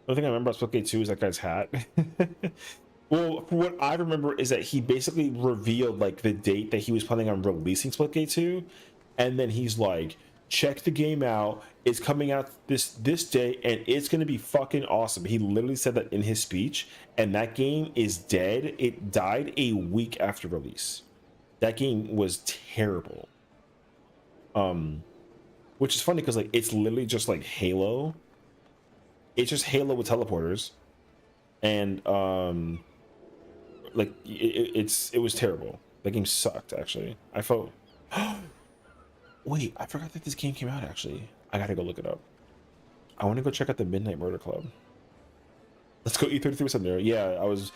The only thing I remember about Splitgate 2 is that guy's hat. Well, what I remember is that he basically revealed like the date that he was planning on releasing Splitgate 2, and then he's like, check the game out, it's coming out this day and it's gonna be fucking awesome. He literally said that in his speech, and that game is dead. It died a week after release. That game was terrible. Which is funny because like it's literally just like Halo. It's just Halo with teleporters, and like it was terrible. That game sucked actually. I felt. Wait, I forgot that this game came out actually. I gotta go look it up. I want to go check out the Midnight Murder Club. Let's go E33 something there. Yeah, I was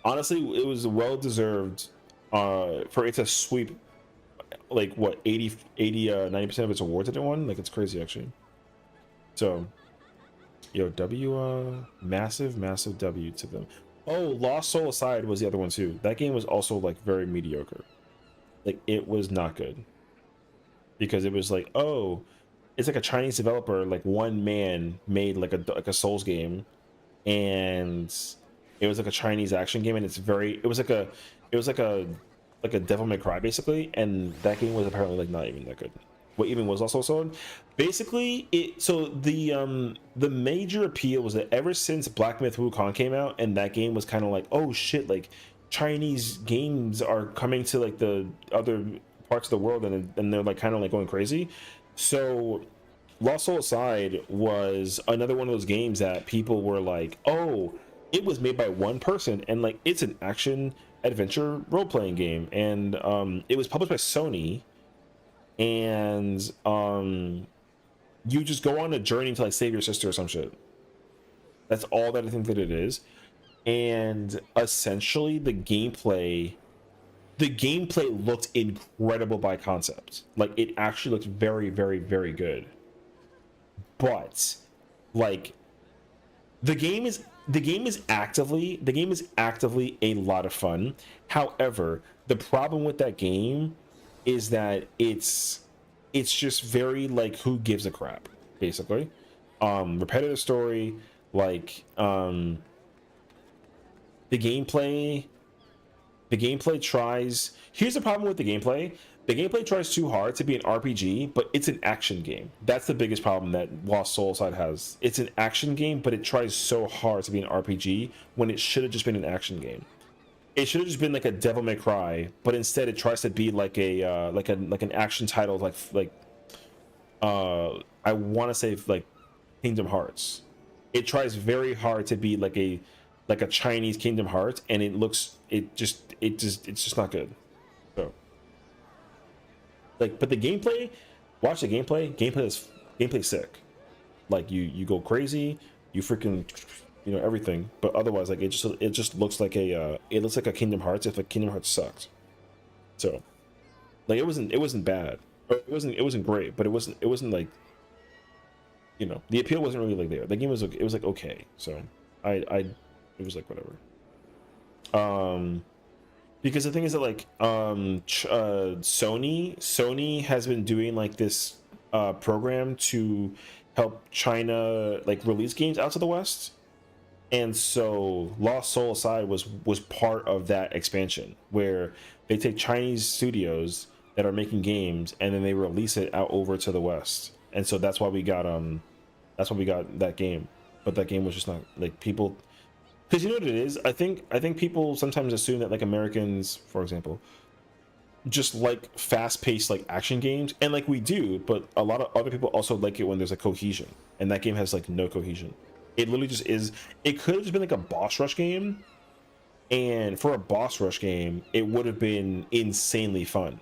honestly, it was well deserved for it to sweep like what 90% of its awards that it won. Like it's crazy actually. So yo, massive W to them. Oh, Lost Soul Aside was the other one too. That game was also like very mediocre. Like it was not good. Because it was like, oh, it's like a Chinese developer, like one man made like a Souls game, and it was like a Chinese action game, and it was like a like a Devil May Cry basically, and that game was apparently like not even that good. What even was also sold, basically it. So the major appeal was that ever since Black Myth Wukong came out, and that game was kind of like, oh shit, like Chinese games are coming to like the other parts of the world, and they're like kind of like going crazy. So Lost Soul Aside was another one of those games that people were like, oh, it was made by one person, and like it's an action adventure role-playing game, and it was published by Sony, and you just go on a journey to like save your sister or some shit. That's all that I think that it is. And essentially the gameplay looked incredible by concept. Like it actually looked very, very, very good. But like the game is actively a lot of fun. However, the problem with that game is that it's just very like, who gives a crap, basically. Repetitive story, like the gameplay tries, here's the problem with the gameplay. The gameplay tries too hard to be an RPG, but it's an action game. That's the biggest problem that Lost Soul Side has. It's an action game, but it tries so hard to be an RPG when it should have just been an action game. It should have just been like a Devil May Cry, but instead it tries to be like a like an action title, like I want to say like Kingdom Hearts. It tries very hard to be like a Chinese Kingdom Hearts, and it's just not good. So like, but the gameplay, watch the gameplay is sick. Like you go crazy, you freaking, you know, everything. But otherwise, like it just looks like a Kingdom Hearts if like Kingdom Hearts sucked. So like it wasn't bad, or it wasn't great, but it wasn't like, you know, the appeal wasn't really like there. The game was like okay. So it was like whatever. Because the thing is that like Sony has been doing like this program to help China like release games out to the West, and so Lost Soul Aside was part of that expansion, where they take Chinese studios that are making games and then they release it out over to the West, and so that's why we got that game. But that game was just not like, people, because you know what it is, I think people sometimes assume that like Americans, for example, just like fast-paced like action games, and like we do, but a lot of other people also like it when there's a cohesion, and that game has like no cohesion. It literally just is. It could have just been like a boss rush game, and for a boss rush game it would have been insanely fun,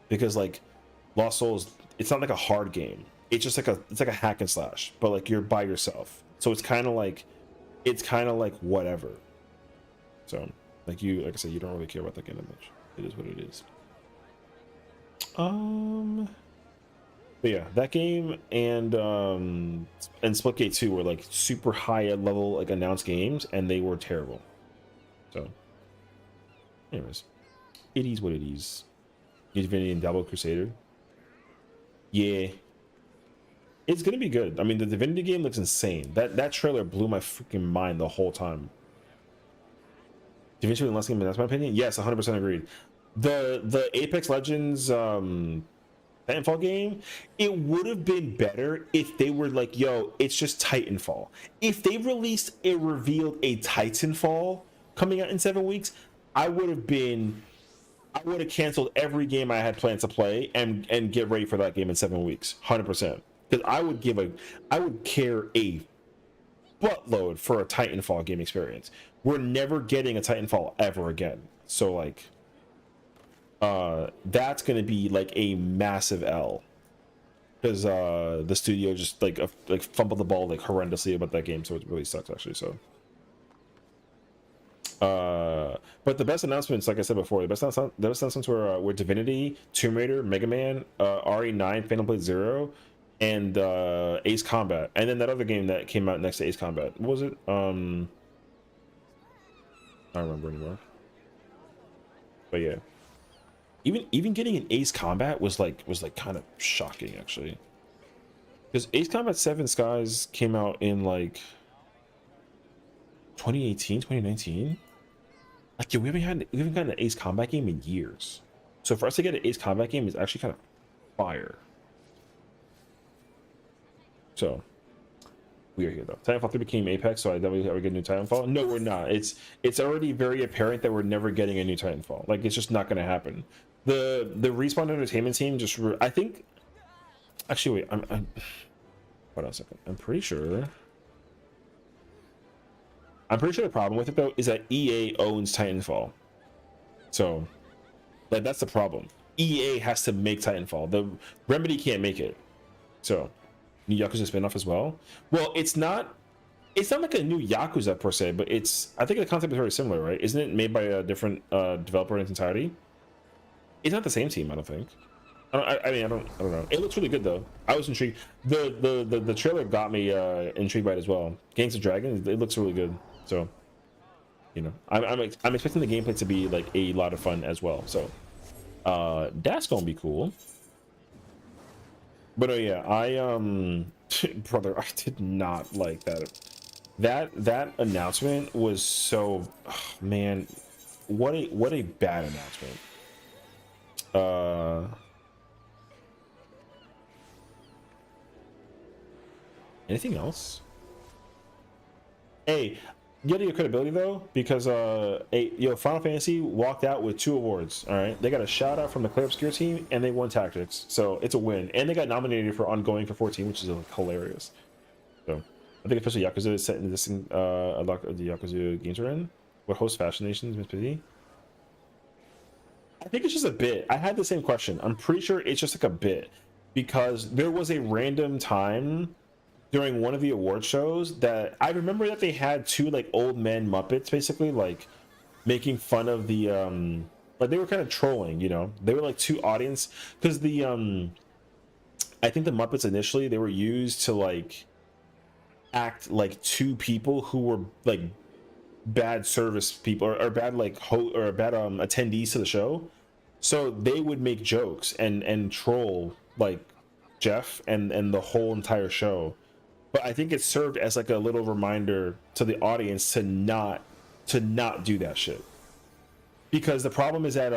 because like Lost Souls, it's not like a hard game, it's just like a hack and slash, but like you're by yourself, so it's kind of like whatever. So like I said, you don't really care about that game that much. It is what it is. But yeah, that game and Splitgate 2 were like super high level like announced games, and they were terrible. So anyways, it is what it is. Divinity and Double Crusader, yeah, it's gonna be good. I mean, the Divinity game looks insane. That trailer blew my freaking mind the whole time. Divinity last game, that's my opinion. Yes, 100% agreed. The Apex Legends Titanfall game, it would have been better if they were like, yo, it's just Titanfall. If they revealed a Titanfall coming out in 7 weeks, I would have canceled every game I had planned to play and get ready for that game in 7 weeks, 100%. Because I would care a buttload for a Titanfall game experience. We're never getting a Titanfall ever again. So like, that's gonna be like a massive L, because the studio just like fumbled the ball like horrendously about that game, so it really sucks actually. So but the best announcements, like I said before, the best announcements were Divinity, Tomb Raider, Mega Man, RE9, Phantom Blade 0, and Ace Combat, and then that other game that came out next to Ace Combat. What was it? I don't remember anymore. But yeah, even getting an Ace Combat was like kind of shocking actually, because Ace Combat 7 Skies came out in like 2018, 2019. Like, yeah, we haven't gotten an Ace Combat game in years. So for us to get an Ace Combat game is actually kind of fire. So we are here though. Titanfall 3 became Apex, so I thought we get a new Titanfall. No, we're not. It's already very apparent that we're never getting a new Titanfall. Like, it's just not going to happen. The Respawn Entertainment team just I think. Actually, wait. I'm hold on a second. I'm pretty sure the problem with it though is that EA owns Titanfall. So, like, that's the problem. EA has to make Titanfall. The Remedy can't make it. So, new Yakuza spinoff as well. Well, it's not like a new Yakuza per se, but I think the concept is very similar, right? Isn't it made by a different developer in its entirety? It's not the same team, I don't think. I don't know. It looks really good though. I was intrigued. The trailer got me intrigued by it as well. Gangs of Dragons, it looks really good. So, you know, I'm expecting the gameplay to be like a lot of fun as well. So, that's gonna be cool. But yeah, brother, I did not like that announcement was so, oh, man, what a bad announcement. Anything else? Hey, get your credibility though, because Final Fantasy walked out with 2 awards. All right, they got a shout out from the Clay Obscure team, and they won Tactics, so it's a win. And they got nominated for ongoing for 14, which is hilarious. So I think especially Yakuza is set in this a lot of the Yakuza games are in. What hosts Fashion Nations, Miss Pity? I think it's just a bit. I had the same question. I'm pretty sure it's just like a bit, because there was a random time during one of the award shows that I remember that they had 2 like old men Muppets basically like making fun of the like they were kind of trolling, you know. They were like 2 audience, because the I think the Muppets initially they were used to like act like 2 people who were like bad service people or bad like or bad attendees to the show. So they would make jokes and troll like Jeff and the whole entire show. But I think it served as like a little reminder to the audience to not do that shit. Because the problem is that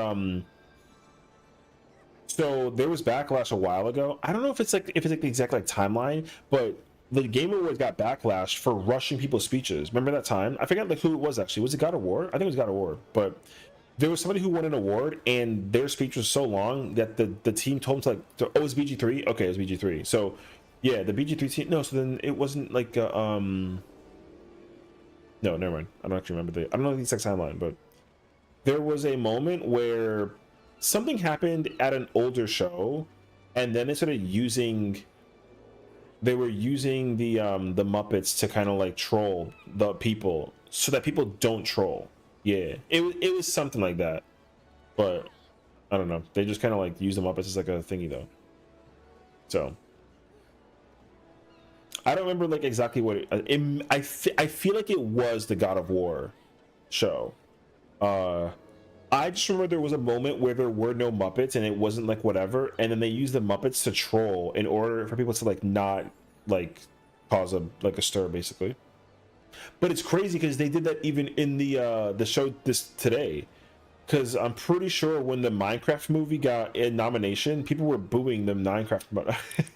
so there was backlash a while ago. I don't know if it's like the exact like timeline, but the Game Awards got backlash for rushing people's speeches. Remember that time? I forgot like who it was actually. Was it God of War? I think it was God of War. But there was somebody who won an award and their speech was so long that the team told them to like, oh, it's BG3? Okay, it was BG3. So yeah, the BG3 team. No, so then it wasn't like no, never mind. I don't actually remember I don't know the exact timeline, but there was a moment where something happened at an older show, and then they were using the Muppets to kind of like troll the people so that people don't troll. Yeah, it was something like that, but I don't know. They just kind of like use the Muppets as like a thingy though. So I don't remember like exactly what I feel like it was the God of War show. I just remember there was a moment where there were no Muppets and it wasn't like whatever, and then they used the Muppets to troll in order for people to like not like cause a stir basically. But it's crazy because they did that even in the show today. Because I'm pretty sure when the Minecraft movie got a nomination, people were booing the Minecraft.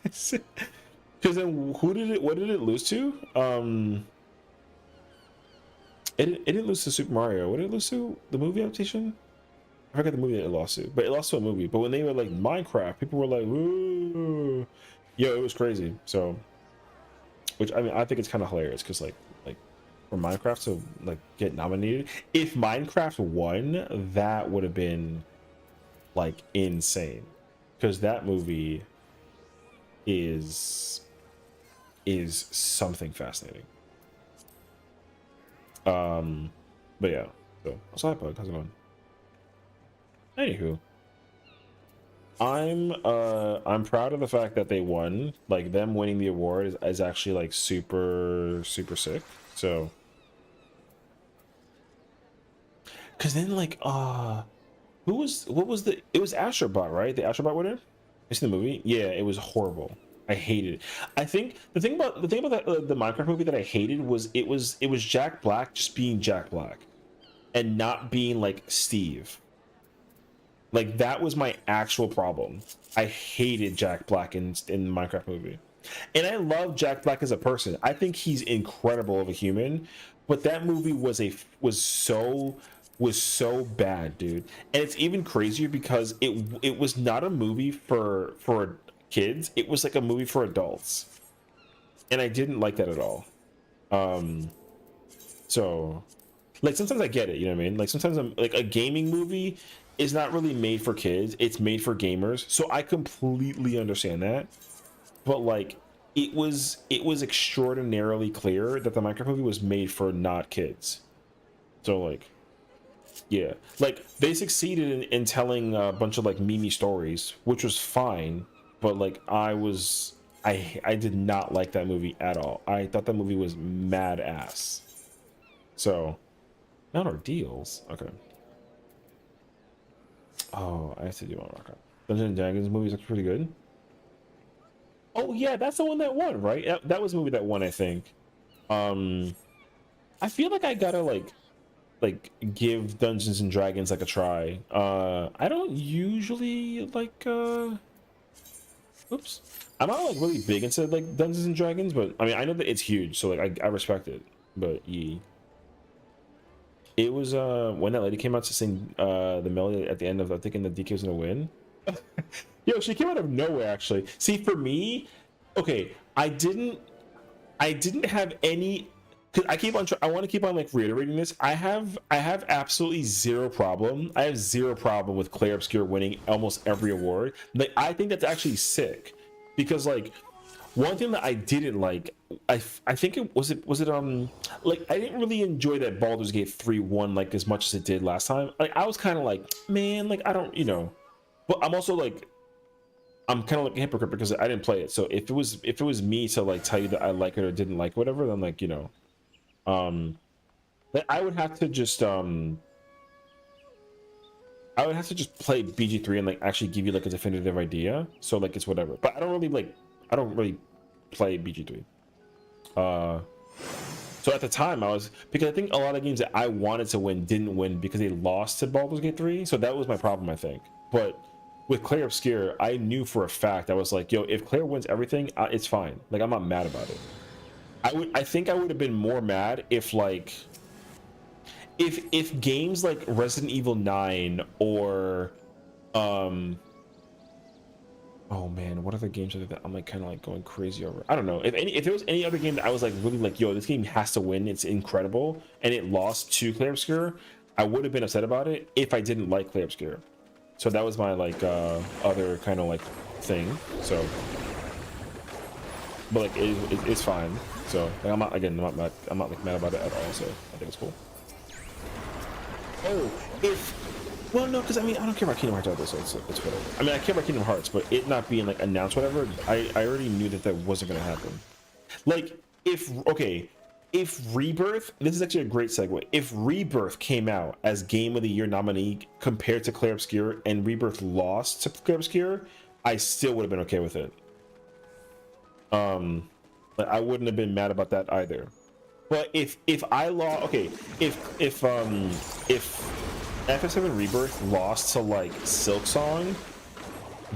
Because then what did it lose to? It didn't lose to Super Mario. What did it lose to? The movie adaptation? I forgot the movie that it lost to, but it lost to a movie. But when they were like Minecraft, people were like, "Ooh, yo!" It was crazy. So, which I mean, I think it's kind of hilarious because like for Minecraft to like get nominated, if Minecraft won, that would have been like insane, because that movie is something fascinating. But yeah, so what's up, bud? How's it going? Anywho, I'm proud of the fact that they won. Like, them winning the award is actually like super sick. So, because then like what was it was Astrobot, right? The Astrobot winner. You seen the movie? Yeah, it was horrible. I hated it. I think the thing about the Minecraft movie that I hated was it was Jack Black just being Jack Black. and not being like Steve. Like that was my actual problem. I hated Jack Black in the Minecraft movie. And I love Jack Black as a person. I think he's incredible of a human, but that movie was so bad, dude. And it's even crazier because it was not a movie for kids. It was like a movie for adults. And I didn't like that at all. So like sometimes I get it, you know what I mean? Like sometimes I'm like a gaming movie is not really made for kids, it's made for gamers. So I completely understand that. But like it was extraordinarily clear that the Minecraft movie was made for not kids. So like yeah, like they succeeded in telling a bunch of like meme stories, which was fine, but like I did not like that movie at all. I thought that movie was mad ass. So not our deals. Okay. Oh, I have to do one. Okay. Dungeons and Dragons movies looks pretty good. Oh yeah, that's the one that won, right? That was the movie that won, I think. I feel like I gotta like give Dungeons and Dragons like a try. I don't usually like oops. I'm not like really big into like Dungeons and Dragons, but I mean I know that it's huge, so like I respect it. But yeah. It was when that lady came out to sing the melody at the end of I thinking that DK was gonna win. Yo, she came out of nowhere actually. See, for me, okay, I didn't have any, because I want to keep on like reiterating this. I have absolutely zero problem. I have zero problem with Claire Obscure winning almost every award. Like I think that's actually sick, because like one thing that I didn't like, I think it was like I didn't really enjoy that Baldur's Gate 3 won like as much as it did last time. Like I was kind of like, man, like I don't, you know, but I'm also like, I'm kind of like a hypocrite because I didn't play it. So if it was me to like tell you that I like it or didn't like whatever, then like, you know, like I would have to just play BG3 and like actually give you like a definitive idea. So like it's whatever. But I don't really play BG3. So at the time because I think a lot of games that I wanted to win didn't win because they lost to Baldur's Gate 3. So that was my problem, I think. But with Claire Obscure, I knew for a fact, I was like, yo, if Claire wins everything, it's fine. Like I'm not mad about it. I think I would have been more mad if like if games like Resident Evil 9 or oh man, what other games are that I'm like kind of like going crazy over? I don't know. If there was any other game that I was like really like, yo, this game has to win, it's incredible, and it lost to Claire Obscure, I would have been upset about it if I didn't like Claire Obscure. So that was my like other kind of like thing. So, but like it's fine. So like, I'm not like mad about it at all. So I think it's cool. Oh, well, no, because I mean I don't care about Kingdom Hearts either, so it's whatever. I mean I care about Kingdom Hearts, but it not being like announced whatever, I already knew that wasn't gonna happen. Like if Rebirth, this is actually a great segue. If Rebirth came out as Game of the Year nominee compared to Claire Obscure and Rebirth lost to Claire Obscure, I still would have been okay with it. But I wouldn't have been mad about that either. But if I lost, okay, if FF7 Rebirth lost to like Silk Song,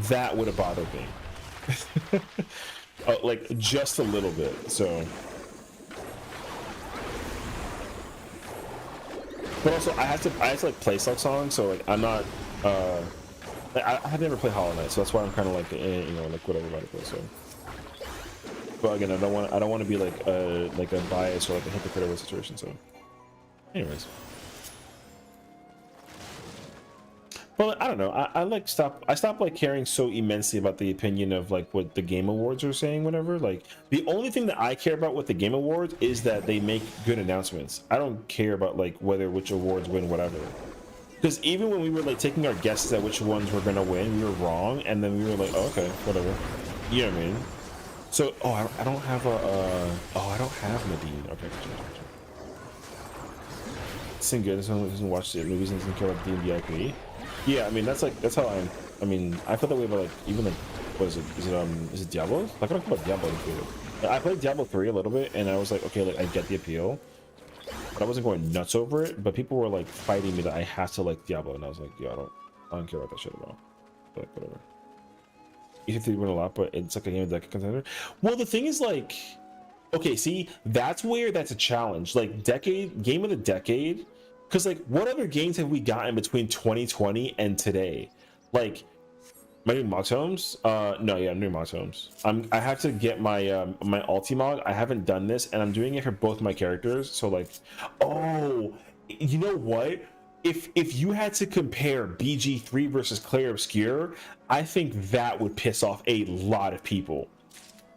that would have bothered me. Like just a little bit. So. But also, I had to like play Silk Song, so like I'm not. I have never played Hollow Knight, so that's why I'm kind of like you know like whatever about it. So. But again, I don't want to be like a bias or like a hypocrite of a situation. So, anyways. But I don't know. I stopped like caring so immensely about the opinion of like what the Game Awards are saying, whatever. Like the only thing that I care about with the Game Awards is that they make good announcements. I don't care about like which awards win whatever. Because even when we were like taking our guesses at which ones were gonna win, we were wrong, and then we were like, oh, okay, whatever. You know what I mean? So I don't have I don't have Nadine. Okay. Sing good. Someone doesn't watch the movies and doesn't care about D&D IP. Yeah, I mean that's how I mean I feel that way about like even like what is it? Is it Diablo? Like I don't care about Diablo. I played Diablo 3 a little bit and I was like, okay, like I get the appeal. but I wasn't going nuts over it. But people were like fighting me that I have to like Diablo, and I was like, yeah, I don't care about that shit at all. But like, whatever. You think they win a lot, but it's like a game of the decade contender. Well, the thing is, like, okay, see, that's where that's a challenge. Like, game of the decade, because like, what other games have we gotten between 2020 and today? Like, am I doing Mox Homes? No, yeah, I'm doing Mox Homes. I have to get my my Ultimog. I haven't done this, and I'm doing it for both my characters. So like, oh, you know what? If you had to compare BG3 versus Clair Obscur, I think that would piss off a lot of people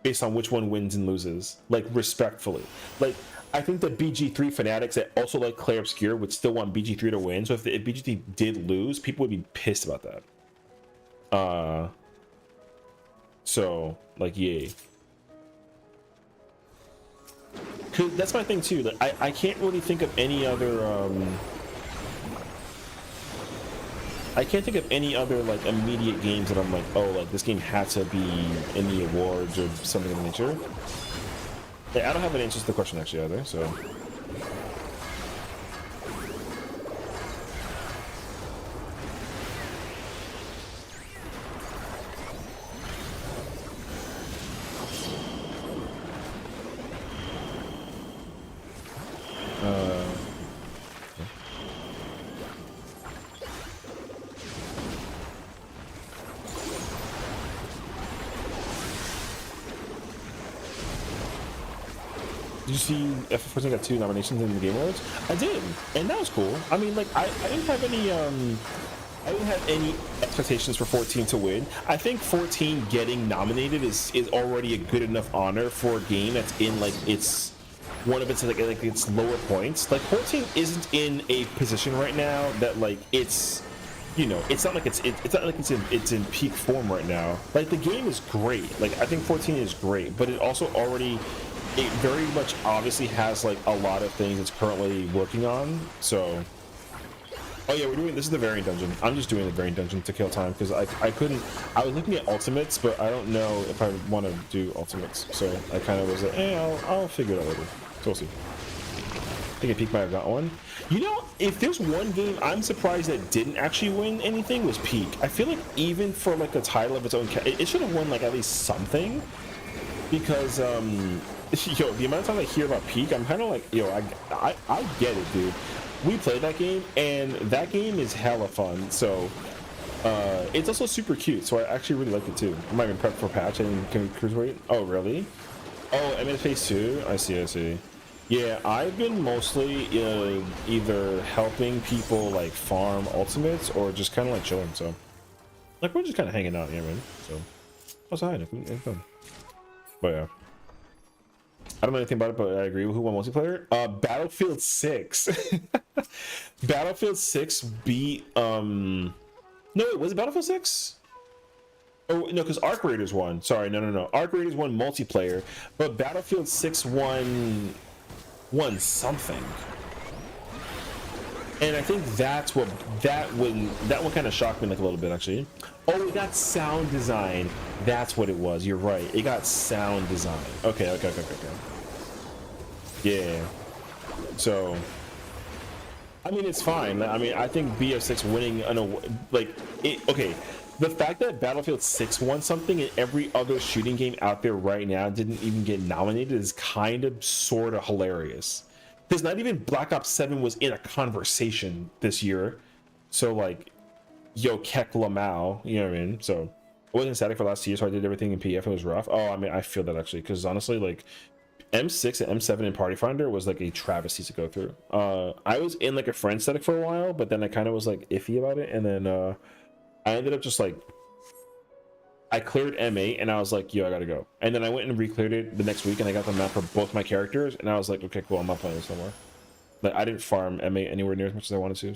based on which one wins and loses. Like, respectfully, like, I think that BG3 fanatics that also like Clair Obscur would still want BG3 to win. So if BG3 did lose, people would be pissed about that. So like, yay. Cause that's my thing too. Like, I can't really think of any other I can't think of any other like immediate games that I'm like, oh, like this game had to be in the awards or something of the nature. Yeah, I don't have an answer to the question actually either, so. Did you see FF14 got 2 nominations in the Game Awards? I did, and that was cool. I mean, like, I didn't have any expectations for 14 to win. I think 14 getting nominated is already a good enough honor for a game that's in like its one of its like its lower points. Like 14 isn't in a position right now that like it's, you know, it's not like it's not like it's in peak form right now. Like the game is great. Like I think 14 is great, but it also already, it very much obviously has like a lot of things it's currently working on. So, oh yeah, this is the variant dungeon. I'm just doing the variant dungeon to kill time because I was looking at ultimates, but I don't know if I want to do ultimates. So I kind of was like, I'll figure it out later. So we'll see. I think Peak might have got one. You know, if there's one game I'm surprised that didn't actually win anything was Peak. I feel like even for like a title of its own, it should have won like at least something. Because yo, the amount of time I hear about Peak, I'm kind of like, yo, I get it, dude. We played that game, and that game is hella fun. So it's also super cute. So I actually really liked it too. I'm not even prepped for patch and cruiserweight. Oh really? Oh, I'm in phase 2. I see. Yeah, I've been mostly either helping people like farm ultimates or just kind of like chilling. So like we're just kind of hanging out, yeah, man. So also hi, Nick. It's fun. But yeah, I don't know anything about it, but I agree with who won multiplayer. Battlefield 6. Battlefield 6 beat no, wait, was it Battlefield 6? Oh no, because Arc Raiders won. Sorry, no. Arc Raiders won multiplayer, but Battlefield 6 won something. And I think that one kind of shocked me like a little bit actually. Oh, it got sound design. That's what it was. You're right. It got sound design. Okay. Yeah. So, I mean, it's fine. I mean, I think BF6 winning an award, like, okay. The fact that Battlefield 6 won something and every other shooting game out there right now didn't even get nominated is kind of sort of hilarious. Because not even Black Ops 7 was in a conversation this year. So, like, yo, Kek Lamau, you know what I mean? So, I wasn't static for last year, so I did everything in PF. It was rough. Oh, I mean, I feel that actually, because honestly, like, M6 and M7 in Party Finder was like a travesty to go through. I was in like a friend static for a while, but then I kind of was like iffy about it, and then I ended up just like, I cleared M8 and I was like, yo, I gotta go. And then I went and re-cleared it the next week and I got the map for both my characters and I was like, okay, cool, I'm not playing this no more. Like, I didn't farm M8 anywhere near as much as I wanted to,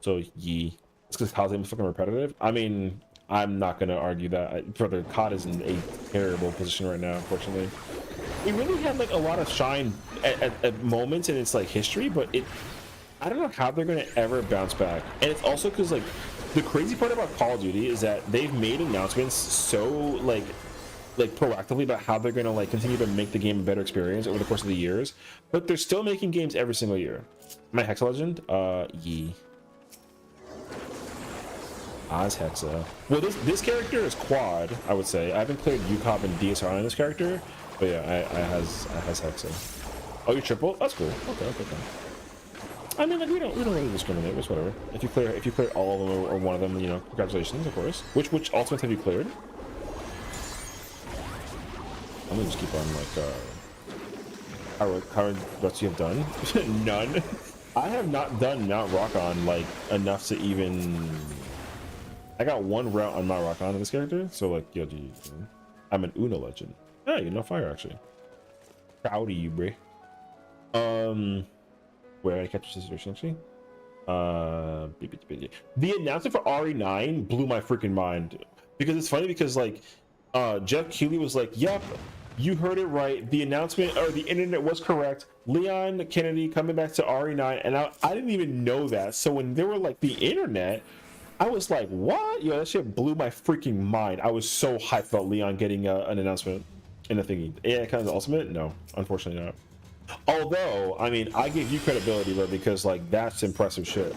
so yee. It's because COD is fucking repetitive. I mean, I'm not gonna argue that. Brother, COD is in a terrible position right now, unfortunately. It really had like a lot of shine at moments in its like history, but I don't know how they're gonna ever bounce back. And it's also because like the crazy part about Call of Duty is that they've made announcements so like like proactively about how they're gonna like continue to make the game a better experience over the course of the years, but they're still making games every single year. My Hexa Legend, Yi. Oz Hexa. Well, this character is quad, I would say. I haven't played UCOP and DSR on this character, but yeah, I has Hexa. Oh, you're triple? That's cool. Okay. I mean, like we don't really discriminate. It's whatever. If you clear all of them or one of them, you know, congratulations, of course. Which ultimates have you cleared? I'm gonna just keep on like how what you have done? None. I have not done Mount Rockon like enough to even. I got one route on Mount Rockon in this character, so like yo, I'm an Una legend. Yeah, you know fire actually. Proud of you, bro. Where I catch the situation actually. The announcement for RE9 blew my freaking mind because it's funny because like Jeff Keighley was like, "Yep, you heard it right. The announcement or the internet was correct. Leon Kennedy coming back to RE9," and I didn't even know that. So when they were like the internet, I was like, "What?" Yo, that shit blew my freaking mind. I was so hyped about Leon getting an announcement in the thingy. Yeah, kind of the ultimate. No, unfortunately not. Although, I mean, I give you credibility, bro, because like that's impressive shit.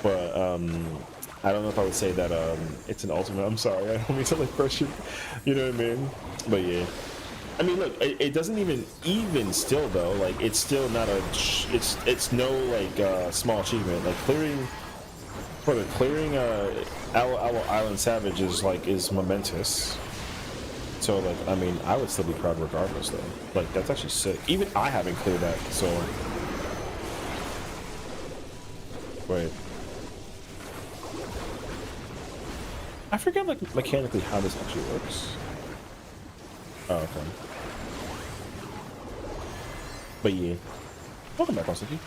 But I don't know if I would say that it's an ultimate. I'm sorry, I don't mean to like pressure. You know what I mean? But yeah, I mean, look, it doesn't even still though. Like it's still not a. It's no like small achievement. Like clearing Owl Island Savage is momentous. So like, I mean, I would still be proud regardless though. Like that's actually sick. Even I haven't cleared that, so wait. I forget like mechanically how this actually works. Oh, okay. But yeah. Welcome back, Konstaki.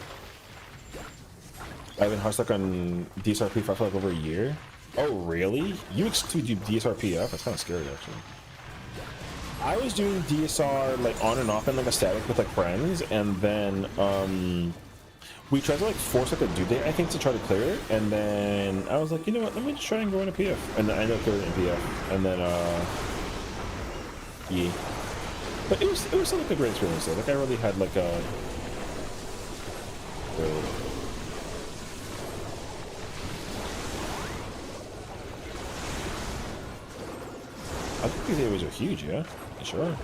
I've been hard stuck on DSRP for like over a year. Oh really? You exclude DSRPF? That's kind of scary actually. I was doing DSR like on and off and like a static with like friends, and then we tried to like force like a due date I think to try to clear it, and then I was like, you know what, let me just try and go in a PF, and I ended up clearing in PF, and then yeah, but it was still like a great experience though. Like I really had like a I think these areas are huge, yeah. Sure.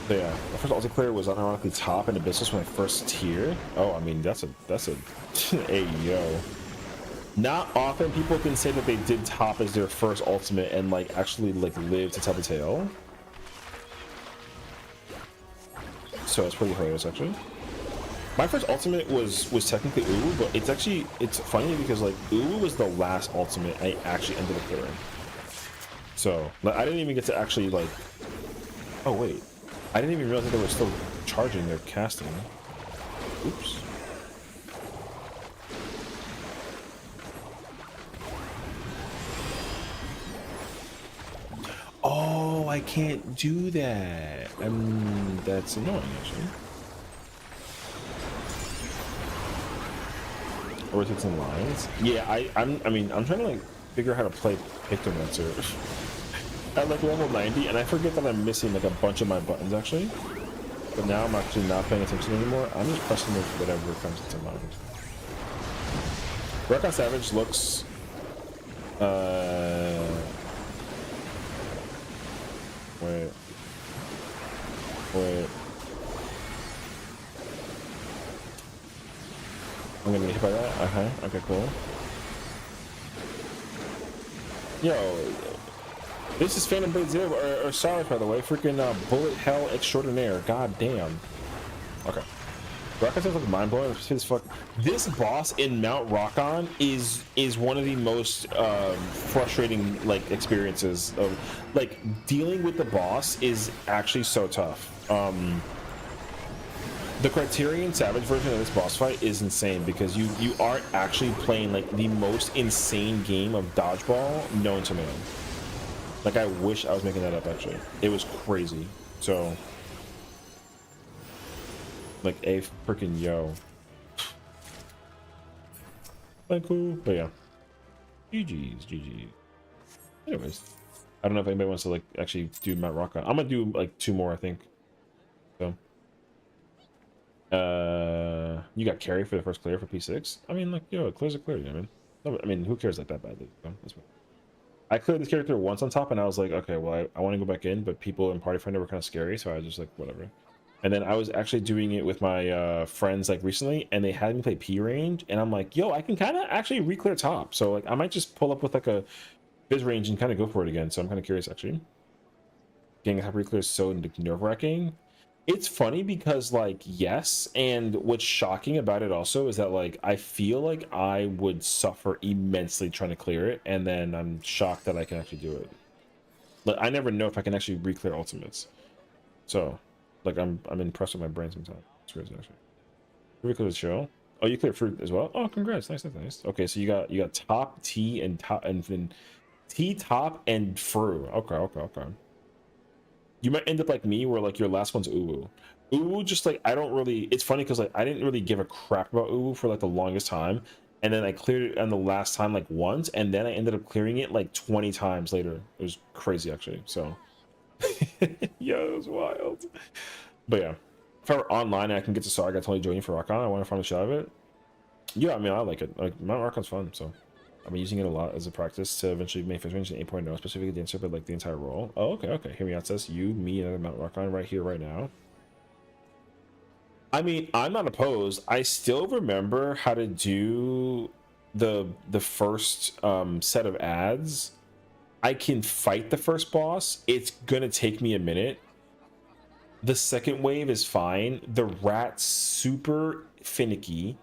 But yeah, the first ulti clear was unironically top in Abyss when I first tier. Oh, I mean that's a hey yo. Not often people can say that they did top as their first ultimate and like actually like live to tell the tale. So it's pretty hilarious actually. My first ultimate was technically Uwu, but it's funny because like Uwu was the last ultimate I actually ended up clearing. So like I didn't even get to actually like. Oh wait, I didn't even realize that they were still charging their casting. Oops. Oh, I can't do that. That's annoying actually. Or is it in lines? Yeah, I mean I'm trying to like figure out how to play Pictomancer at like level 90, and I forget that I'm missing like a bunch of my buttons actually. But now I'm actually not paying attention anymore. I'm just pressing whatever comes into mind. Rockon Savage looks wait. I'm gonna get hit by that? Okay, cool. Yo, this is Phantom Blade Zero, or sorry, by the way, freaking Bullet Hell Extraordinaire. God damn. Okay. Rockon says like mind blowing. This boss in Mount Rockon is one of the most frustrating like experiences of like dealing with the boss is actually so tough. The Criterion Savage version of this boss fight is insane because you are actually playing like the most insane game of dodgeball known to man. Like I wish I was making that up actually. It was crazy. So like a freaking yo. Like cool. But yeah. GG's. Anyways. I don't know if anybody wants to like actually do Mount Rock on. I'm gonna do like 2 more, I think. So you got carry for the first clear for P6. I mean, like, yo, clears a clear, you know what I mean? No, I mean, who cares like that badly? So that's fine. I cleared this character once on top and I was like, okay, well, I want to go back in, but people in Party Finder were kind of scary, so I was just like, whatever. And then I was actually doing it with my friends like recently, and they had me play P range, and I'm like, yo, I can kind of actually re-clear top. So like I might just pull up with like a Fizz range and kind of go for it again. So I'm kind of curious actually. Getting top re-clear is so nerve-wracking. It's funny because like, yes, and what's shocking about it also is that like I feel like I would suffer immensely trying to clear it, and then I'm shocked that I can actually do it. But I never know if I can actually re-clear ultimates. So like I'm impressed with my brain sometimes. It's crazy actually. Re-clear the show. Oh, you cleared fruit as well. Oh, congrats. Nice, nice, nice. Okay, so you got top, T, and top, and then T, top, and fru. Okay, okay, okay. You might end up like me, where like your last one's Uwu. Uwu, just like I don't really. It's funny because like I didn't really give a crap about Uwu for like the longest time, and then I cleared it on the last time like once, and then I ended up clearing it like 20 times later. It was crazy actually. So, yeah, it was wild. But yeah, if I were online and I can get to Sarg, I totally join you for Rockon. I want to find a shot of it. Yeah, I mean I like it. Like Mount Rockon's fun, so. I've been using it a lot as a practice to eventually make Fizz range in 8.0, specifically the insert, but like the entire role. Oh, okay, okay. Hear me out, says you, me, and Mount Rockon right here, right now. I mean, I'm not opposed. I still remember how to do the first set of ads. I can fight the first boss. It's gonna take me a minute. The second wave is fine. The rat's super finicky.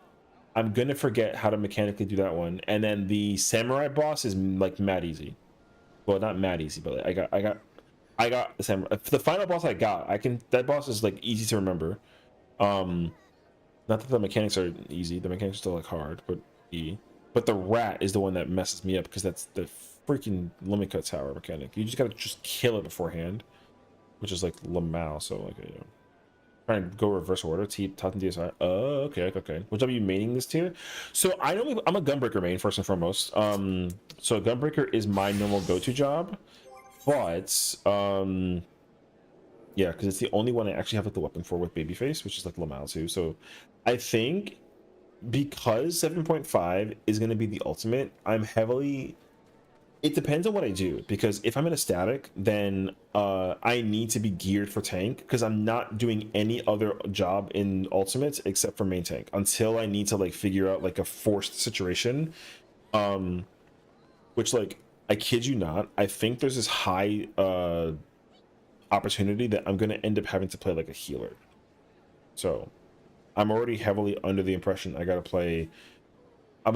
I'm gonna forget how to mechanically do that one, and then the samurai boss is like mad easy. Well, not mad easy, but like, I got the samurai. The final boss I got, that boss is like easy to remember. Not that the mechanics are easy. The mechanics are still like hard, but But the rat is the one that messes me up because that's the freaking limit cut tower mechanic. You just gotta just kill it beforehand, which is like Lamau. So like, you know. Trying to go reverse order. Top and DSI. Oh, okay, okay. Which job are you maining this tier? So I know I'm a Gunbreaker main first and foremost. So Gunbreaker is my normal go-to job, but yeah, because it's the only one I actually have like the weapon for with Babyface, which is like Lamau too. So I think because 7.5 is going to be the ultimate, I'm heavily. It depends on what I do, because if I'm in a static, then I need to be geared for tank, because I'm not doing any other job in ultimates except for main tank until I need to like figure out like a forced situation, which like I kid you not, I think there's this high opportunity that I'm gonna end up having to play like a healer. So I'm already heavily under the impression I'm gonna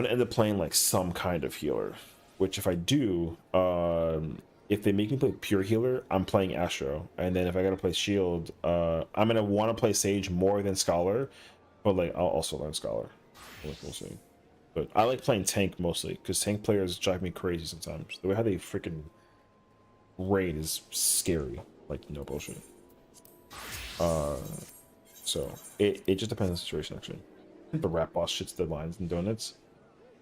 end up playing like some kind of healer. Which if I do, if they make me play pure healer, I'm playing Astro. And then if I gotta play shield, I'm gonna want to play Sage more than Scholar, but like I'll also learn Scholar. We'll see. But I like playing tank mostly because tank players drive me crazy sometimes. The way how they freaking raid is scary, like no bullshit. So it just depends on the situation actually. The rat boss shits the lines and donuts.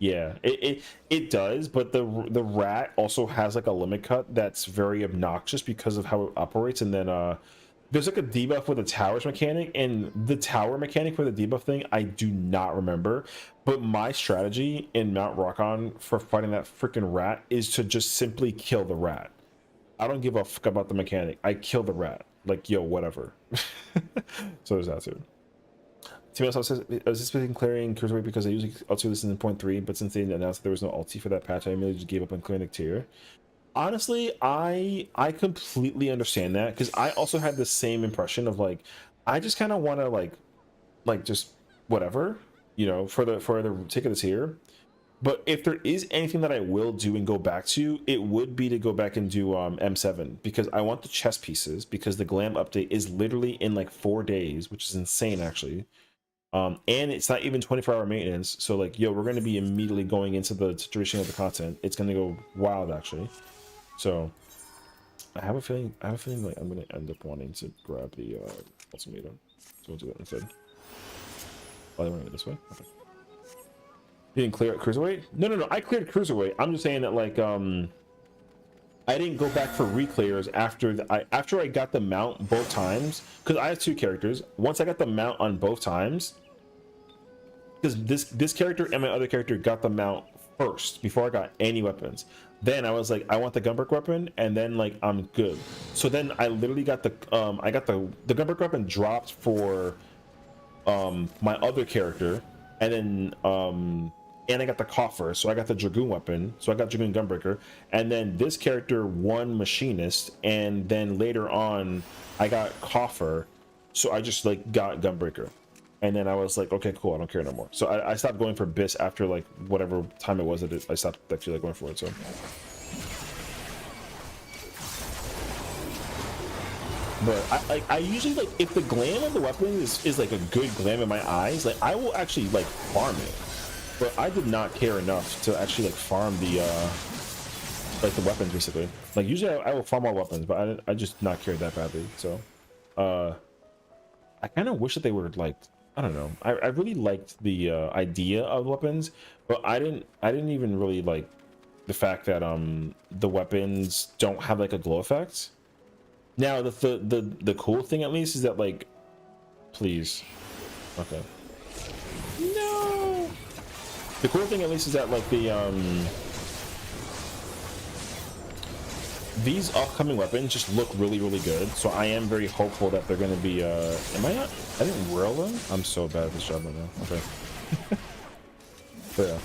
Yeah, it does, but the rat also has like a limit cut that's very obnoxious because of how it operates. And then there's like a debuff with the towers mechanic, and the tower mechanic for the debuff thing I do not remember. But my strategy in Mount Rockon for fighting that freaking rat is to just simply kill the rat. I don't give a fuck about the mechanic. I kill the rat. Like, yo, whatever. So there's that too. TMS says, I was anticipating clearing Cruiserweight because I usually ulti this in 0.3, but since they announced that there was no ulti for that patch, I immediately just gave up on clearing the tier. Honestly, I completely understand that, because I also had the same impression of like, I just kind of want to like just whatever, you know, for the sake of the tier. But if there is anything that I will do and go back to, it would be to go back and do M7, because I want the chess pieces, because the glam update is literally in like 4 days, which is insane actually. And it's not even 24-hour maintenance, so like, yo, we're going to be immediately going into the situation of the content. It's going to go wild actually. So I have a feeling like I'm going to end up wanting to grab the ultimatum, so we'll do that instead. Oh, they went this way. Okay. You didn't clear it cruiserweight? No, I cleared cruiserweight. I'm just saying that like I didn't go back for reclears after after I got the mount both times, because I have 2 characters. Once I got the mount on both times, because this character and my other character got the mount first before I got any weapons. Then I was like, I want the gunbreak weapon, and then like I'm good. So then I literally got the the gunbreak weapon dropped for my other character, and then and I got the coffer, so I got the dragoon weapon, so I got dragoon gunbreaker, and then this character won machinist, and then later on I got coffer, so I just like got gunbreaker. And then I was like, okay, cool, I don't care no more. So I stopped going for bis after like whatever time it was that I stopped actually like going for it. So, but I usually like, if the glam of the weapon is like a good glam in my eyes, like I will actually like farm it. But I did not care enough to actually like farm the like the weapons basically. Like usually I will farm all weapons, but I just not care that badly. So I kind of wish that they were like, I don't know. I really liked the idea of weapons, but I didn't even really like the fact that the weapons don't have like a glow effect. Now the cool thing at least is that like, please, okay. No. The cool thing at least is that like these upcoming weapons just look really good, so I am very hopeful that they're going to be am I not, I didn't roll them. I'm so bad at this job right now. Okay. But yeah,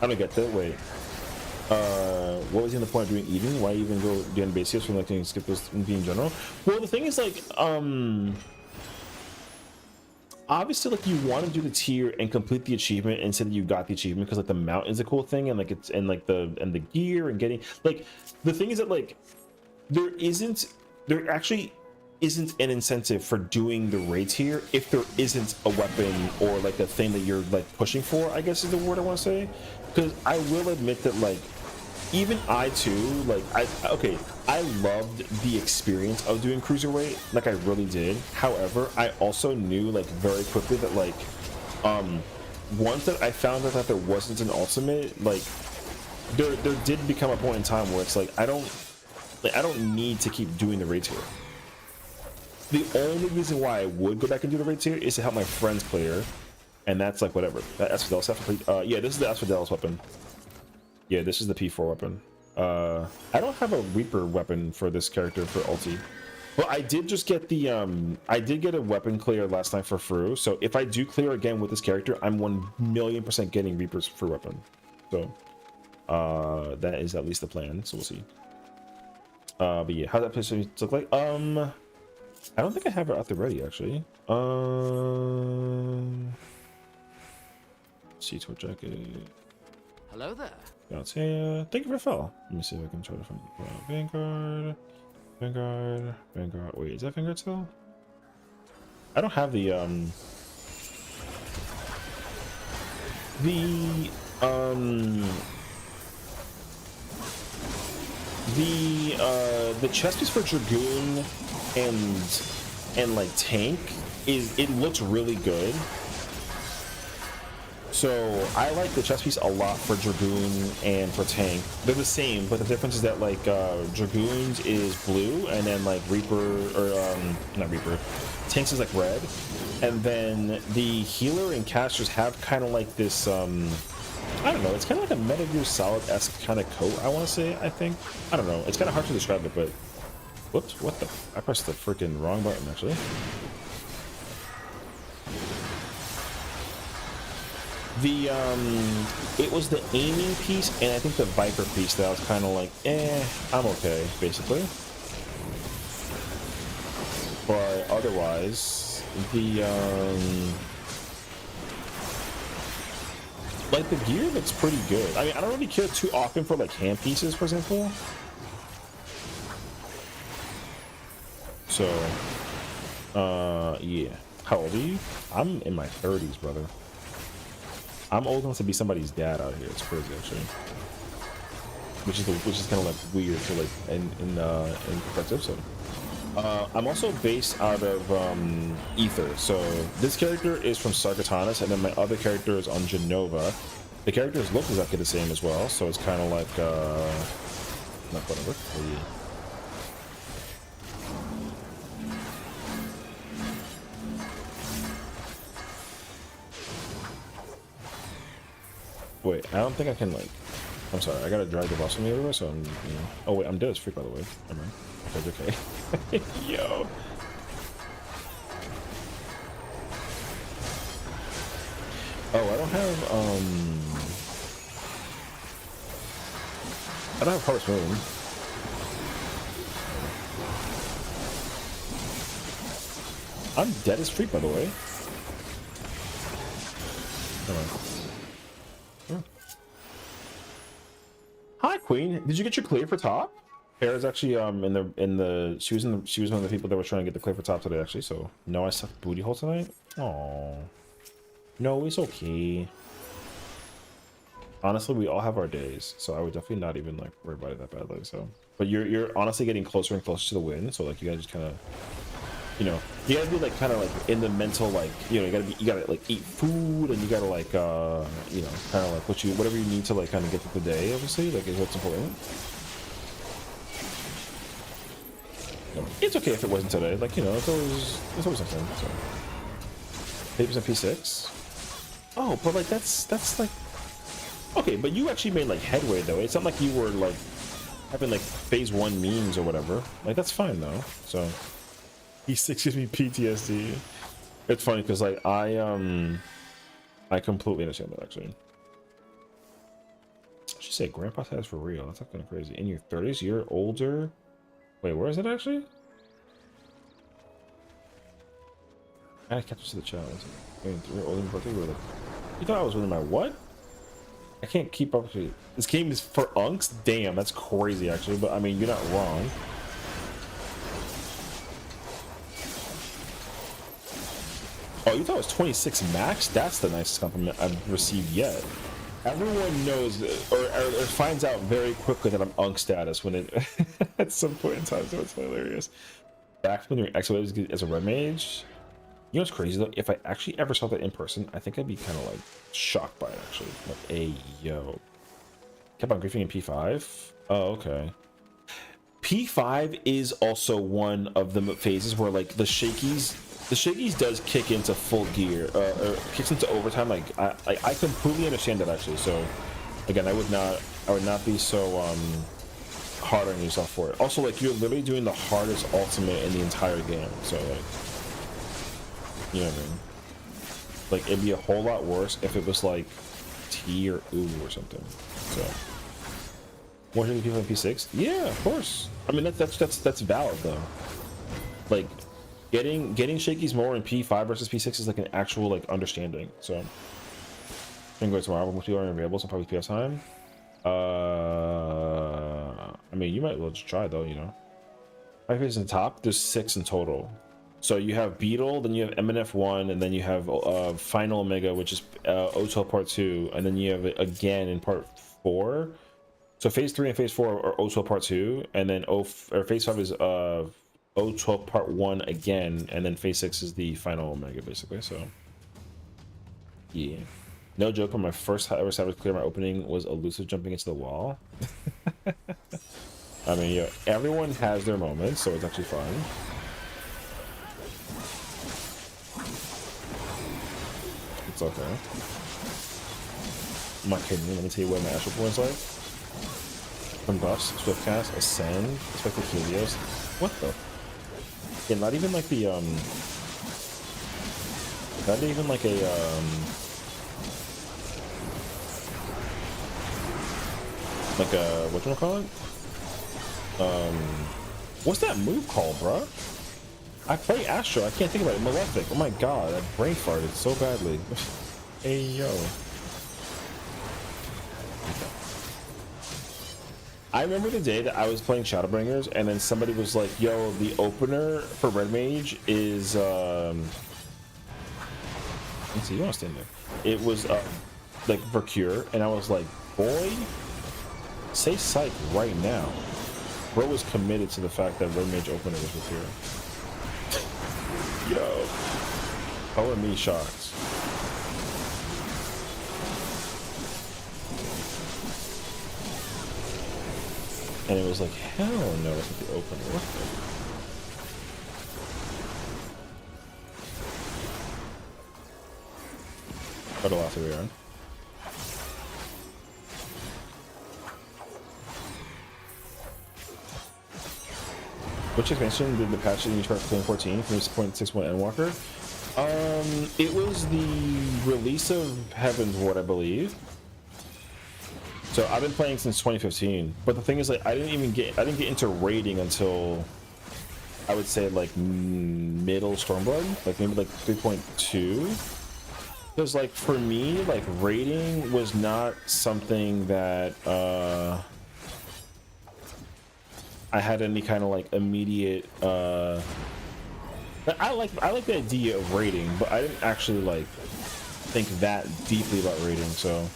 I don't get that. Wait, what was even the point of doing eating? Why even go doing basics when like you can skip this in general? Well, the thing is like obviously like you want to do the tier and complete the achievement and say that you got the achievement because like the mount is a cool thing, and like it's and like the gear and getting like, the thing is that like there actually isn't an incentive for doing the raid tier if there isn't a weapon or like a thing that you're like pushing for, I guess is the word I want to say. Because I will admit that like even I too, like I loved the experience of doing cruiserweight, like I really did. However, I also knew like very quickly that like once that I found out that there wasn't an ultimate, like there did become a point in time where it's like I don't need to keep doing the raid tier. The only reason why I would go back and do the raid tier is to help my friends clear, and that's like whatever. That Asphodelos stuff. Yeah, this is the Asphodelos weapon. Yeah, this is the P4 weapon. I don't have a Reaper weapon for this character for ulti. But I did just get the I did get a weapon clear last time for Fru. So if I do clear again with this character, I'm 1,000,000% getting Reaper's for weapon. So that is at least the plan. So we'll see. But yeah, how that place look like? I don't think I have it out there ready actually. C-Tour jacket. Hello there. Thank you for the follow. Let me see if I can try to find Vanguard. Wait, is that Vanguard still? I don't have the chest piece for Dragoon and like tank it looks really good. So I like the chest piece a lot for Dragoon and for tank. They're the same, but the difference is that like Dragoon's is blue, and then like Reaper or not Reaper, Tank's is like red, and then the healer and casters have kind of like this I don't know, it's kind of like a Metal Gear Solid-esque kind of coat, I want to say. I think, I don't know, it's kind of hard to describe it, but whoops, what the, I pressed the freaking wrong button actually. The it was the aiming piece and I think the Viper piece that I was kind of like, I'm okay basically. But otherwise, the like the gear looks pretty good. I mean, I don't really care too often for like hand pieces, for example. So yeah. How old are you? I'm in my 30s, brother. I'm old enough to be somebody's dad out here. It's crazy, actually. Which is kind of like weird to like in that episode. I'm also based out of Ether. So this character is from Sarkatanis, and then my other character is on Genova. The characters look exactly the same as well, so it's kind of like Not whatever. Oh, yeah. Wait, I don't think I can, like... I'm sorry, I gotta drag the boss with me everywhere, so I'm, you know... Oh, wait, I'm dead as freak, by the way. Never mind. Okay, okay. Yo! Oh, I don't have, I don't have Harvest Moon. I'm dead as freak, by the way. Hi, Queen. Did you get your clear for top? Farrah's actually she was one of the people that were trying to get the clear for top today, actually. So no, I sucked booty hole tonight. Oh, no, it's okay. Honestly, we all have our days, so I would definitely not even like worry about it that badly. So, but you're honestly getting closer and closer to the win. So like you guys just kind of, you know, you gotta be like kind of like in the mental, like, you know, you gotta like eat food, and you gotta like you know, kind of like whatever you need to like kind of get through the day, obviously, like is what's important. It's okay if it wasn't today, like, you know, it's always something. So papers and P6. Oh, but like that's like okay, but you actually made like headway though. It's not like you were like having like phase 1 memes or whatever. Like that's fine though. So P6 gives me PTSD. It's funny because like I completely understand that actually. She said grandpa says for real. That's kind of crazy. In your 30s, you're older. Wait, where is it actually? I gotta catch up to the chat. You're older than birthday. You thought I was winning my what? I can't keep up with you. This game is for unks? Damn, that's crazy actually, but I mean you're not wrong. Oh, you thought it was 26 max? That's the nicest compliment I've received yet. Everyone knows or finds out very quickly that I'm unk status when it at some point in time, so it's hilarious. Back when you're exiled as a red mage. You know what's crazy though? If I actually ever saw that in person, I think I'd be kind of like shocked by it actually. Like, hey, yo. Kept on griefing in P5? Oh, okay. P5 is also one of the phases where like the shakies does kick into full gear, or kicks into overtime. Like I completely understand that actually. So again, I would not be so hard on yourself for it. Also, like you're literally doing the hardest ultimate in the entire game. So like, you know what I mean? Like it'd be a whole lot worse if it was like T or U or something. So 100 people in P6? Yeah, of course. I mean that's valid though. Like getting shakies more in P5 versus P6 is like an actual like understanding. So I'm gonna go tomorrow when people are available, so probably PS time. I mean you might well just try though, you know. 5 phases in top, there's 6 in total. So you have Beetle, then you have MNF1, and then you have Final Omega, which is O12 Part 2, and then you have it again in Part 4. So Phase 3 and Phase 4 are O12 Part 2, and then Phase 5 is O12 Part 1 again, and then Phase 6 is the Final Omega, basically. So yeah, no joke. When my first ever Savage clear, my opening was elusive jumping into the wall. I mean, yeah, everyone has their moments, so it's actually fun. It's okay. I'm not kidding you. Let me tell you what my actual points like. Some buffs, Swift Cast, Ascend, Expected Helios. What the? Yeah, not even like the not even like a whatchamacallit? What's that move called, bruh? I play Astro, I can't think about it. Malefic. Oh my god, I brain farted so badly. Hey yo. I remember the day that I was playing Shadowbringers and then somebody was like, yo, the opener for Red Mage is let's see, you wanna stand there. It was like Vercure, and I was like, boy, say psych right now. Bro was committed to the fact that Red Mage opener was Vercure. Yo, color me shocked. And it was like, hell no, it's not the open. What the? Got a lot to be on. Which expansion did the patch in Spark 2014 from 6.61 Endwalker? It was the release of Heaven's Ward, I believe. So I've been playing since 2015, but the thing is, like, I didn't get into raiding until I would say like middle Stormblood, like maybe like 3.2. Because like for me, like raiding was not something that I had any kind of like immediate I like the idea of raiding, but I didn't actually like think that deeply about raiding. So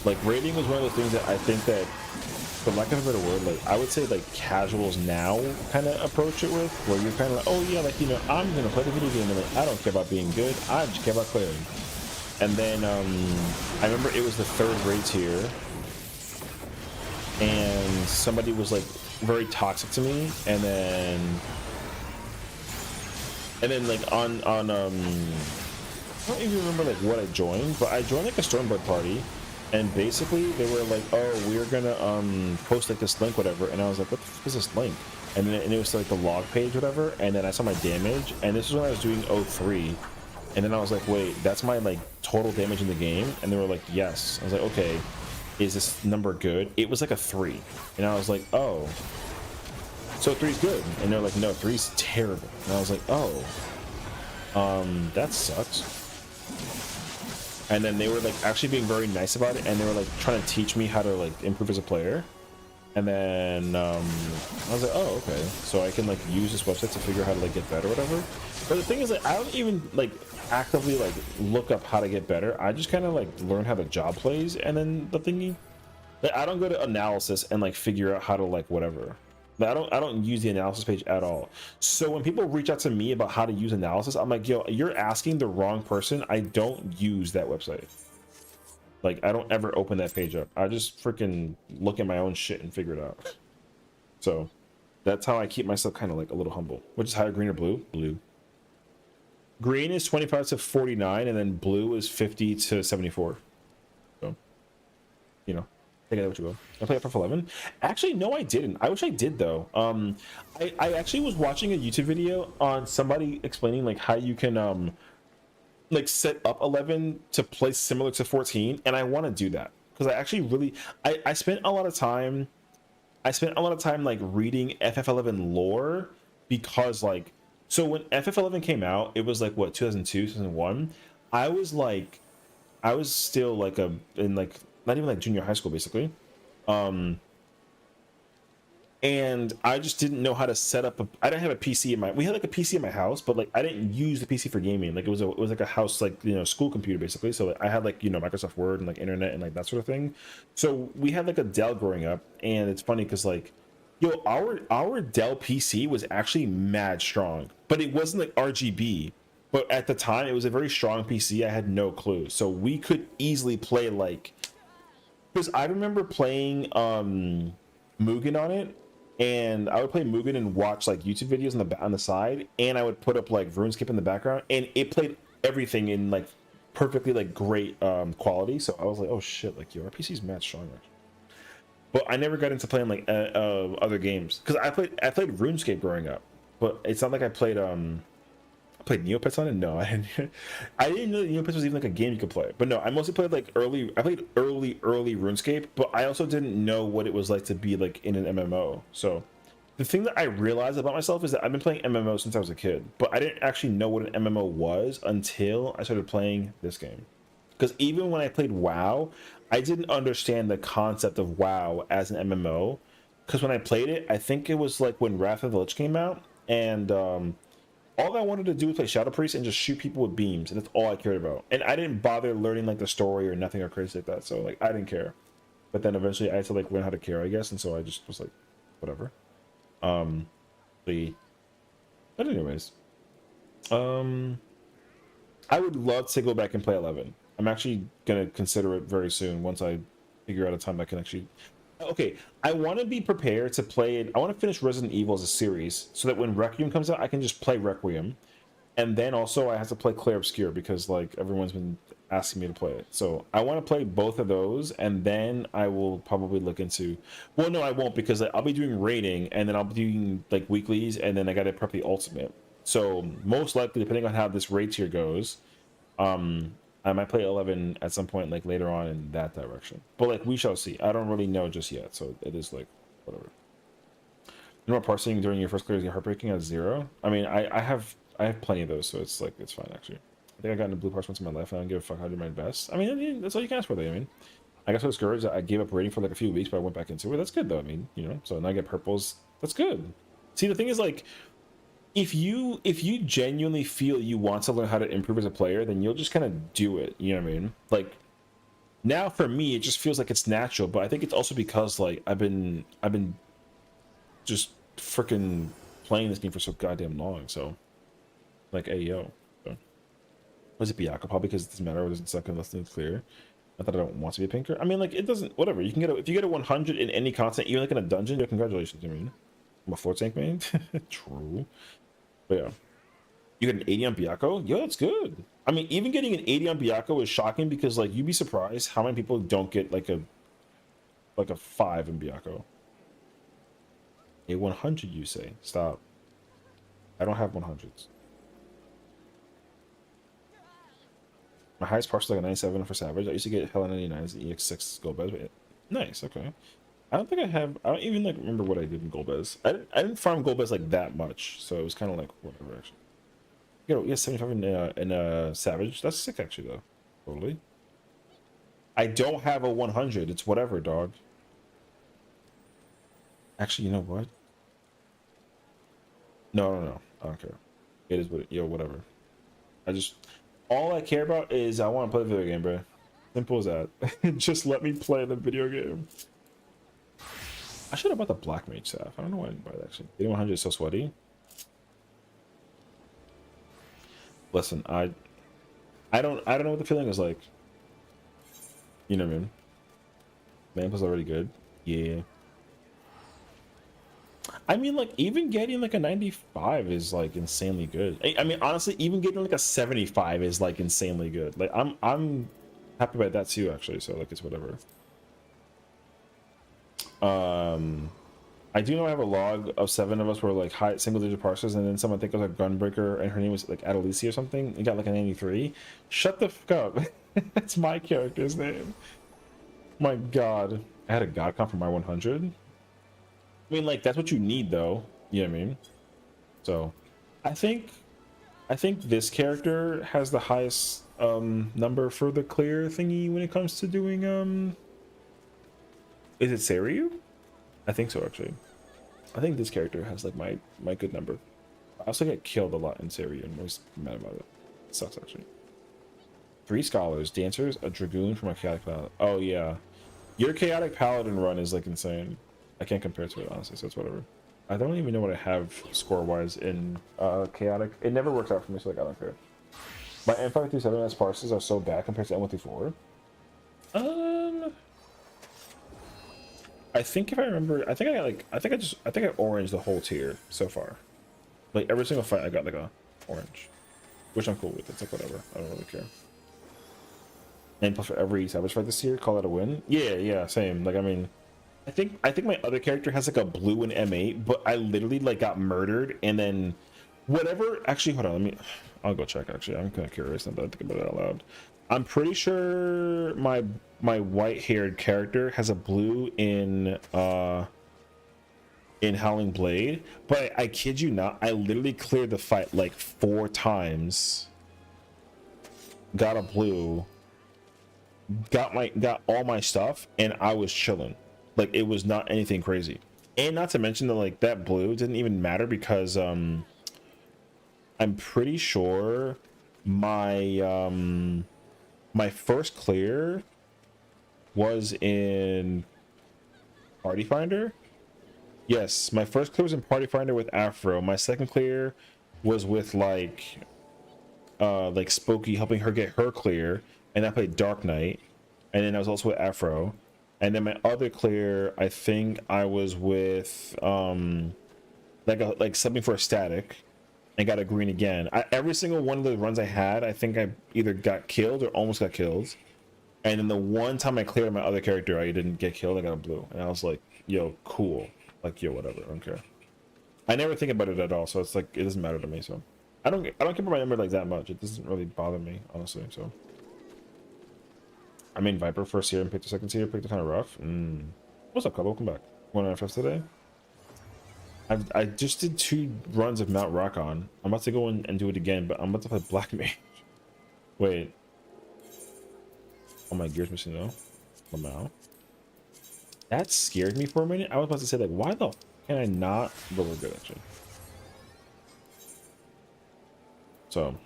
like raiding was one of those things that I think that, for lack of a better word, like I would say like casuals now kind of approach it with, where you're kind of like, oh yeah, like, you know, I'm gonna play the video game and like I don't care about being good, I just care about clearing. And then I remember it was the 3rd raid tier, and somebody was like very toxic to me, and then like on I don't even remember like what I joined, but I joined like a Stormblood party, and basically they were like, oh, we're gonna post like this link, whatever, and I was like, what the fuck is this link? And then it was like the log page, whatever, and then I saw my damage, and this was when I was doing 03, and then I was like, wait, that's my like total damage in the game? And they were like, yes. I was like, okay, is this number good? It was like a 3, and I was like, oh, so 3's good. And they're like, no, 3's terrible. And I was like, oh, that sucks. And then they were like actually being very nice about it, and they were like trying to teach me how to like improve as a player. And then I was like, oh, okay, so I can like use this website to figure out how to like get better or whatever. But the thing is, like, I don't even like actively like look up how to get better. I just kind of like learn how the job plays, and then the thingy, like, I don't go to analysis and like figure out how to like whatever. Like, I don't use the analysis page at all. So when people reach out to me about how to use analysis, I'm like, yo, you're asking the wrong person. I don't use that website. Like, I don't ever open that page up. I just freaking look at my own shit and figure it out. So that's how I keep myself kind of like a little humble. Which is higher, green or blue? Blue. Green is 25 to 49, and then blue is 50 to 74. So, you know, take it what you will. I played FF11. Actually, no, I didn't. I wish I did though. I actually was watching a YouTube video on somebody explaining like how you can like set up 11 to play similar to 14, and I want to do that because I actually really I spent a lot of time like reading FF11 lore, because like, so when FF11 came out, it was like what, 2002, 2001. I was still like in like not even like junior high school basically, and I just didn't know how to set up I didn't have a PC in my, we had like a PC in my house, but like I didn't use the PC for gaming. Like it was like a house, like, you know, school computer basically. So like, I had like, you know, Microsoft Word and like internet and like that sort of thing. So we had like a Dell growing up, and it's funny because like, yo, our Dell PC was actually mad strong, but it wasn't like RGB. But at the time, it was a very strong PC. I had no clue, so we could easily play like, because I remember playing Mugen on it, and I would play Mugen and watch like YouTube videos on the side, and I would put up like RuneScape in the background, and it played everything in like perfectly like great quality. So I was like, oh shit, like, yo, our PC's mad strong. But I never got into playing like other games, because I played RuneScape growing up, but it's not like I played Neopets on it. No, I didn't know that Neopets was even like a game you could play. But no, I mostly played like early RuneScape, but I also didn't know what it was like to be like in an MMO. So the thing that I realized about myself is that I've been playing MMO since I was a kid, but I didn't actually know what an MMO was until I started playing this game. Because even when I played WoW, I didn't understand the concept of WoW as an MMO. Because when I played it, I think it was like when Wrath of the Lich came out, and all I wanted to do was play Shadow Priest and just shoot people with beams, and that's all I cared about. And I didn't bother learning like the story or nothing or crazy like that, so like I didn't care. But then eventually I had to like learn how to care, I guess, and so I just was like, whatever. But anyways, I would love to go back and play 11. I'm actually gonna consider it very soon once I figure out a time I can actually. Okay, I want to be prepared to play it. I want to finish Resident Evil as a series so that when Requiem comes out, I can just play Requiem. And then also I have to play Clair Obscur because like everyone's been asking me to play it. So I want to play both of those, and then I will probably look into. Well, no, I won't, because like, I'll be doing rating, and then I'll be doing like weeklies, and then I got to prep the ultimate. So most likely, depending on how this raid tier goes, I might play 11 at some point like later on in that direction. But like we shall see. I don't really know just yet, so it is like whatever. You know what parsing during your first clear is heartbreaking at 0? I mean, I have plenty of those, so it's like it's fine actually. I think I got into blue parts once in my life, and I don't give a fuck how to do my best. I mean, that's all you can ask for, though. I mean, I got so discouraged that I gave up rating for like a few weeks, but I went back into it. That's good though. I mean, you know, so now I get purples. That's good. See, the thing is like, if you genuinely feel you want to learn how to improve as a player, then you'll just kind of do it. You know what I mean? Like now for me, it just feels like it's natural, but I think it's also because like I've been just freaking playing this game for so goddamn long. So like, hey yo, so. Was it Byakuya? Probably because it doesn't matter. It doesn't suck unless it's clear. I thought I don't want to be a pinker. I mean, like it doesn't. Whatever. You can get if you get a 100 in any content, even like in a dungeon. Yeah, congratulations. I mean, I'm a 4 tank main. True. But yeah, you get an 80 on Byakuya. Yo, that's good. I mean, even getting an 80 on Byakuya is shocking because like you'd be surprised how many people don't get like a 5 in Byakuya. A 100, you say? Stop. I don't have 100s. My highest parcel is like a 97 for Savage. I used to get hella 99s as EX6 Golbez. But nice, okay. I don't think I have. I don't even like remember what I did in Golbez. I didn't farm Golbez like that much, so it was kind of like whatever. Actually, you know, yeah, 75 in Savage. That's sick, actually, though. Totally. I don't have a 100. It's whatever, dog. Actually, you know what? No. I don't care. It is what it, yo, whatever. All I care about is I want to play the video game, bro. Simple as that. Just let me play the video game. I should have bought the Black Mage staff. I don't know why I didn't buy that actually. 8100 is so sweaty. Listen, I don't know what the feeling is like. You know what I mean? Mample's already good. Yeah. I mean, like, even getting like a 95 is like insanely good. I mean, honestly, even getting like a 75 is like insanely good. Like, I'm happy about that too, actually. So like, it's whatever. I do know I have a log of 7 of us were like high single-digit parsers, and then someone, I think it was like Gunbreaker, and her name was like Adelici or something. It got like a 93. Shut the fuck up. That's my character's name. My God, I had a God comp for my 100. I mean, like, that's what you need, though. You know what I mean? So, I think this character has the highest number for the clear thingy when it comes to doing Is it Sessiion? I think so, actually. I think this character has like my good number. I also get killed a lot in Sessiion. I was mad about it. It sucks, actually. 3 scholars, dancers, a dragoon from a chaotic paladin. Oh yeah, your chaotic paladin run is like insane. I can't compare to it, honestly, so it's whatever. I don't even know what I have score-wise in chaotic. It never works out for me, so like I don't care. My M537S parses are so bad compared to M134. I think if I remember, I think I orange the whole tier so far. Like every single fight, I got like a orange, which I'm cool with. It's like whatever. I don't really care. And plus for every savage fight this year, call that a win. Yeah, same. Like I mean. I think my other character has like a blue in M8, but I literally like got murdered and then whatever. Actually, hold on, I'll go check. Actually, I'm kind of curious now that I think about it out loud. I'm pretty sure my white-haired character has a blue in Howling Blade, but I kid you not, I literally cleared the fight like 4 times. Got a blue. Got all my stuff, and I was chilling. Like it was not anything crazy, and not to mention that like that blue didn't even matter because I'm pretty sure my my first clear was in Party Finder. Yes, my first clear was in Party Finder with Afro. My second clear was with like Spooky helping her get her clear, and I played Dark Knight, and then I was also with Afro. And then my other clear, I think I was with like something for a static and got a green again. Every single one of the runs I had, I think I either got killed or almost got killed. And then the one time I cleared my other character, I didn't get killed. I got a blue, and I was like, "Yo, cool." Like, yo, whatever. I don't care. I never think about it at all, so it's like it doesn't matter to me. So I don't care about my number like that much. It doesn't really bother me, honestly. So I mean, Viper first year and picked the second tier, picked it kind of rough. What's up, couple? Welcome back. One FF today. I just did 2 runs of Mount Rock on. I'm about to go in and do it again, but I'm about to play Black Mage. Wait. Oh, my gear's missing though. Lamau. That scared me for a minute. I was about to say, like, why the f can I not? But we're good, actually. So.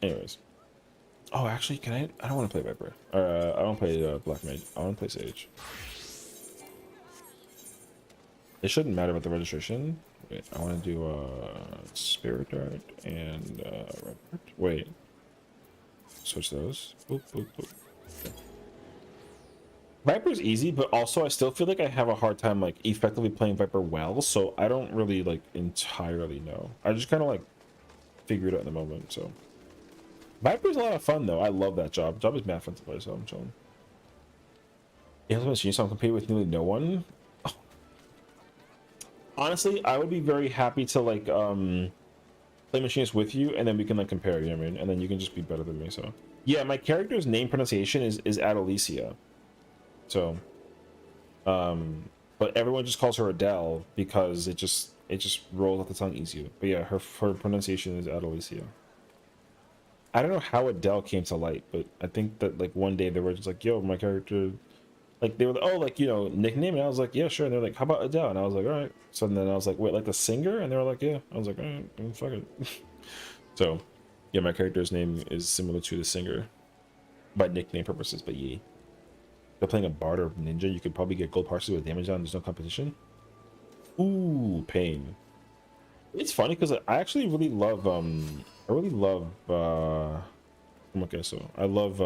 Anyways. Oh, actually, can I? I don't want to play Viper. I don't play Black Mage. I want to play Sage. It shouldn't matter about the registration. Wait, I want to do Spirit Dart and Red Dart. Wait. Switch those. Boop, boop, boop. Okay. Viper's easy, but also I still feel like I have a hard time like effectively playing Viper well, so I don't really like entirely know. I just kind of like figure it out in the moment. So Viper's a lot of fun though. I love that job. Job is mad fun to play, so I'm chilling. Yeah, machine, so I'm competing with nearly no one. Oh. Honestly, I would be very happy to like play machinist with you, and then we can like compare, you know what I mean? And then you can just be better than me. So yeah, my character's name pronunciation is Adelicia. So but everyone just calls her Adele because it just rolls off the tongue easier. But yeah, her pronunciation is Adelicia. I don't know how Adele came to light, but I think that like one day they were just like, yo, my character, like they were like, oh, like, you know, nickname, and I was like, yeah, sure. And they're like, how about Adele? And I was like, all right. So then I was like, wait, like the singer? And they were like, yeah. I was like, all right, fuck it. So yeah, my character's name is similar to the singer by nickname purposes, but yeah. They're playing a bard or ninja, you could probably get gold parses with damage on. There's no competition. Ooh, pain. It's funny because I actually really love okay, so I love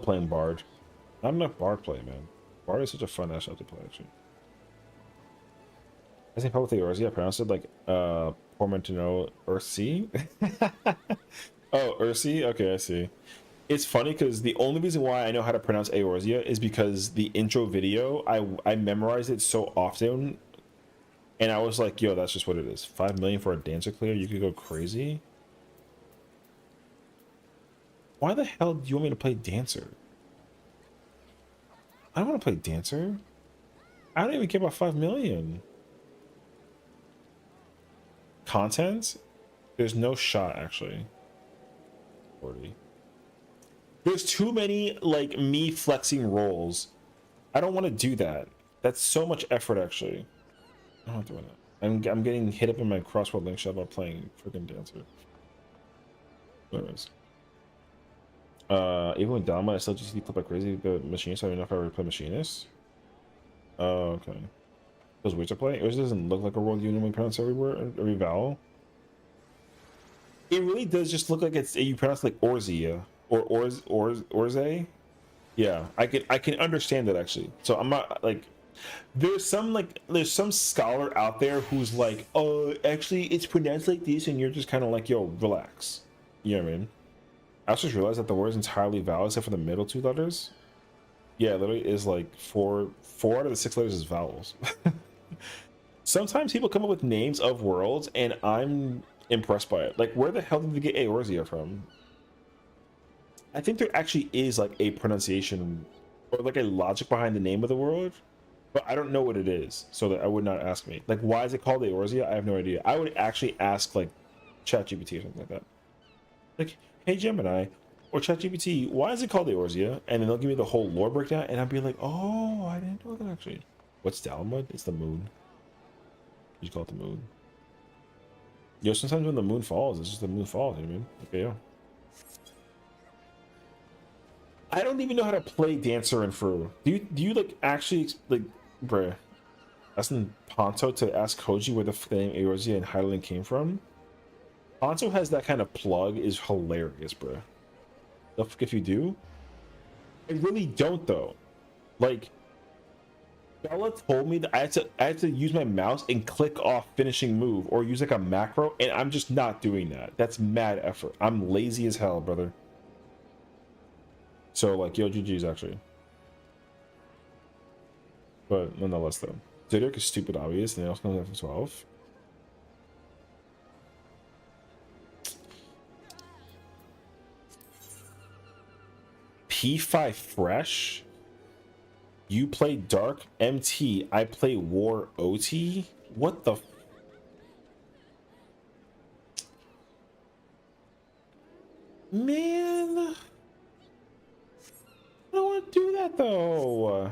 playing bard. Not enough bard play, man. Bard is such a fun ass to play, actually. I think probably Eorzea, I pronounced it like Pormentino Earthsea. Oh, Earthsea? Okay, I see. It's funny because the only reason why I know how to pronounce Eorzea is because the intro video, I memorized it so often, and I was like, yo, that's just what it is. 5 million for a dancer clear? You could go crazy? Why the hell do you want me to play dancer? I don't want to play dancer. I don't even care about 5 million. Content? There's no shot, actually. 40. There's too many, like, me flexing rolls. I don't want to do that. That's so much effort, actually. I'm not doing that. I'm getting hit up in my crossword link shot while playing freaking dancer. Anyways. Even with Dama, I still just flip like crazy the machinist, so I don't know if I ever play machinist. Oh, okay. Those weird to play? It just doesn't look like a world you normally pronounce everywhere, every vowel. It really does just look like it's you pronounce like Orzea or Orze. Yeah, I can understand that actually. So I'm not like there's some scholar out there who's like, oh, actually it's pronounced like this, and you're just kind of like, yo, relax. You know what I mean? I also just realized that the word is entirely vowel except for the middle 2 letters. Yeah, literally is like four out of the 6 letters is vowels. Sometimes people come up with names of worlds, and I'm impressed by it. Like, where the hell did they get Eorzea from? I think there actually is like a pronunciation or like a logic behind the name of the world, but I don't know what it is, so that I would not ask me. Like, why is it called Eorzea? I have no idea. I would actually ask like ChatGPT or something like that. Like, hey Gemini or ChatGPT, why is it called Eorzea? And then they'll give me the whole lore breakdown, and I'll be like, oh, I didn't know that actually. What's Dalamud? It's the moon. You call it the moon. Yo, sometimes when the moon falls, it's just the moon falls, you know what I mean? Okay, yo. I don't even know how to play Dancer and Fru. Do you like actually like, bruh? Asking Ponto to ask Koji where the name Eorzea and Hydaelyn came from. Ponto has that kind of plug is hilarious, bruh. The fuck if you do? I really don't though. Like, Bella told me that I had to use my mouse and click off finishing move or use like a macro, and I'm just not doing that. That's mad effort. I'm lazy as hell, brother. So like, yo, GG's actually. But nonetheless though. Zodiac is stupid obvious, and they also know that for 12. P5 fresh. You play Dark MT, I play War OT? What the man? I don't want to do that though.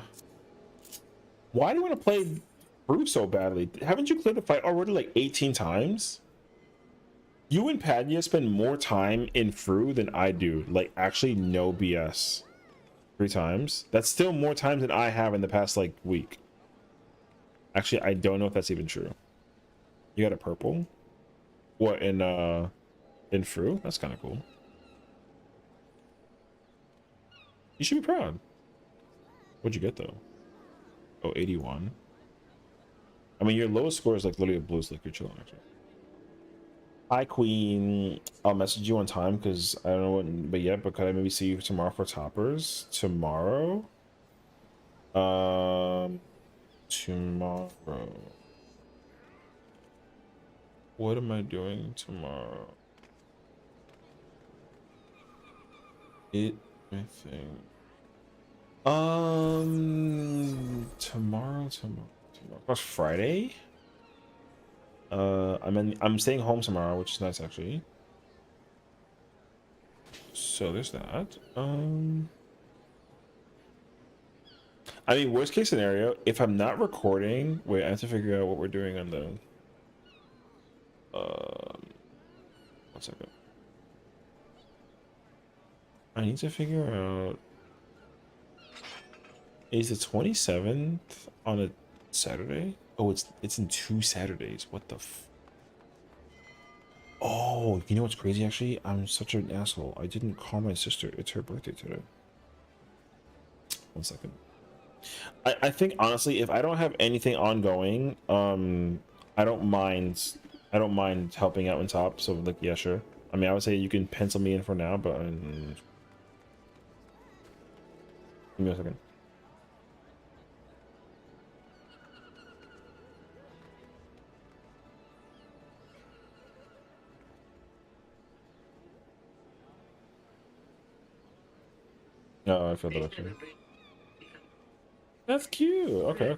Why do you want to play Brew so badly? Haven't you cleared the fight already like 18 times? You and Padnia spend more time in Fru than I do. Like, actually, no BS. 3 times. That's still more times than I have in the past like week. Actually, I don't know if that's even true. You got a purple? What, in Fru? That's kind of cool. You should be proud. What'd you get though? Oh, 81. I mean, your lowest score is like literally a blues, like you're chilling actually. Hi Queen. I'll message you on time because I don't know what, but yeah, but could I maybe see you tomorrow for toppers? Tomorrow? Tomorrow. What am I doing tomorrow? I think. Tomorrow. That's Friday. I'm staying home tomorrow, which is nice actually. So there's that. I mean, worst case scenario, if I'm not recording, wait, I have to figure out what we're doing on the 1 second. I need to figure out, is the 27th on a Saturday? Oh, it's in 2 Saturdays. What the Oh, you know what's crazy actually? I'm such an asshole. I didn't call my sister. It's her birthday today. 1 second. I think honestly, if I don't have anything ongoing, I don't mind helping out in top. So like, yeah, sure. I mean, I would say you can pencil me in for now, but give me a second. Oh, I feel that okay. That's cute. Okay.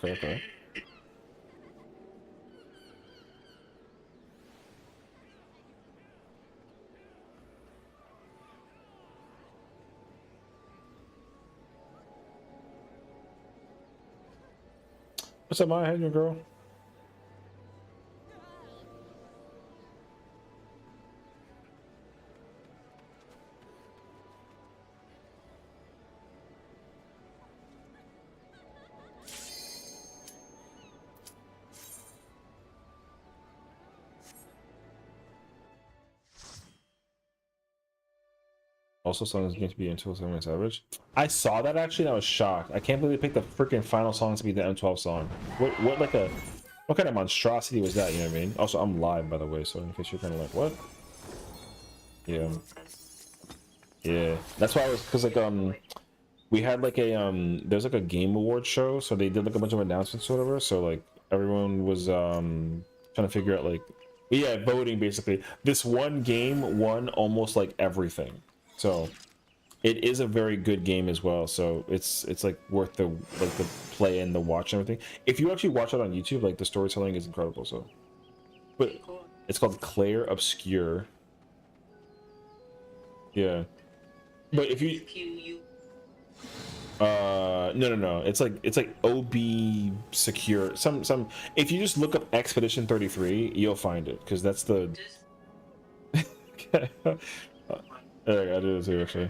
What's up, my head, girl? Also, song is going to be until 7 minutes average. I saw that actually, and I was shocked. I can't believe they picked the freaking final song to be the M12 song. What kind of monstrosity was that? You know what I mean? Also, I'm live by the way, so in case you're kind of like, what? Yeah. That's why I was, cause like we had like a there's like a game award show, so they did like a bunch of announcements or whatever. So like everyone was trying to figure out like, yeah, voting basically. This one game won almost like everything. So it is a very good game as well. So it's like worth the play and the watch and everything. If you actually watch it on YouTube, like the storytelling is incredible. So, but it's called Claire Obscure. Yeah, but if you no, it's like OB secure. Some if you just look up Expedition 33, you'll find it because that's the. I do this too, actually.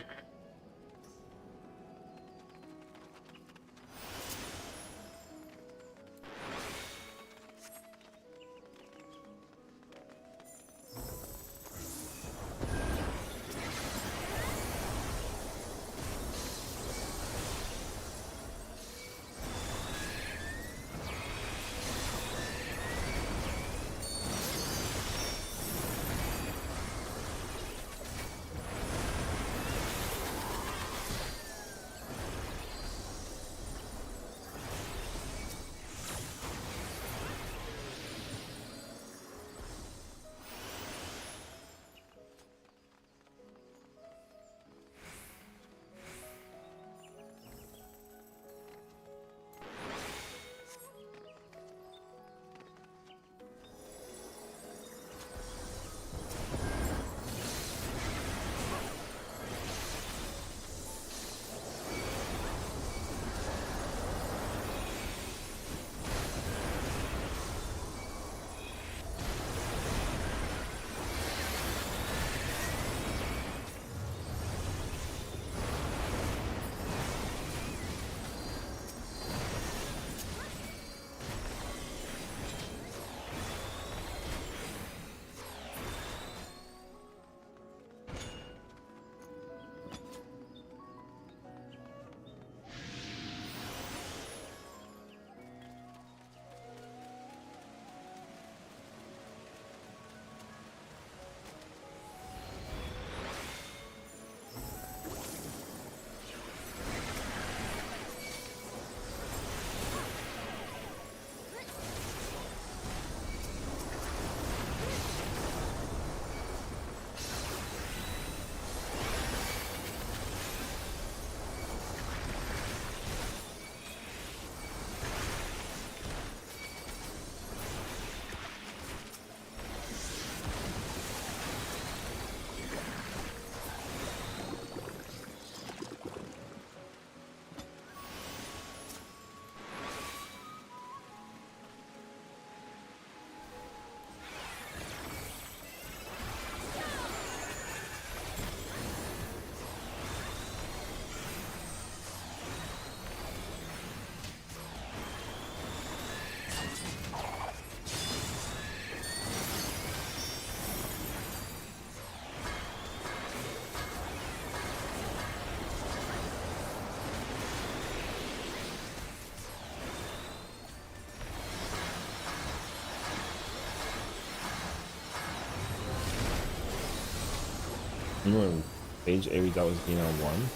Remember when Paige Avery thought was being on one?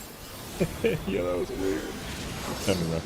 Yeah, that was weird. I don't know.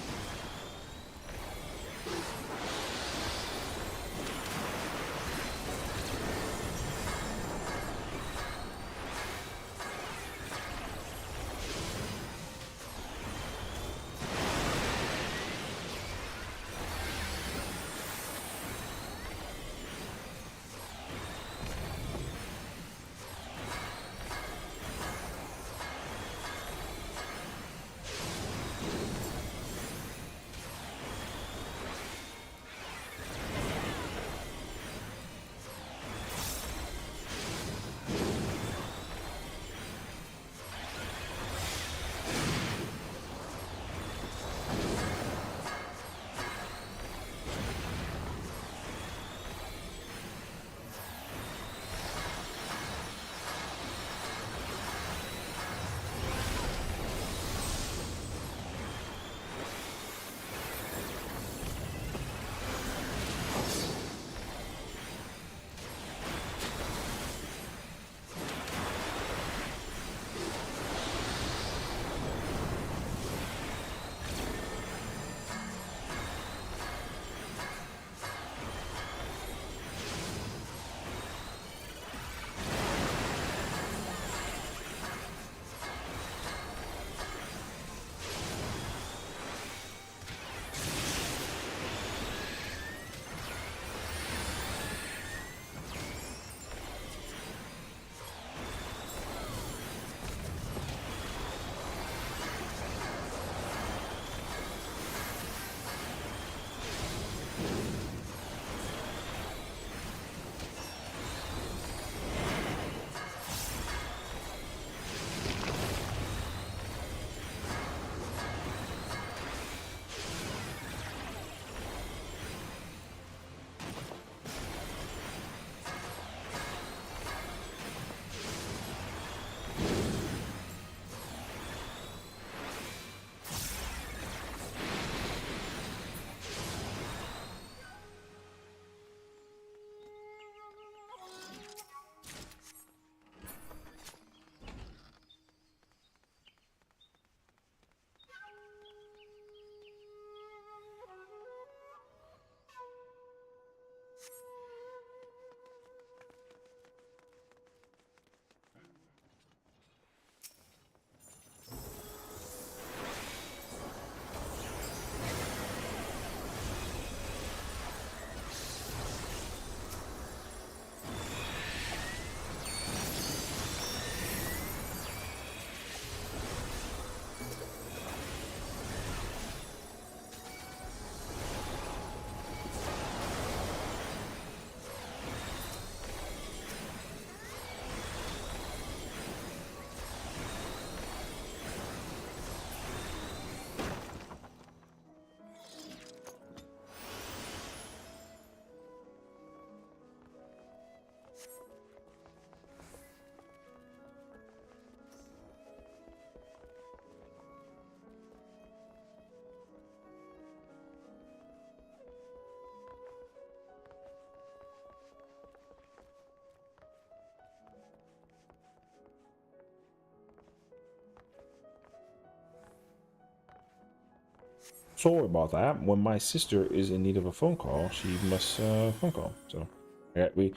Sorry about that. When my sister is in need of a phone call, she must phone call. So yeah, we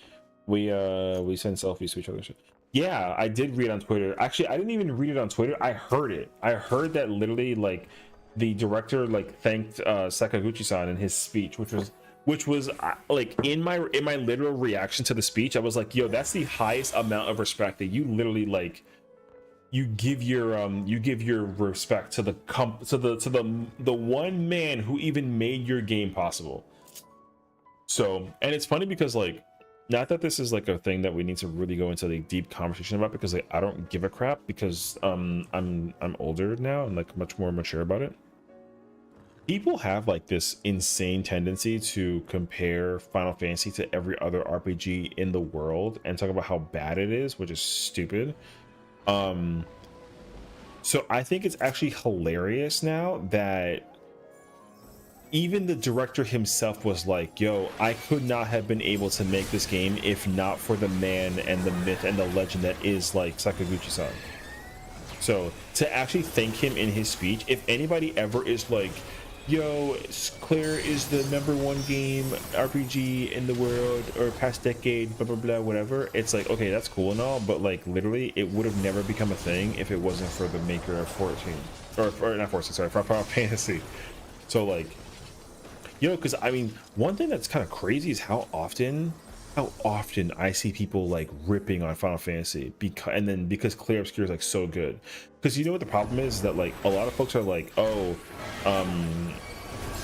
send selfies to each other. Yeah, I did read on Twitter. Actually, I didn't even read it on Twitter. I heard it. I heard that literally like the director like thanked Sakaguchi-san in his speech, which was like in my literal reaction to the speech. I was like, yo, that's the highest amount of respect that you literally like you give your respect to the one man who even made your game possible. So, and it's funny because like, not that this is like a thing that we need to really go into like deep conversation about, because like I don't give a crap, because I'm older now and like much more mature about it. People have like this insane tendency to compare Final Fantasy to every other RPG in the world and talk about how bad it is, which is stupid. So I think it's actually hilarious now that even the director himself was like, yo, I could not have been able to make this game if not for the man and the myth and the legend that is like Sakaguchi-san. So to actually thank him in his speech, if anybody ever is like, yo, Claire is the #1 game RPG in the world or past decade, blah blah blah, whatever, it's like, okay, that's cool and all, but like literally it would have never become a thing if it wasn't for the maker of 14 or not 14, sorry, for Final Fantasy. So like, you know, because I mean, one thing that's kind of crazy is how often I see people like ripping on Final Fantasy because Clear Obscure is like so good. Because you know what the problem is that like a lot of folks are like, oh,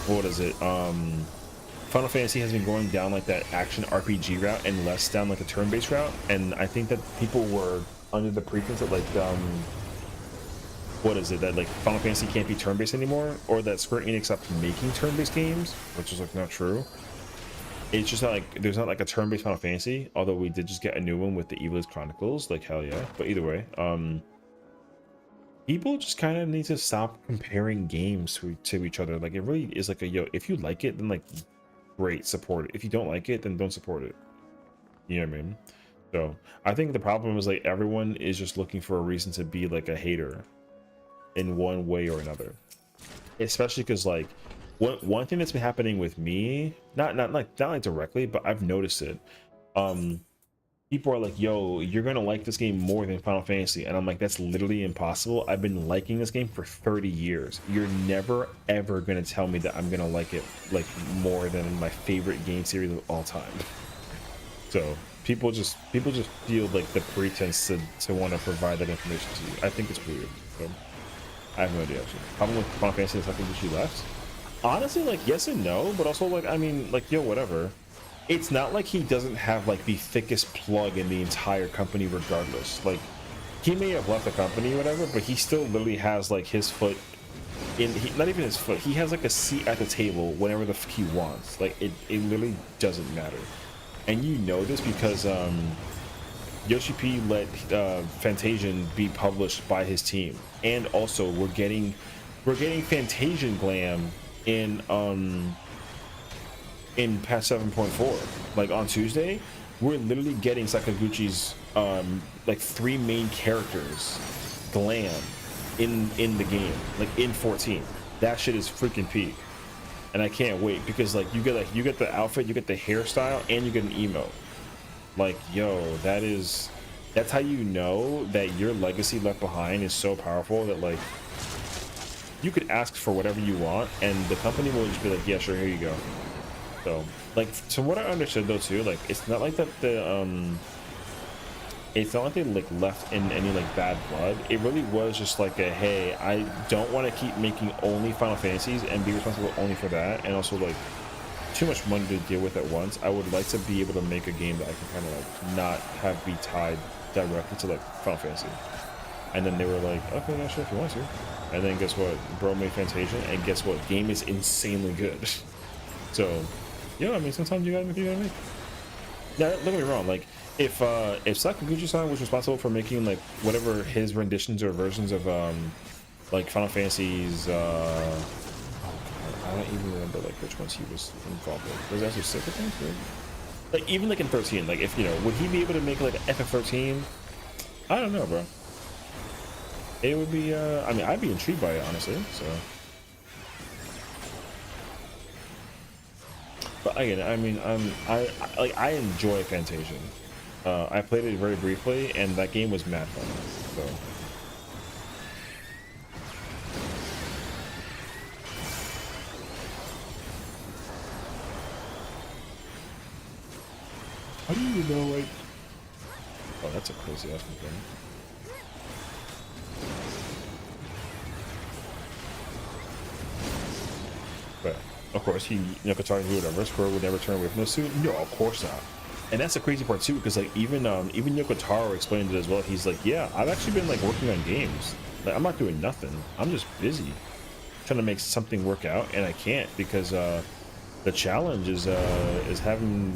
what is it? Final Fantasy has been going down like that action RPG route and less down like the turn-based route. And I think that people were under the pretense that like what is it, that like Final Fantasy can't be turn-based anymore, or that Square Enix stopped making turn-based games, which is like not true. It's just not like there's not like a turn-based Final Fantasy, although we did just get a new one with the Evil's Chronicles, like hell yeah. But either way, people just kind of need to stop comparing games to each other. Like it really is like a, yo, if you like it, then like great, support it. If you don't like it, then don't support it. You know what I mean? So I think the problem is like everyone is just looking for a reason to be like a hater in one way or another, especially because like one thing that's been happening with me, not like directly, but I've noticed it. People are like, yo, you're gonna like this game more than Final Fantasy, and I'm like, that's literally impossible. I've been liking this game for 30 years. You're never ever gonna tell me that I'm gonna like it like more than my favorite game series of all time. So people just feel like the pretense to want to provide that information to you. I think it's weird. So I have no idea actually. Problem with Final Fantasy is I think that she left. Honestly, like yes and no, but also like I mean, like yo, whatever. It's not like he doesn't have like the thickest plug in the entire company, regardless. Like he may have left the company or whatever, but he still literally has like his foot in. Not even his foot. He has like a seat at the table whenever the he wants. Like it literally doesn't matter. And you know this because Yoshi P let Fantasian be published by his team, and also we're getting Fantasian Glam in patch 7.4. Like on Tuesday, we're literally getting Sakaguchi's like 3 main characters Glam in the game, like in 14. That shit is freaking peak, and I can't wait because like you get the outfit, you get the hairstyle, and you get an emote. Like yo, that's how you know that your legacy left behind is so powerful that like you could ask for whatever you want and the company will just be like, yeah, sure, here you go. So like from what I understood though too, like it's not like that it's not like they like left in any like bad blood. It really was just like a, hey, I don't want to keep making only Final Fantasies and be responsible only for that, and also like too much money to deal with at once. I would like to be able to make a game that I can kind of like not have be tied directly to like Final Fantasy. And then they were like, okay, yeah, sure, if you want to. And then guess what? Bro made Fantasia, and guess what? Game is insanely good. So, yeah, I mean, sometimes you gotta make what you gotta make. Now, don't get me wrong. Like, if Sakaguchi-san was responsible for making like whatever his renditions or versions of like Final Fantasies, oh god, I don't even remember like which ones he was involved with. Was it actually 6 of things? Right? Like even like in 13, like if you know, would he be able to make like an FF13? I don't know, bro. It would be, I mean, I'd be intrigued by it, honestly, so. But again, I mean, I enjoy Fantasian. I played it very briefly, and that game was mad fun, so. How do you know, like... Oh, that's a crazy ass thing. But of course, Katari would never, Square would never turn away from the suit. No, of course not. And that's the crazy part too, because like even Yoko Taro explained it as well. He's like, yeah, I've actually been like working on games. Like I'm not doing nothing. I'm just busy trying to make something work out, and I can't because the challenge is having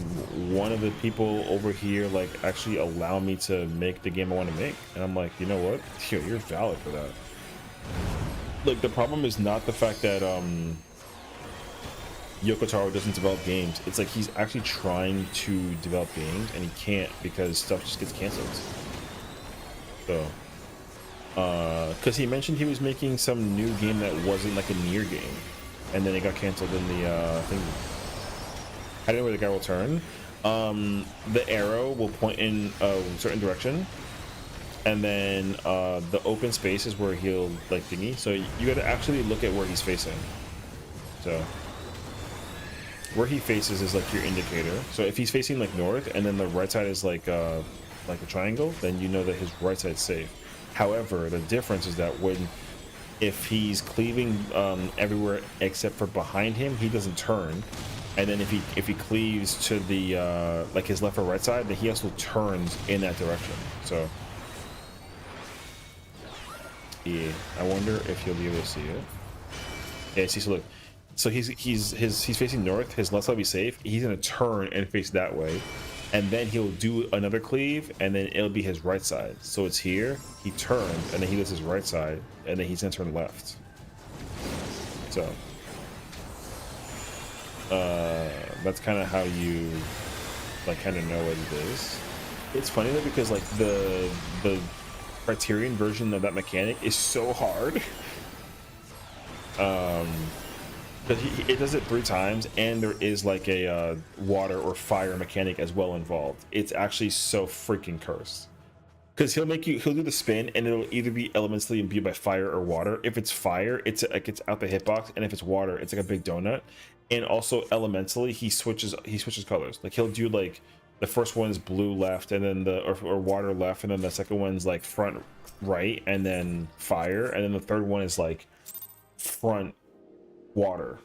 one of the people over here like actually allow me to make the game I want to make. And I'm like, you know what? Yo, you're valid for that. Like the problem is not the fact that Yoko Taro doesn't develop games. It's like he's actually trying to develop games and he can't because stuff just gets canceled. So, because he mentioned he was making some new game that wasn't like a Nier game, and then it got canceled in the thing. I don't know where the guy will turn. The arrow will point in a certain direction, and then the open space is where he'll like thingy. So you got to actually look at where he's facing. So where he faces is like your indicator. So if he's facing like north, and then the right side is like a triangle, then you know that his right side's safe. However, the difference is that if he's cleaving everywhere except for behind him, he doesn't turn. And then if he cleaves to the like his left or right side, then he also turns in that direction. So yeah, I wonder if you'll be able to see it. Yeah, see, so look, so he's facing north. His left side will be safe. He's gonna turn and face that way, and then he'll do another cleave, and then it'll be his right side. So it's here. He turns, and then he does his right side, and then he's gonna turn left. So that's kind of how you like kind of know what it is. It's funny though because like the Criterion version of that mechanic is so hard. But it does it 3 times, and there is like a water or fire mechanic as well involved. It's actually so freaking cursed because he'll do the spin, and it'll either be elementally imbued by fire or water. If it's fire, it's like it's out the hitbox, and if it's water, it's like a big donut. And also elementally, he switches colors. Like he'll do like the first one is blue left, and then or water left, and then the second one's like front right, and then fire, and then the third one is like front water.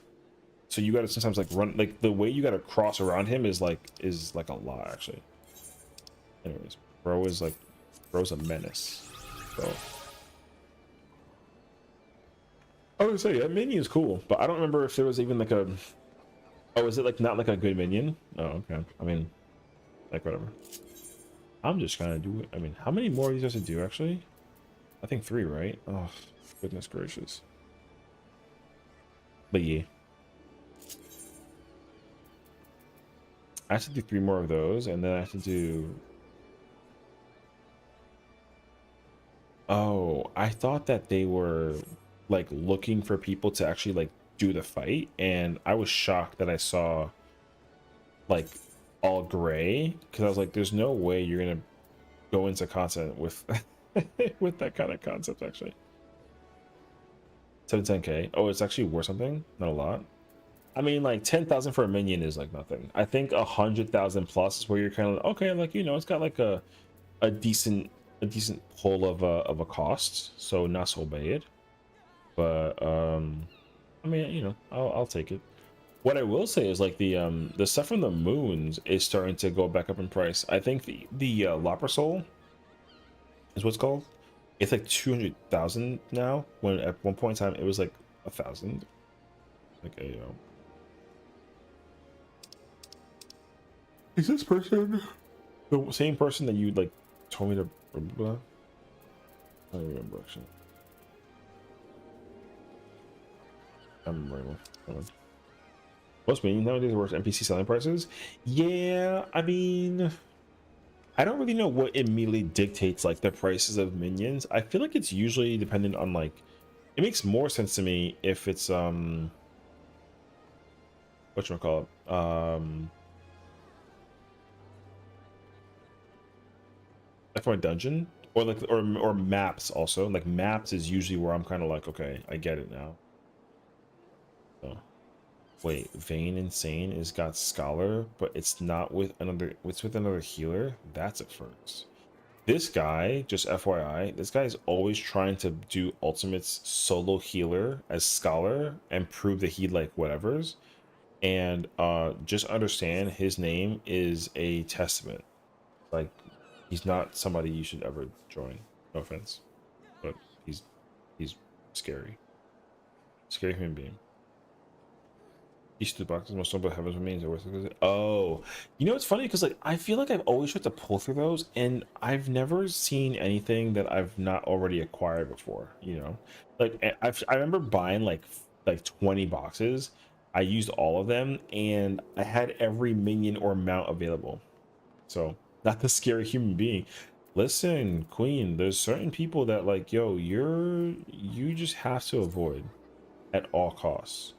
So you gotta sometimes like run, like the way you gotta cross around him is like a lot actually. Anyways, bro's a menace. So I would say that minion is cool, but I don't remember if there was even like a is it like not like a good minion? Oh, okay. I mean, like whatever. I'm just gonna do it. I mean, how many more of these does it do actually? I think 3, right? Oh, goodness gracious. But yeah, I have to do 3 more of those, and then I have to do... Oh, I thought that they were like looking for people to actually like do the fight, and I was shocked that I saw like all gray, because I was like, there's no way you're gonna go into content with with that kind of concept actually. 710k. Oh, it's actually worth something, not a lot. I mean, like 10,000 for a minion is like nothing. I think 100,000 plus is where you're kind of like, okay, like, you know, it's got like a decent pull of a cost, so not so bad. But I mean, you know, I'll take it. What I will say is like the stuff from the moons is starting to go back up in price. I think the Lopper Soul is what's called. It's like 200,000 now, when at one point in time it was like 1,000. Okay, is this person the same person that you like told me to blah? I don't remember actually. I'm right. Most minions nowadays works NPC selling prices. Yeah, I mean, I don't really know what immediately dictates like the prices of minions. I feel like it's usually dependent on like, it makes more sense to me if it's whatchamacallit, like for a dungeon or like or maps. Also like maps is usually where I'm kind of like, okay, I get it now. So wait, Vain Insane is got Scholar, but it's not with another, it's with another healer. That's at first. This guy, just FYI, this guy is always trying to do ultimates solo healer as Scholar and prove that he like whatever's. And just understand his name is a testament. Like, he's not somebody you should ever join. No offense, but he's scary. Scary human being. Each of the boxes most noble heavens remains worth it. Oh, you know, it's funny because like I feel like I've always tried to pull through those, and I've never seen anything that I've not already acquired before. You know, like I remember buying like 20 boxes, I used all of them, and I had every minion or mount available. So, not the scary human being. Listen, Queen, there's certain people that like, yo, you just have to avoid at all costs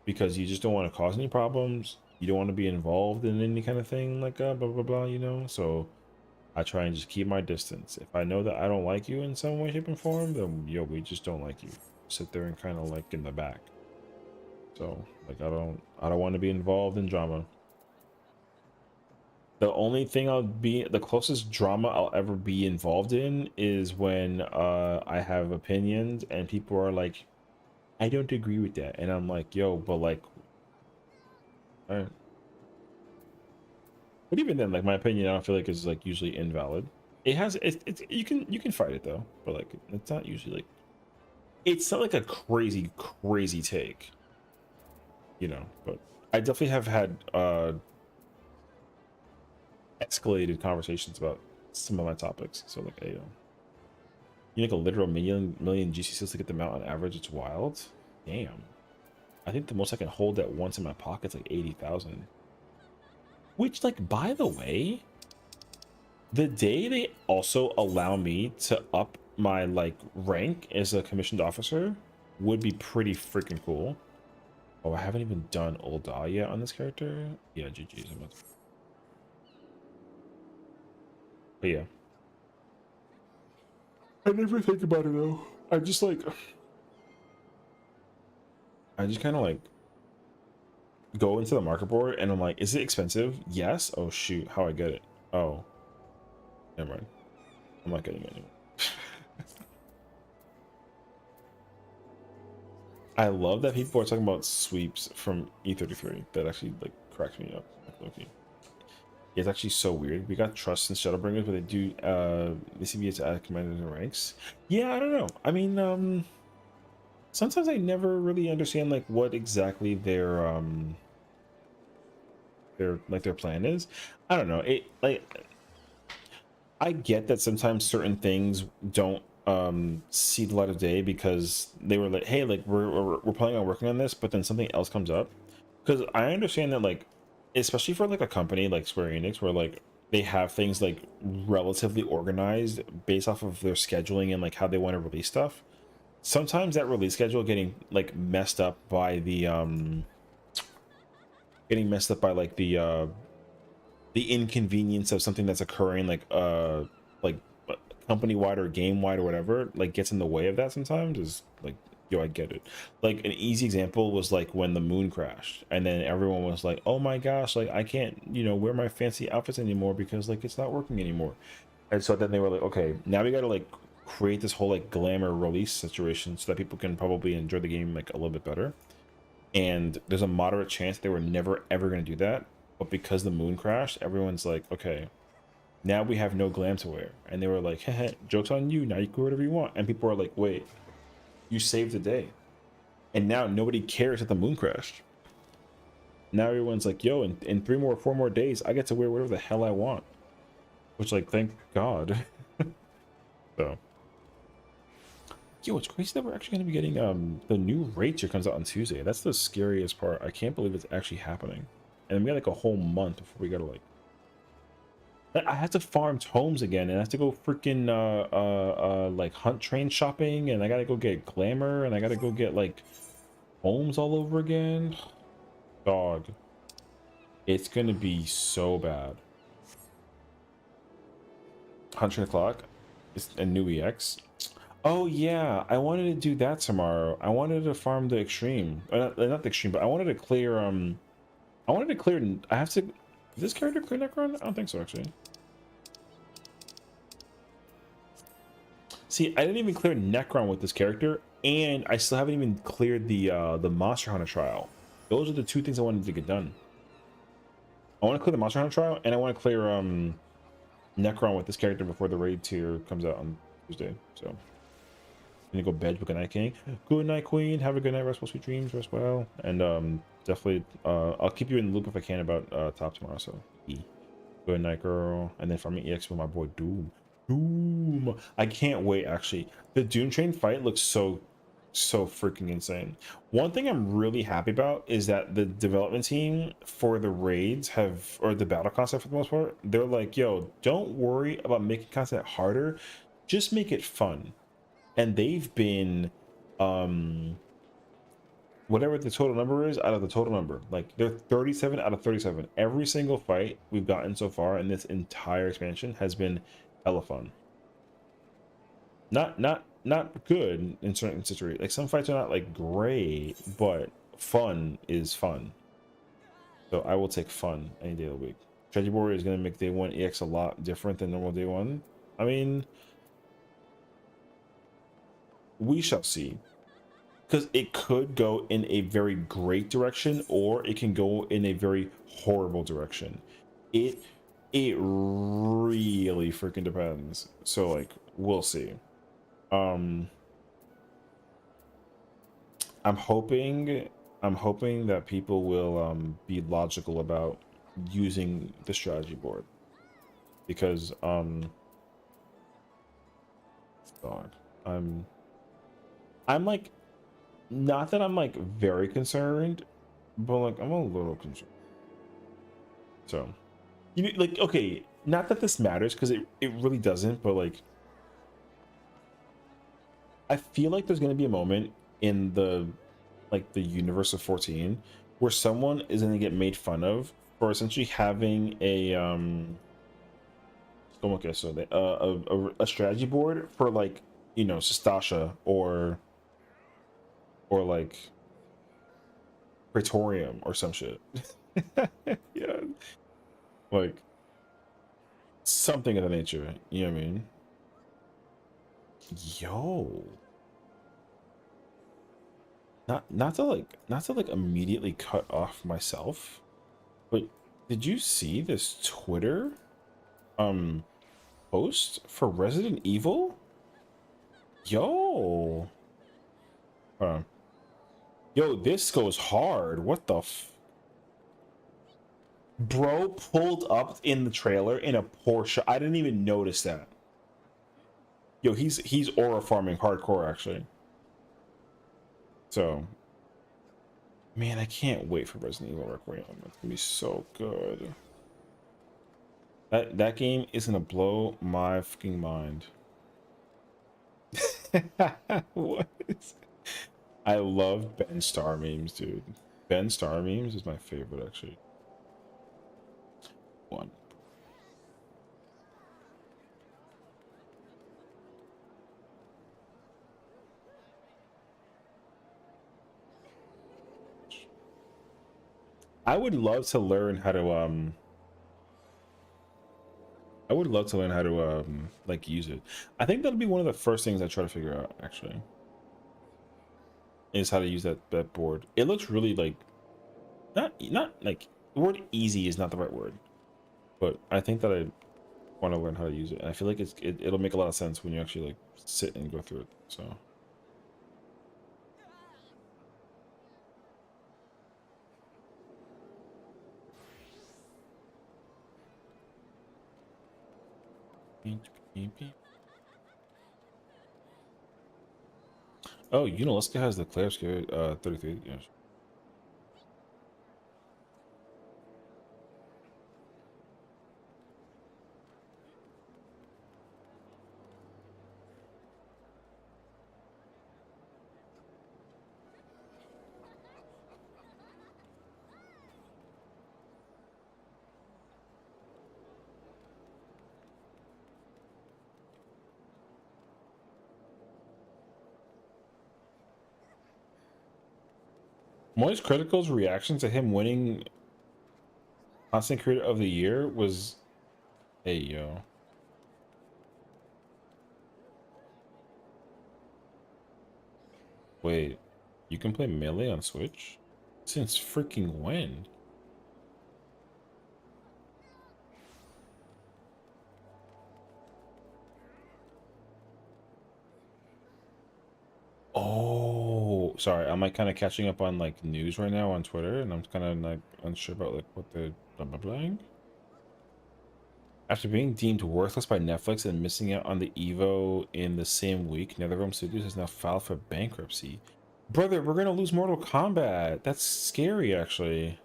because you just don't want to cause any problems. You don't want to be involved in any kind of thing like blah blah blah, you know. So I try and just keep my distance. If I know that I don't like you in some way, shape, and form, then yo, we just don't like you. Sit there and kind of like in the back. So like I don't want to be involved in drama. The only thing the closest drama I'll ever be involved in is when I have opinions and people are like, I don't agree with that, and I'm like, yo, but like, all right. But even then, like my opinion, I don't feel like is like usually invalid. It has it's you can fight it though, but like it's not usually like it's not like a crazy take, you know. But I definitely have had escalated conversations about some of my topics. So like, you know, you make a literal million GC seals to get them out on average. It's wild. Damn. I think the most I can hold at once in my pocket is like 80,000. Which, like, by the way, the day they also allow me to up my like rank as a commissioned officer would be pretty freaking cool. Oh, I haven't even done Ulda yet on this character. Yeah, GG's. But yeah. I never think about it though. I just kind of like go into the market board and I'm like, is it expensive? Yes. Oh shoot, how I get it? Oh, never mind. I'm not getting it anymore. I love that people are talking about sweeps from E33. That actually like cracks me up. Like, okay. It's actually so weird. We got Trust and Shadowbringers, but they do they seem to add commanders and ranks. Yeah, I don't know. I mean, sometimes I never really understand like what exactly their plan is. I don't know. It like I get that sometimes certain things don't see the light of day because they were like, hey, like we're planning on working on this, but then something else comes up. Because I understand that like, especially for like a company like Square Enix, where like they have things like relatively organized based off of their scheduling and like how they want to release stuff. Sometimes that release schedule getting like messed up by the the inconvenience of something that's occurring like company wide or game wide or whatever, like gets in the way of that sometimes. Is like, yo, I get it. Like an easy example was like when the moon crashed and then everyone was like, oh my gosh, like I can't, you know, wear my fancy outfits anymore because like it's not working anymore. And so then they were like, okay, now we gotta like create this whole like glamour release situation so that people can probably enjoy the game like a little bit better. And there's a moderate chance they were never ever going to do that, but because the moon crashed, everyone's like, okay, now we have no glam to wear. And they were like, heh, joke's on you, now you can wear whatever you want. And people are like, wait, you saved the day, and now nobody cares that the moon crashed. Now everyone's like, yo, in 4 more days I get to wear whatever the hell I want, which, like, thank God. So yo, it's crazy that we're actually going to be getting the new raid tier comes out on Tuesday. That's the scariest part. I can't believe it's actually happening. And we got like a whole month before we gotta like I have to farm tomes again, and I have to go freaking like hunt train shopping, and I gotta go get glamour, and I gotta go get like homes all over again. Dog, it's gonna be so bad. 100 o'clock. It's a new EX. Oh yeah, I wanted to do that tomorrow. I wanted to farm the extreme, not the extreme, but I wanted to clear I have to. Does this character clear Necron? I don't think so, actually. See, I didn't even clear Necron with this character, and I still haven't even cleared the Monster Hunter trial. Those are the 2 things I wanted to get done. I want to clear the Monster Hunter trial, and I want to clear Necron with this character before the raid tier comes out on Tuesday. So I'm gonna go bed with Good Night King. Good night, Queen. Have a good night. Restful, sweet dreams. Rest well. And definitely I'll keep you in the loop if I can about top tomorrow. So good night, girl. And then farming EX with my boy Doom. I can't wait. Actually, the Doom Train fight looks so so freaking insane. One thing I'm really happy about is that the development team for the raids have, or the battle concept for the most part, they're like, yo, don't worry about making content harder, just make it fun. And they've been whatever the total number is out of the total number, like they're 37 out of 37. Every single fight we've gotten so far in this entire expansion has been hella fun. Not good in certain situations. Like some fights are not like great, but fun is fun. So I will take fun any day of the week. Strategy Warrior is going to make day one EX a lot different than normal day one. I mean, we shall see. Because it could go in a very great direction, or it can go in a very horrible direction. It really freaking depends. So like, we'll see. I'm hoping that people will be logical about using the strategy board, because God, I'm like, not that I'm like very concerned, but like I'm a little concerned. So, you know, like, okay, not that this matters, because it really doesn't, but like, I feel like there's going to be a moment in the universe of 14 where someone is going to get made fun of for essentially having a a strategy board for, like, you know, Sestasha or like Praetorium or some shit. Yeah, like something of that nature, you know what I mean? Yo, not to like immediately cut off myself, but did you see this Twitter post for Resident Evil? Yo, yo, this goes hard. What the bro pulled up in the trailer in a Porsche. I didn't even notice that. Yo, he's aura farming hardcore, actually. So, man, I can't wait for Resident Evil Requiem. It's gonna be so good. That game is gonna blow my fucking mind. What? I love Ben Star memes, dude. Ben Star memes is my favorite, actually. One. I would love to learn how to like use it. I think that'll be one of the first things I try to figure out, actually, is how to use that board. It looks really like not like, the word easy is not the right word, but I think that I want to learn how to use it. And I feel like it'll make a lot of sense when you actually like sit and go through it. So oh, Unalaska has the Claire scare 33. Yes. Moist Critical's reaction to him winning Content Creator of the Year was, hey, yo. Wait, you can play Melee on Switch? Since freaking when? Oh, sorry. I'm like kind of catching up on like news right now on Twitter, and I'm kind of like unsure about like what they're blah blah blah. After being deemed worthless by Netflix and missing out on the Evo in the same week, NetherRealm Studios has now filed for bankruptcy. Brother, we're gonna lose Mortal Kombat. That's scary, actually.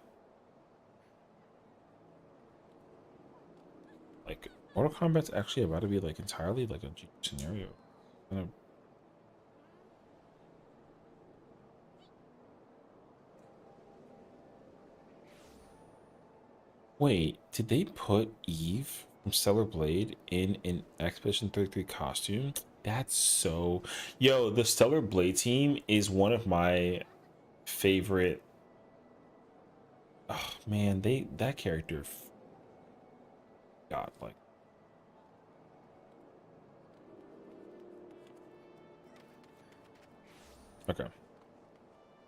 Like, Mortal Kombat's actually about to be like entirely like a scenario. Gonna... Wait, did they put Eve from Stellar Blade in an Expedition 33 costume? That's so... Yo, the Stellar Blade team is one of my favorite... Oh, man, that character... God, like... Okay.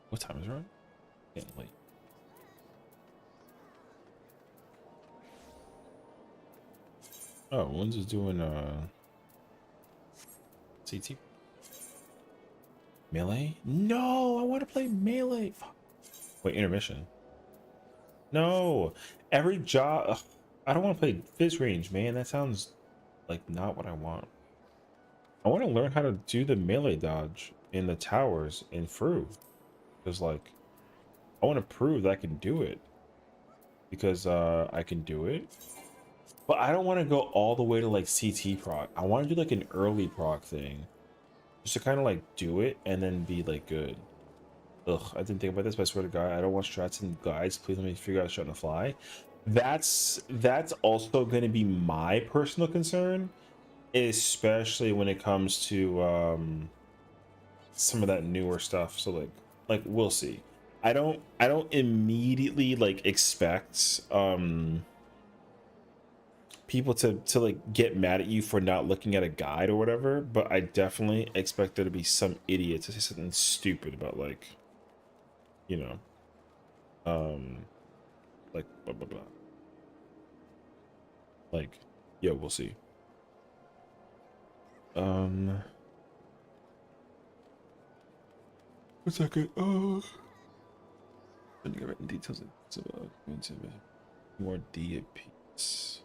What time is it? Right? Getting late. Oh, one's is doing CT. Melee? No, I want to play Melee. Fuck. Wait, intermission. No, every job. I don't want to play Fizz range, man. That sounds like not what I want. I want to learn how to do the melee dodge in the towers in Fru. Because, like, I want to prove that I can do it. Because I can do it. But I don't want to go all the way to, like, CT proc. I want to do, like, an early proc thing. Just to kind of, like, do it and then be, like, good. Ugh, I didn't think about this, but I swear to God, I don't want strats and guides. Please let me figure out shot on the fly. That's also going to be my personal concern, especially when it comes to some of that newer stuff. So like we'll see. I don't immediately like expect people to like get mad at you for not looking at a guide or whatever, but I definitely expect there to be some idiot to say something stupid about, like, you know, like blah blah blah. Like, yeah, we'll see. One second. Oh, I think I read in details. It's about more D a piece.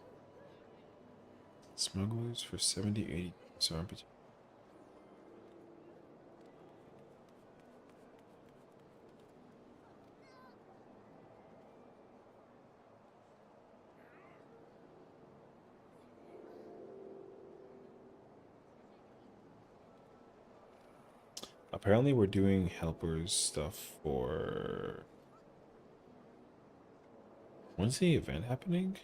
Smugglers for 70, 80. So RPG. Apparently we're doing helpers stuff for... When's the event happening?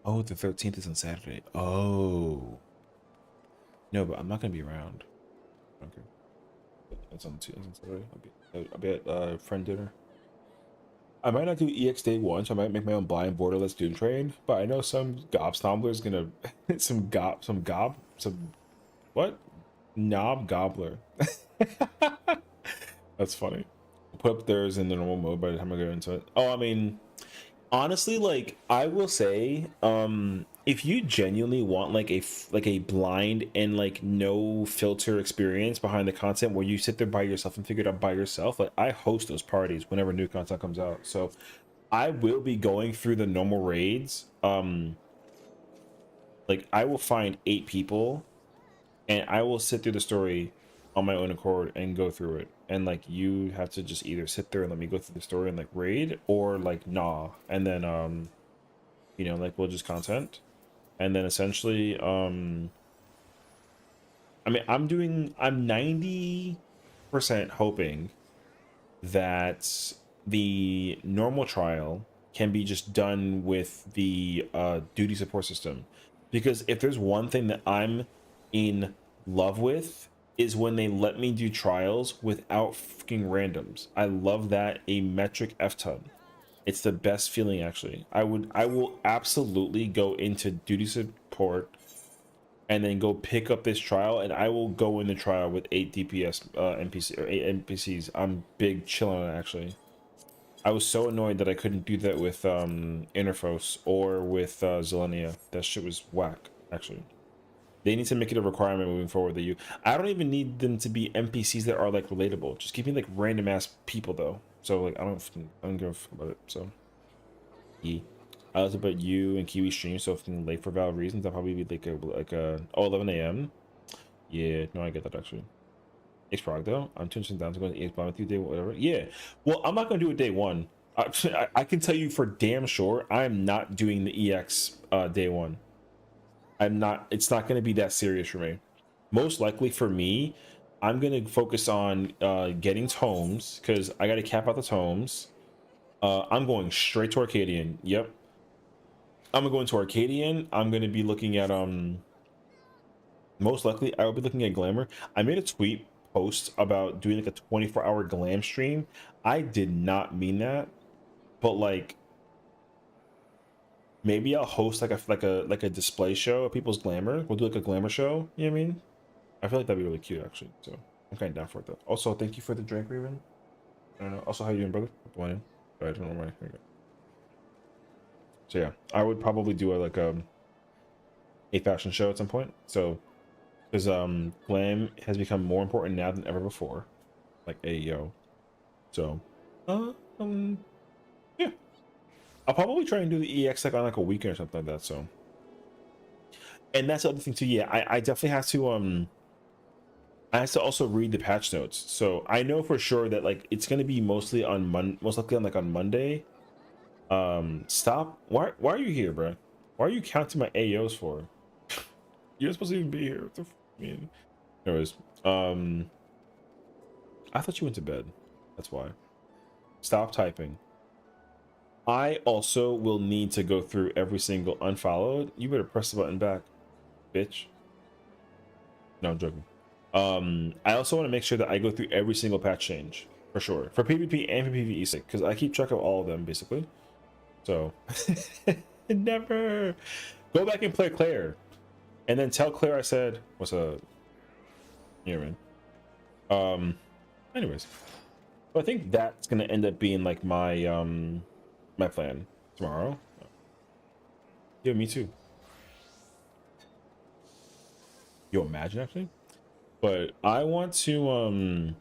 Oh, the 13th is on Saturday. Oh. No, but I'm not gonna be around. Okay. That's on Saturday. I'll be at friend dinner. I might not do EX day one, so I might make my own blind borderless Doom train, but I know some gobstombler's gonna some what? Knob gobbler. That's funny. Put up theirs in the normal mode by the time I go into it. Oh, I mean, honestly, like, I will say, if you genuinely want like a blind and like no filter experience behind the content where you sit there by yourself and figure it out by yourself, like, I host those parties whenever new content comes out. So I will be going through the normal raids. Like, I will find 8 people and I will sit through the story on my own accord and go through it. And like, you have to just either sit there and let me go through the story and like raid, or like nah, and then you know, like, we'll just content. And then essentially I mean, I'm 90% hoping that the normal trial can be just done with the duty support system, because if there's one thing that I'm in love with, is when they let me do trials without fucking randoms. I love that a metric F-ton. It's the best feeling, actually. I will absolutely go into duty support and then go pick up this trial, and I will go in the trial with 8 DPS NPC or 8 NPCs. I'm big chilling on it, actually. I was so annoyed that I couldn't do that with Interfos or with Zelenia. That shit was whack, actually. They need to make it a requirement moving forward that I don't even need them to be NPCs that are like relatable. Just give me like random ass people though. So like, I don't give a fuck about it. So I was about you and Kiwi stream, so if I'm late for valid reasons, I'll probably be like a 11 a.m. Yeah, no, I get that actually. It's Prague though. I'm tuning down to go to EX Blind with you day, whatever. Yeah. Well, I'm not gonna do it day one. I can tell you for damn sure I am not doing the EX day one. I'm not. It's not gonna be that serious for me. Most likely for me, I'm gonna focus on getting tomes because I gotta cap out the tomes. I'm going straight to Arcadian. Yep. I'm gonna go into Arcadian. I'm gonna be looking at most likely I will be looking at Glamour. I made a tweet post about doing like a 24-hour glam stream. I did not mean that, but like maybe I'll host like a display show of people's glamour. We'll do like a glamour show. You know what I mean? I feel like that'd be really cute actually. So I'm kind of down for it though. Also, thank you for the drink, Raven. I don't know. Also, how you doing, brother? Morning. I don't know why. So yeah, I would probably do a fashion show at some point. So because glam has become more important now than ever before, like AEO. So yeah, I'll probably try and do the EX like on like a weekend or something like that. So, and that's the other thing too. Yeah, I definitely have to I have to also read the patch notes. So I know for sure that like it's gonna be mostly on most likely on like on Monday. Stop. Why are you here, bro? Why are you counting my AOs for? You're supposed to even be here. What the mean? Anyways, I thought you went to bed. That's why. Stop typing. I also will need to go through every single unfollowed. You better press the button back, bitch. No, I'm joking. I also want to make sure that I go through every single patch change for sure, for PvP and for PvE sake, because I keep track of all of them basically. So never go back and play Claire, and then tell Claire I said what's up. Yeah, man. Anyways, so I think that's gonna end up being like my my plan tomorrow. Yeah, me too. Yo, imagine actually. But I want to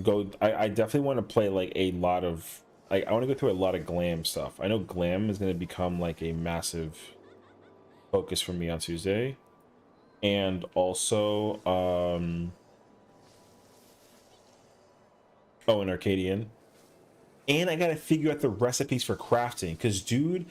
go. I definitely want to play like a lot of like I want to go through a lot of glam stuff. I know glam is going to become like a massive focus for me on Tuesday, and also oh, an Arcadian, and I gotta figure out the recipes for crafting because dude,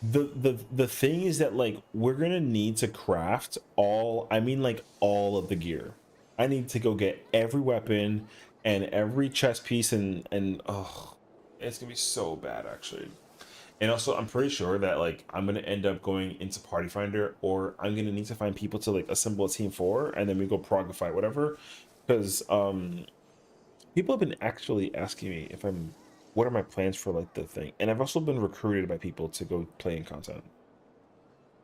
the thing is that like we're gonna need to craft all, I mean like all of the gear. I need to go get every weapon and every chest piece, and oh, it's gonna be so bad actually. And also I'm pretty sure that like I'm gonna end up going into Party Finder, or I'm gonna need to find people to like assemble a team for, and then we go prog fight whatever, because people have been actually asking me if what are my plans for like the thing, and I've also been recruited by people to go play in content.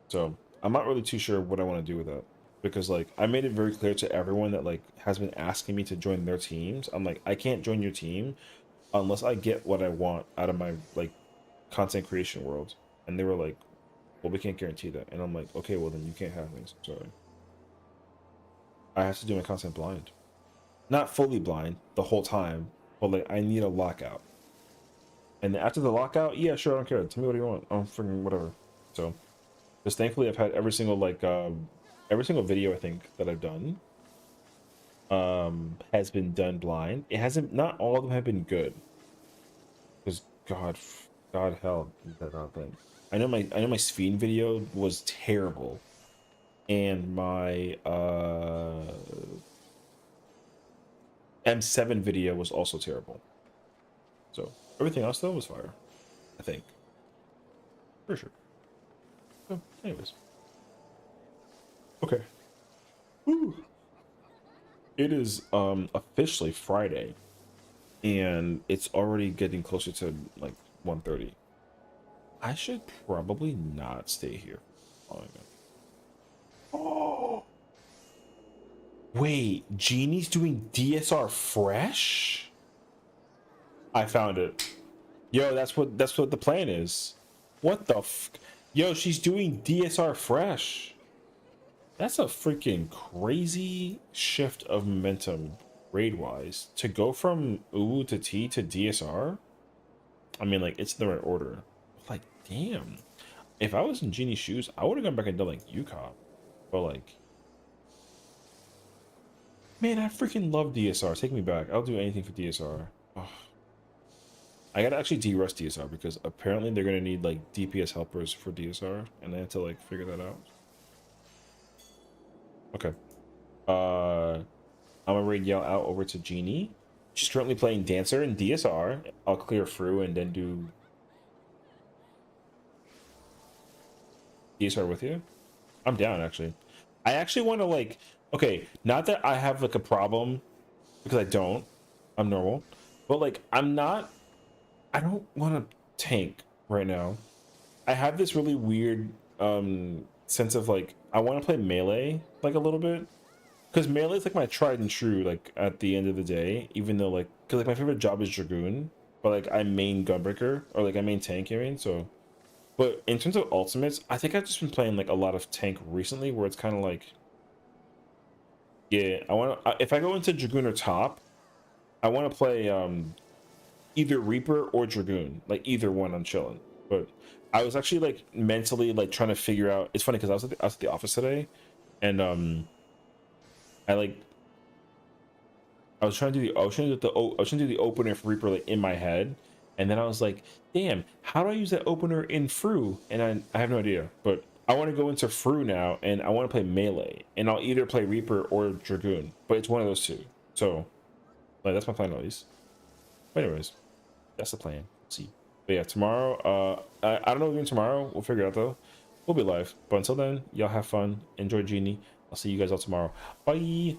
So I'm not really too sure what I want to do with that, because like I made it very clear to everyone that like has been asking me to join their teams. I'm like, I can't join your team unless I get what I want out of my like content creation world. And they were like, well, we can't guarantee that. And I'm like, okay, well then you can't have things. Sorry. I have to do my content blind. Not fully blind the whole time, but like I need a lockout. And after the lockout, yeah, sure, I don't care. Tell me what you want. I'm freaking whatever. So, because thankfully I've had every single video I think that I've done has been done blind. It hasn't. Not all of them have been good. Because God hell that thing. I know my Sessiion video was terrible, and my M7 video was also terrible. So everything else though was fire, I think, for sure. So, anyways, okay. Whew. It is officially Friday, and it's already getting closer to like 1:30. I should probably not stay here. Oh, wait, Jeannie's doing DSR fresh? I found it. Yo, that's what the plan is. What the yo, she's doing DSR fresh. That's a freaking crazy shift of momentum raid wise to go from Uwu to T to DSR. I mean, like, it's in the right order. Like, damn. If I was in Genie's shoes, I would have gone back and done, like, UCOP. But, like... Man, I freaking love DSR. Take me back. I'll do anything for DSR. Ugh. I gotta actually de-rust DSR because apparently they're gonna need, like, DPS helpers for DSR. And I have to, like, figure that out. Okay. I'm gonna raid Yell out over to Genie. She's currently playing Dancer in DSR. I'll clear through and then do DSR with you. I'm down, actually. I actually want to, like, okay, not that I have, like, a problem, because I don't. I'm normal. But, like, I don't want to tank right now. I have this really weird sense of, like, I want to play melee, like, a little bit. Because melee is, like, my tried and true, like, at the end of the day. Even though, like, because, like, my favorite job is Dragoon. But, like, I main Gunbreaker. Or, like, I main tank, I mean, so... But in terms of ultimates, I think I've just been playing, like, a lot of tank recently, where it's kind of like... Yeah, I want to... If I go into Dragoon or top, I want to play, either Reaper or Dragoon. Like, either one, I'm chilling. But I was actually, like, mentally, like, trying to figure out... It's funny, because I was at the office today, and, I was trying to do the opener for Reaper, like, in my head, and then I was like, damn, how do I use that opener in Fru? And I have no idea, but I want to go into Fru now, and I want to play melee, and I'll either play Reaper or Dragoon, but it's one of those two. So, like, that's my plan at least. But anyways, that's the plan. Let's see. But yeah, tomorrow, I don't know what we're doing tomorrow. We'll figure it out though. We'll be live. But until then, y'all have fun. Enjoy Genie. I'll see you guys all tomorrow. Bye.